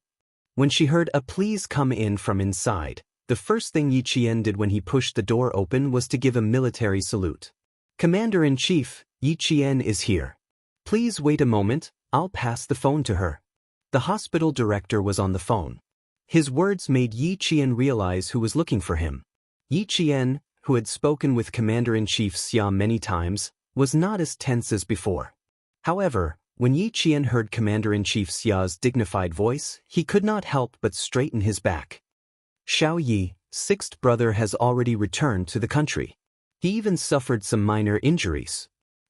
When she heard a "please come in" from inside, the first thing Yiqian did when he pushed the door open was to give a military salute. "Commander-in-Chief, Yiqian is here. Please wait a moment, I'll pass the phone to her." The hospital director was on the phone. His words made Yiqian realize who was looking for him. Yiqian, who had spoken with Commander-in-Chief Xia many times, was not as tense as before. However, when Yiqian heard Commander-in-Chief Xia's dignified voice, he could not help but straighten his back. Xiao Yi, sixth brother, has already returned to the country. He even suffered some minor injuries.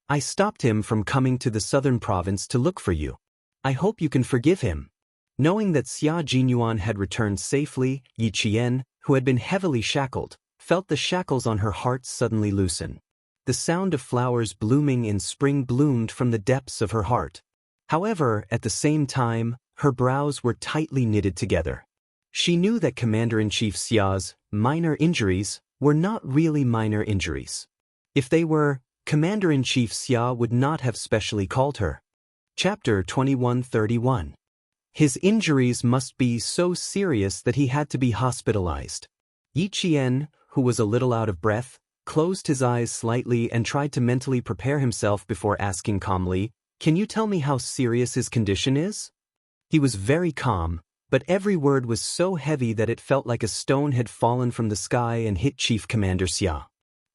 I stopped him from coming to the southern province to look for you. I hope you can forgive him. Knowing that Xia Jinyuan had returned safely, Yiqian, who had been heavily shackled, felt the shackles on her heart suddenly loosen. The sound of flowers blooming in spring bloomed from the depths of her heart. However, at the same time, her brows were tightly knitted together. She knew that Commander-in-Chief Xia's minor injuries were not really minor injuries. If they were, Commander-in-Chief Xia would not have specially called her. Chapter 2131. His injuries must be so serious that he had to be hospitalized. Yiqian, who was a little out of breath, closed his eyes slightly and tried to mentally prepare himself before asking calmly, "Can you tell me how serious his condition is?" He was very calm, but every word was so heavy that it felt like a stone had fallen from the sky and hit Chief Commander Xia.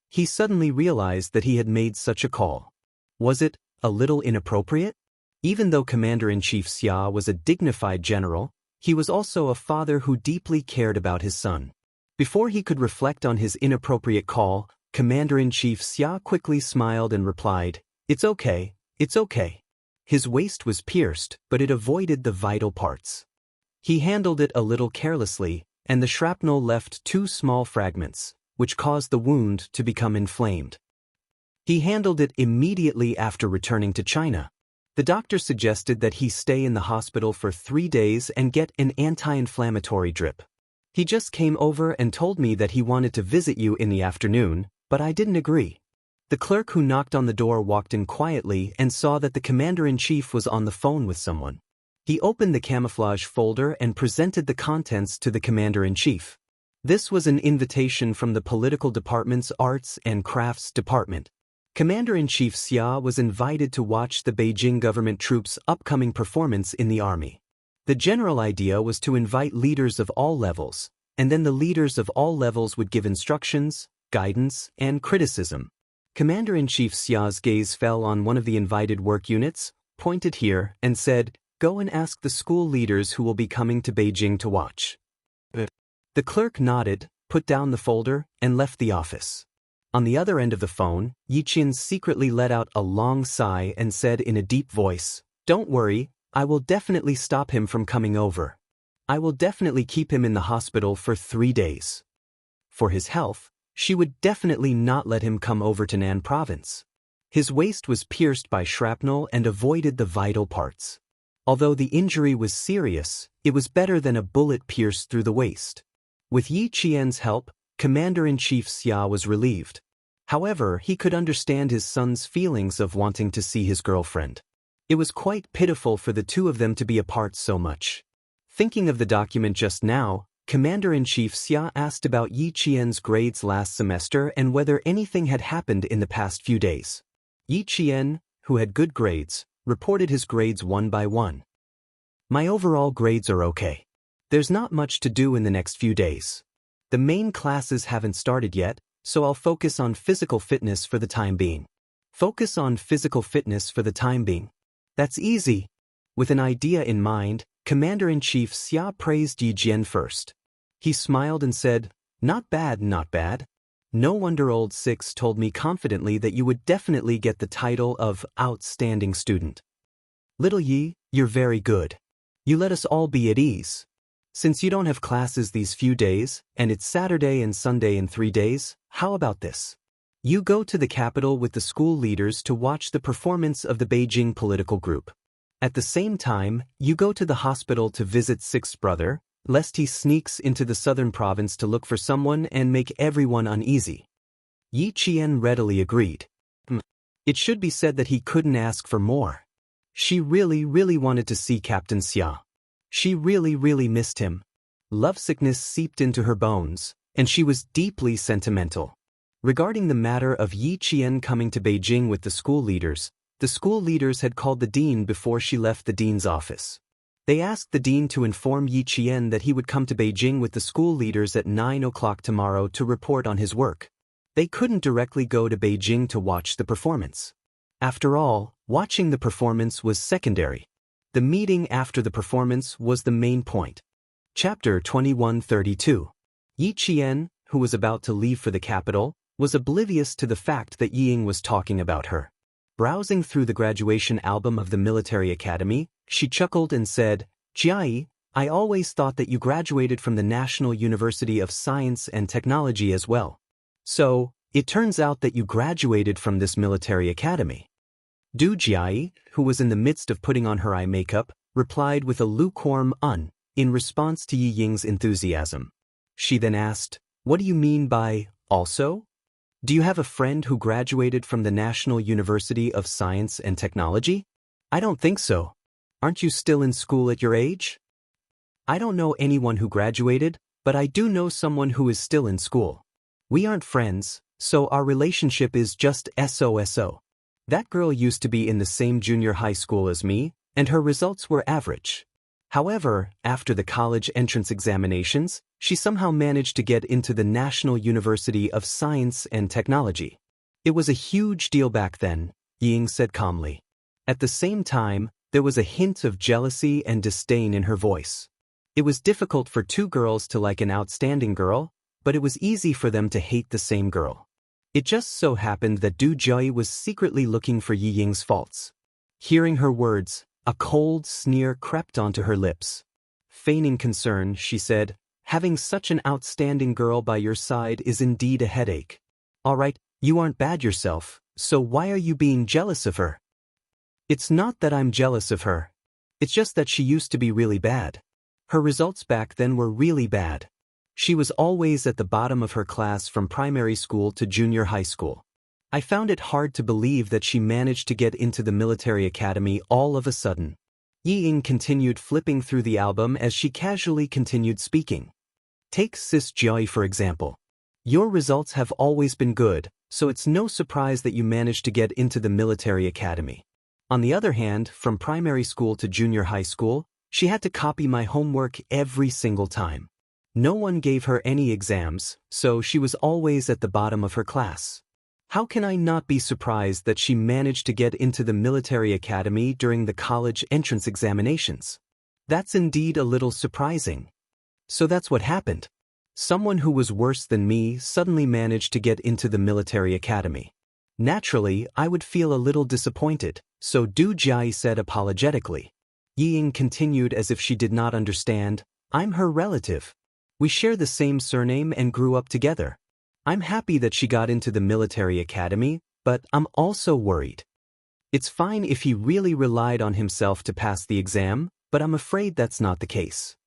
He suddenly realized that he had made such a call. Was it a little inappropriate? Even though Commander-in-Chief Xia was a dignified general, he was also a father who deeply cared about his son. Before he could reflect on his inappropriate call, Commander-in-Chief Xia quickly smiled and replied, "It's okay, it's okay." His waist was pierced, but it avoided the vital parts. He handled it a little carelessly, and the shrapnel left 2 small fragments, which caused the wound to become inflamed. He handled it immediately after returning to China. The doctor suggested that he stay in the hospital for 3 days and get an anti-inflammatory drip. He just came over and told me that he wanted to visit you in the afternoon, but I didn't agree. The clerk who knocked on the door walked in quietly and saw that the Commander-in-Chief was on the phone with someone. He opened the camouflage folder and presented the contents to the Commander-in-Chief. This was an invitation from the Political Department's Arts and Crafts Department. Commander-in-Chief Xia was invited to watch the Beijing government troops' upcoming performance in the army. The general idea was to invite leaders of all levels, and then the leaders of all levels would give instructions, guidance, and criticism. Commander-in-Chief Xia's gaze fell on one of the invited work units, pointed here, and said, "Go and ask the school leaders who will be coming to Beijing to watch." The clerk nodded, put down the folder, and left the office. On the other end of the phone, Yiqian secretly let out a long sigh and said in a deep voice, "Don't worry, I will definitely stop him from coming over. I will definitely keep him in the hospital for 3 days. For his health, she would definitely not let him come over to Nan province." His waist was pierced by shrapnel and avoided the vital parts. Although the injury was serious, it was better than a bullet pierced through the waist. With Yi Qian's help, Commander-in-Chief Xia was relieved. However, he could understand his son's feelings of wanting to see his girlfriend. It was quite pitiful for the two of them to be apart so much. Thinking of the document just now, Commander-in-Chief Xia asked about Yi Qian's grades last semester and whether anything had happened in the past few days. Yi Qian, who had good grades, reported his grades one by one. My overall grades are okay. There's not much to do in the next few days. The main classes haven't started yet, so I'll focus on physical fitness for the time being. Focus on physical fitness for the time being. That's easy. With an idea in mind, Commander-in-Chief Xia praised Yi Jian first. He smiled and said, "Not bad, not bad. No wonder Old Six told me confidently that you would definitely get the title of outstanding student. Little Yi, you're very good. You let us all be at ease. Since you don't have classes these few days, and it's Saturday and Sunday in 3 days, how about this? You go to the capital with the school leaders to watch the performance of the Beijing political group. At the same time, you go to the hospital to visit Sixth brother, lest he sneaks into the southern province to look for someone and make everyone uneasy." Yi Qian readily agreed. It should be said that he couldn't ask for more. She really wanted to see Captain Xia. She really missed him. Lovesickness seeped into her bones, and she was deeply sentimental. Regarding the matter of Yi Qian coming to Beijing with the school leaders had called the dean before she left the dean's office. They asked the dean to inform Yi Qian that he would come to Beijing with the school leaders at 9 o'clock tomorrow to report on his work. They couldn't directly go to Beijing to watch the performance. After all, watching the performance was secondary. The meeting after the performance was the main point. Chapter 2132. Yi Qian, who was about to leave for the capital, was oblivious to the fact that Yi Ying was talking about her. Browsing through the graduation album of the military academy, she chuckled and said, "Jia, I always thought that you graduated from the National University of Science and Technology as well. So, it turns out that you graduated from this military academy." Du Jia, who was in the midst of putting on her eye makeup, replied with a lukewarm in response to Yi Ying's enthusiasm. She then asked, "What do you mean by, also? Do you have a friend who graduated from the National University of Science and Technology?" "I don't think so. Aren't you still in school at your age?" "I don't know anyone who graduated, but I do know someone who is still in school. We aren't friends, so our relationship is just SOSO. That girl used to be in the same junior high school as me, and her results were average. However, after the college entrance examinations, she somehow managed to get into the National University of Science and Technology. It was a huge deal back then," Ying said calmly. At the same time, there was a hint of jealousy and disdain in her voice. It was difficult for two girls to like an outstanding girl, but it was easy for them to hate the same girl. It just so happened that Du Jiayi was secretly looking for Yi Ying's faults. Hearing her words, a cold sneer crept onto her lips. Feigning concern, she said, "Having such an outstanding girl by your side is indeed a headache. All right, you aren't bad yourself, so why are you being jealous of her?" "It's not that I'm jealous of her. It's just that she used to be really bad. Her results back then were really bad. She was always at the bottom of her class from primary school to junior high school. I found it hard to believe that she managed to get into the military academy all of a sudden." Yi Ying continued flipping through the album as she casually continued speaking. "Take Sis Jiayi for example. Your results have always been good, so it's no surprise that you managed to get into the military academy. On the other hand, from primary school to junior high school, she had to copy my homework every single time. No one gave her any exams, so she was always at the bottom of her class. How can I not be surprised that she managed to get into the military academy during the college entrance examinations? That's indeed a little surprising. So that's what happened. Someone who was worse than me suddenly managed to get into the military academy. Naturally, I would feel a little disappointed, so Du Jiayi said apologetically. Yi Ying continued as if she did not understand, "I'm her relative. We share the same surname and grew up together. I'm happy that she got into the military academy, but I'm also worried. It's fine if he really relied on himself to pass the exam, but I'm afraid that's not the case."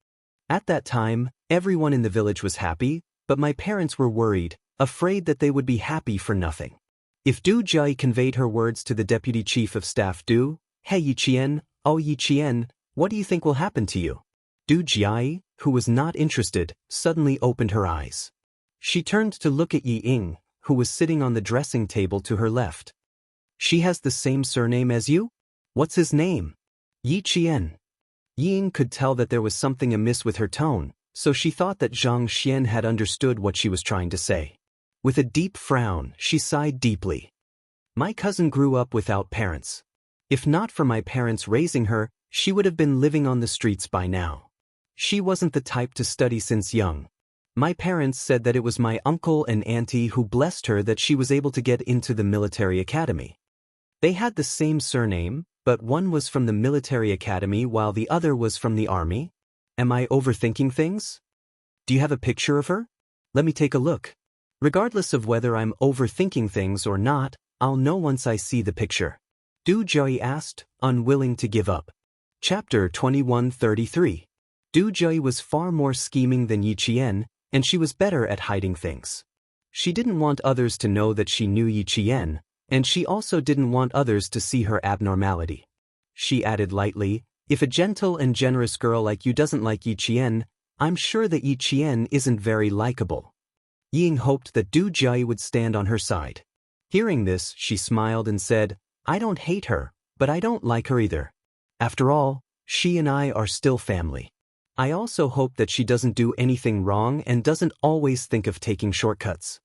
At that time, everyone in the village was happy, but my parents were worried, afraid that they would be happy for nothing. If Du Jiayi conveyed her words to the deputy chief of staff Du, "Hey Yi Qian, oh Yi Qian, what do you think will happen to you?" Du Jiayi, who was not interested, suddenly opened her eyes. She turned to look at Yi Ying, who was sitting on the dressing table to her left. "She has the same surname as you? What's his name?" "Yi Qian." Yi Ying could tell that there was something amiss with her tone, so she thought that Zhang Xian had understood what she was trying to say. With a deep frown, she sighed deeply. "My cousin grew up without parents. If not for my parents raising her, she would have been living on the streets by now. She wasn't the type to study since young. My parents said that it was my uncle and auntie who blessed her that she was able to get into the military academy. They had the same surname, but one was from the military academy while the other was from the army. Am I overthinking things? Do you have a picture of her? Let me take a look. Regardless of whether I'm overthinking things or not, I'll know once I see the picture." Du Jiayi asked, unwilling to give up. Chapter 2133. Du Jiayi was far more scheming than Yi Qian, and she was better at hiding things. She didn't want others to know that she knew Yi Qian, and she also didn't want others to see her abnormality. She added lightly, "If a gentle and generous girl like you doesn't like Yi Qian, I'm sure that Yi Qian isn't very likable." Ying hoped that Du Jiayi would stand on her side. Hearing this, she smiled and said, "I don't hate her, but I don't like her either. After all, she and I are still family. I also hope that she doesn't do anything wrong and doesn't always think of taking shortcuts."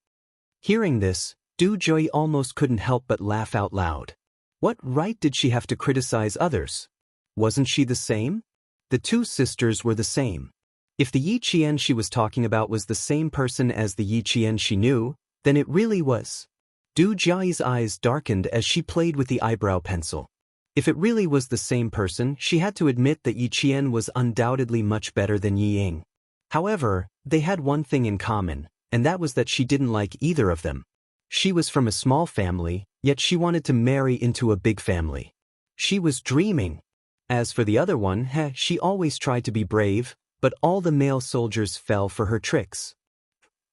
Hearing this, Du Jiayi almost couldn't help but laugh out loud. What right did she have to criticize others? Wasn't she the same? The two sisters were the same. If the Yi Qian she was talking about was the same person as the Yi Qian she knew, then it really was. Du Jiayi's eyes darkened as she played with the eyebrow pencil. If it really was the same person, she had to admit that Yi Qian was undoubtedly much better than Yi Ying. However, they had one thing in common, and that was that she didn't like either of them. She was from a small family, yet she wanted to marry into a big family. She was dreaming. As for the other one, she always tried to be brave, but all the male soldiers fell for her tricks.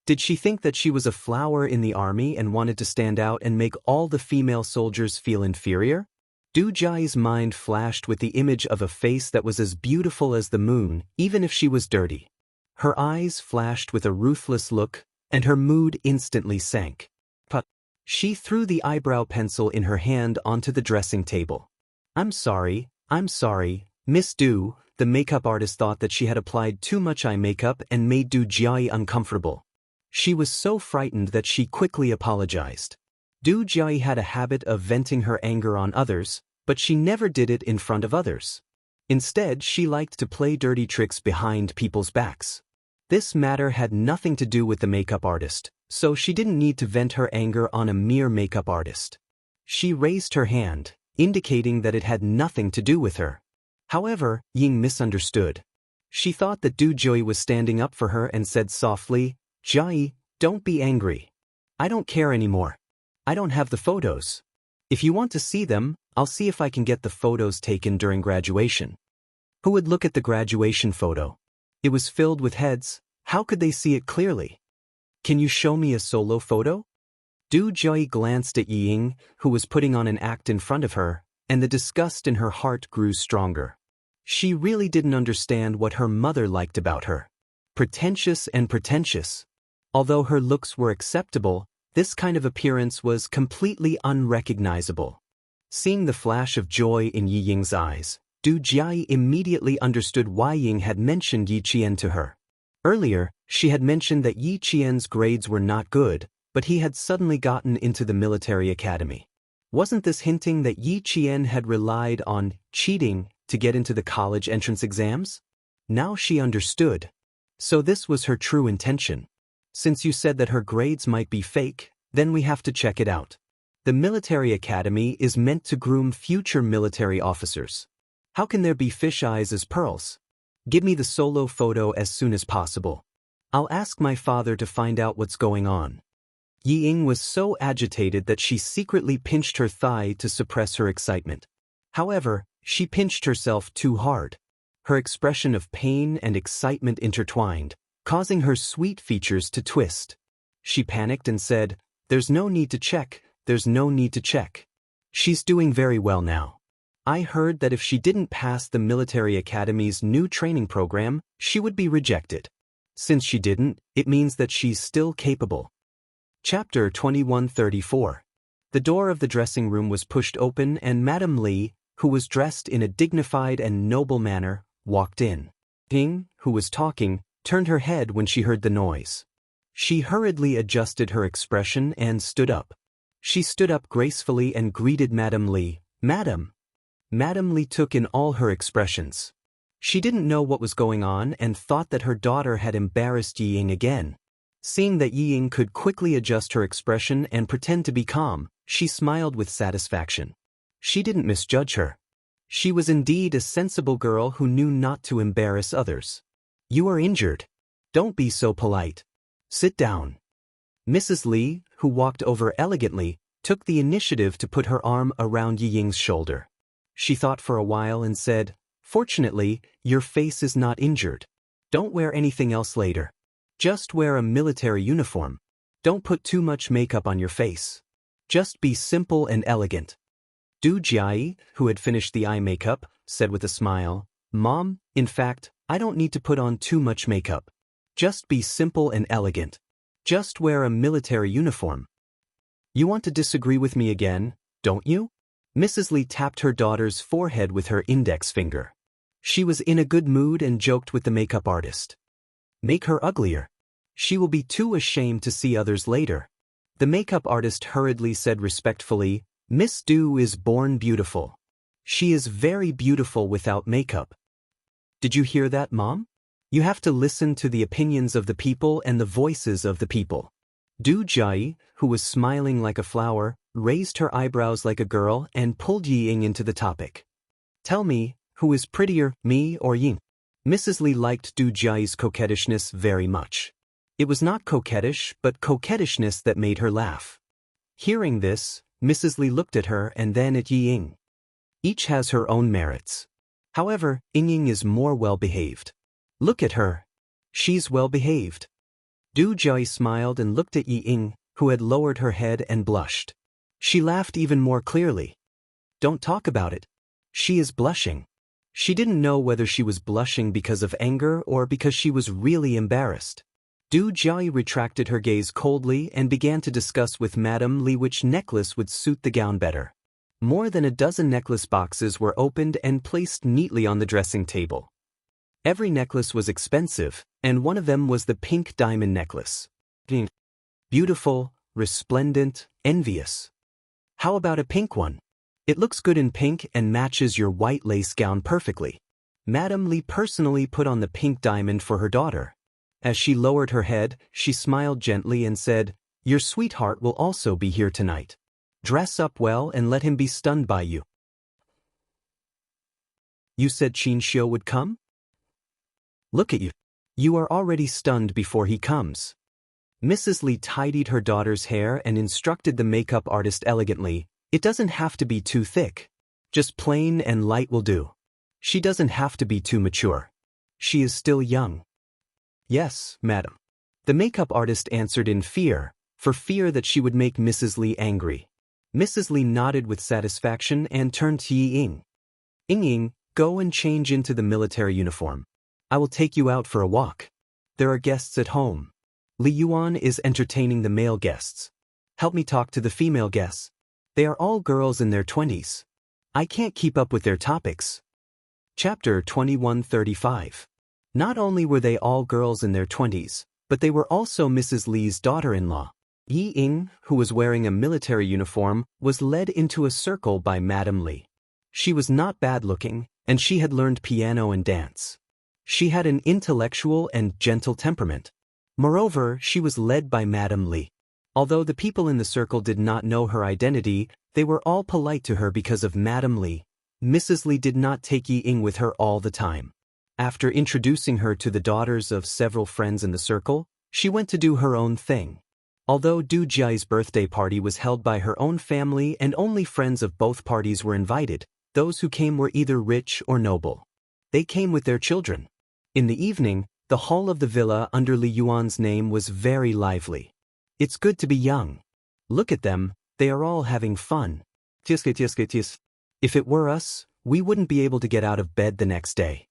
Did she think that she was a flower in the army and wanted to stand out and make all the female soldiers feel inferior? Du Jiayi's mind flashed with the image of a face that was as beautiful as the moon, even if she was dirty. Her eyes flashed with a ruthless look, and her mood instantly sank. But she threw the eyebrow pencil in her hand onto the dressing table. I'm sorry, Miss Du." The makeup artist thought that she had applied too much eye makeup and made Du Jiayi uncomfortable. She was so frightened that she quickly apologized. Du Jiayi had a habit of venting her anger on others, but she never did it in front of others. Instead, she liked to play dirty tricks behind people's backs. This matter had nothing to do with the makeup artist, so she didn't need to vent her anger on a mere makeup artist. She raised her hand, indicating that it had nothing to do with her. However, Ying misunderstood. She thought that Du Jiayi was standing up for her and said softly, "Jiayi, don't be angry. I don't care anymore. I don't have the photos. If you want to see them, I'll see if I can get the photos taken during graduation." Who would look at the graduation photo? It was filled with heads. How could they see it clearly? "Can you show me a solo photo?" Du Jiayi glanced at Yi Ying, who was putting on an act in front of her, and the disgust in her heart grew stronger. She really didn't understand what her mother liked about her. Pretentious and pretentious. Although her looks were acceptable, this kind of appearance was completely unrecognizable. Seeing the flash of joy in Yi Ying's eyes, Du Jiayi immediately understood why Ying had mentioned Yi Qian to her. Earlier, she had mentioned that Yi Qian's grades were not good, but he had suddenly gotten into the military academy. Wasn't this hinting that Yi Qian had relied on cheating to get into the college entrance exams? Now she understood. So this was her true intention. Since you said that her grades might be fake, then we have to check it out. The military academy is meant to groom future military officers. How can there be fish eyes as pearls? Give me the solo photo as soon as possible. I'll ask my father to find out what's going on. Yi Ying was so agitated that she secretly pinched her thigh to suppress her excitement. However, she pinched herself too hard. her expression of pain and excitement intertwined, causing her sweet features to twist. She panicked and said, "There's no need to check, there's no need to check. She's doing very well now. I heard that if she didn't pass the military academy's new training program, she would be rejected. Since she didn't, it means that she's still capable." Chapter 2134. The door of the dressing room was pushed open and Madame Li, who was dressed in a dignified and noble manner, walked in. Ying, who was talking, turned her head when she heard the noise. She hurriedly adjusted her expression and stood up. She stood up gracefully and greeted Madame Li. "Madam." Madame Li took in all her expressions. She didn't know what was going on and thought that her daughter had embarrassed Yi Ying again. Seeing that Yi Ying could quickly adjust her expression and pretend to be calm, she smiled with satisfaction. She didn't misjudge her. She was indeed a sensible girl who knew not to embarrass others. "You are injured. Don't be so polite. Sit down." Mrs. Li, who walked over elegantly, took the initiative to put her arm around Yi Ying's shoulder. She thought for a while and said, "Fortunately, your face is not injured. Don't wear anything else later. Just wear a military uniform. Don't put too much makeup on your face. Just be simple and elegant." Du Jiayi, who had finished the eye makeup, said with a smile, "Mom, in fact, I don't need to put on too much makeup. Just be simple and elegant. Just wear a military uniform." "You want to disagree with me again, don't you?" Mrs. Li tapped her daughter's forehead with her index finger. She was in a good mood and joked with the makeup artist. "Make her uglier. She will be too ashamed to see others later." The makeup artist hurriedly said respectfully, "Miss Du is born beautiful. She is very beautiful without makeup." "Did you hear that, Mom? You have to listen to the opinions of the people and the voices of the people." Du Jiayi, who was smiling like a flower, raised her eyebrows like a girl and pulled Yi Ying into the topic. "Tell me, who is prettier, me or Ying?" Mrs. Li liked Du Jiayi's coquettishness very much. It was not coquettish, but coquettishness that made her laugh. Hearing this, Mrs. Li looked at her and then at Yi Ying. Each has her own merits. However, Ying is more well-behaved. Look at her. She's well-behaved. Du Jiayi smiled and looked at Yi Ying, who had lowered her head and blushed. She laughed even more clearly. "Don't talk about it. She is blushing." She didn't know whether she was blushing because of anger or because she was really embarrassed. Du Jiayi retracted her gaze coldly and began to discuss with Madame Li which necklace would suit the gown better. More than a dozen necklace boxes were opened and placed neatly on the dressing table. Every necklace was expensive, and one of them was the pink diamond necklace. Beautiful, resplendent, envious. "How about a pink one? It looks good in pink and matches your white lace gown perfectly." Madame Li personally put on the pink diamond for her daughter. As she lowered her head, she smiled gently and said, "Your sweetheart will also be here tonight. Dress up well and let him be stunned by you." "You said Qin Xiu would come? Look at you. You are already stunned before he comes." Mrs. Li tidied her daughter's hair and instructed the makeup artist elegantly, "It doesn't have to be too thick. Just plain and light will do. She doesn't have to be too mature. She is still young." "Yes, madam." The makeup artist answered in fear, for fear that she would make Mrs. Li angry. Mrs. Li nodded with satisfaction and turned to Yi Ying. "Ying, go and change into the military uniform. I will take you out for a walk. There are guests at home. Li Yuan is entertaining the male guests. Help me talk to the female guests. They are all girls in their 20s. I can't keep up with their topics." Chapter 2135. Not only were they all girls in their 20s, but they were also Mrs. Li's daughter-in-law. Yi Ying, who was wearing a military uniform, was led into a circle by Madame Li. She was not bad-looking, and she had learned piano and dance. She had an intellectual and gentle temperament. Moreover, she was led by Madame Li. Although the people in the circle did not know her identity, they were all polite to her because of Madame Li. Mrs. Li did not take Yi Ying with her all the time. After introducing her to the daughters of several friends in the circle, she went to do her own thing. Although Du Jiayi's birthday party was held by her own family and only friends of both parties were invited, those who came were either rich or noble. They came with their children. In the evening, the hall of the villa under Li Yuan's name was very lively. It's good to be young. Look at them, they are all having fun. If it were us, we wouldn't be able to get out of bed the next day.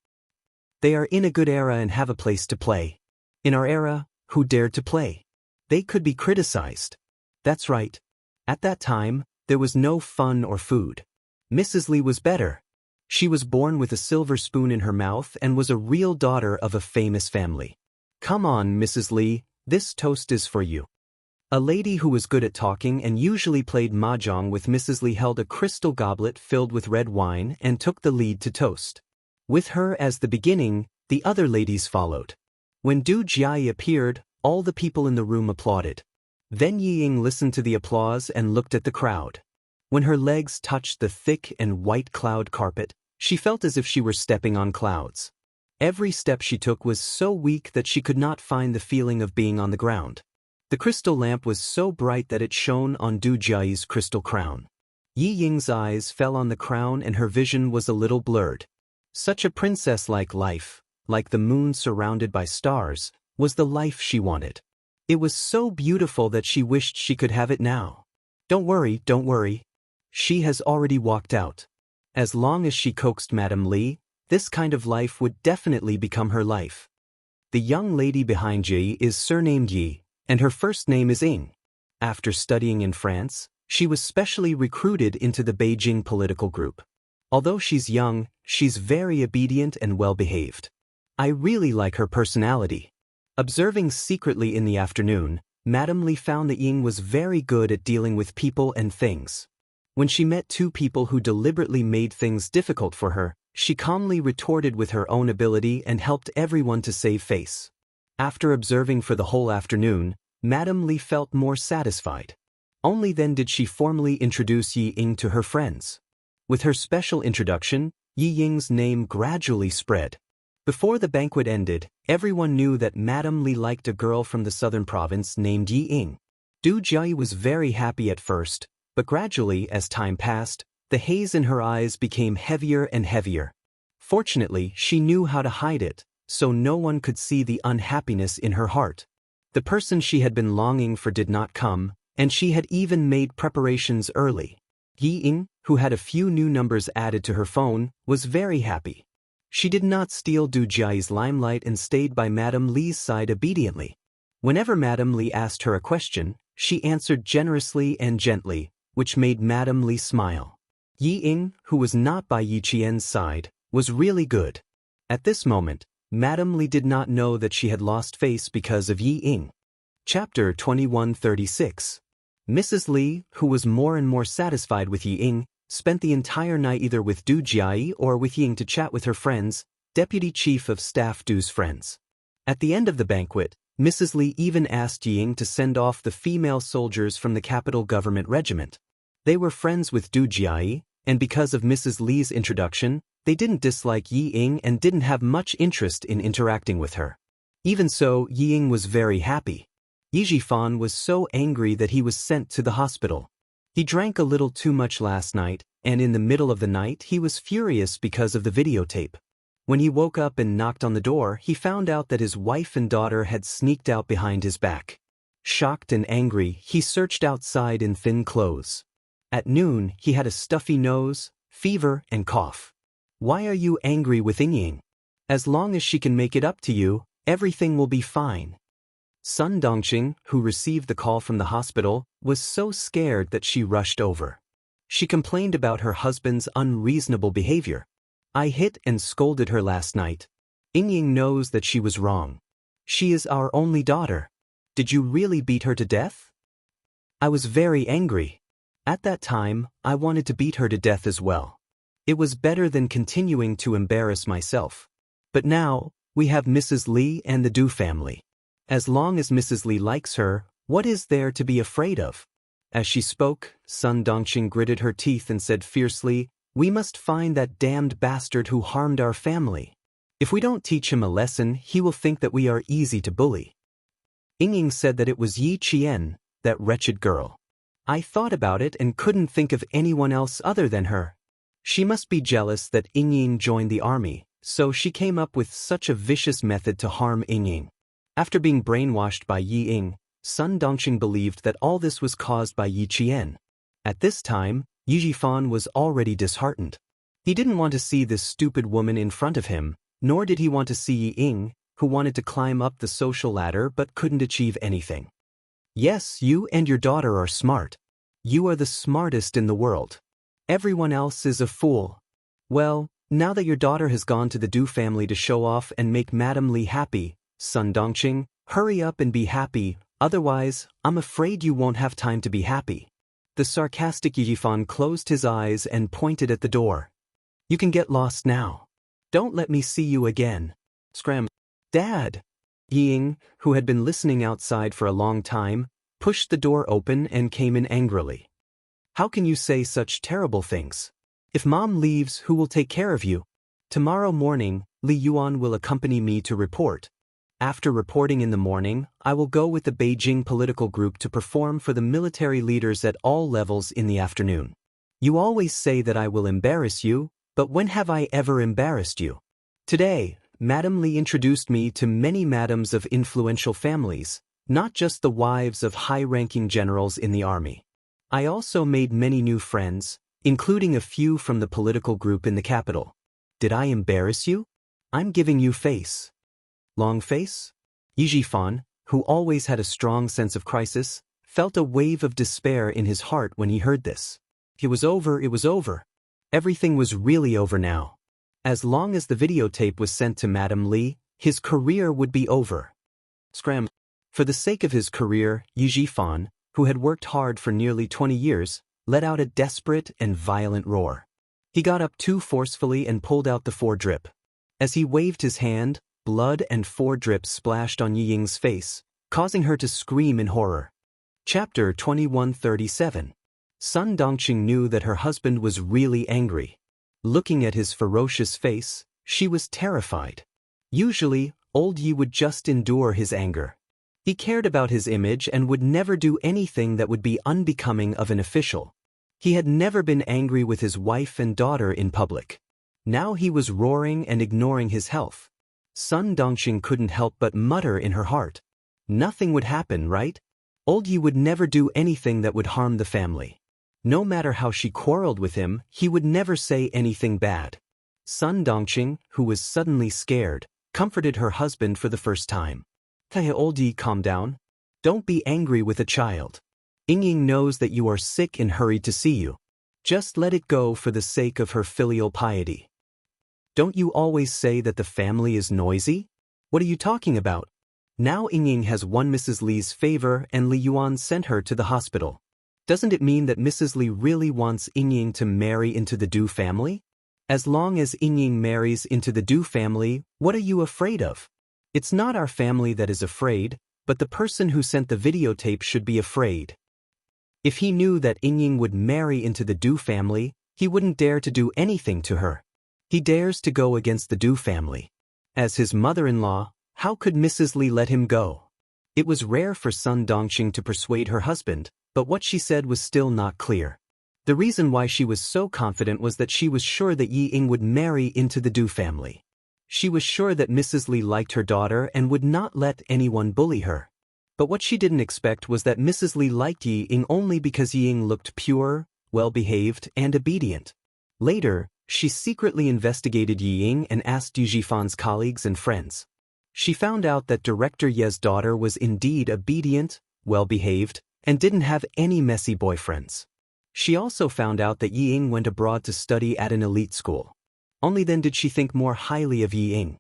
They are in a good era and have a place to play. In our era, who dared to play? They could be criticized. That's right. At that time, there was no fun or food. Mrs. Li was better. She was born with a silver spoon in her mouth and was a real daughter of a famous family. Come on, Mrs. Li, this toast is for you. A lady who was good at talking and usually played mahjong with Mrs. Li held a crystal goblet filled with red wine and took the lead to toast. With her as the beginning, the other ladies followed. When Du Jiayi appeared, all the people in the room applauded. Then Yi Ying listened to the applause and looked at the crowd. When her legs touched the thick and white cloud carpet, she felt as if she were stepping on clouds. Every step she took was so weak that she could not find the feeling of being on the ground. The crystal lamp was so bright that it shone on Du Jiayi's crystal crown. Yi Ying's eyes fell on the crown and her vision was a little blurred. Such a princess-like life, like the moon surrounded by stars, was the life she wanted. It was so beautiful that she wished she could have it now. Don't worry, don't worry. She has already walked out. As long as she coaxed Madame Li, this kind of life would definitely become her life. The young lady behind Yi is surnamed Yi, and her first name is Ying. After studying in France, she was specially recruited into the Beijing political group. Although she's young, she's very obedient and well-behaved. I really like her personality. Observing secretly in the afternoon, Madame Li found that Ying was very good at dealing with people and things. When she met two people who deliberately made things difficult for her, she calmly retorted with her own ability and helped everyone to save face. After observing for the whole afternoon, Madame Li felt more satisfied. Only then did she formally introduce Yi Ying to her friends. With her special introduction, Yi Ying's name gradually spread. Before the banquet ended, everyone knew that Madame Li liked a girl from the southern province named Yi Ying. Du Jiayi was very happy at first, but gradually, as time passed, the haze in her eyes became heavier and heavier. Fortunately, she knew how to hide it, so no one could see the unhappiness in her heart. The person she had been longing for did not come, and she had even made preparations early. Yi Ying, who had a few new numbers added to her phone, was very happy. She did not steal Du Jiayi's limelight and stayed by Madame Li's side obediently. Whenever Madame Li asked her a question, she answered generously and gently, which made Madame Li smile. Yi Ying, who was not by Yi Qian's side, was really good. At this moment, Madame Li did not know that she had lost face because of Yi Ying. Chapter 2136. Mrs. Li, who was more and more satisfied with Yi Ying, spent the entire night either with Du Jiayi or with Ying to chat with her friends, Deputy Chief of Staff Du's friends. At the end of the banquet, Mrs. Li even asked Yi Ying to send off the female soldiers from the capital government regiment. They were friends with Du Jiayi, and because of Mrs. Li's introduction, they didn't dislike Yi Ying and didn't have much interest in interacting with her. Even so, Yi Ying was very happy. Yi Jifan was so angry that he was sent to the hospital. He drank a little too much last night, and in the middle of the night he was furious because of the videotape. When he woke up and knocked on the door, he found out that his wife and daughter had sneaked out behind his back. Shocked and angry, he searched outside in thin clothes. At noon, he had a stuffy nose, fever, and cough. Why are you angry with Ying? As long as she can make it up to you, everything will be fine. Sun Dongqing, who received the call from the hospital, was so scared that she rushed over. She complained about her husband's unreasonable behavior. I hit and scolded her last night. Ying knows that she was wrong. She is our only daughter. Did you really beat her to death? I was very angry. At that time, I wanted to beat her to death as well. It was better than continuing to embarrass myself. But now, we have Mrs. Li and the Du family. As long as Mrs. Li likes her, what is there to be afraid of? As she spoke, Sun Dongqing gritted her teeth and said fiercely, "We must find that damned bastard who harmed our family. If we don't teach him a lesson, he will think that we are easy to bully." Ying said that it was Yi Qian, that wretched girl. I thought about it and couldn't think of anyone else other than her. She must be jealous that Ying joined the army, So she came up with such a vicious method to harm Ying. After being brainwashed by Yi Ying, Sun Dongqing believed that all this was caused by Yi Qian. At this time, Yi Jifan was already disheartened. He didn't want to see this stupid woman in front of him, nor did he want to see Yi Ying, who wanted to climb up the social ladder but couldn't achieve anything. Yes, you and your daughter are smart. You are the smartest in the world. Everyone else is a fool. Well, now that your daughter has gone to the Du family to show off and make Madame Li happy, Sun Dongqing, hurry up and be happy, otherwise, I'm afraid you won't have time to be happy. The sarcastic Yi Jifan closed his eyes and pointed at the door. You can get lost now. Don't let me see you again. Scram. Dad! Yi Ying, who had been listening outside for a long time, pushed the door open and came in angrily. How can you say such terrible things? If Mom leaves, who will take care of you? Tomorrow morning, Li Yuan will accompany me to report. After reporting in the morning, I will go with the Beijing political group to perform for the military leaders at all levels in the afternoon. You always say that I will embarrass you, but when have I ever embarrassed you? Today, Madame Li introduced me to many madams of influential families, not just the wives of high-ranking generals in the army. I also made many new friends, including a few from the political group in the capital. Did I embarrass you? I'm giving you face. Long face? Yi Jifan, who always had a strong sense of crisis, felt a wave of despair in his heart when he heard this. It was over, it was over. Everything was really over now. As long as the videotape was sent to Madame Li, his career would be over. Scram. For the sake of his career, Yi Jifan, who had worked hard for nearly 20 years, let out a desperate and violent roar. He got up too forcefully and pulled out the 4-drip. As he waved his hand, blood and 4 drips splashed on Yi Ying's face, causing her to scream in horror. Chapter 2137. Sun Dongqing knew that her husband was really angry. Looking at his ferocious face, she was terrified. Usually, old Yi would just endure his anger. He cared about his image and would never do anything that would be unbecoming of an official. He had never been angry with his wife and daughter in public. Now he was roaring and ignoring his health. Sun Dongqing couldn't help but mutter in her heart. Nothing would happen, right? Old Yi would never do anything that would harm the family. No matter how she quarreled with him, he would never say anything bad. Sun Dongqing, who was suddenly scared, comforted her husband for the first time. Hey, old Yi, calm down. Don't be angry with a child. Ying knows that you are sick and hurried to see you. Just let it go for the sake of her filial piety. Don't you always say that the family is noisy? What are you talking about? Now Ying has won Mrs. Li's favor and Li Yuan sent her to the hospital. Doesn't it mean that Mrs. Li really wants Ying to marry into the Du family? As long as Ying marries into the Du family, what are you afraid of? It's not our family that is afraid, but the person who sent the videotape should be afraid. If he knew that Ying would marry into the Du family, he wouldn't dare to do anything to her. He dares to go against the Du family. As his mother-in-law, how could Mrs. Li let him go? It was rare for Sun Dongqing to persuade her husband, but what she said was still not clear. The reason why she was so confident was that she was sure that Yi Ying would marry into the Du family. She was sure that Mrs. Li liked her daughter and would not let anyone bully her. But what she didn't expect was that Mrs. Li liked Yi Ying only because Yi Ying looked pure, well-behaved, and obedient. Later, she secretly investigated Yi Ying and asked Yi Jifan's colleagues and friends. She found out that Director Ye's daughter was indeed obedient, well-behaved, and didn't have any messy boyfriends. She also found out that Yi Ying went abroad to study at an elite school. Only then did she think more highly of Yi Ying.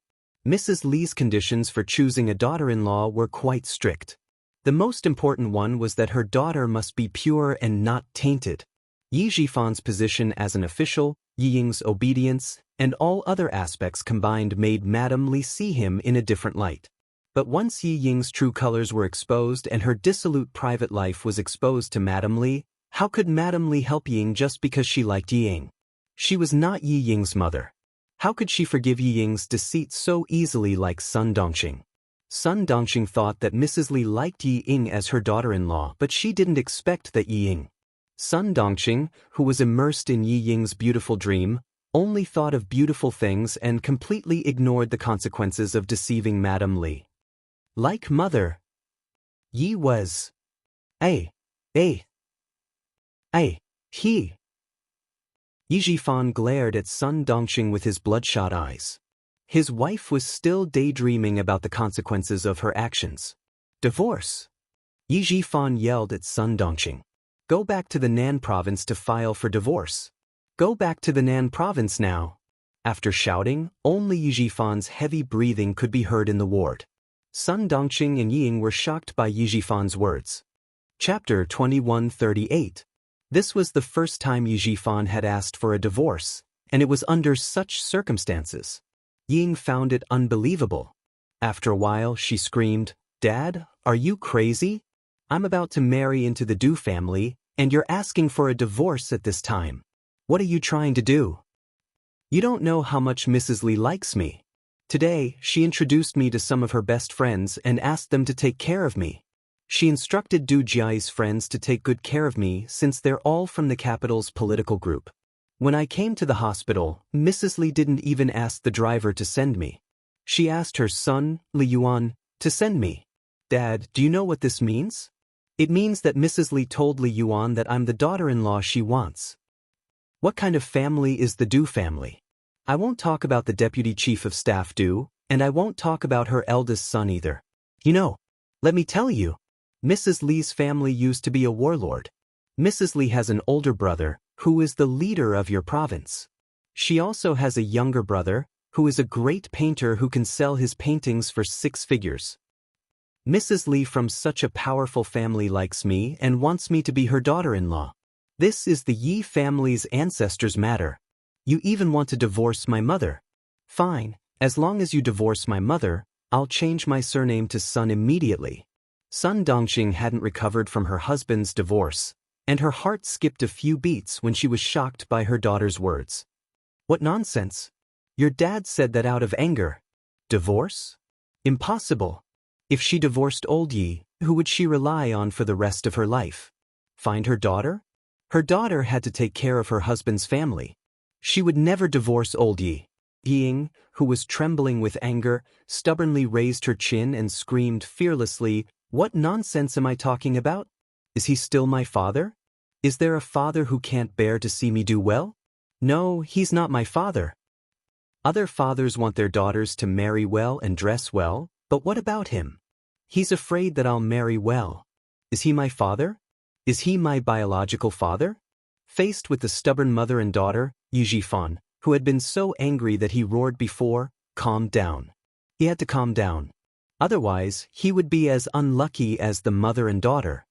Mrs. Li's conditions for choosing a daughter-in-law were quite strict. The most important one was that her daughter must be pure and not tainted. Yi Jifan's position as an official, Yi Ying's obedience, and all other aspects combined made Madame Li see him in a different light. But once Yi Ying's true colors were exposed and her dissolute private life was exposed to Madame Li, how could Madame Li help Yi Ying just because she liked Yi Ying? She was not Yi Ying's mother. How could she forgive Yi Ying's deceit so easily like Sun Dongqing? Sun Dongqing thought that Mrs. Li liked Yi Ying as her daughter-in-law, but she didn't expect that Yi Ying. Sun Dongqing, who was immersed in Yi Ying's beautiful dream, only thought of beautiful things and completely ignored the consequences of deceiving Madame Li. Like mother, Yi was a he. Yi Jifan glared at Sun Dongqing with his bloodshot eyes. His wife was still daydreaming about the consequences of her actions. Divorce. Yi Jifan yelled at Sun Dongqing. Go back to the Nan province to file for divorce. Go back to the Nan province now. After shouting, only Yi Jifan's heavy breathing could be heard in the ward. Sun Dongqing and Ying were shocked by Yi Jifan's words. Chapter 2138. This was the first time Yi Jifan had asked for a divorce, and it was under such circumstances. Ying found it unbelievable. After a while, she screamed, "Dad, are you crazy? I'm about to marry into the Du family, and you're asking for a divorce at this time. What are you trying to do? You don't know how much Mrs. Li likes me. Today, she introduced me to some of her best friends and asked them to take care of me. She instructed Du Jiai's friends to take good care of me since they're all from the capital's political group. When I came to the hospital, Mrs. Li didn't even ask the driver to send me. She asked her son, Li Yuan, to send me. Dad, do you know what this means? It means that Mrs. Li told Li Yuan that I'm the daughter-in-law she wants. What kind of family is the Du family? I won't talk about the deputy chief of staff Du, and I won't talk about her eldest son either. You know, let me tell you, Mrs. Li's family used to be a warlord. Mrs. Li has an older brother, who is the leader of your province. She also has a younger brother, who is a great painter who can sell his paintings for 6 figures. Mrs. Li from such a powerful family likes me and wants me to be her daughter-in-law. This is the Yi family's ancestors' matter. You even want to divorce my mother. Fine, as long as you divorce my mother, I'll change my surname to Sun immediately. Sun Dongqing hadn't recovered from her husband's divorce, and her heart skipped a few beats when she was shocked by her daughter's words. What nonsense! Your dad said that out of anger. Divorce? Impossible. If she divorced old Yi, who would she rely on for the rest of her life? Find her daughter? Her daughter had to take care of her husband's family. She would never divorce old Yi. Ying, who was trembling with anger, stubbornly raised her chin and screamed fearlessly, "What nonsense am I talking about? Is he still my father? Is there a father who can't bear to see me do well? No, he's not my father. Other fathers want their daughters to marry well and dress well, but what about him? He's afraid that I'll marry well. Is he my father? Is he my biological father?" Faced with the stubborn mother and daughter, Yi Jifan, who had been so angry that he roared before, calmed down. He had to calm down. Otherwise, he would be as unlucky as the mother and daughter.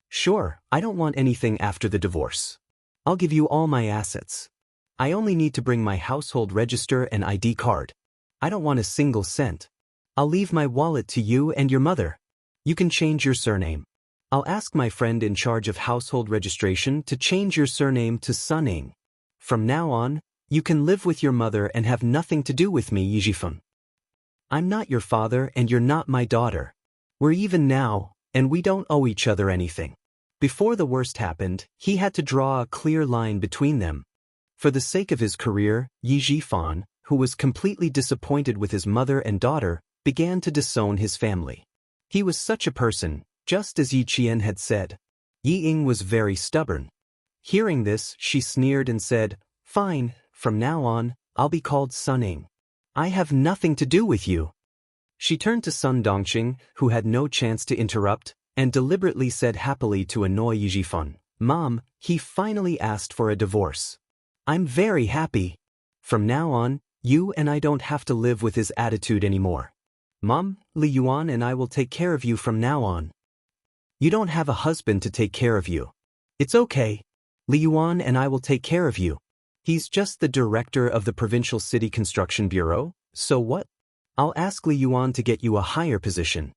Sure, I don't want anything after the divorce. I'll give you all my assets. I only need to bring my household register and ID card. I don't want a single cent. I'll leave my wallet to you and your mother. You can change your surname. I'll ask my friend in charge of household registration to change your surname to Sunning. From now on, you can live with your mother and have nothing to do with me, Yi Jifan. I'm not your father and you're not my daughter. We're even now, and we don't owe each other anything. Before the worst happened, he had to draw a clear line between them. For the sake of his career, Yi Jifan, who was completely disappointed with his mother and daughter, began to disown his family. He was such a person, just as Yi Qian had said. Yi Ying was very stubborn. Hearing this, she sneered and said, "Fine, from now on, I'll be called Sunning. I have nothing to do with you." She turned to Sun Dongqing, who had no chance to interrupt, and deliberately said happily to annoy Yi Jifan, "Mom, he finally asked for a divorce. I'm very happy. From now on, you and I don't have to live with his attitude anymore. Mom, Li Yuan and I will take care of you from now on. You don't have a husband to take care of you. It's okay. Li Yuan and I will take care of you. He's just the director of the Provincial City Construction Bureau, so what? I'll ask Li Yuan to get you a higher position.